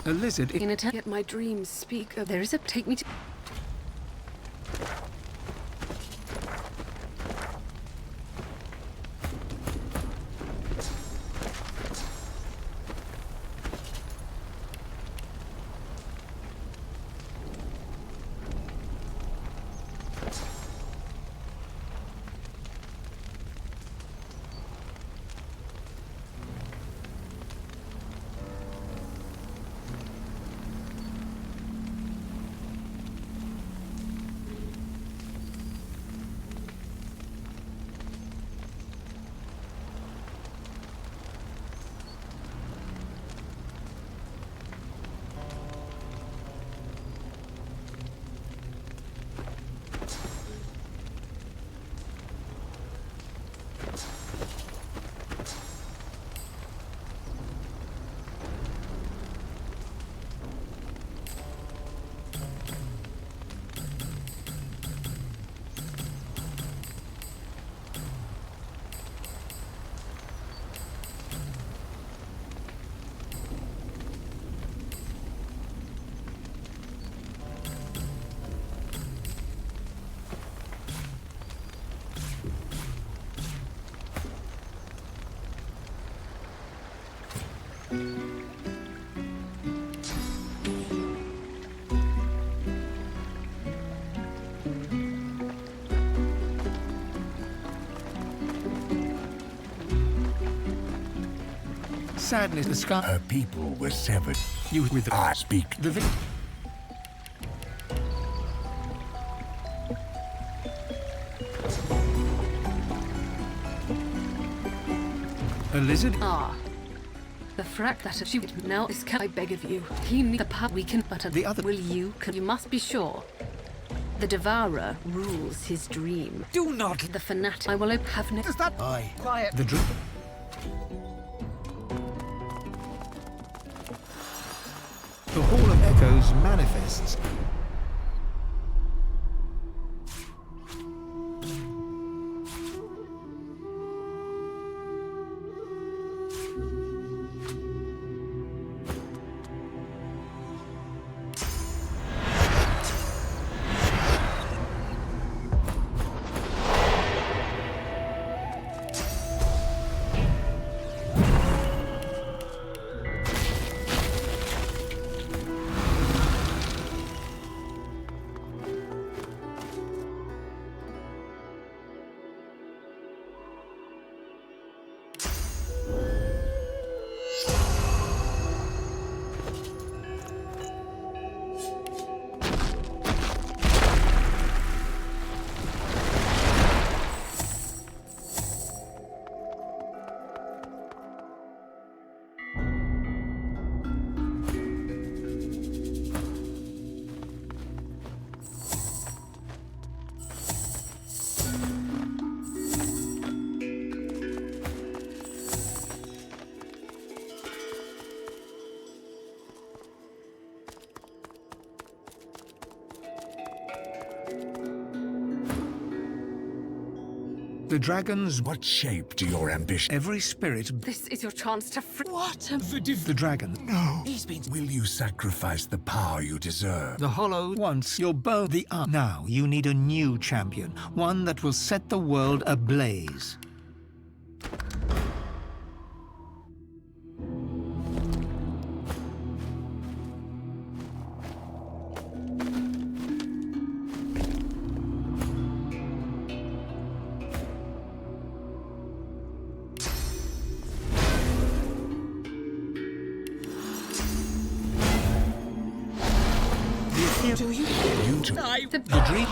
A lizard... In attempt at my dreams speak of... There is a... Take me to... Sadness, the sky... Her people were severed. You with... I speak. The vic... A lizard? Ah. The frack that she would now is... I beg of you. He need the power we can... But the other... Will you... You must be sure. The Devourer rules his dream. Do not... The fanatic... I will have no... Does that... Aye. Quiet. The dream... The Hall of Echoes manifests. The dragons... What shape do your ambition... Every spirit... This is your chance to free... What? The dragon. No. He's been... Will you sacrifice the power you deserve? The hollow once your bow the arm. Now you need a new champion, one that will set the world ablaze. Do you? You two. The dream.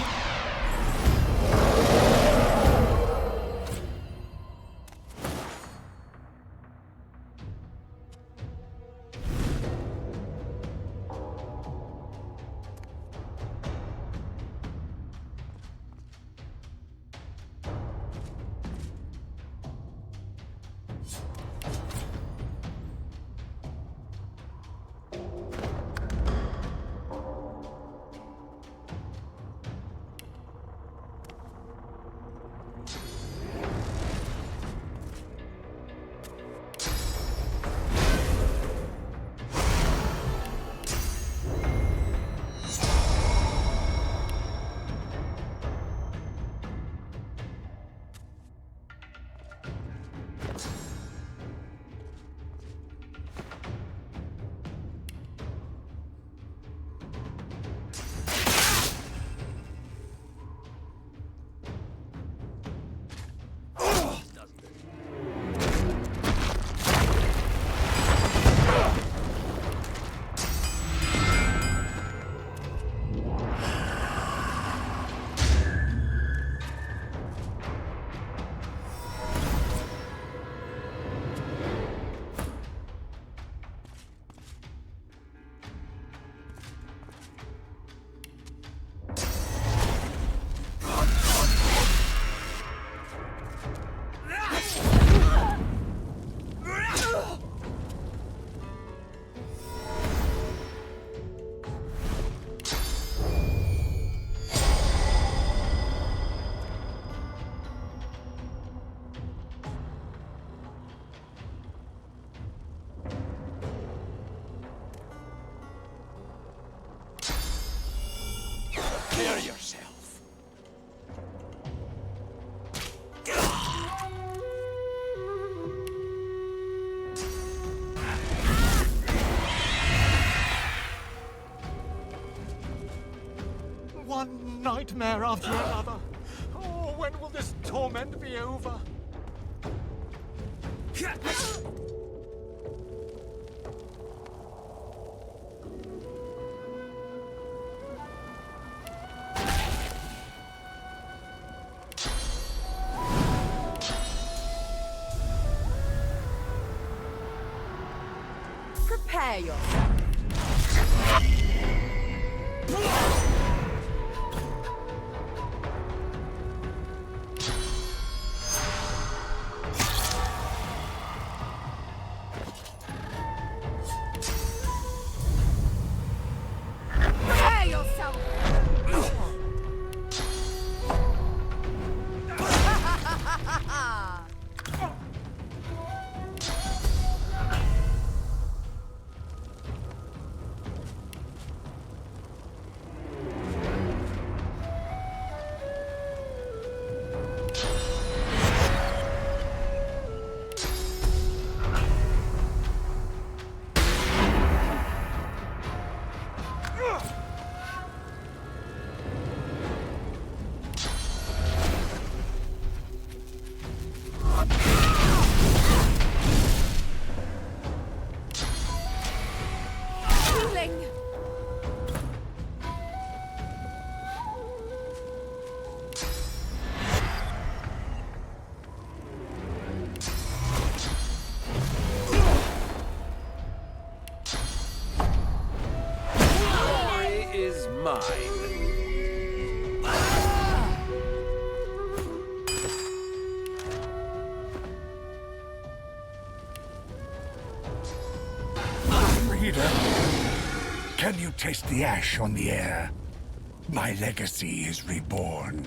nightmare after another. Oh, when will this torment be over? Prepare yourself. Prepare yourself. Is mine. Reader, can you taste the ash on the air? My legacy is reborn.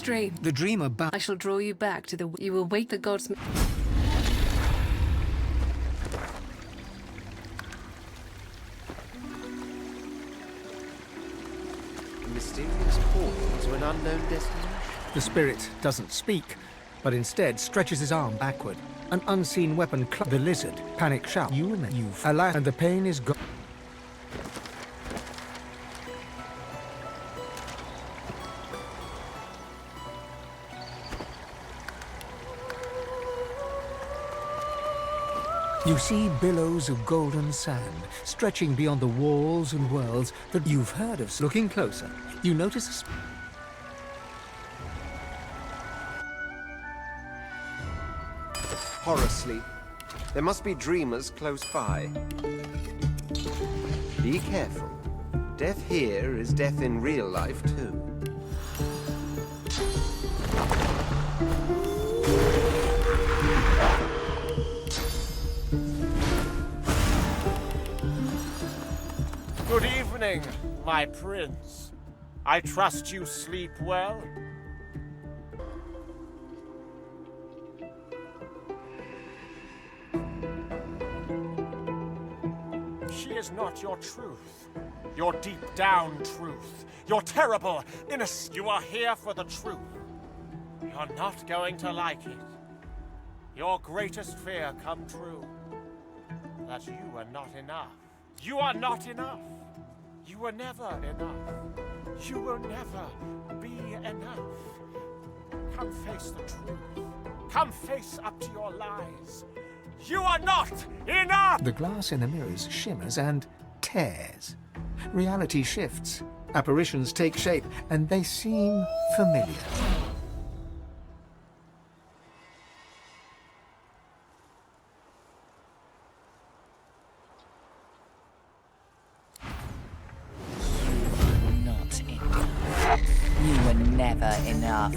Dream. The dreamer I shall draw you back to the... You will wake the gods... The mysterious portal to an unknown destination. The spirit doesn't speak, but instead stretches his arm backward. An unseen weapon the lizard. Panic shout. You've alas, and the pain is gone. You see billows of golden sand stretching beyond the walls and worlds that you've heard of. Looking closer, you notice a Horror sleep. There must be dreamers close by. Be careful. Death here is death in real life, too. Good evening, my prince. I trust you sleep well? She is not your truth. Your deep down truth. Your terrible, innocent. You are here for the truth. You're not going to like it. Your greatest fear come true. That you are not enough. You are not enough. You were never enough. You will never be enough. Come face the truth. Come face up to your lies. You are not enough! The glass in the mirrors shimmers and tears. Reality shifts. Apparitions take shape, and they seem familiar. Not enough. You were never enough.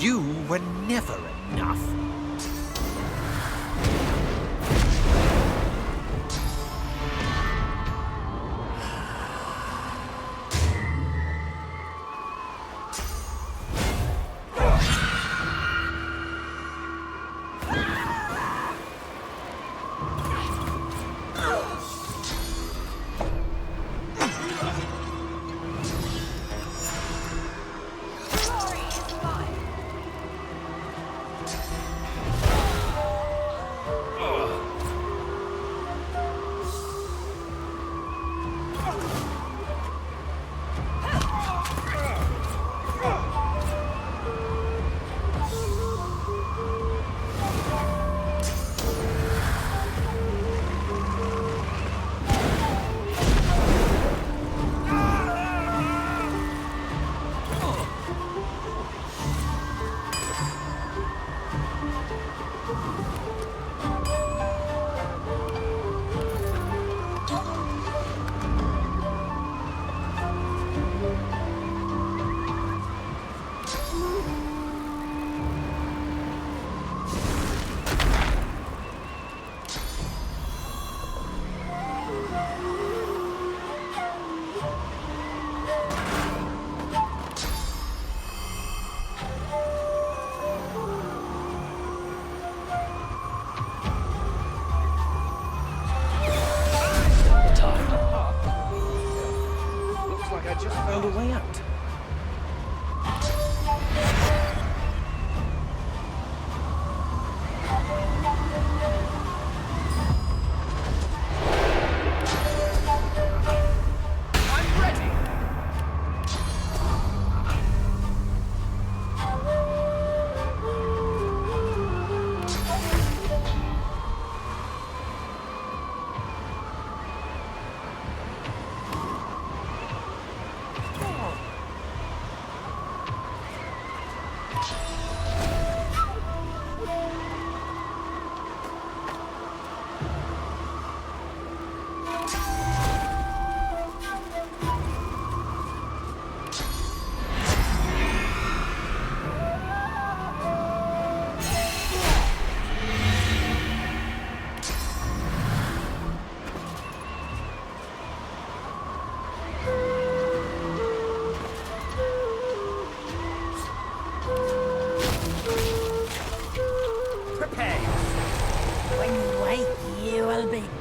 You were never enough.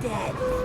dead.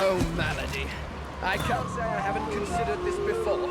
Oh, malady. I can't say I haven't considered this before.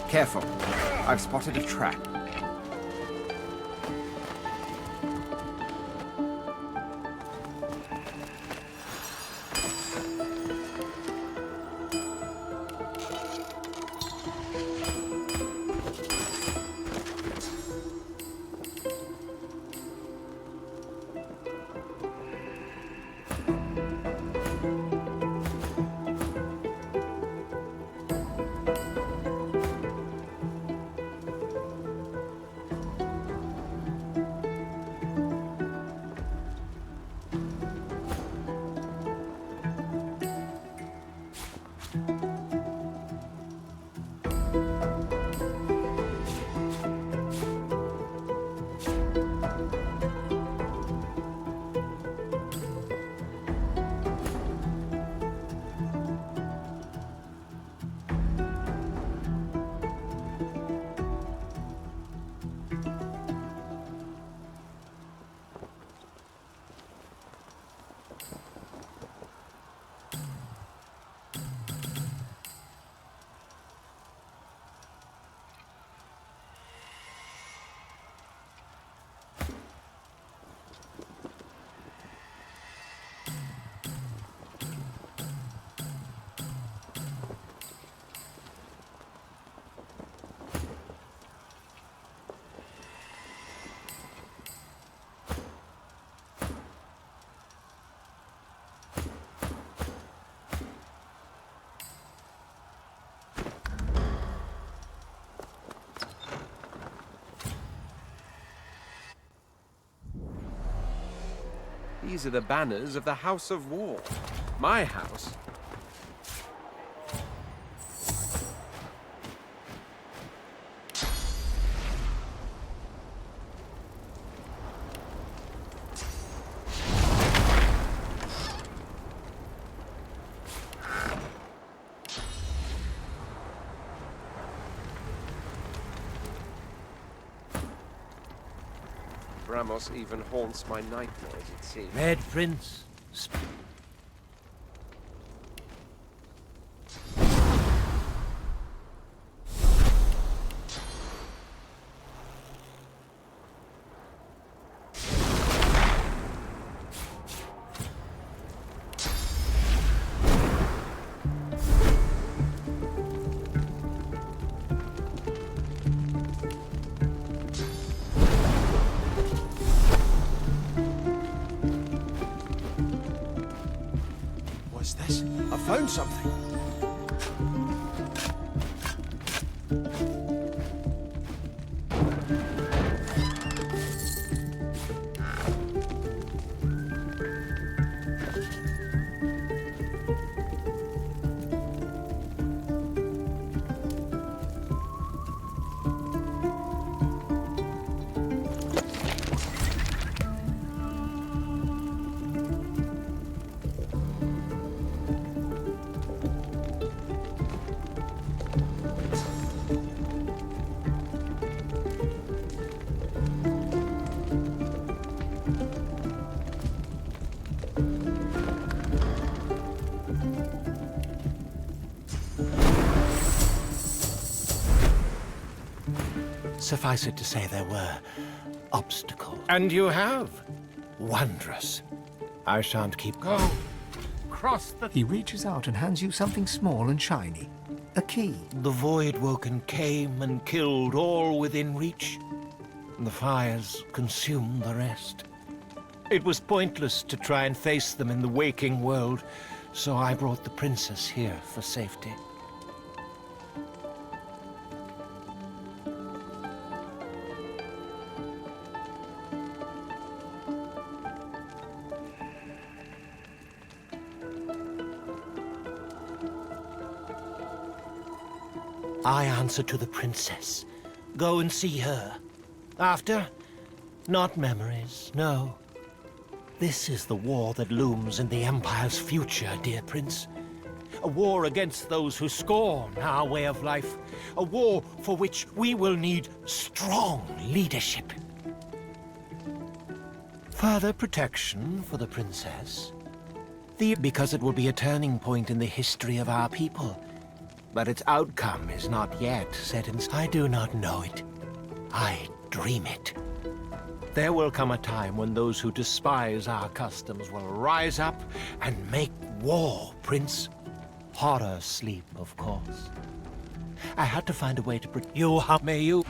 Careful. I've spotted a trap. These are the banners of the House of War. My house. Ramos even haunts my nightmares, it seems. Red Prince. What's this? I found something. Suffice it to say there were obstacles. And you have. Wondrous. I shan't keep Go. Cross the... He reaches out and hands you something small and shiny. A key. The Voidwoken came and killed all within reach. The fires consumed the rest. It was pointless to try and face them in the waking world, so I brought the princess here for safety. I answer to the princess. Go and see her. After, not memories, no. This is the war that looms in the Empire's future, dear prince. A war against those who scorn our way of life. A war for which we will need strong leadership. Further protection for the princess. Because it will be a turning point in the history of our people. But its outcome is not yet set in stone. I do not know it. I dream it. There will come a time when those who despise our customs will rise up and make war, Prince. Horror sleep, of course. I had to find a way to protect you. May you...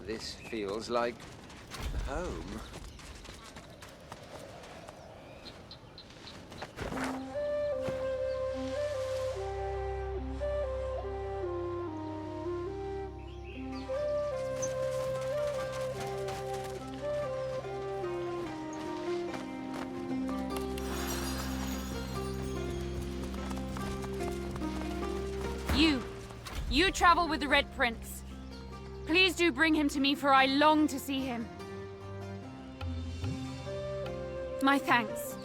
This feels like home. You travel with the Red Prince. Please do bring him to me, for I long to see him. My thanks.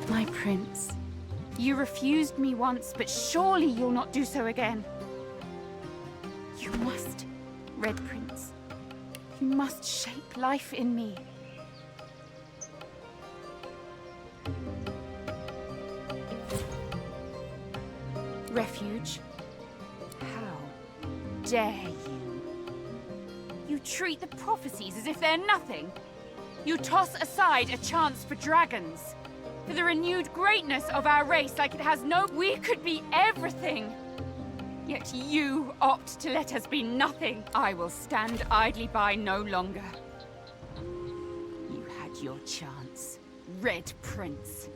My prince, you refused me once, but surely you'll not do so again. You must, Red Prince. You must shape life in me. Refuge. How dare you? You treat the prophecies as if they're nothing. You toss aside a chance for dragons, for the renewed greatness of our race like it has no... We could be everything. Yet you opt to let us be nothing. I will stand idly by no longer. You had your chance, Red Prince.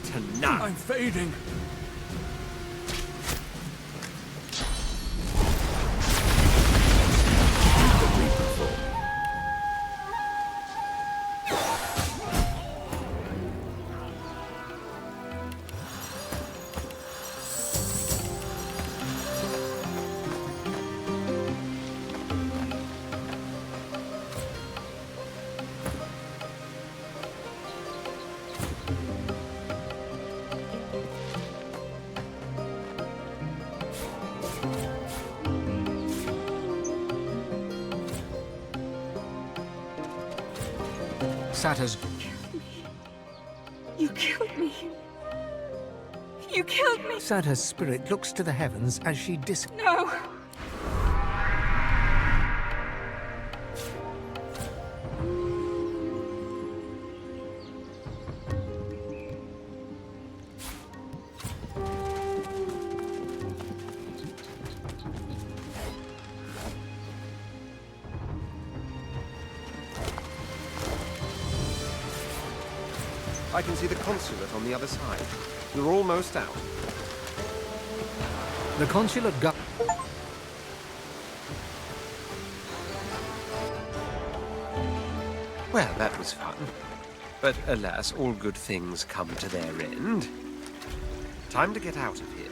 to none. I'm fading. Satter's... You killed me. You killed me. Satter's spirit looks to the heavens as she No. I can see the consulate on the other side. We're almost out. The consulate got... Well, that was fun. But alas, all good things come to their end. Time to get out of here.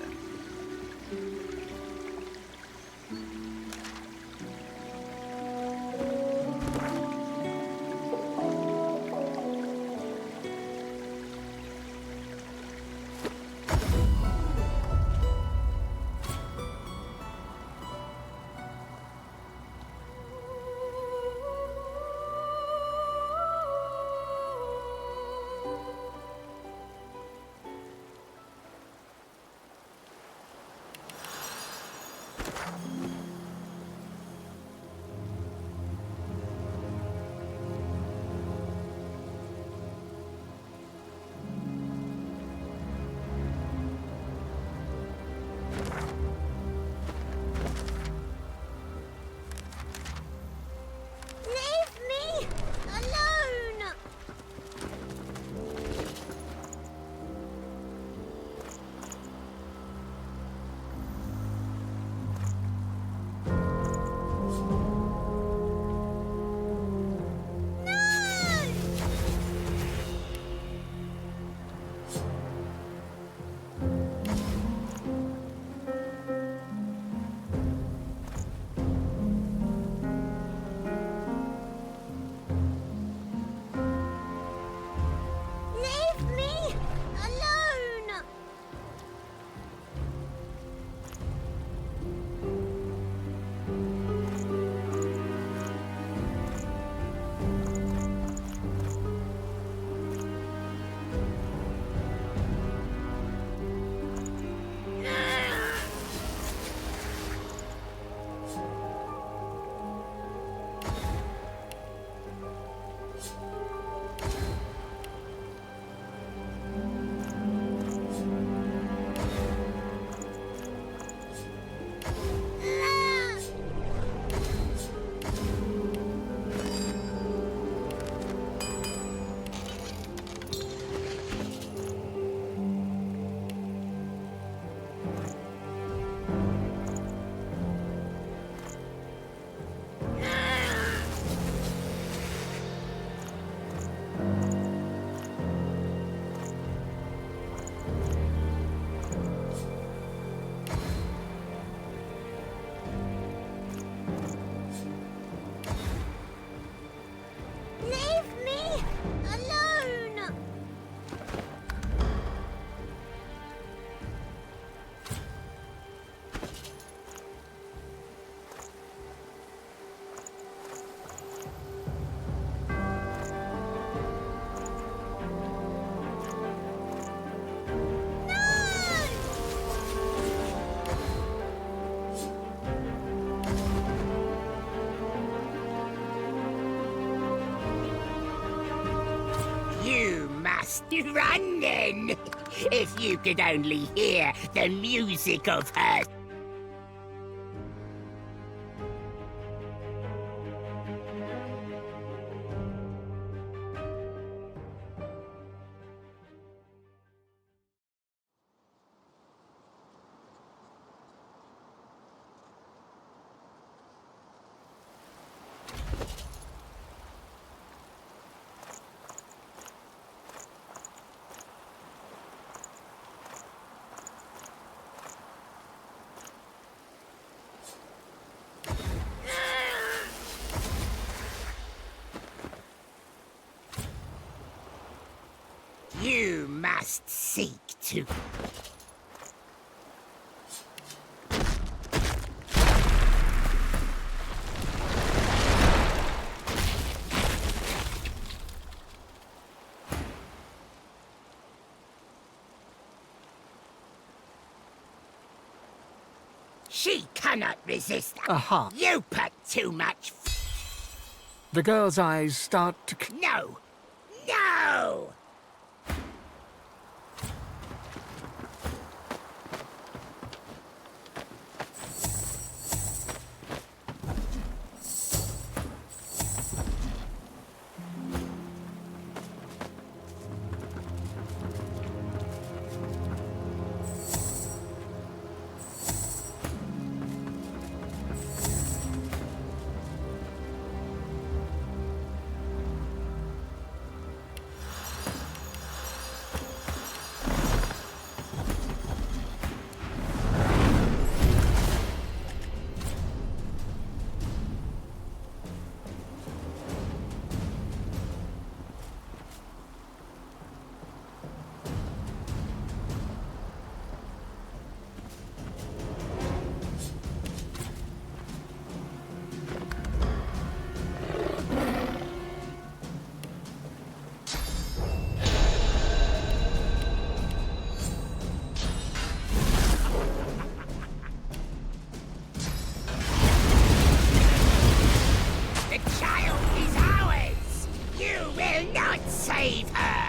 Run then! If you could only hear the music of her must seek to... She cannot resist. Aha. You put too much... The girl's eyes start to... No! No! Save her!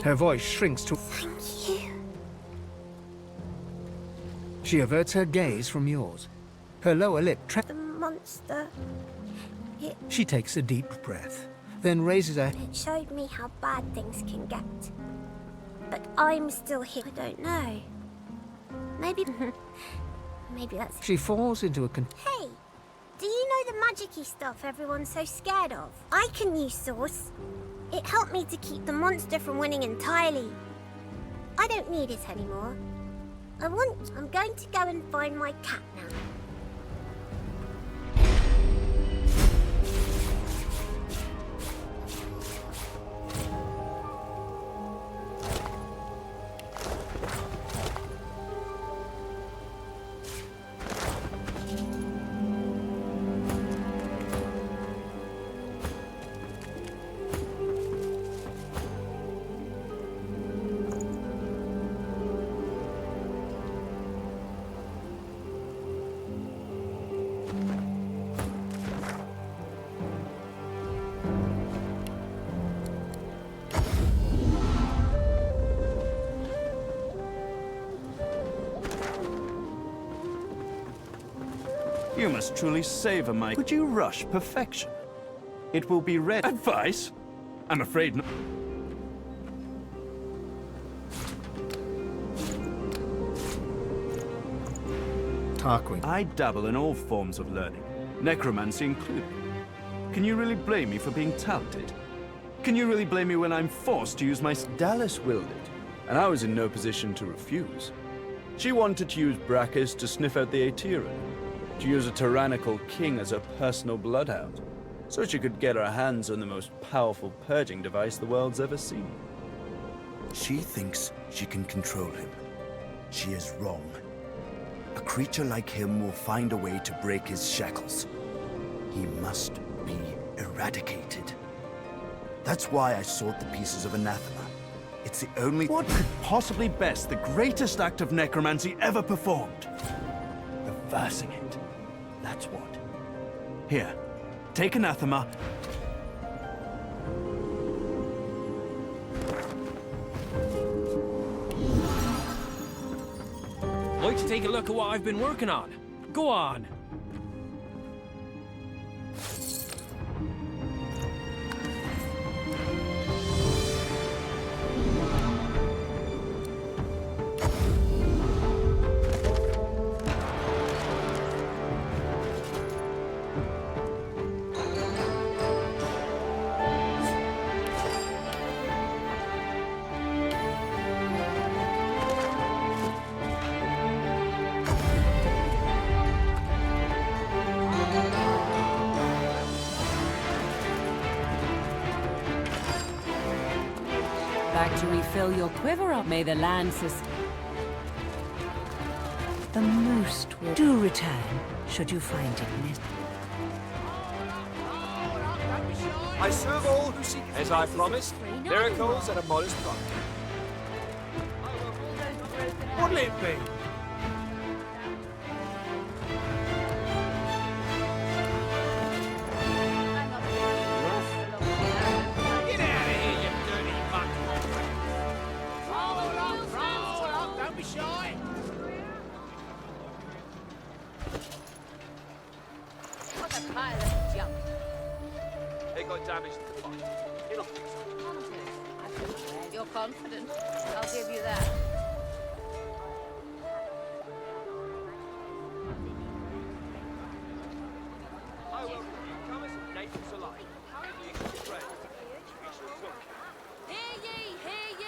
Her voice shrinks to... Thank you. She averts her gaze from yours. Her lower lip The monster. She takes a deep breath, then raises her... It showed me how bad things can get. But I'm still here. I don't know. Maybe... Maybe that's... She falls into a... Hey! Do you know the magic-y stuff everyone's so scared of? I can use Source. It helped me to keep the monster from winning entirely. I don't need it anymore. I'm going to go and find my cat now. You must truly savor my... Would you rush perfection? It will be red... Advice? I'm afraid not. Tarquin. I dabble in all forms of learning, necromancy included. Can you really blame me for being talented? Can you really blame me when I'm forced to use my... Dallas willed it, and I was in no position to refuse. She wanted to use Brachus to sniff out the Aetherin, to use a tyrannical king as her personal bloodhound, so she could get her hands on the most powerful purging device the world's ever seen. She thinks she can control him. She is wrong. A creature like him will find a way to break his shackles. He must be eradicated. That's why I sought the pieces of anathema. It's the only... What could possibly best the greatest act of necromancy ever performed? Reversing it. That's what. Here, take anathema. Like to take a look at what I've been working on? Go on. Back to refill your quiver up. May the land The moose will do return, should you find it missing. I serve all who seek, as I promised, miracles at a modest price. What'll it be? Get out of here, you dirty mutt! Roll up, don't be shy! What a pile of junk. They got damaged in the fight. It'll fix it. You're confident. I'll give you that. I welcome newcomers and natives alike. We shall trade. We shall talk. Hear ye! Hear ye!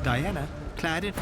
Diana, clad in...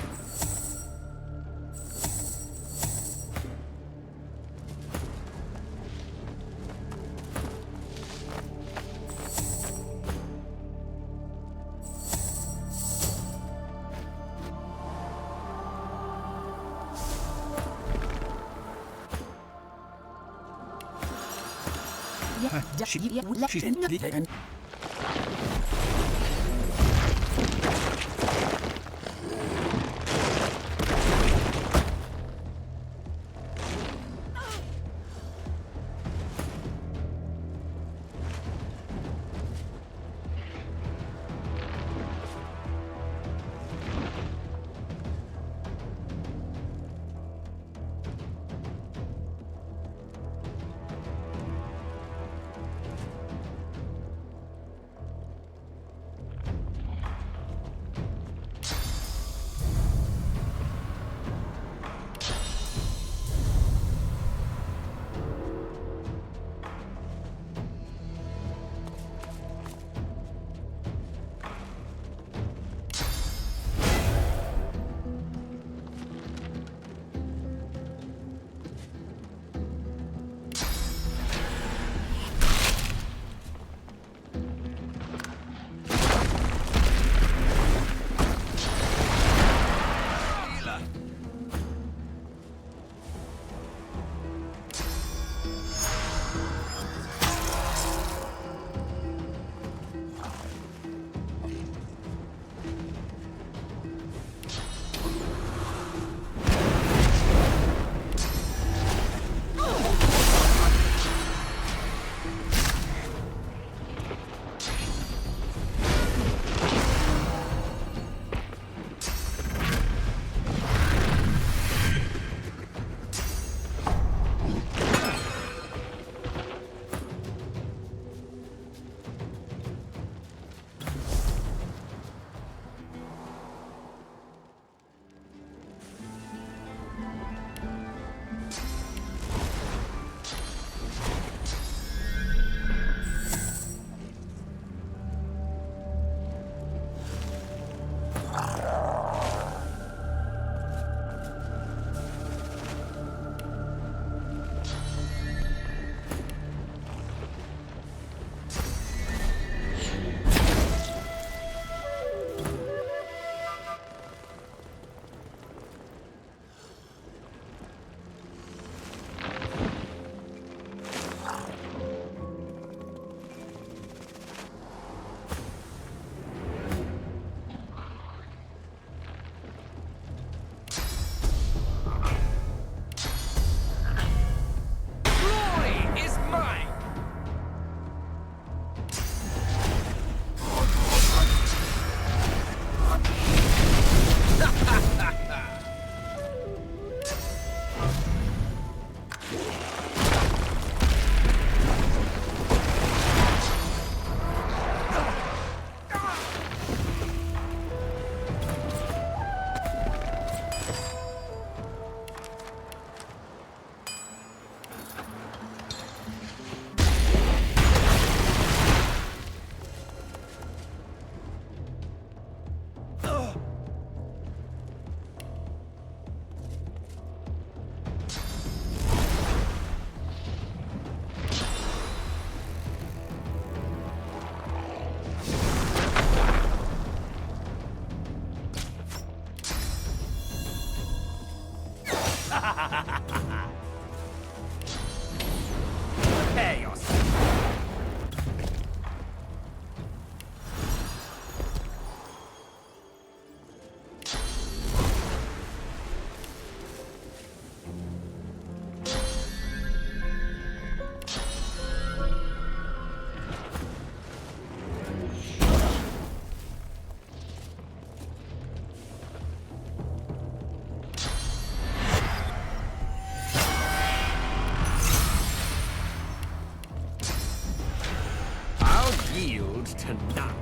yield to none.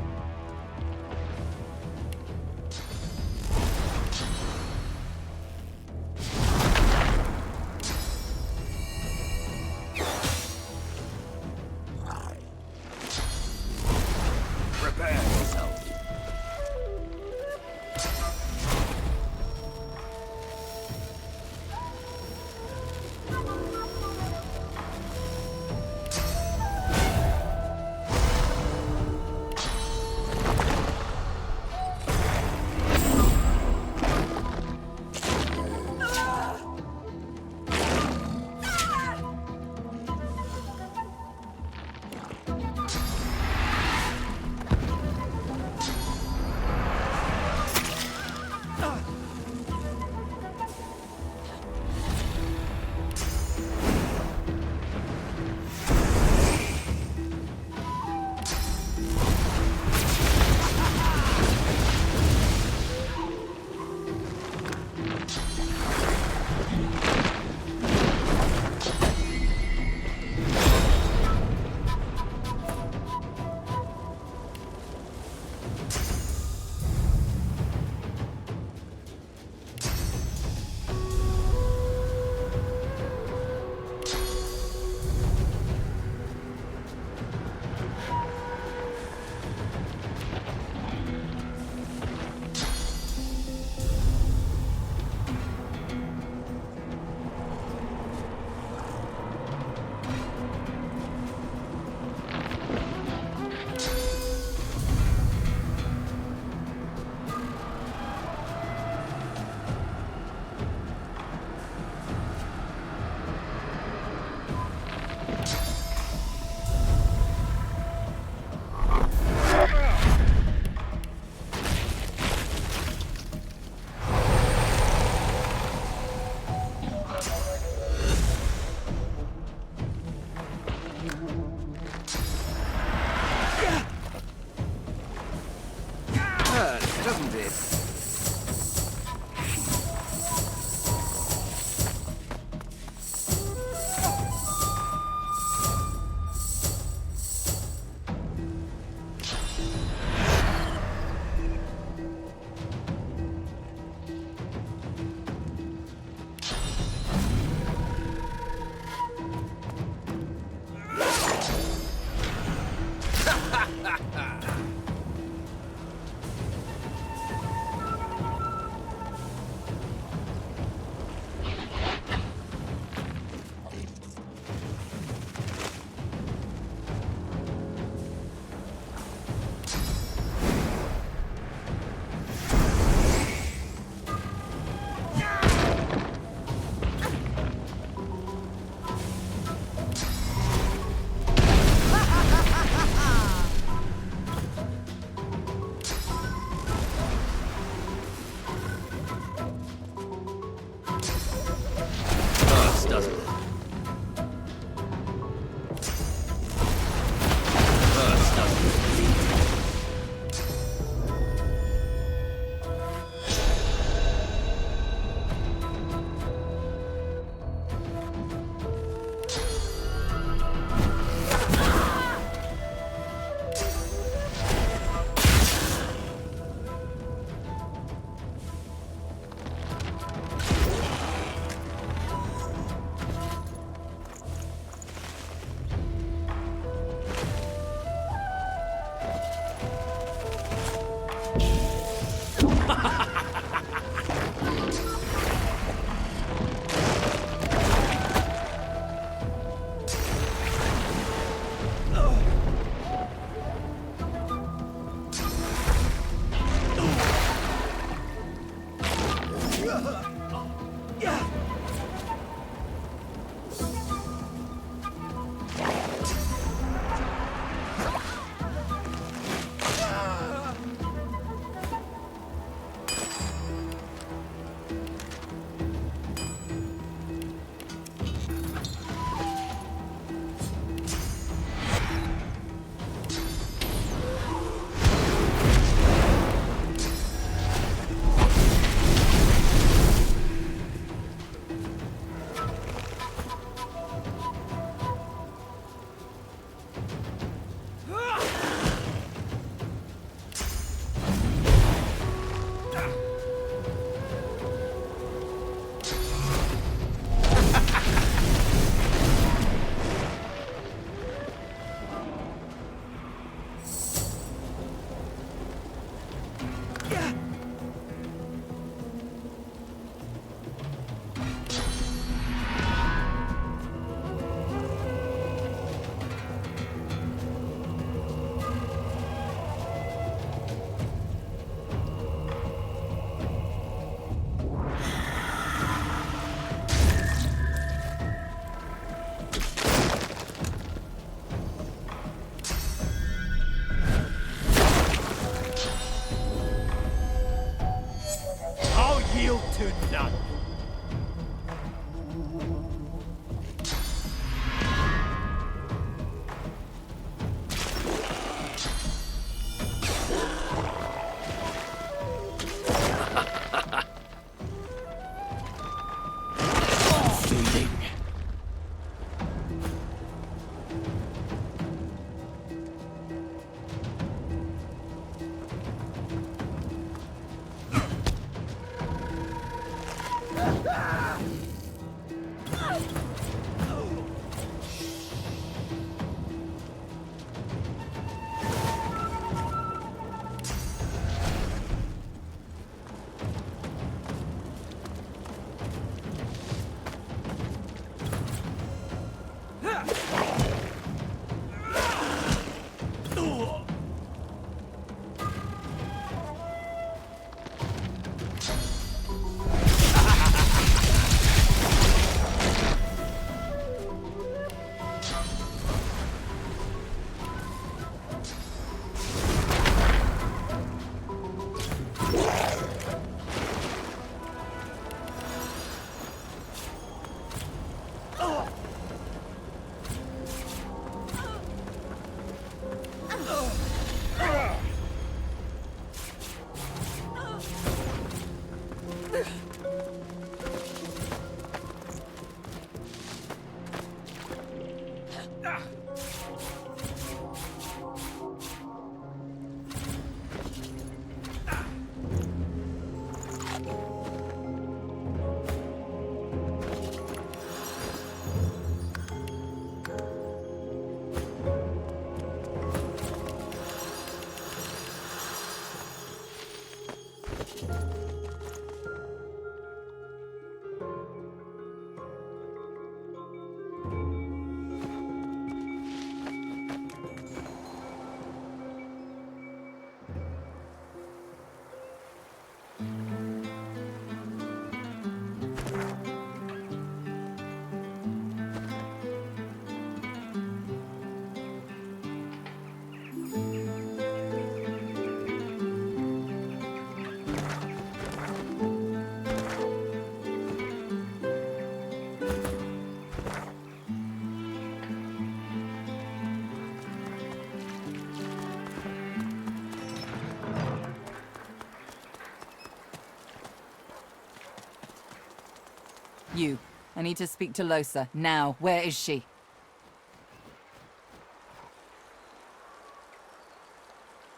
You. I need to speak to Losa. Now. Where is she?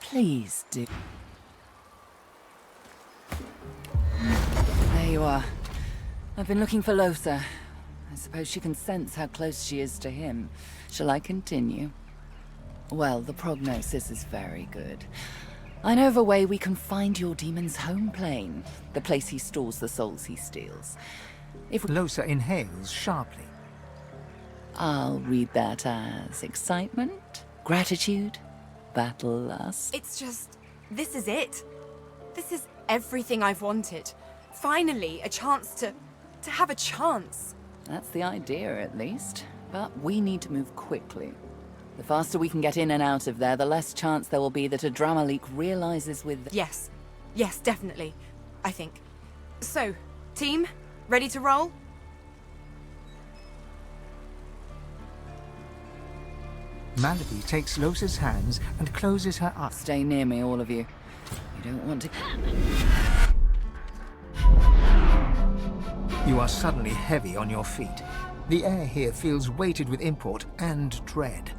Please do. There you are. I've been looking for Losa. I suppose she can sense how close she is to him. Shall I continue? Well, the prognosis is very good. I know of a way we can find your demon's home plane, the place he stores the souls he steals. If Lohse inhales sharply. I'll read that as excitement, gratitude, battle lust. It's just, this is it. This is everything I've wanted. Finally, a chance to have a chance. That's the idea, at least. But we need to move quickly. The faster we can get in and out of there, the less chance there will be that a drama leak realizes with... Yes. Yes, definitely. I think. So, team, ready to roll? Malaby takes Lohse's hands and closes her eyes. Stay near me, all of you. You don't want to... You are suddenly heavy on your feet. The air here feels weighted with import and dread.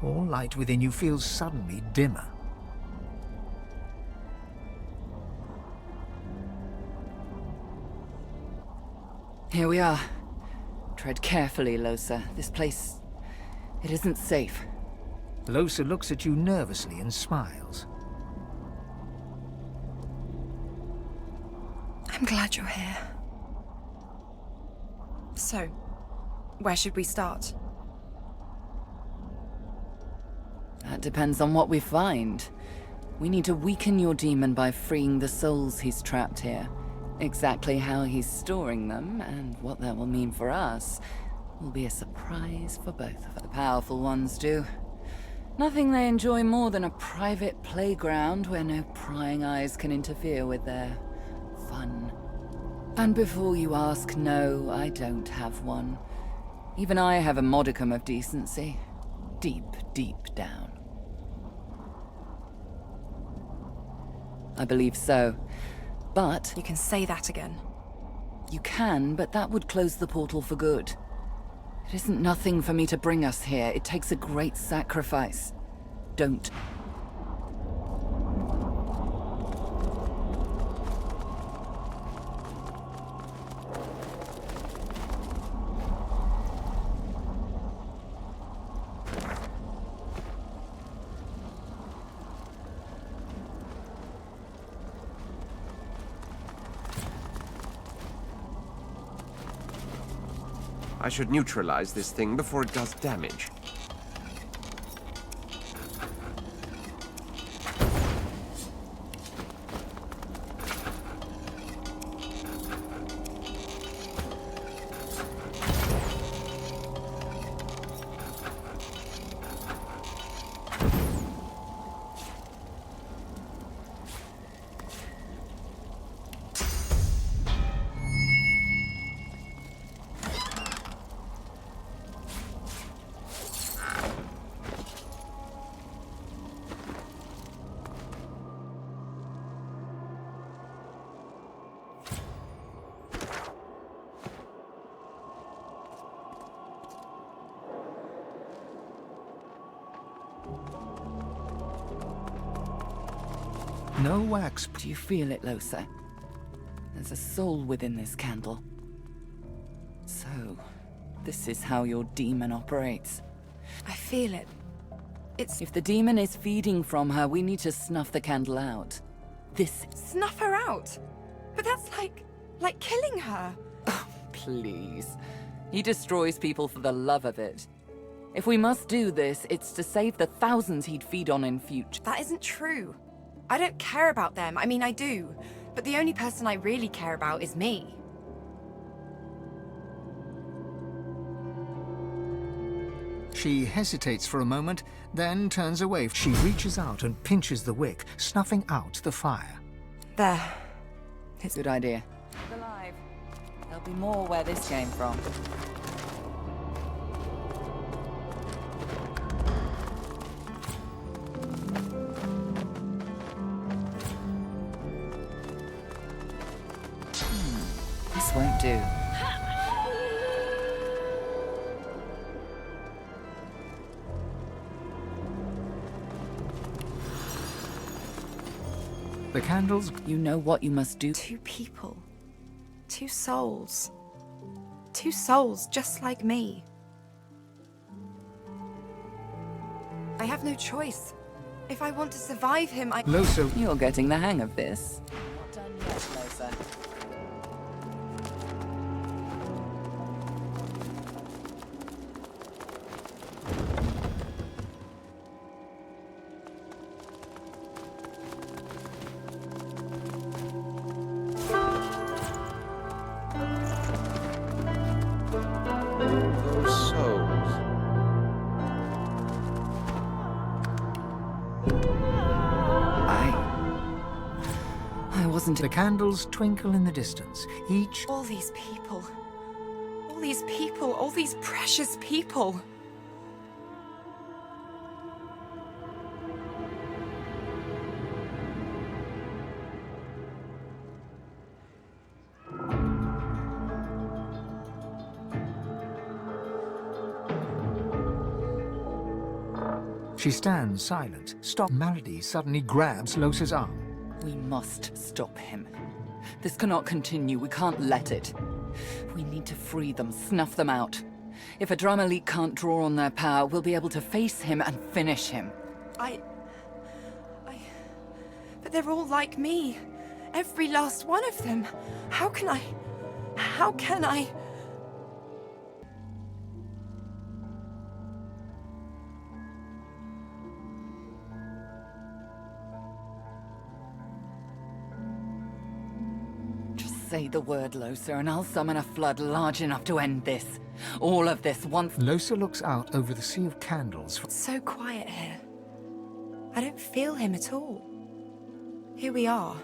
All light within you feels suddenly dimmer. Here we are. Tread carefully, Lohse. This place... it isn't safe. Lohse looks at you nervously and smiles. I'm glad you're here. So, where should we start? That depends on what we find. We need to weaken your demon by freeing the souls he's trapped here. Exactly how he's storing them, and what that will mean for us, will be a surprise for both of us. The powerful ones do. Nothing they enjoy more than a private playground where no prying eyes can interfere with their fun. And before you ask, no, I don't have one. Even I have a modicum of decency. Deep, deep down. I believe so. But... You can say that again. You can, but that would close the portal for good. It isn't nothing for me to bring us here. It takes a great sacrifice. Don't. I should neutralize this thing before it does damage. No wax. Do you feel it, Lohse? There's a soul within this candle. So, this is how your demon operates. I feel it. It's... If the demon is feeding from her, we need to snuff the candle out. This... Snuff her out? But that's like killing her. Oh, please. He destroys people for the love of it. If we must do this, it's to save the thousands he'd feed on in future. That isn't true. I don't care about them. I mean, I do. But the only person I really care about is me. She hesitates for a moment, then turns away. She reaches out and pinches the wick, snuffing out the fire. There. It's a good idea. Alive. There'll be more where this came from. This won't do. The candles... You know what you must do. 2 people. 2 souls. 2 souls just like me. I have no choice. If I want to survive him, I... Losa... You're getting the hang of this. Not done yet, Losa. Those souls. I wasn't... The candles twinkle in the distance, each... All these people. All these people. All these precious people. She stands silent. Stop. Malady suddenly grabs Losa's arm. We must stop him. This cannot continue. We can't let it. We need to free them, snuff them out. If a drama leak can't draw on their power, we'll be able to face him and finish him. But they're all like me. Every last one of them. How can I... Say the word, Losa, and I'll summon a flood large enough to end this. All of this once... Losa looks out over the sea of candles. It's so quiet here. I don't feel him at all. Here we are.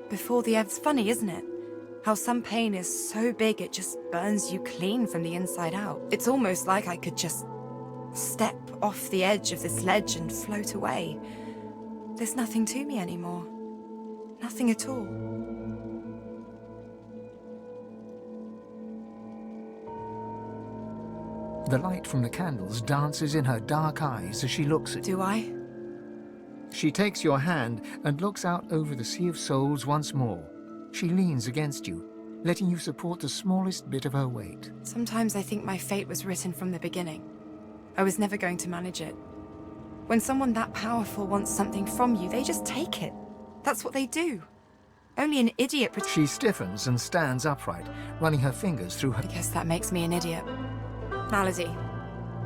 Before the It's funny, isn't it? How some pain is so big it just burns you clean from the inside out. It's almost like I could just step off the edge of this ledge and float away. There's nothing to me anymore. Nothing at all. The light from the candles dances in her dark eyes as she looks at you. Do I? She takes your hand and looks out over the sea of souls once more. She leans against you, letting you support the smallest bit of her weight. Sometimes I think my fate was written from the beginning. I was never going to manage it. When someone that powerful wants something from you, they just take it. That's what they do. Only an idiot... She stiffens and stands upright, running her fingers through her... I guess that makes me an idiot. Malady,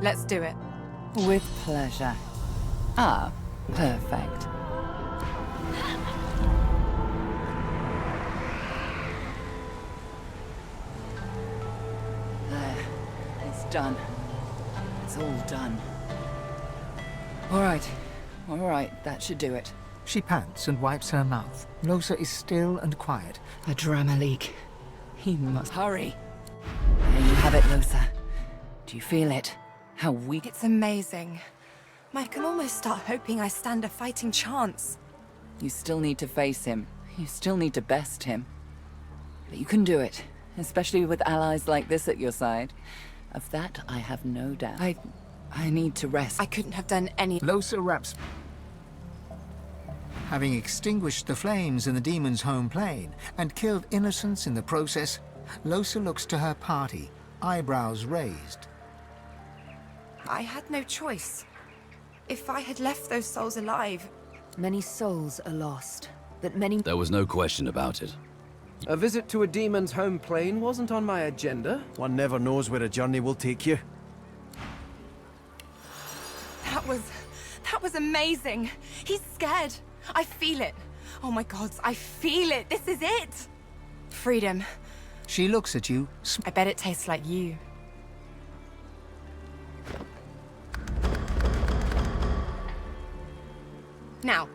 let's do it. With pleasure. Ah, perfect. There. It's done. It's all done. All right, that should do it. She pants and wipes her mouth. Losa is still and quiet. A drama leak. He must hurry. There you have it, Losa. Do you feel it? How weak... It's amazing. I can almost start hoping I stand a fighting chance. You still need to face him. You still need to best him. But you can do it, especially with allies like this at your side. Of that, I have no doubt. I need to rest. I couldn't have done any... Losa wraps... Having extinguished the flames in the demon's home plane and killed innocents in the process, Losa looks to her party, eyebrows raised. I had no choice. If I had left those souls alive... Many souls are lost, but many... There was no question about it. A visit to a demon's home plane wasn't on my agenda. One never knows where a journey will take you. That was amazing. He's scared. I feel it. Oh my God, I feel it. This is it. Freedom. She looks at you. I bet it tastes like you. Now.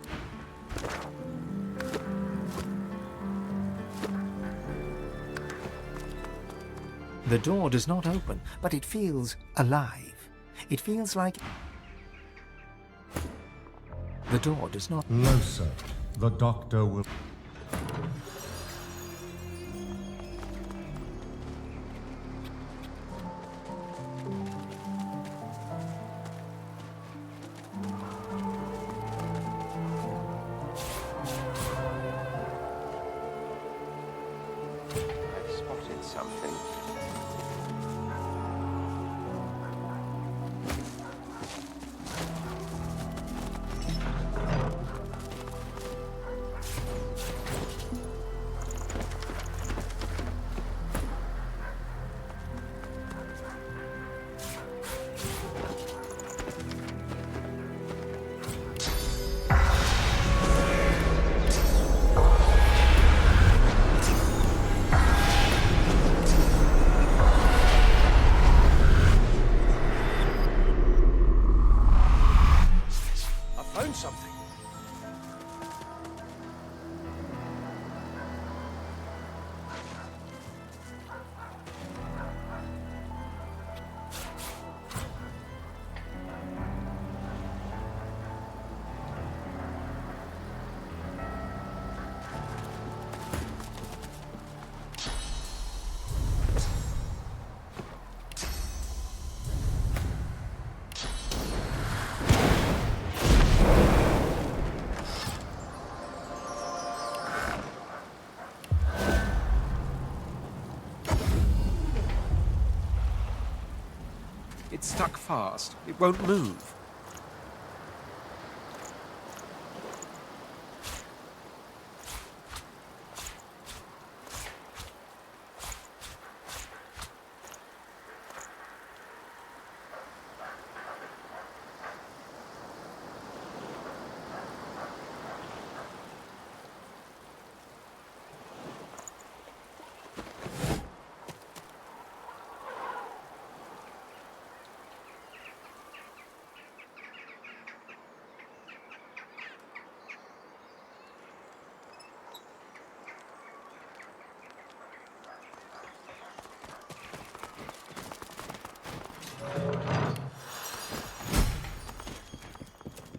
The door does not open, but it feels alive. It feels like... The door does not... Losa, the doctor will... I've spotted something. It's stuck fast. It won't move.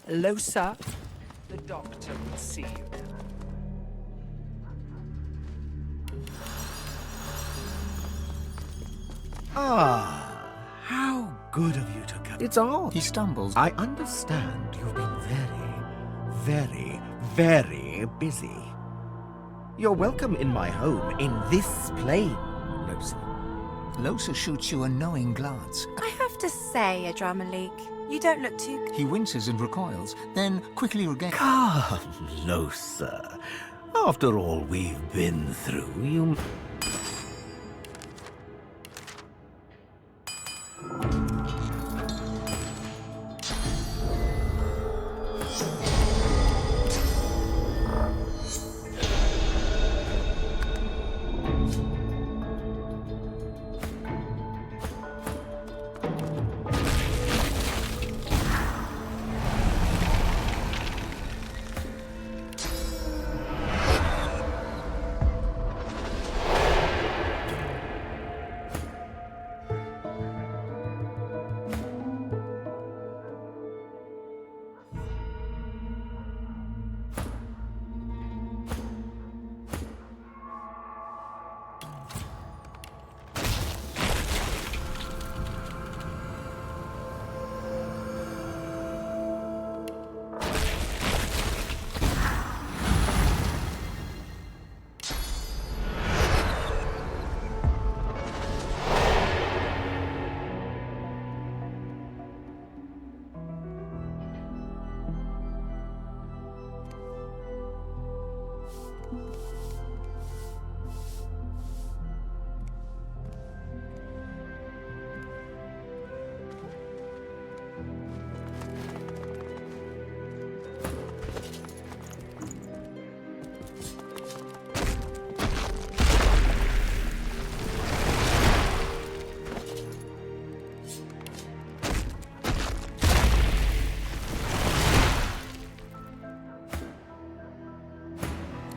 Hello, sir. The doctor will see you now. Ah, how good of you to come. It's odd. He stumbles. I understand you've been very busy. You're welcome in my home, in this plane, Losa. Losa shoots you a knowing glance. I have to say, Adramalik, you don't look too... He winces and recoils, then quickly regains... Come, Losa. After all we've been through, you...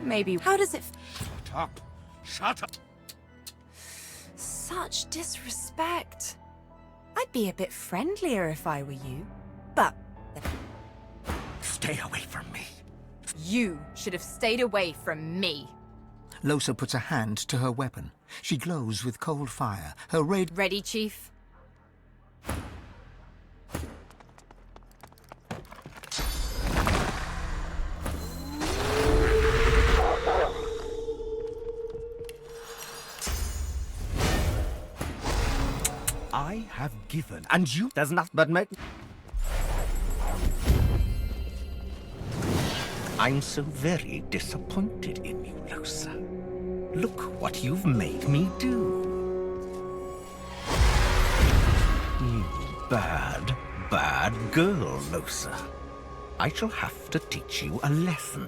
Maybe. How does it... Shut up. Shut up. Such disrespect. I'd be a bit friendlier if I were you, but... Stay away from me. You should have stayed away from me. Losa puts a hand to her weapon. She glows with cold fire. Her red... Ready, Chief? I have given, and you does not but make... I'm so very disappointed in you, Losa. Look what you've made me do. You bad, bad girl, Losa. I shall have to teach you a lesson.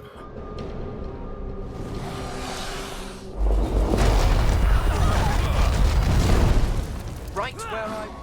Right where I want.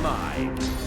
mine.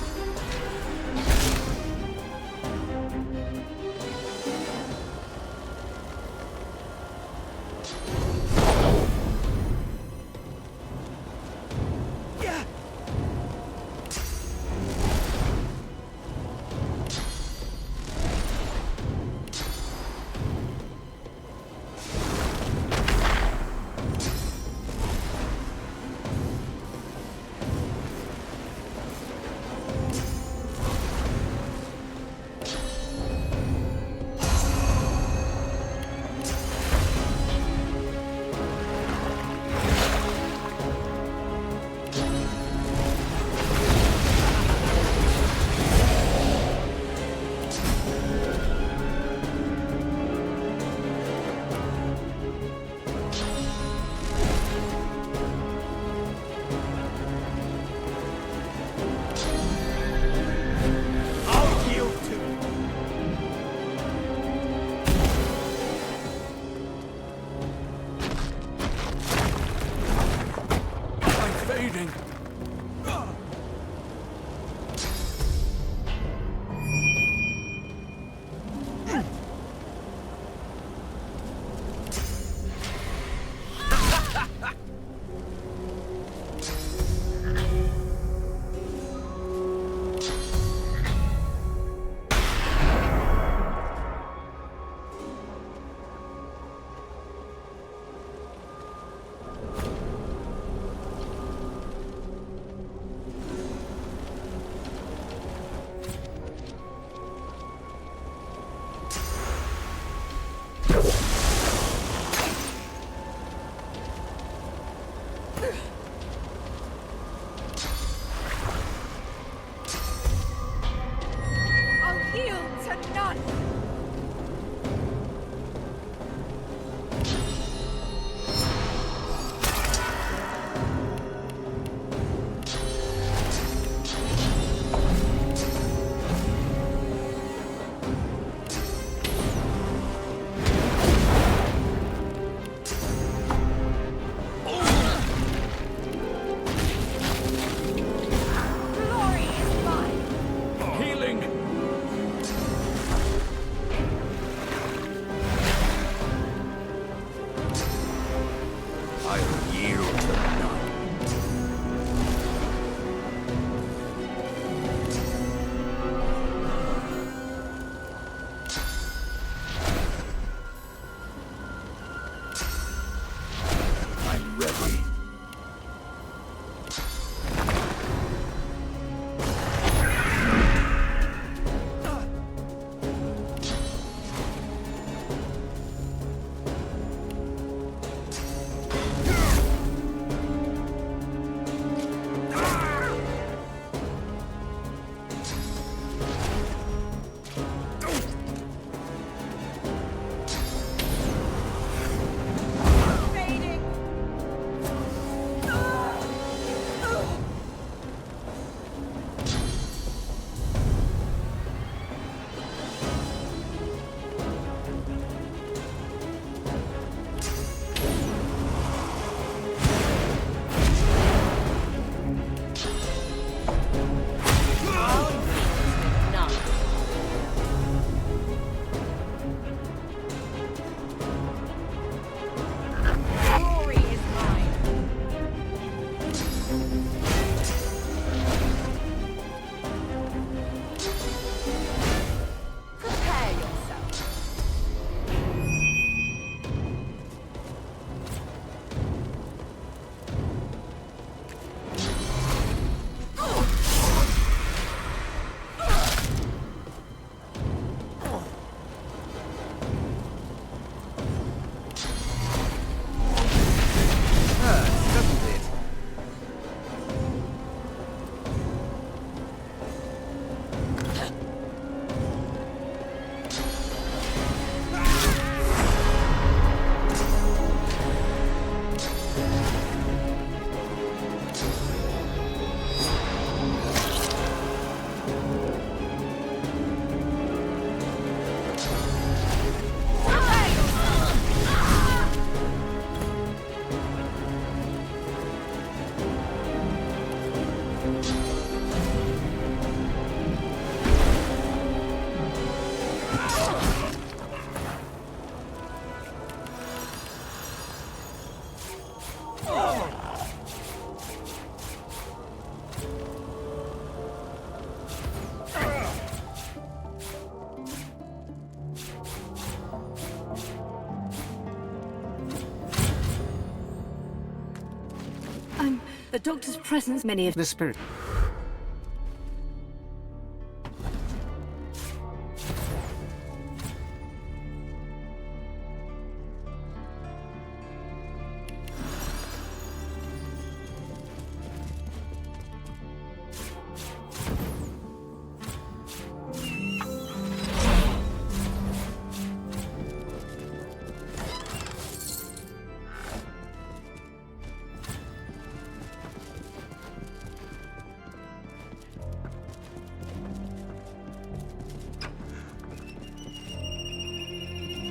doctor's presence, many of the spirit.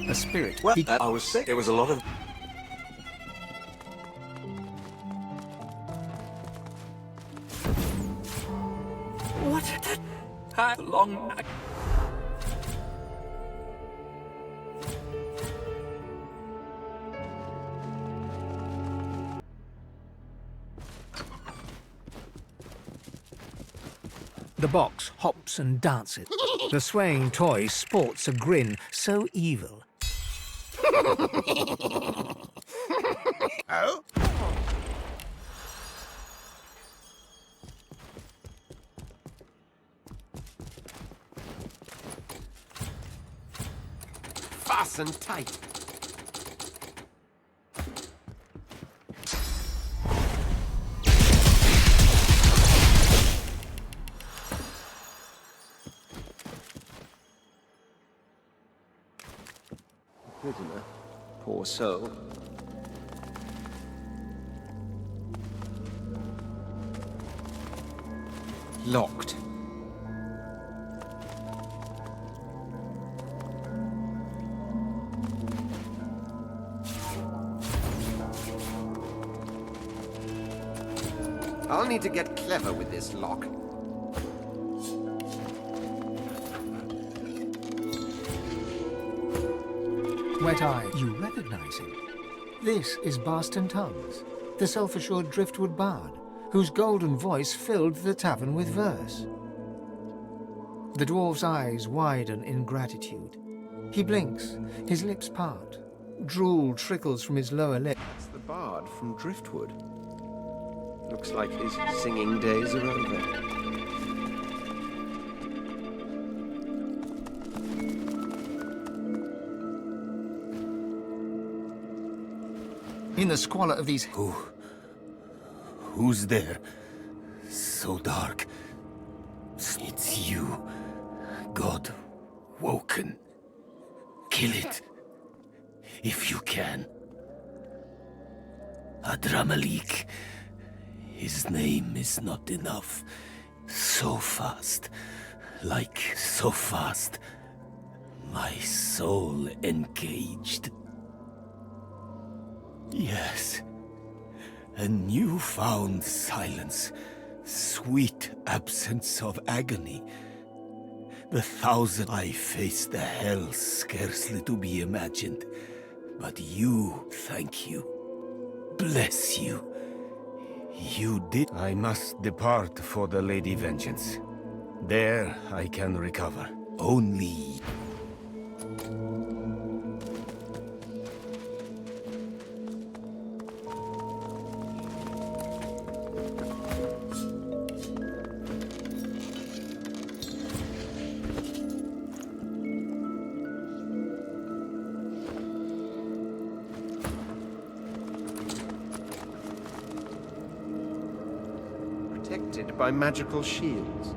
A spirit. Well, I was sick. There was a lot of... What? How long... The box hops and dances. The swaying toy sports a grin so evil. Oh? Fasten tight. Prisoner. Poor soul. Locked. I'll need to get clever with this lock. Wet Eye, you recognize him. This is Barston Tongues, the self-assured driftwood bard, whose golden voice filled the tavern with verse. The dwarf's eyes widen in gratitude. He blinks, his lips part. Drool trickles from his lower lip. It's the bard from Driftwood. Looks like his singing days are over. In the squalor of these... Who's there? So dark. It's you. God woken. Kill it. If you can. Adramalik. His name is not enough. So fast. Like so fast. My soul encaged. Yes. A newfound silence. Sweet absence of agony. The thousand I faced the hell scarcely to be imagined. But you, thank you. Bless you. You did. I must depart for the Lady Vengeance. There I can recover. Only... Protected by magical shields.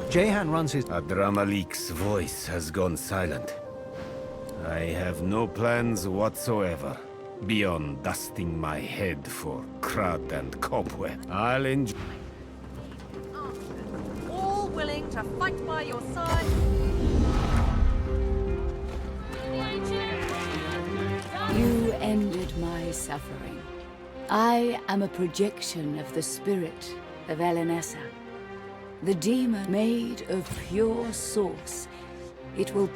Jehan runs his... Adramalik's voice has gone silent. I have no plans whatsoever, beyond dusting my head for crud and cobweb. I'll enjoy... All willing to fight by your side. You ended my suffering. I am a projection of the spirit of Elenessa. The demon made of pure source. It will...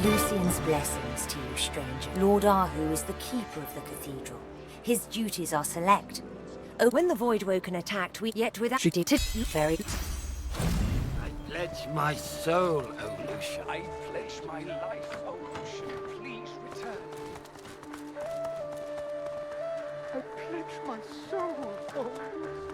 Lucian's blessings to you, stranger. Lord Ahu is the keeper of the cathedral. His duties are select. Oh, when the Voidwoken attacked, we yet without very... I pledge my soul, O Lucian. I pledge my life, O Lucian. Please return. I pledge my soul, oh Lucian.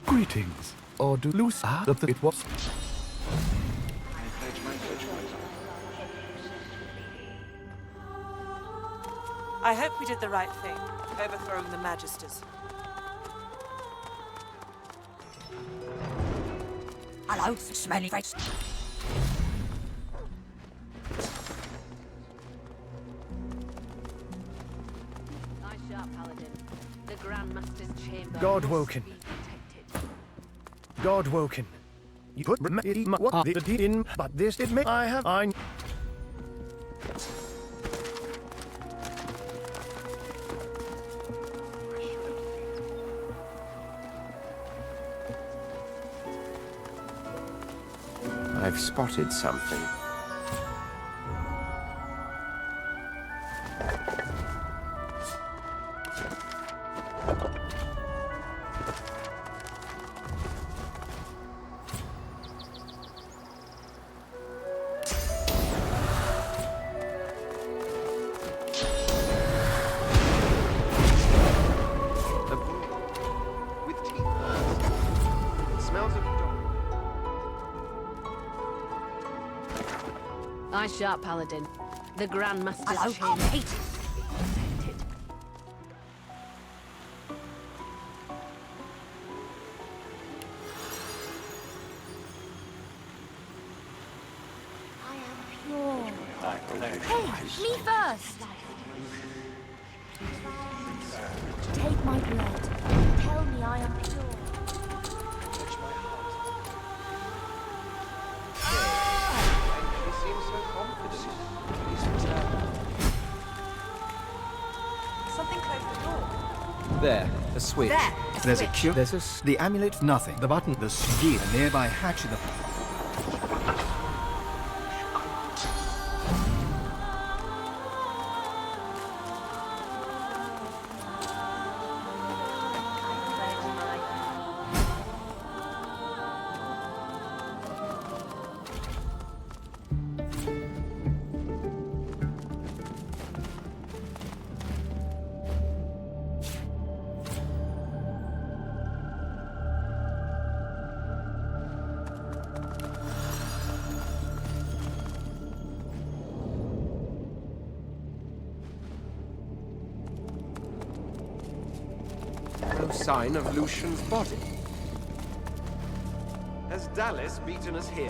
Greetings. Or do Lucia that it was... I hope we did the right thing, overthrowing the Magisters. Hello, smelly face. Nice shot, Paladin. The Grandmaster's chamber. Godwoken. Godwoken. You put what did he in, but this did me. I. I've spotted something. Nice shot, Paladin. The Grandmaster's Hello, chamber. I hate it. Hey, me first! Take my blood. Tell me I am pure. Something closed the door. There, a switch. There's a cure. There's the amulet, nothing. The button, the ski, a nearby hatch in the... sign of Lucian's body. Has Dallas beaten us here?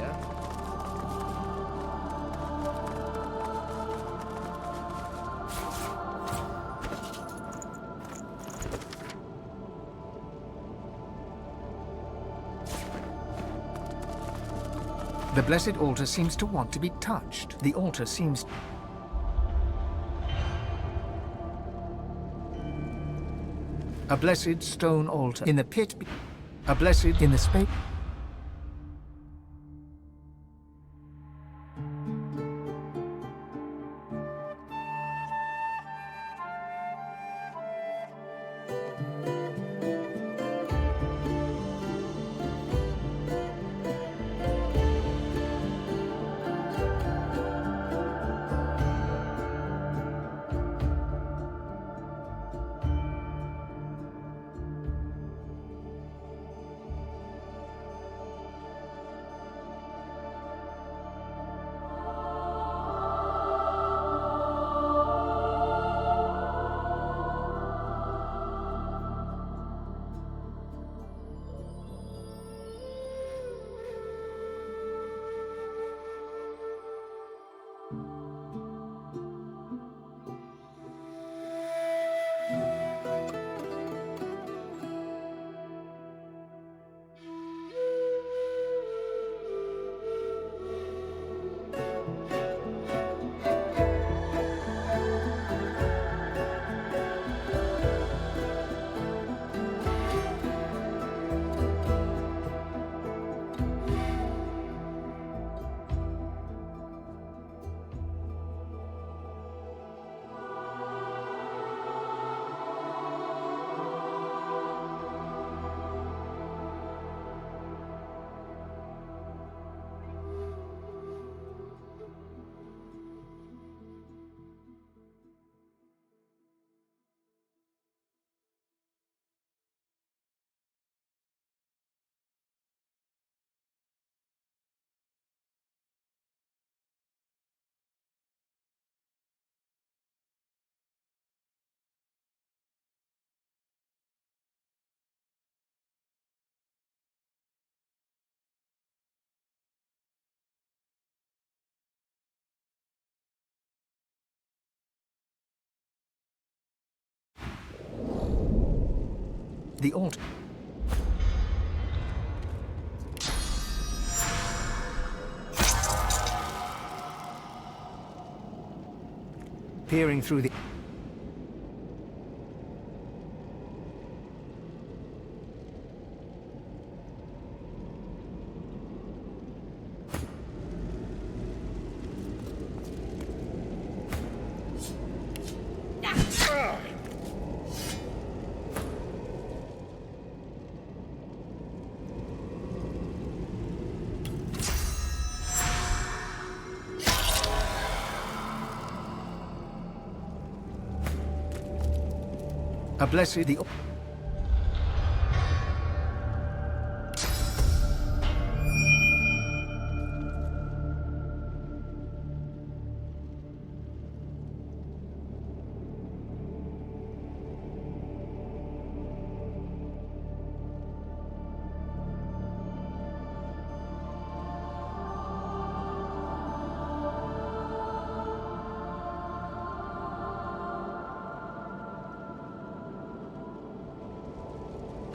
The Blessed Altar seems to want to be touched. The altar seems... A blessed stone altar in the pit. A blessed in the space. The altar. Peering through the... A blessed the...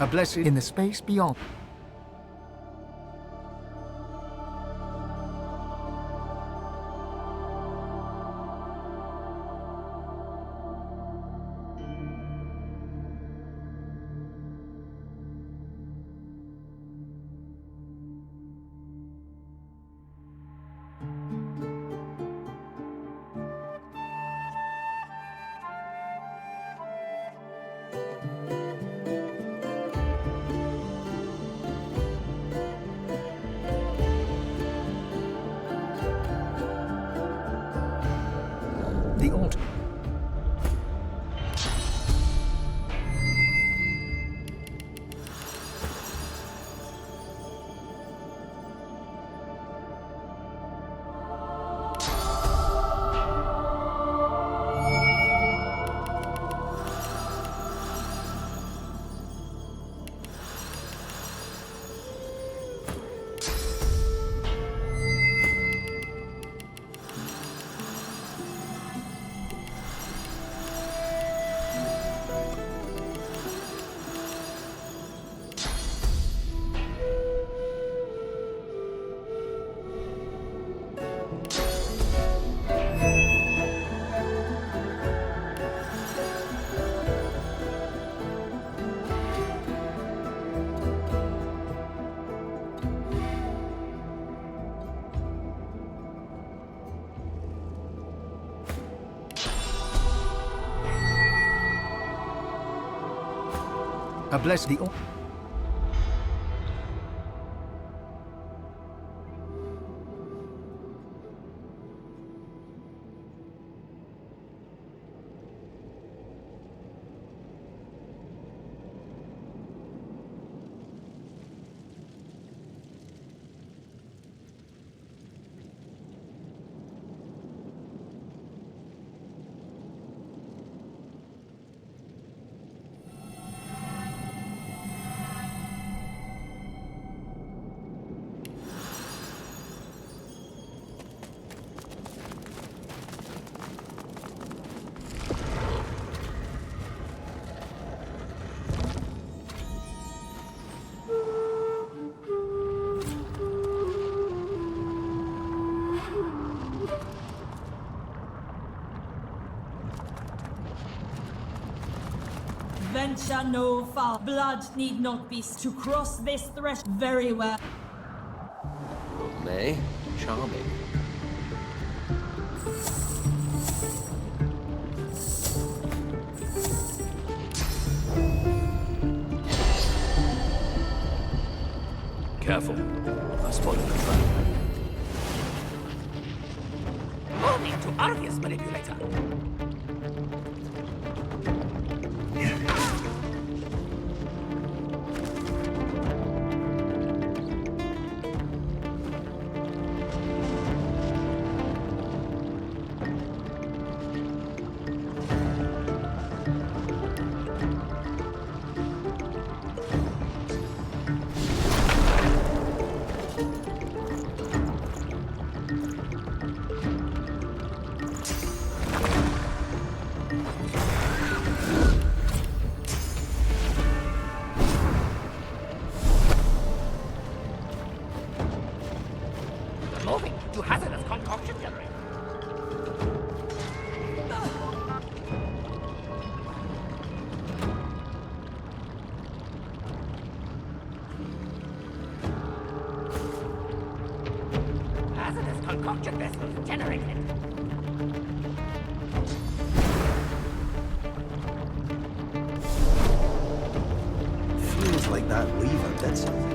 A blessed in the space beyond. The altar. A blessed... Venture no far. Blood need not be to cross this threshold very well. May, charming. Careful. I spotted a trap. Moving to Argus Manipulator. Moving to hazardous concoction generator. Hazardous concoction vessels generated. Feels like that Weaver did something.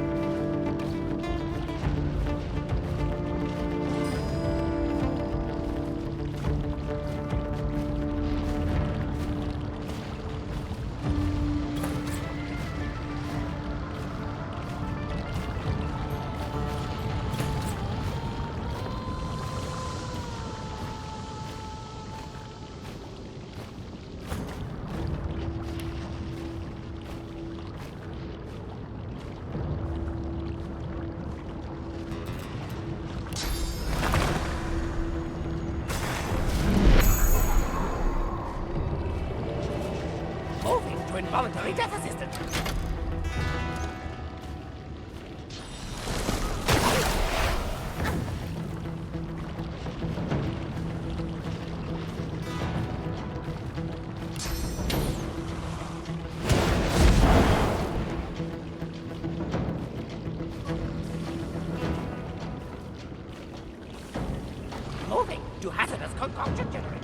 Involuntary death assistant. Moving to hazardous concoction generator.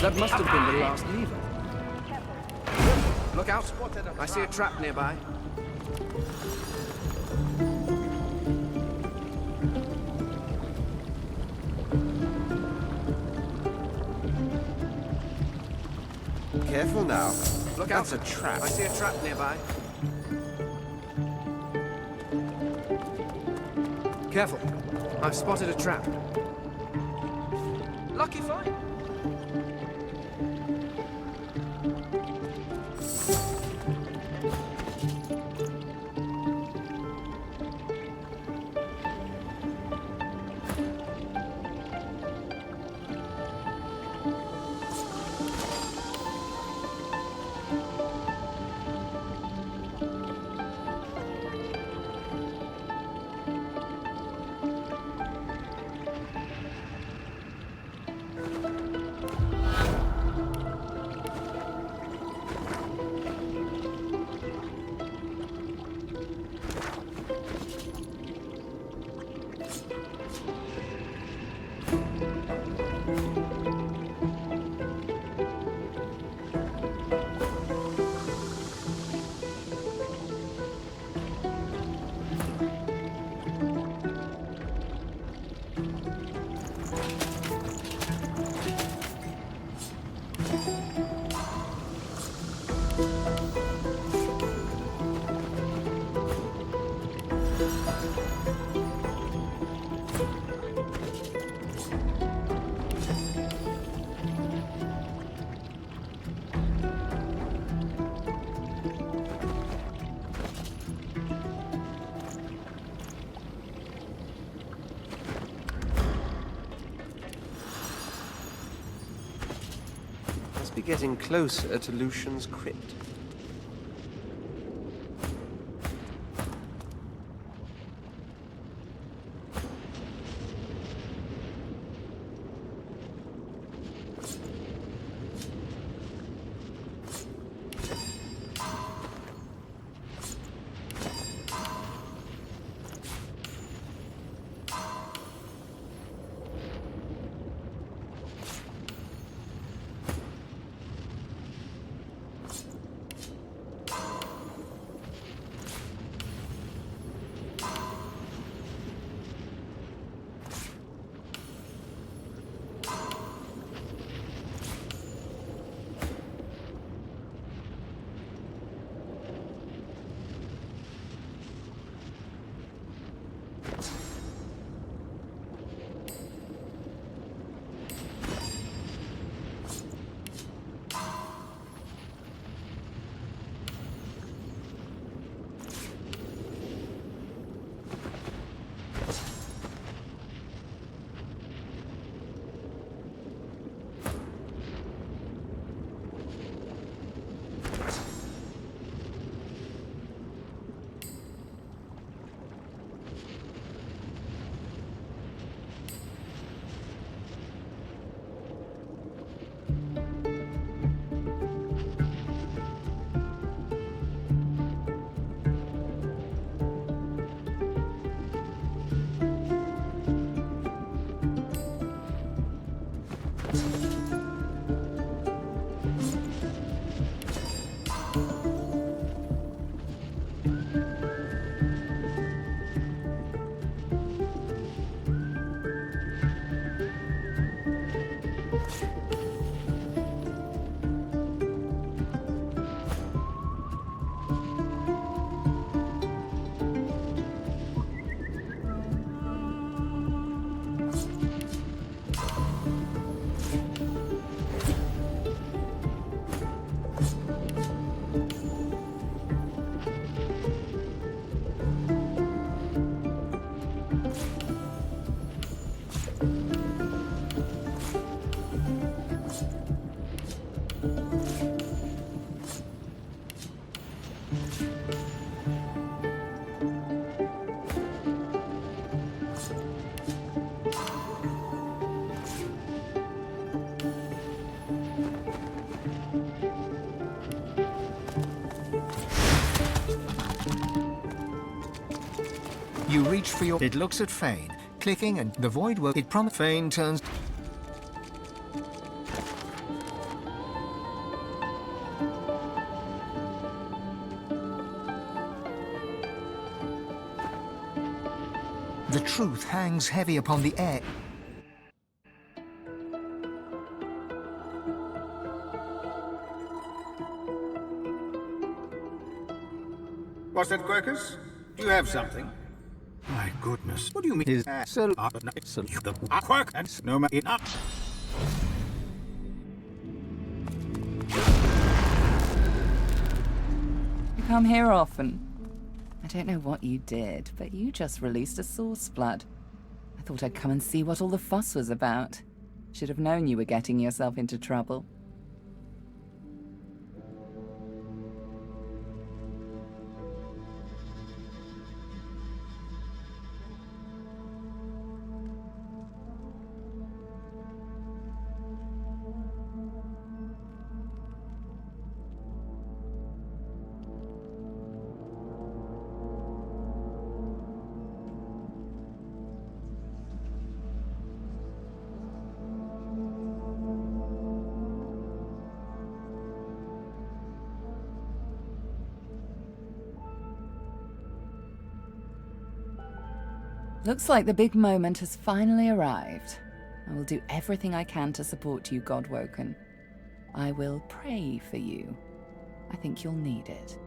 That must have been the last lever. Look out! I see a trap nearby. Careful now. Look out! That's a trap. I see a trap nearby. Careful! I've spotted a trap. Lucky find. Must be getting closer to Lucian's crypt. You reach for your... It looks at Fane, clicking, and the void work. It prompts Fane turns... The truth hangs heavy upon the air. What's that, Quercus? Do you have something? My goodness. What do you mean? Is the quirk and no man up. You come here often. I don't know what you did, but you just released a source flood. I thought I'd come and see what all the fuss was about. Should have known you were getting yourself into trouble. Looks like the big moment has finally arrived. I will do everything I can to support you, Godwoken. I will pray for you. I think you'll need it.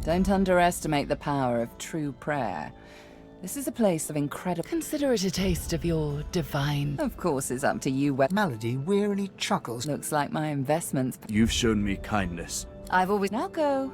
Don't underestimate the power of true prayer. This is a place of incredible... Consider it a taste of your divine... Of course, it's up to you where... Malady wearily chuckles. Looks like my investments... You've shown me kindness. I've always... Now go.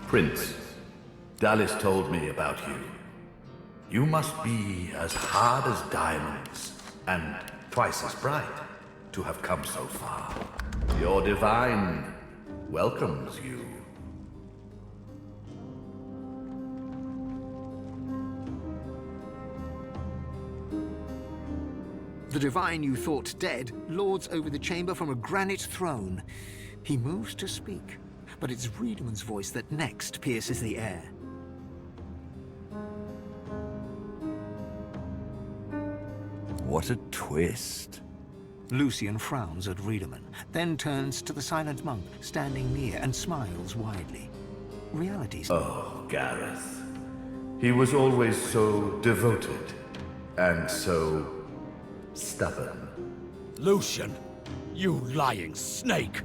Prince, Dallas told me about you. You must be as hard as diamonds, and twice as bright, to have come so far. Your divine welcomes you. The divine you thought dead lords over the chamber from a granite throne. He moves to speak, but it's Riedeman's voice that next pierces the air. What a twist. Lucian frowns at Riedemann, then turns to the silent monk standing near and smiles widely. Reality's... Oh, Gareth. He was always so devoted, and so stubborn. Lucian, you lying snake!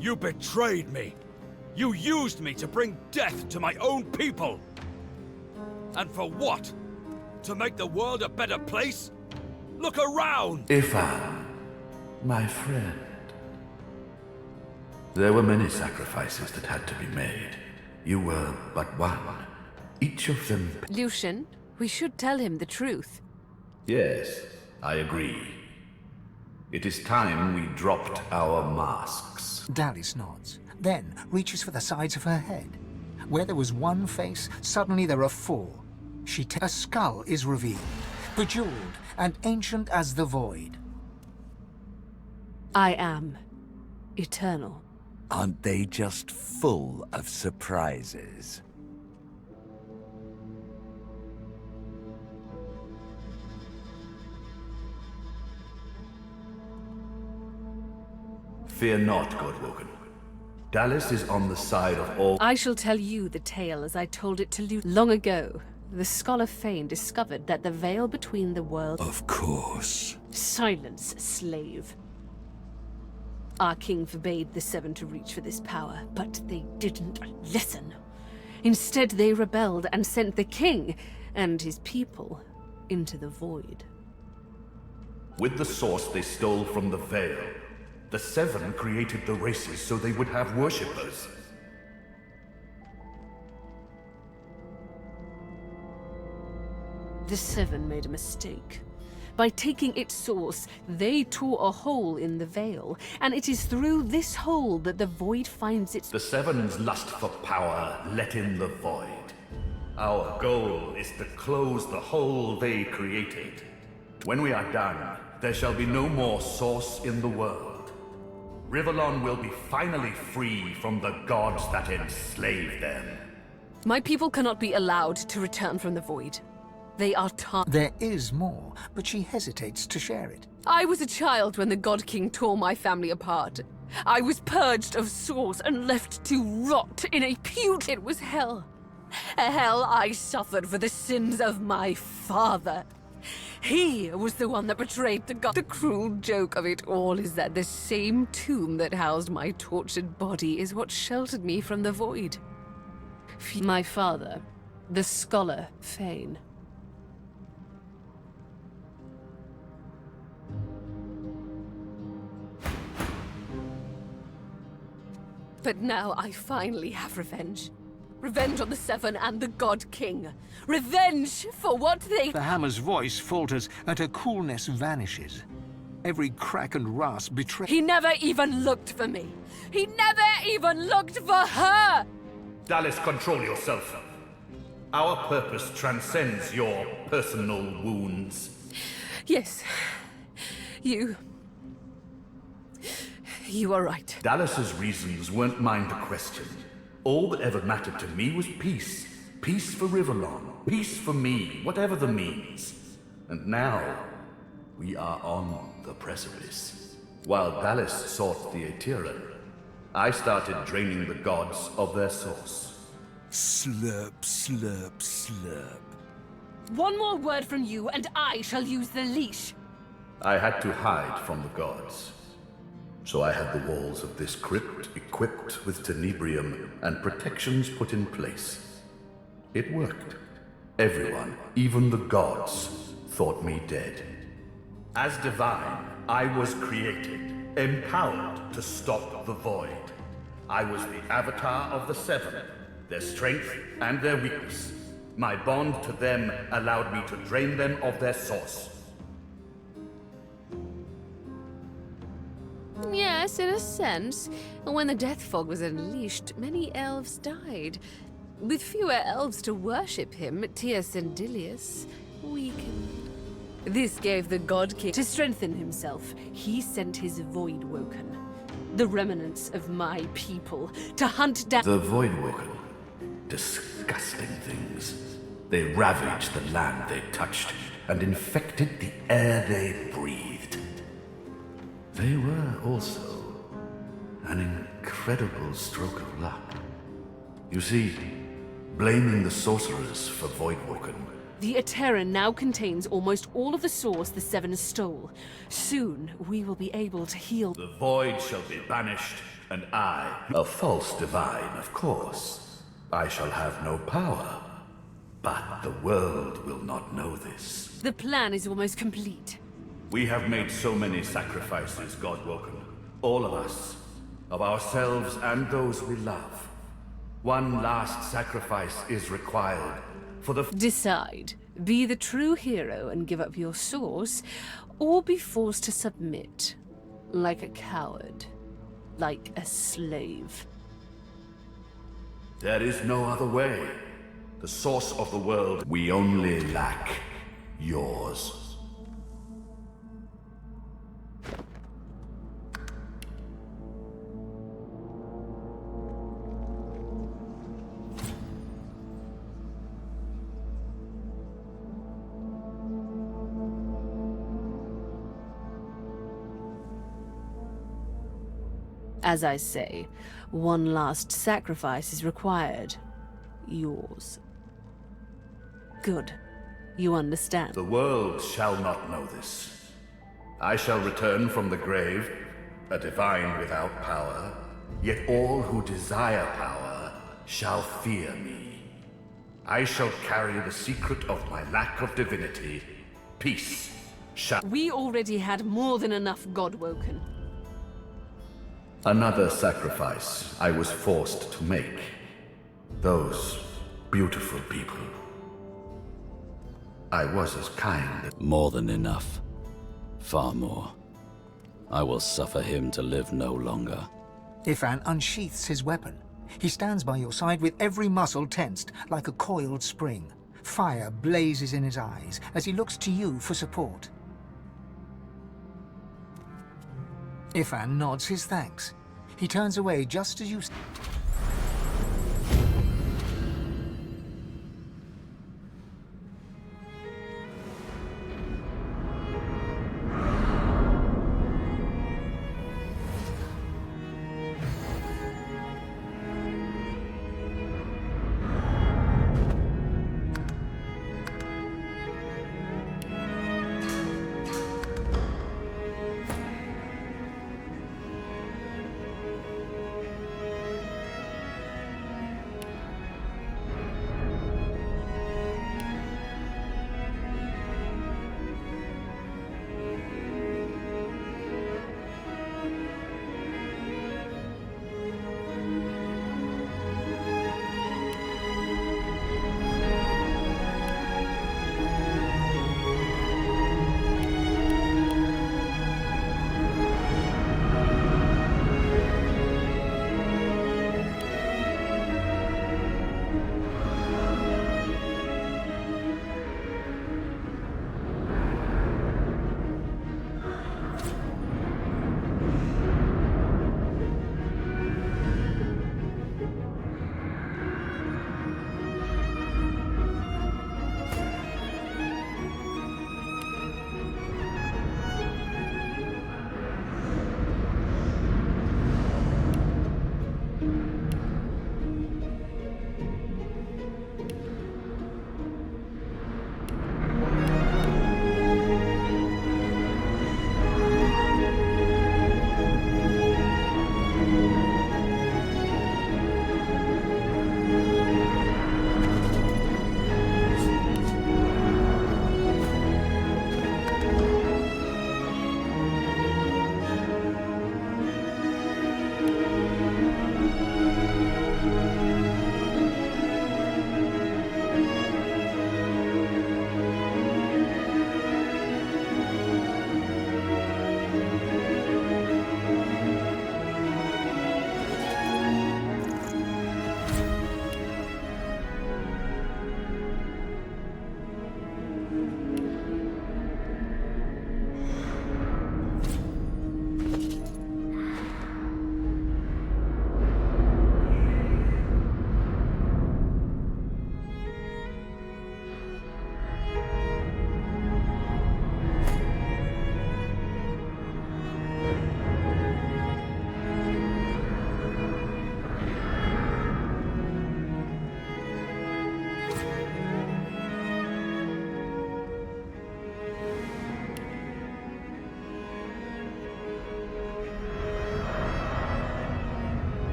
You betrayed me! You used me to bring death to my own people! And for what? To make the world a better place? Look around! Ifan, my friend. There were many sacrifices that had to be made. You were but one. Each of them... Lucian, we should tell him the truth. Yes, I agree. It is time we dropped our masks. Dallas nods, then reaches for the sides of her head. Where there was one face, suddenly there are four. A skull is revealed, bejeweled and ancient as the void. I am eternal. Aren't they just full of surprises? Fear not, Godwoken. Dallas is on the side of all... I shall tell you the tale as I told it to Lucian. Long ago, the Scholar Fane discovered that the veil between the worlds... Of course. Silence, slave. Our king forbade the Seven to reach for this power, but they didn't listen. Instead, they rebelled and sent the king and his people into the void. With the source they stole from the veil, the Seven created the races so they would have worshippers. The Seven made a mistake. By taking its source, they tore a hole in the veil, and it is through this hole that the void finds its... The Seven's lust for power let in the void. Our goal is to close the hole they created. When we are done, there shall be no more source in the world. Rivellon will be finally free from the gods that enslaved them. My people cannot be allowed to return from the void. They are There is more, but she hesitates to share it. I was a child when the God King tore my family apart. I was purged of source and left to rot in a pute. It was hell. A hell I suffered for the sins of my father. He was the one that betrayed the god. The cruel joke of it all is that the same tomb that housed my tortured body is what sheltered me from the void. My father, the scholar Fane. But now I finally have revenge. Revenge on the Seven and the God King. Revenge for what they... The hammer's voice falters and her coolness vanishes. Every crack and rasp betrays... He never even looked for me. He never even looked for her! Dallas, control yourself. Our purpose transcends your personal wounds. Yes. You are right. Dallas's reasons weren't mine to question. All that ever mattered to me was peace. Peace for Rivellon. Peace for me, whatever the means. And now, we are on the precipice. While Dallas sought the Aetiran, I started draining the gods of their source. Slurp, slurp, slurp. One more word from you, and I shall use the leash. I had to hide from the gods. So I had the walls of this crypt equipped with tenebrium and protections put in place. It worked. Everyone, even the gods, thought me dead. As divine, I was created, empowered to stop the void. I was the avatar of the Seven, their strength and their weakness. My bond to them allowed me to drain them of their source. Yes, in a sense. When the death fog was unleashed, many elves died. With fewer elves to worship him, Teosendilius weakened. This gave the God King to strengthen himself. He sent his Voidwoken, the remnants of my people, to hunt down The Voidwoken. Disgusting things. They ravaged the land they touched and infected the air they breathed. They were also an incredible stroke of luck. You see, blaming the sorcerers for Voidwoken. The Aetiran now contains almost all of the source the Seven stole. Soon, we will be able to heal. The void shall be banished, and I, a false divine, of course, I shall have no power. But the world will not know this. The plan is almost complete. We have made so many sacrifices, Godwoken. All of us. Of ourselves and those we love. One last sacrifice is required for the... Decide. Be the true hero and give up your source, or be forced to submit. Like a coward. Like a slave. There is no other way. The source of the world, we only lack yours. As I say, one last sacrifice is required. Yours. Good. You understand. The world shall not know this. I shall return from the grave, a divine without power, yet all who desire power shall fear me. I shall carry the secret of my lack of divinity. Peace shall... We already had more than enough Godwoken. Another sacrifice I was forced to make. Those beautiful people. I was as kind. More than enough. Far more. I will suffer him to live no longer. Ifan unsheaths his weapon. He stands by your side with every muscle tensed, like a coiled spring. Fire blazes in his eyes as he looks to you for support. Ifan nods his thanks. He turns away just as you...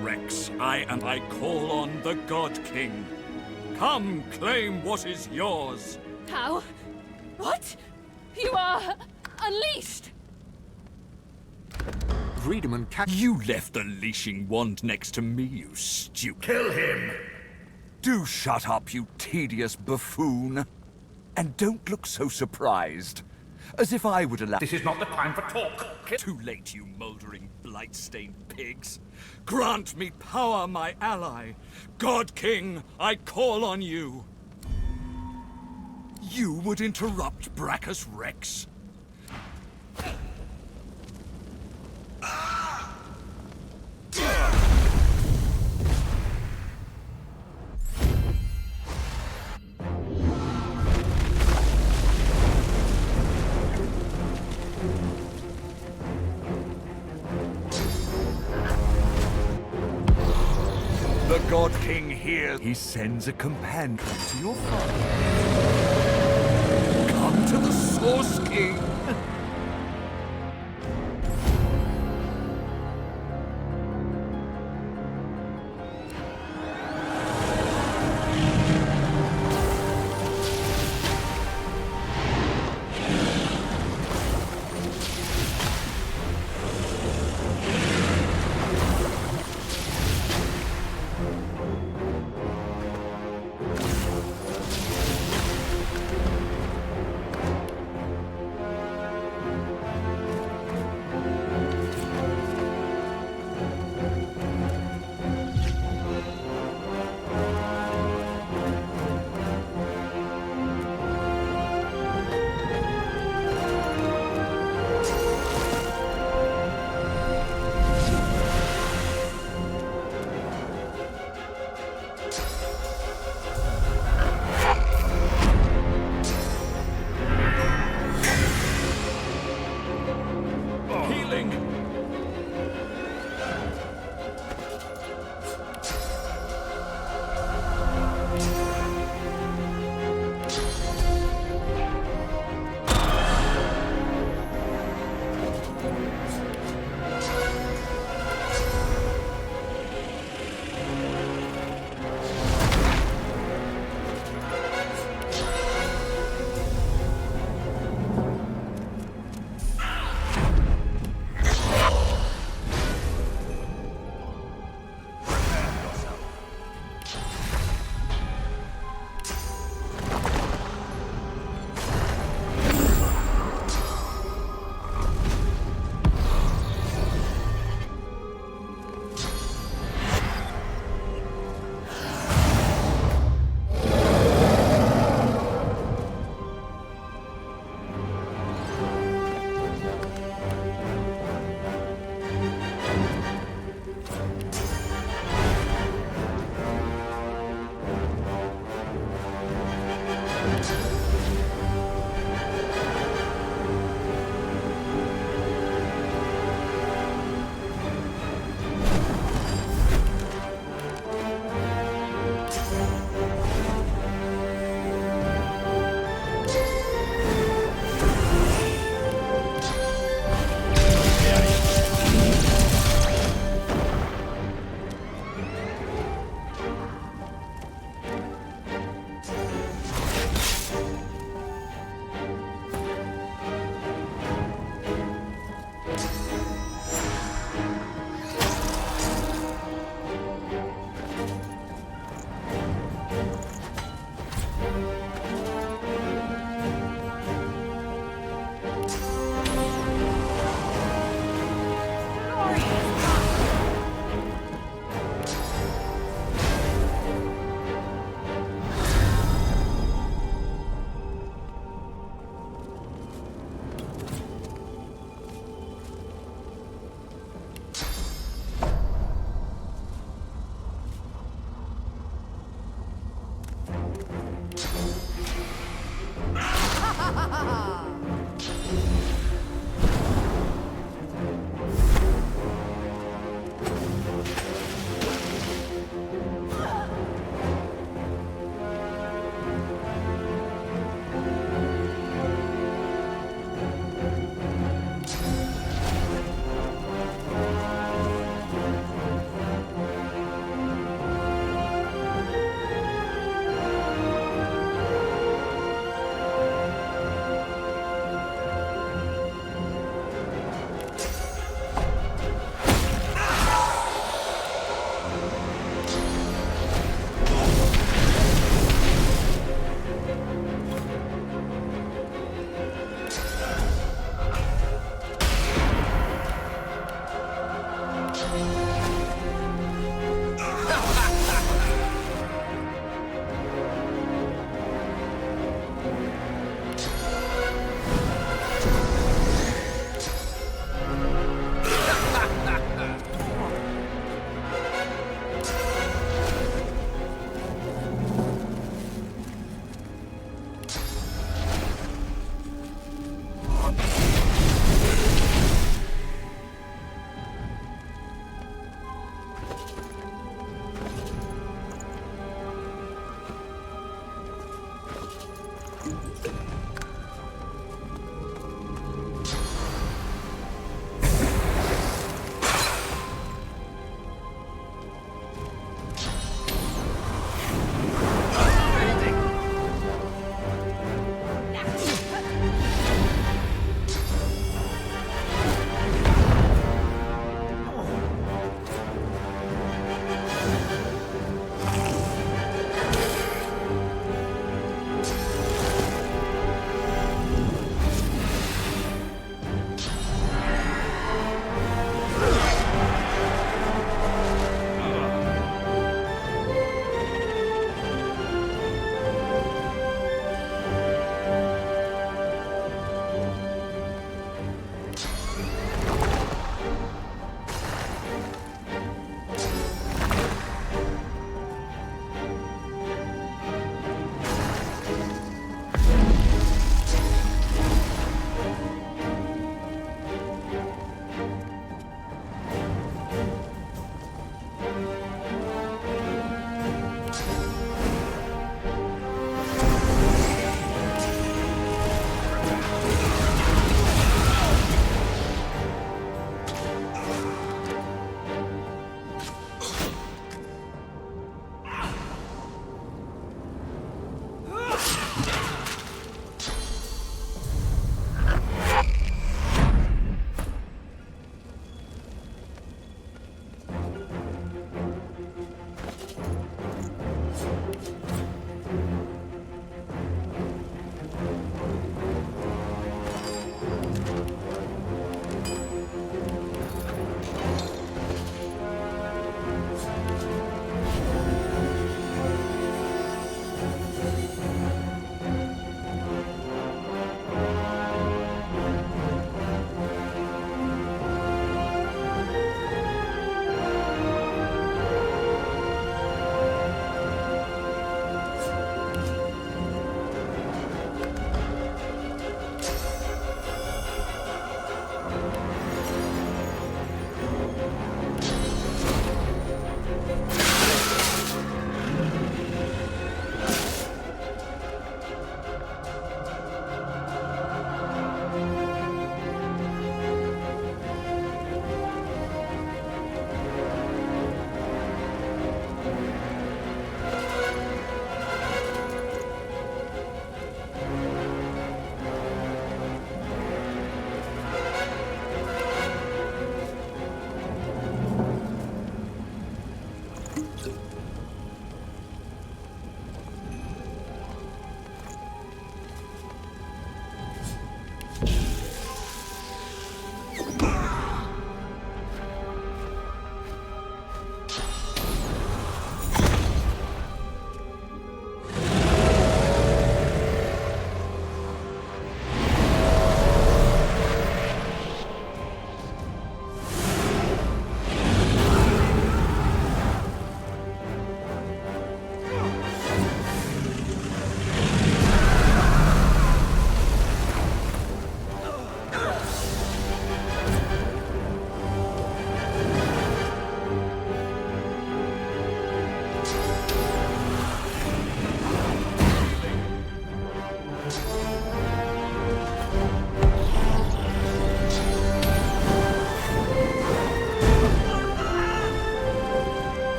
Rex, I call on the God King. Come, claim what is yours. How? What? You are unleashed! Friedemann You left the leashing wand next to me, you stupid. Kill him! Do shut up, you tedious buffoon. And don't look so surprised. As if I would allow— This is not the time for talk. Too late, you mouldering, blight-stained pigs. Grant me power, my ally. God King, I call on you. You would interrupt Brachus Rex? The God King hears. He sends a companion to your father. Come to the Source King.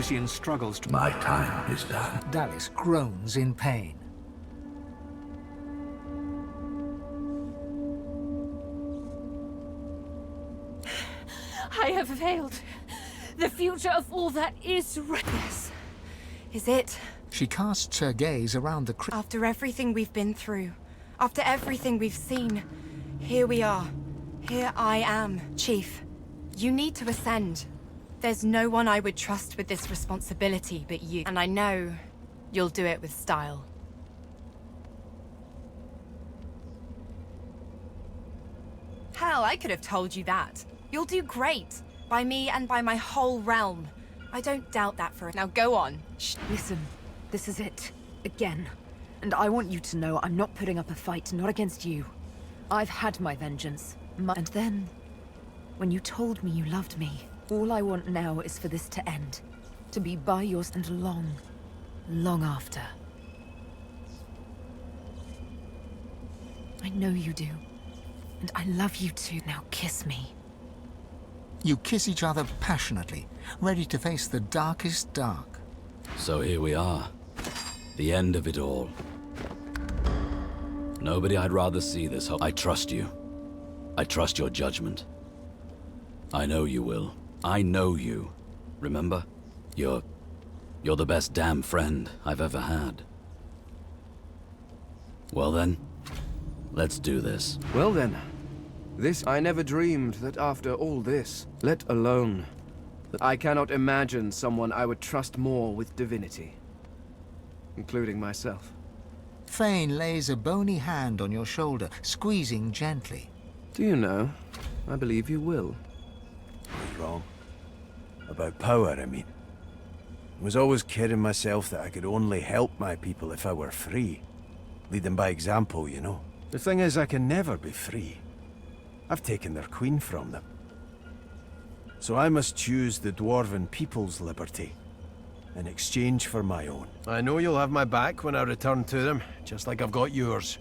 Lucian struggles to... My time is done. Dallis groans in pain. I have failed. The future of all that is this is it. She casts her gaze around the After everything we've been through, after everything we've seen, here we are. Here I am, Chief. You need to ascend. There's no one I would trust with this responsibility but you. And I know you'll do it with style. Hell, I could have told you that. You'll do great. By me and by my whole realm. I don't doubt that for it. Now go on. Shh, listen. This is it. Again. And I want you to know I'm not putting up a fight, not against you. I've had my vengeance. And then, when you told me you loved me, all I want now is for this to end. To be by yours and long, long after. I know you do. And I love you too. Now kiss me. You kiss each other passionately, ready to face the darkest dark. So here we are. The end of it all. Nobody I'd rather see this. I trust you. I trust your judgment. I know you will. I know you. Remember? You're the best damn friend I've ever had. Well then, let's do this. Well then. I never dreamed that after all this, let alone that I cannot imagine someone I would trust more with divinity, including myself. Thane lays a bony hand on your shoulder, squeezing gently. Do you know, I believe you will. I was wrong. About power, I mean. I was always kidding myself that I could only help my people if I were free. Lead them by example, you know. The thing is, I can never be free. I've taken their queen from them. So I must choose the Dwarven people's liberty in exchange for my own. I know you'll have my back when I return to them, just like I've got yours.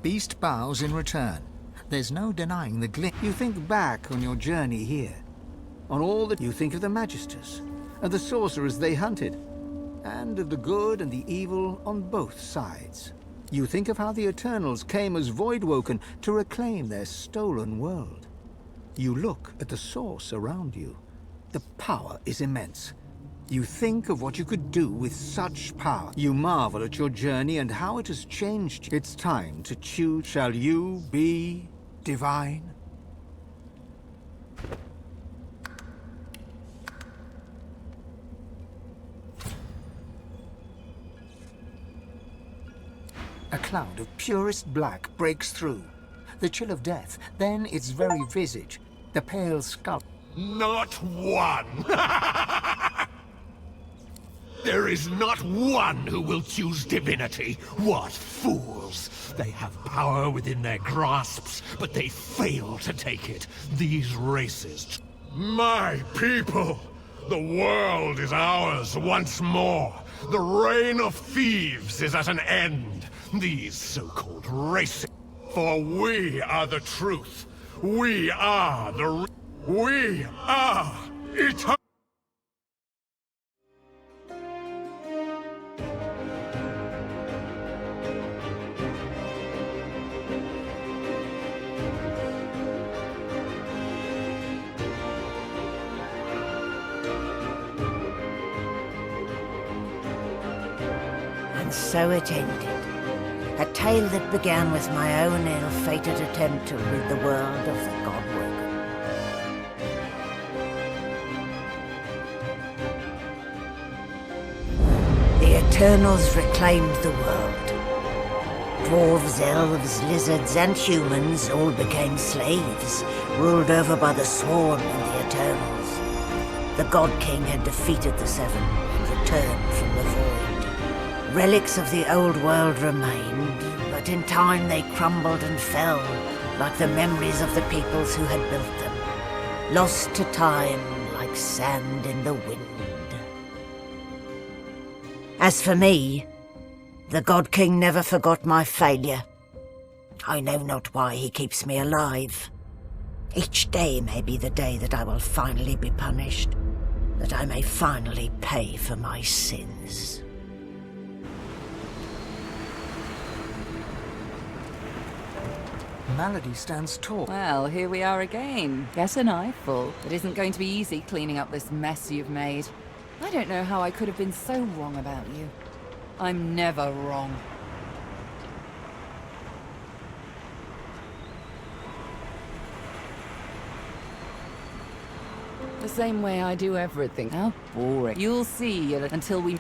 Beast bows in return. There's no denying the glint. You think back on your journey here. On all that you think of the Magisters, and the sorcerers they hunted, and of the good and the evil on both sides. You think of how the Eternals came as Voidwoken to reclaim their stolen world. You look at the source around you. The power is immense. You think of what you could do with such power. You marvel at your journey and how it has changed you. It's time to choose. Shall you be divine? A cloud of purest black breaks through. The chill of death, then its very visage, the pale skull. Not one! There is not one who will choose divinity. What fools! They have power within their grasps, but they fail to take it. These races... My people! The world is ours once more. The reign of thieves is at an end. These so-called races. For we are the truth. We are We are eternal. And so it ended. A tale that began with my own ill-fated attempt to rid the world of the Godwoken. The Eternals reclaimed the world. Dwarves, elves, lizards, and humans all became slaves, ruled over by the Swarm and the Eternals. The God King had defeated the Seven and returned from the Void. Relics of the old world remained, but in time they crumbled and fell, like the memories of the peoples who had built them, lost to time like sand in the wind. As for me, the God King never forgot my failure. I know not why he keeps me alive. Each day may be the day that I will finally be punished, that I may finally pay for my sins. Malady stands tall. Well, here we are again. Get an eyeful. It isn't going to be easy cleaning up this mess you've made. I don't know how I could have been so wrong about you. I'm never wrong. The same way I do everything. How boring. You'll see until we...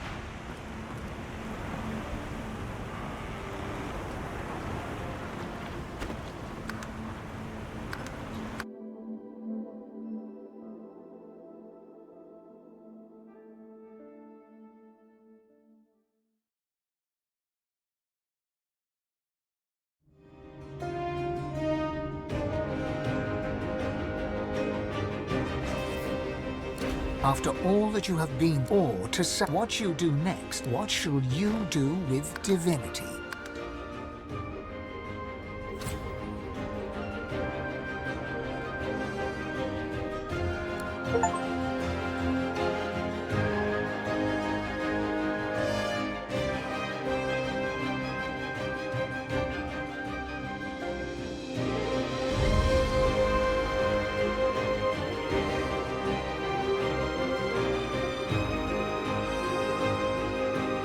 After all that you have been, or to say what you do next, what shall you do with Divinity?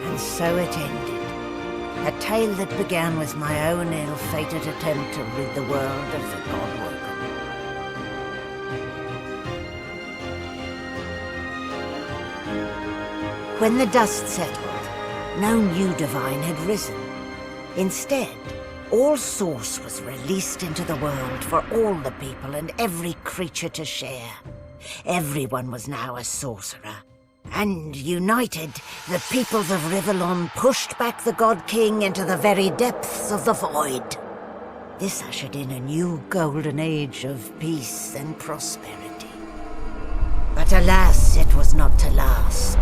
And so it ended. A tale that began with my own ill-fated attempt to rid the world of the Godwoken. When the dust settled, no new divine had risen. Instead, all Source was released into the world for all the people and every creature to share. Everyone was now a sorcerer. And united, the peoples of Rivellon pushed back the God King into the very depths of the void. This ushered in a new golden age of peace and prosperity. But alas, it was not to last.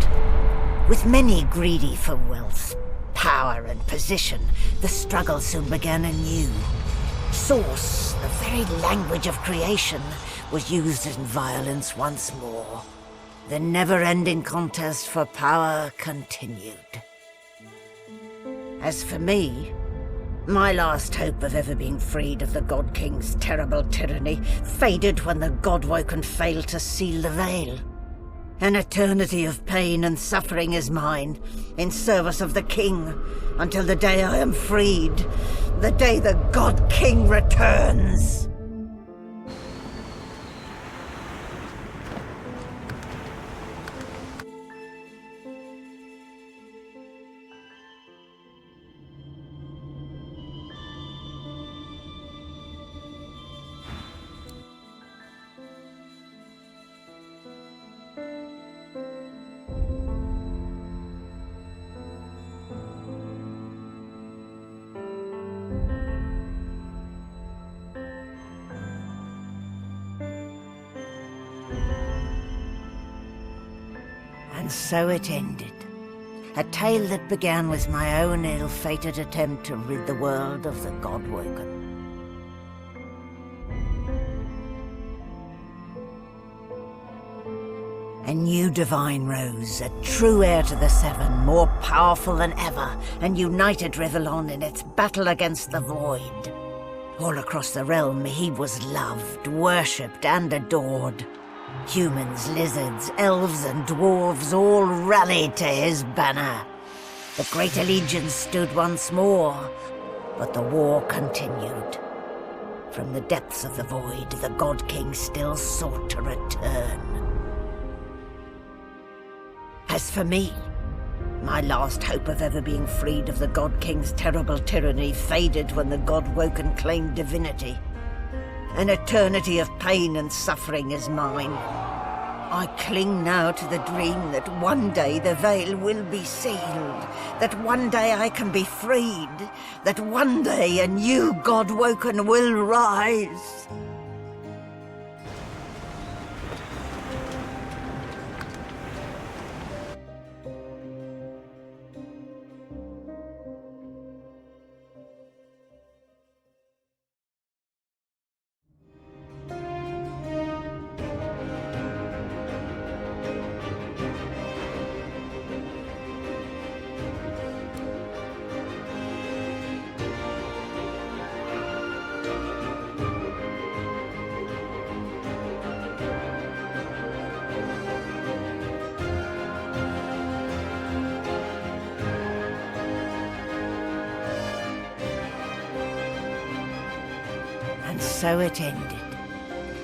With many greedy for wealth, power and position, the struggle soon began anew. Source, the very language of creation, was used in violence once more. The never-ending contest for power continued. As for me, my last hope of ever being freed of the God King's terrible tyranny faded when the Godwoken failed to seal the veil. An eternity of pain and suffering is mine, in service of the King, until the day I am freed, the day the God King returns. And so it ended. A tale that began with my own ill-fated attempt to rid the world of the Godwoken. A new divine rose, a true heir to the Seven, more powerful than ever, and united Rivellon in its battle against the void. All across the realm he was loved, worshipped, and adored. Humans, lizards, elves, and dwarves all rallied to his banner. The Great Allegiance stood once more, but the war continued. From the depths of the void, the God King still sought to return. As for me, my last hope of ever being freed of the God King's terrible tyranny faded when the Godwoken claimed divinity. An eternity of pain and suffering is mine. I cling now to the dream that one day the veil will be sealed, that one day I can be freed, that one day a new Godwoken will rise. so it ended.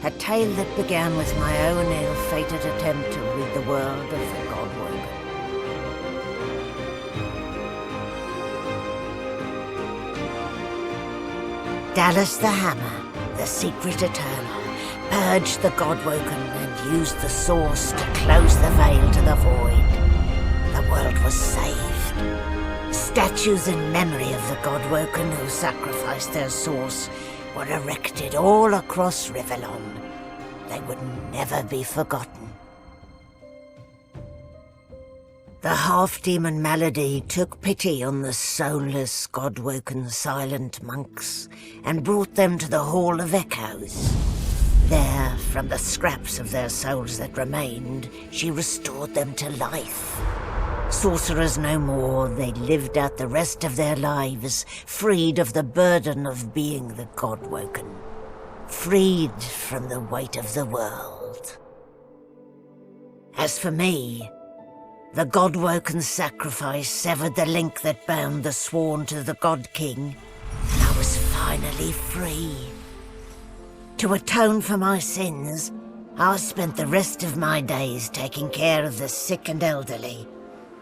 A tale that began with my own ill-fated attempt to rid the world of the Godwoken. Dallas the Hammer, the secret eternal, purged the Godwoken and used the Source to close the veil to the void. The world was saved. Statues in memory of the Godwoken who sacrificed their Source were erected all across Rivellon. They would never be forgotten. The half-demon Malady took pity on the soulless Godwoken silent monks and brought them to the Hall of Echoes. There, from the scraps of their souls that remained, she restored them to life. Sorcerers no more, they lived out the rest of their lives, freed of the burden of being the Godwoken, freed from the weight of the world. As for me, the Godwoken sacrifice severed the link that bound the Sworn to the God King, and I was finally free. To atone for my sins, I spent the rest of my days taking care of the sick and elderly,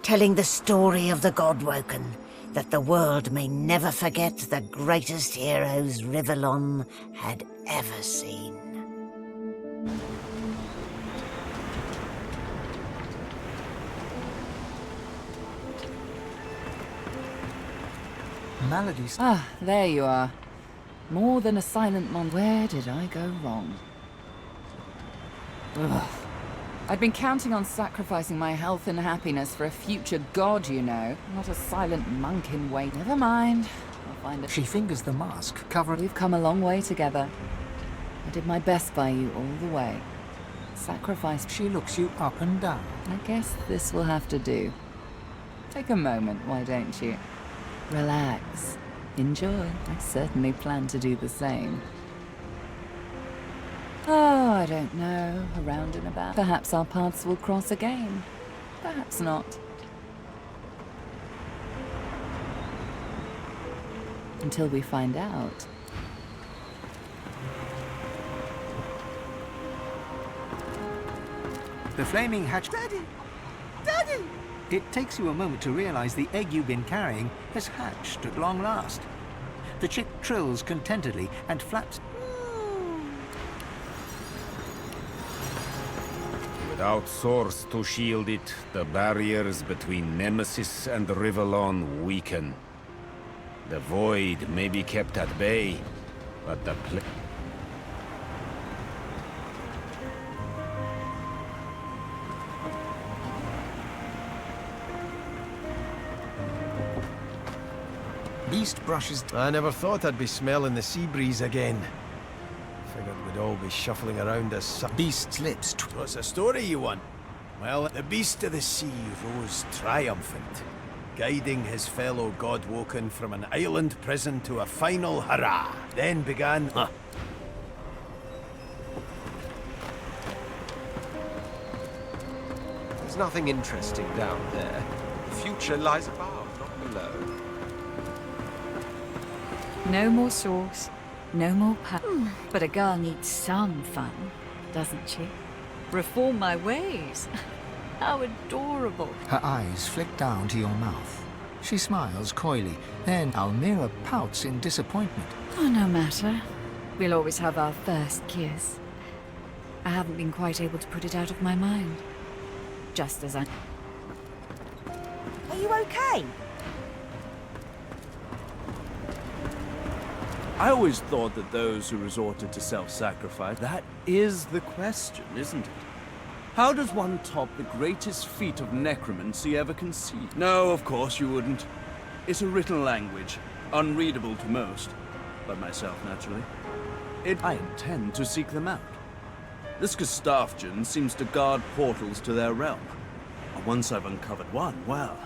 telling the story of the Godwoken, that the world may never forget the greatest heroes Rivellon had ever seen. Maladies. Ah, there you are. More than a silent mon. Where did I go wrong? Ugh. I'd been counting on sacrificing my health and happiness for a future god, you know. Not a silent monk in wait. Never mind. I'll find it. She fingers the mask, covered. We've come a long way together. I did my best by you all the way. Sacrifice. She looks you up and down. I guess this will have to do. Take a moment, why don't you? Relax. Enjoy. I certainly plan to do the same. Oh, I don't know. Around and about. Perhaps our paths will cross again. Perhaps not. Until we find out. The flaming hatch. Daddy! Daddy! It takes you a moment to realize the egg you've been carrying has hatched at long last. The chick trills contentedly and flaps. Without Source to shield it, the barriers between Nemesis and Rivellon weaken. The Void may be kept at bay, but the Beast brushes. I never thought I'd be smelling the sea breeze again. Figured we'd all be shuffling around as Beast's lips. What's the story you want? Well, the beast of the sea rose triumphant, guiding his fellow Godwoken from an island prison to a final hurrah. Then began... There's nothing interesting down there. The future lies above, not below. No more Source, no more power. But a girl needs some fun, doesn't she? Reform my ways. How adorable. Her eyes flick down to your mouth. She smiles coyly, then Almira pouts in disappointment. Oh, no matter. We'll always have our first kiss. I haven't been quite able to put it out of my mind. Just as I... Are you okay? I always thought that those who resorted to self-sacrifice, that is the question, isn't it? How does one top the greatest feat of necromancy ever conceived? No, of course you wouldn't. It's a written language, unreadable to most, but myself, naturally. I intend to seek them out. This Gustafjan seems to guard portals to their realm. And once I've uncovered one, well,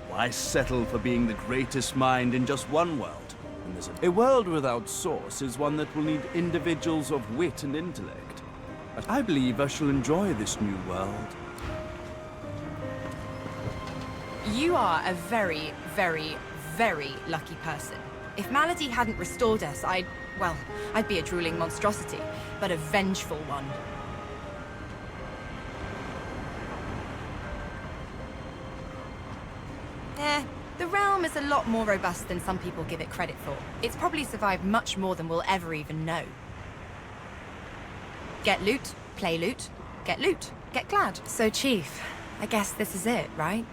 why settle for being the greatest mind in just one world? A world without Source is one that will need individuals of wit and intellect. But I believe I shall enjoy this new world. You are a very, very, very lucky person. If Malady hadn't restored us, well, I'd be a drooling monstrosity, but a vengeful one. The realm is a lot more robust than some people give it credit for. It's probably survived much more than we'll ever even know. Get loot, play loot, get glad. So, Chief, I guess this is it, right?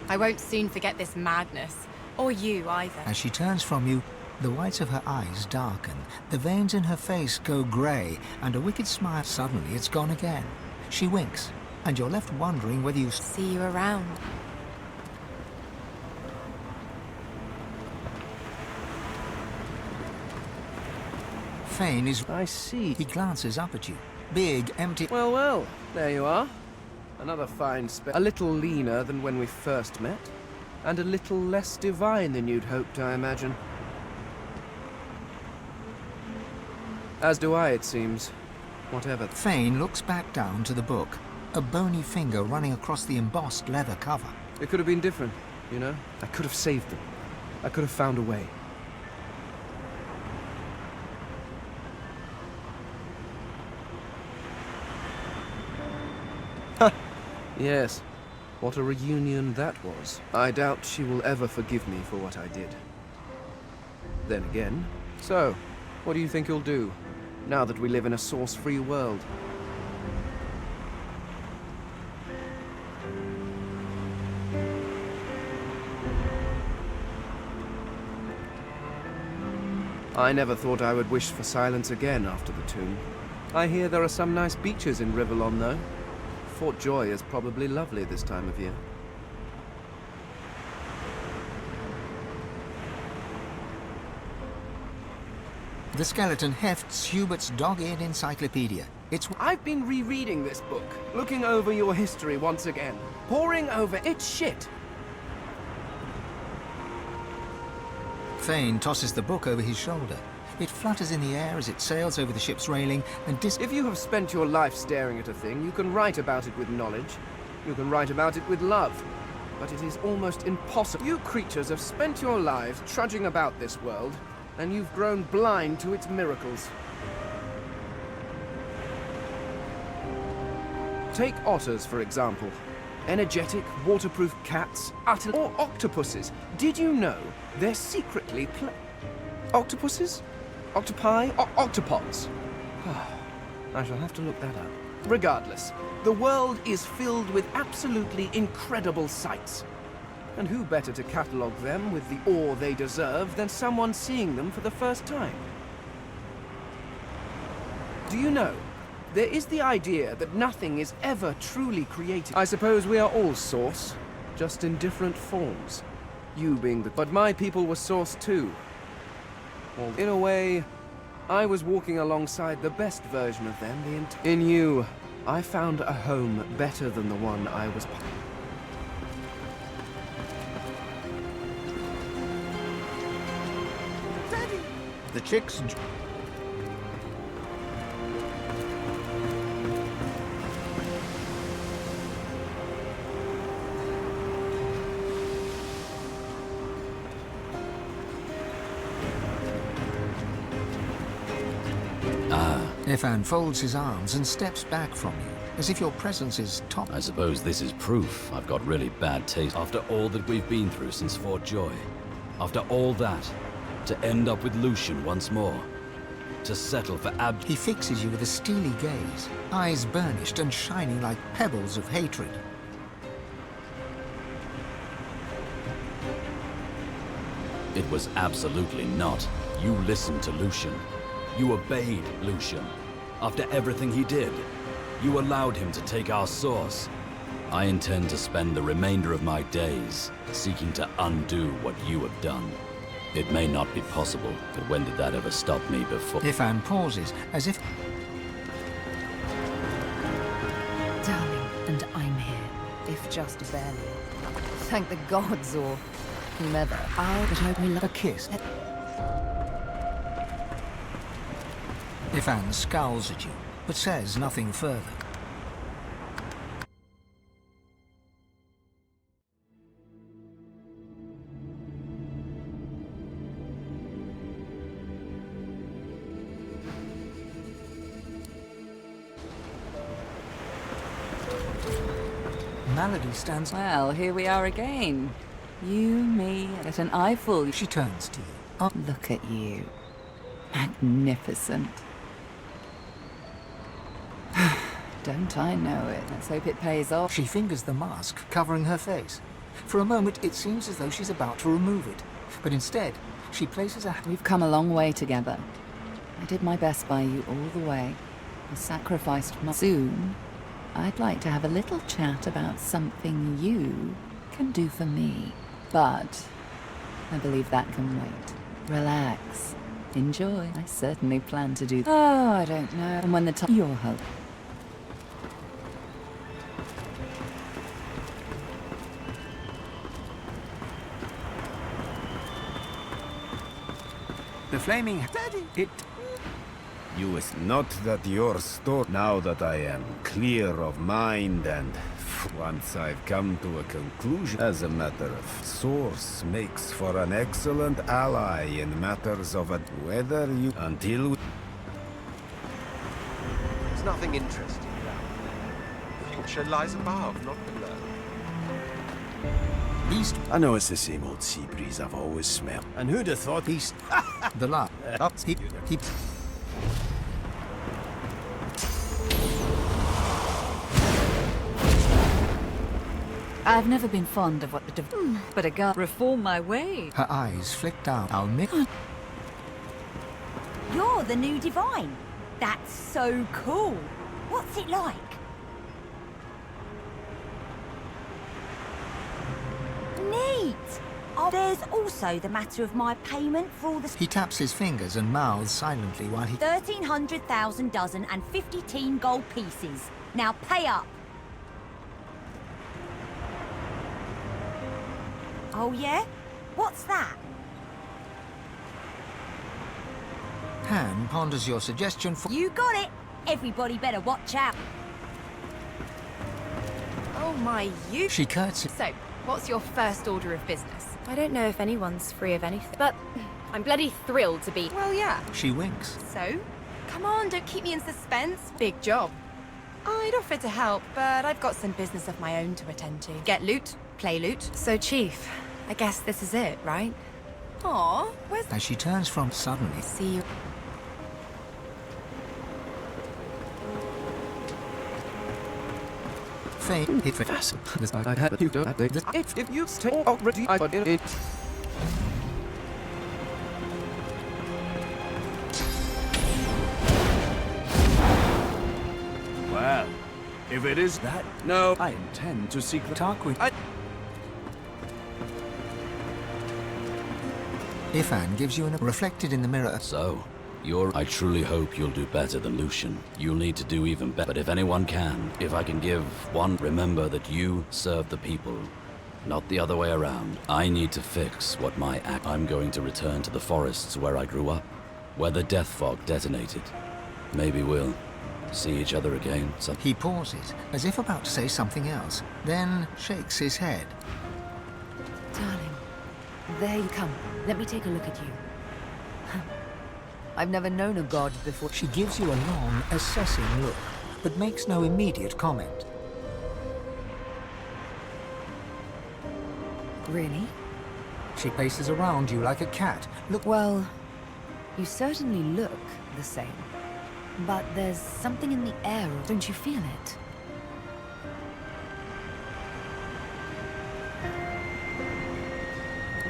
I won't soon forget this madness. Or you, either. As she turns from you, the whites of her eyes darken, the veins in her face go grey, and a wicked smile. Suddenly, it's gone again. She winks, and you're left wondering whether you see you around. Fane is... I see. He glances up at you. Big, empty... Well, well, there you are. Another fine a little leaner than when we first met, and a little less divine than you'd hoped, I imagine. As do I, it seems. Whatever. Fane looks back down to the book, a bony finger running across the embossed leather cover. It could have been different, you know? I could have saved them. I could have found a way. Yes, what a reunion that was. I doubt she will ever forgive me for what I did. Then again, so, what do you think you'll do, now that we live in a source-free world? I never thought I would wish for silence again after the tomb. I hear there are some nice beaches in Rivellon, though. Fort Joy is probably lovely this time of year. The skeleton hefts Hubert's dog-eared encyclopedia. I've been rereading this book, looking over your history once again, poring over its shit. Fane tosses the book over his shoulder. It flutters in the air as it sails over the ship's railing and If you have spent your life staring at a thing, you can write about it with knowledge. You can write about it with love. But it is almost impossible. You creatures have spent your lives trudging about this world, and you've grown blind to its miracles. Take otters, for example. Energetic, waterproof cats, or octopuses. Did you know they're secretly octopuses? Octopi? Octopods? I shall have to look that up. Regardless, the world is filled with absolutely incredible sights. And who better to catalogue them with the awe they deserve than someone seeing them for the first time? Do you know, there is the idea that nothing is ever truly created. I suppose we are all Source, just in different forms. You being the... But my people were Source too. Well, in a way, I was walking alongside the best version of them the entire... In you, I found a home better than the one I was... Daddy! The chicks... Ifan folds his arms and steps back from you, as if your presence is top. I suppose this is proof I've got really bad taste. After all that we've been through since Fort Joy, after all that, to end up with Lucian once more, to settle for He fixes you with a steely gaze, eyes burnished and shining like pebbles of hatred. It was absolutely not. You listened to Lucian. You obeyed Lucian. After everything he did, you allowed him to take our source. I intend to spend the remainder of my days seeking to undo what you have done. It may not be possible, but when did that ever stop me before? Ifan pauses, as if... Darling, and I'm here, if just barely. Thank the gods, or whomever. But I will love a kiss. Ifan scowls at you, but says nothing further. Malady stands... Well, here we are again. You, me, at an eyeful. She turns to you. Oh, look at you. Magnificent. Don't I know it? Let's hope it pays off. She fingers the mask, covering her face. For a moment, it seems as though she's about to remove it. But instead, she places a... We've come a long way together. I did my best by you all the way. I sacrificed my... Soon, I'd like to have a little chat about something you can do for me. But I believe that can wait. Relax. Enjoy. I certainly plan to do that. Oh, I don't know. And when the time... Your hope. The flaming... Daddy! It... You is not that your store. Now that I am clear of mind and once I've come to a conclusion, as a matter of source makes for an excellent ally in matters of whether you until There's nothing interesting down there. The future lies above, not below. Beast. I know it's the same old sea breeze I've always smelled. And who'd have thought Beast. The laugh. Up. He... I've never been fond of what the but a girl reform my ways. Her eyes flick down. I'll make... You're the new Divine. That's so cool. What's it like? Neat. Oh, there's also the matter of my payment for all the... He taps his fingers and mouths silently while he... 1,300,000 dozen and 50 gold pieces. Now pay up. Oh, yeah? What's that? Han ponders your suggestion for... You got it! Everybody better watch out. Oh my, you... She curtsies. So, what's your first order of business? I don't know if anyone's free of anything, but I'm bloody thrilled to be... Well, yeah. She winks. So? Come on, don't keep me in suspense. Big job. I'd offer to help, but I've got some business of my own to attend to. Get loot, play loot. So, Chief, I guess this is it, right? Aw, where's... As she turns from suddenly... See you... Fate, hit fasten. This I had you don't update this. If you stay already, I put it. Well, if it is that, no, I intend to seek the Tarquin. Ifan gives you an reflected in the mirror. So, I truly hope you'll do better than Lucian. You'll need to do even better. But if anyone can, if I can give one, remember that you serve the people, not the other way around. I need to fix what I'm going to return to the forests where I grew up, where the death fog detonated. Maybe we'll see each other again. He pauses, as if about to say something else, then shakes his head. Darling, there you come. Let me take a look at you. I've never known a god before. She gives you a long, assessing look, but makes no immediate comment. Really? She paces around you like a cat. Look, well, you certainly look the same. But there's something in the air, don't you feel it?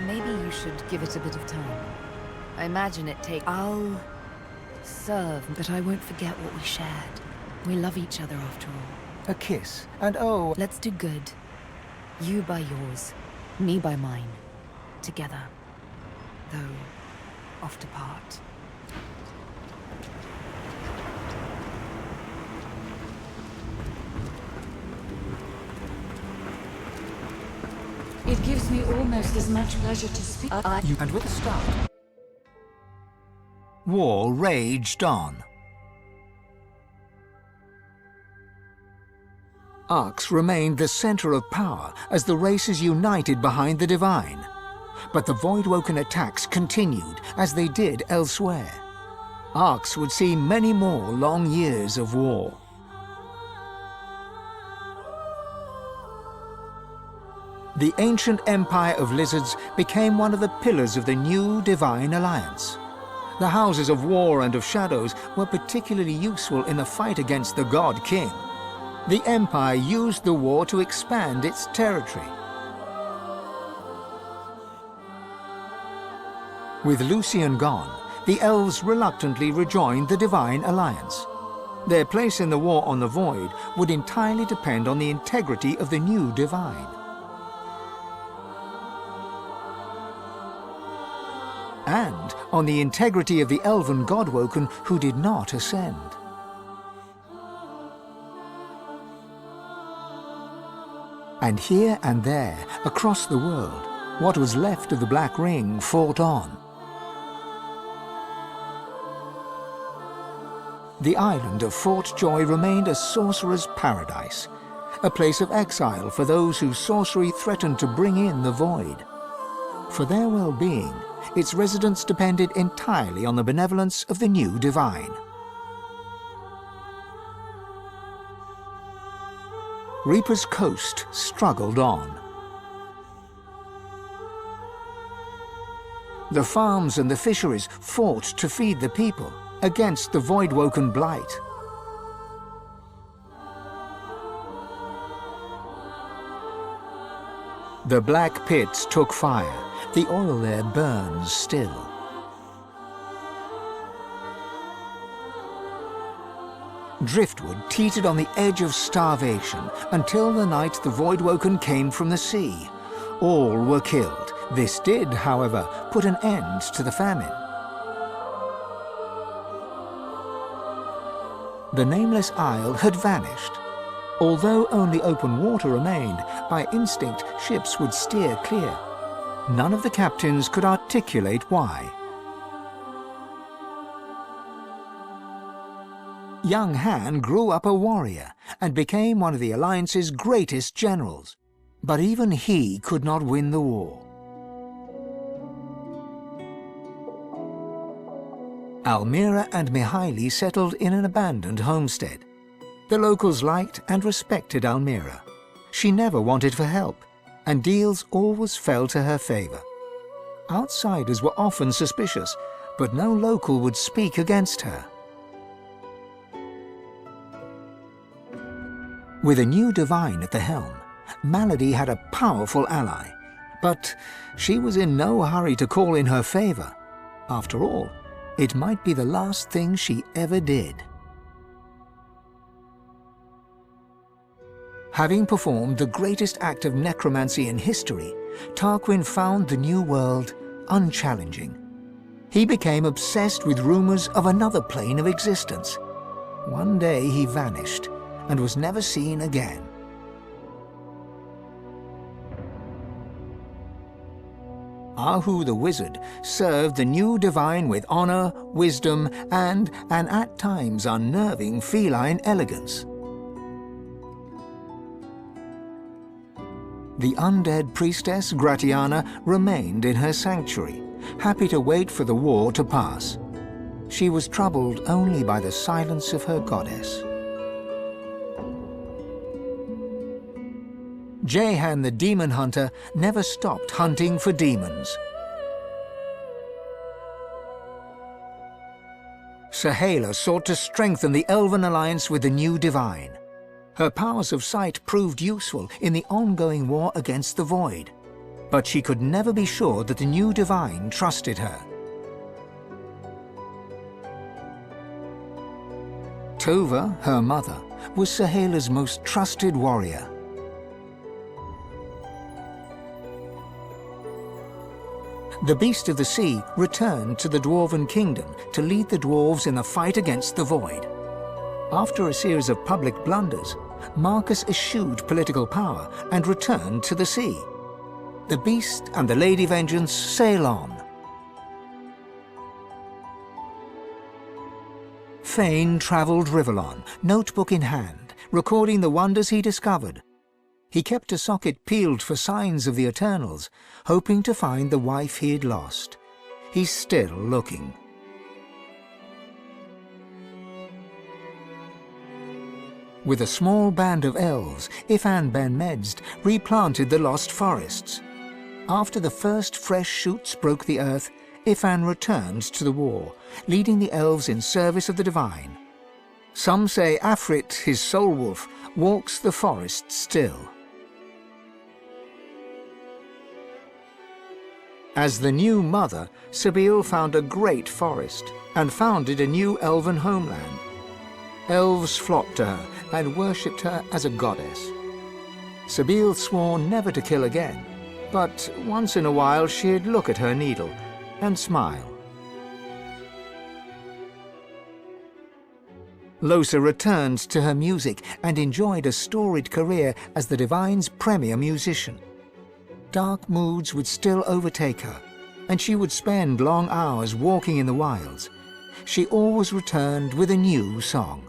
Maybe you should give it a bit of time. I imagine it takes... I'll serve, but I won't forget what we shared. We love each other after all. A kiss, and oh... Let's do good. You by yours, me by mine. Together. Though, oft apart. It gives me almost as much pleasure to speak. And with a start, war raged on. Arx remained the center of power as the races united behind the Divine. But the Voidwoken attacks continued as they did elsewhere. Arx would see many more long years of war. the ancient empire of lizards became one of the pillars of the new divine alliance. The houses of war and of shadows were particularly useful in the fight against the god king. The empire used the war to expand its territory. With Lucian gone, the elves reluctantly rejoined the divine alliance. Their place in the war on the Void would entirely depend on the integrity of the new divine. And on the integrity of the elven godwoken who did not ascend. And here and there, across the world, what was left of the Black Ring fought on. The island of Fort Joy remained a sorcerer's paradise, a place of exile for those whose sorcery threatened to bring in the Void. For their well-being, its residents depended entirely on the benevolence of the new divine. Reaper's Coast struggled on. The farms and the fisheries fought to feed the people against the Voidwoken blight. The black pits took fire. The oil there burns still. Driftwood teetered on the edge of starvation until the night the Voidwoken came from the sea. All were killed. This did, however, put an end to the famine. The nameless isle had vanished. Although only open water remained, by instinct ships would steer clear. None of the captains could articulate why. Young Han grew up a warrior and became one of the Alliance's greatest generals. But even he could not win the war. Almira and Mihaili settled in an abandoned homestead. The locals liked and respected Almira. She never wanted for help, and deals always fell to her favor. Outsiders were often suspicious, but no local would speak against her. With a new divine at the helm, Malady had a powerful ally, but she was in no hurry to call in her favor. After all, it might be the last thing she ever did. Having performed the greatest act of necromancy in history, Tarquin found the new world unchallenging. He became obsessed with rumors of another plane of existence. One day he vanished and was never seen again. Ahu the wizard served the new divine with honor, wisdom, and an at times unnerving feline elegance. The undead priestess Gratiana remained in her sanctuary, happy to wait for the war to pass. She was troubled only by the silence of her goddess. Jehan the demon hunter never stopped hunting for demons. Sahala sought to strengthen the Elven alliance with the new divine. Her powers of sight proved useful in the ongoing war against the Void, but she could never be sure that the new divine trusted her. Tova, her mother, was Sahala's most trusted warrior. The Beast of the Sea returned to the Dwarven Kingdom to lead the dwarves in the fight against the Void. After a series of public blunders, Marcus eschewed political power and returned to the sea. The Beast and the Lady Vengeance sail on. Fane travelled Rivellon, notebook in hand, recording the wonders he discovered. He kept a socket peeled for signs of the Eternals, hoping to find the wife he'd lost. He's still looking. With a small band of elves, Ifan ben Medst replanted the lost forests. After the first fresh shoots broke the earth, Ifan returned to the war, leading the elves in service of the divine. Some say Afrit, his soul wolf, walks the forest still. As the new mother, Sabine found a great forest and founded a new elven homeland. Elves flocked to her and worshipped her as a goddess. Sabine swore never to kill again, but once in a while she'd look at her needle and smile. Lohse returned to her music and enjoyed a storied career as the Divine's premier musician. Dark moods would still overtake her, and she would spend long hours walking in the wilds. She always returned with a new song.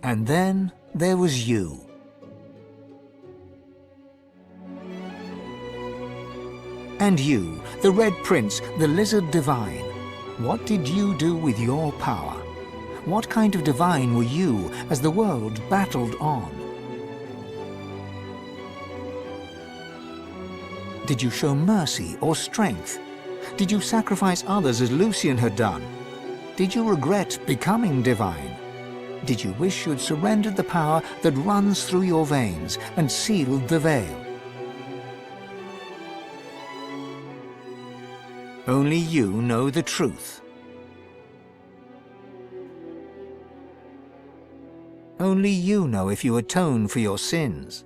And then there was you. And you, the Red Prince, the Lizard Divine. What did you do with your power? What kind of divine were you as the world battled on? Did you show mercy or strength? Did you sacrifice others as Lucian had done? Did you regret becoming divine? Did you wish you had surrendered the power that runs through your veins and sealed the veil? Only you know the truth. Only you know if you atone for your sins.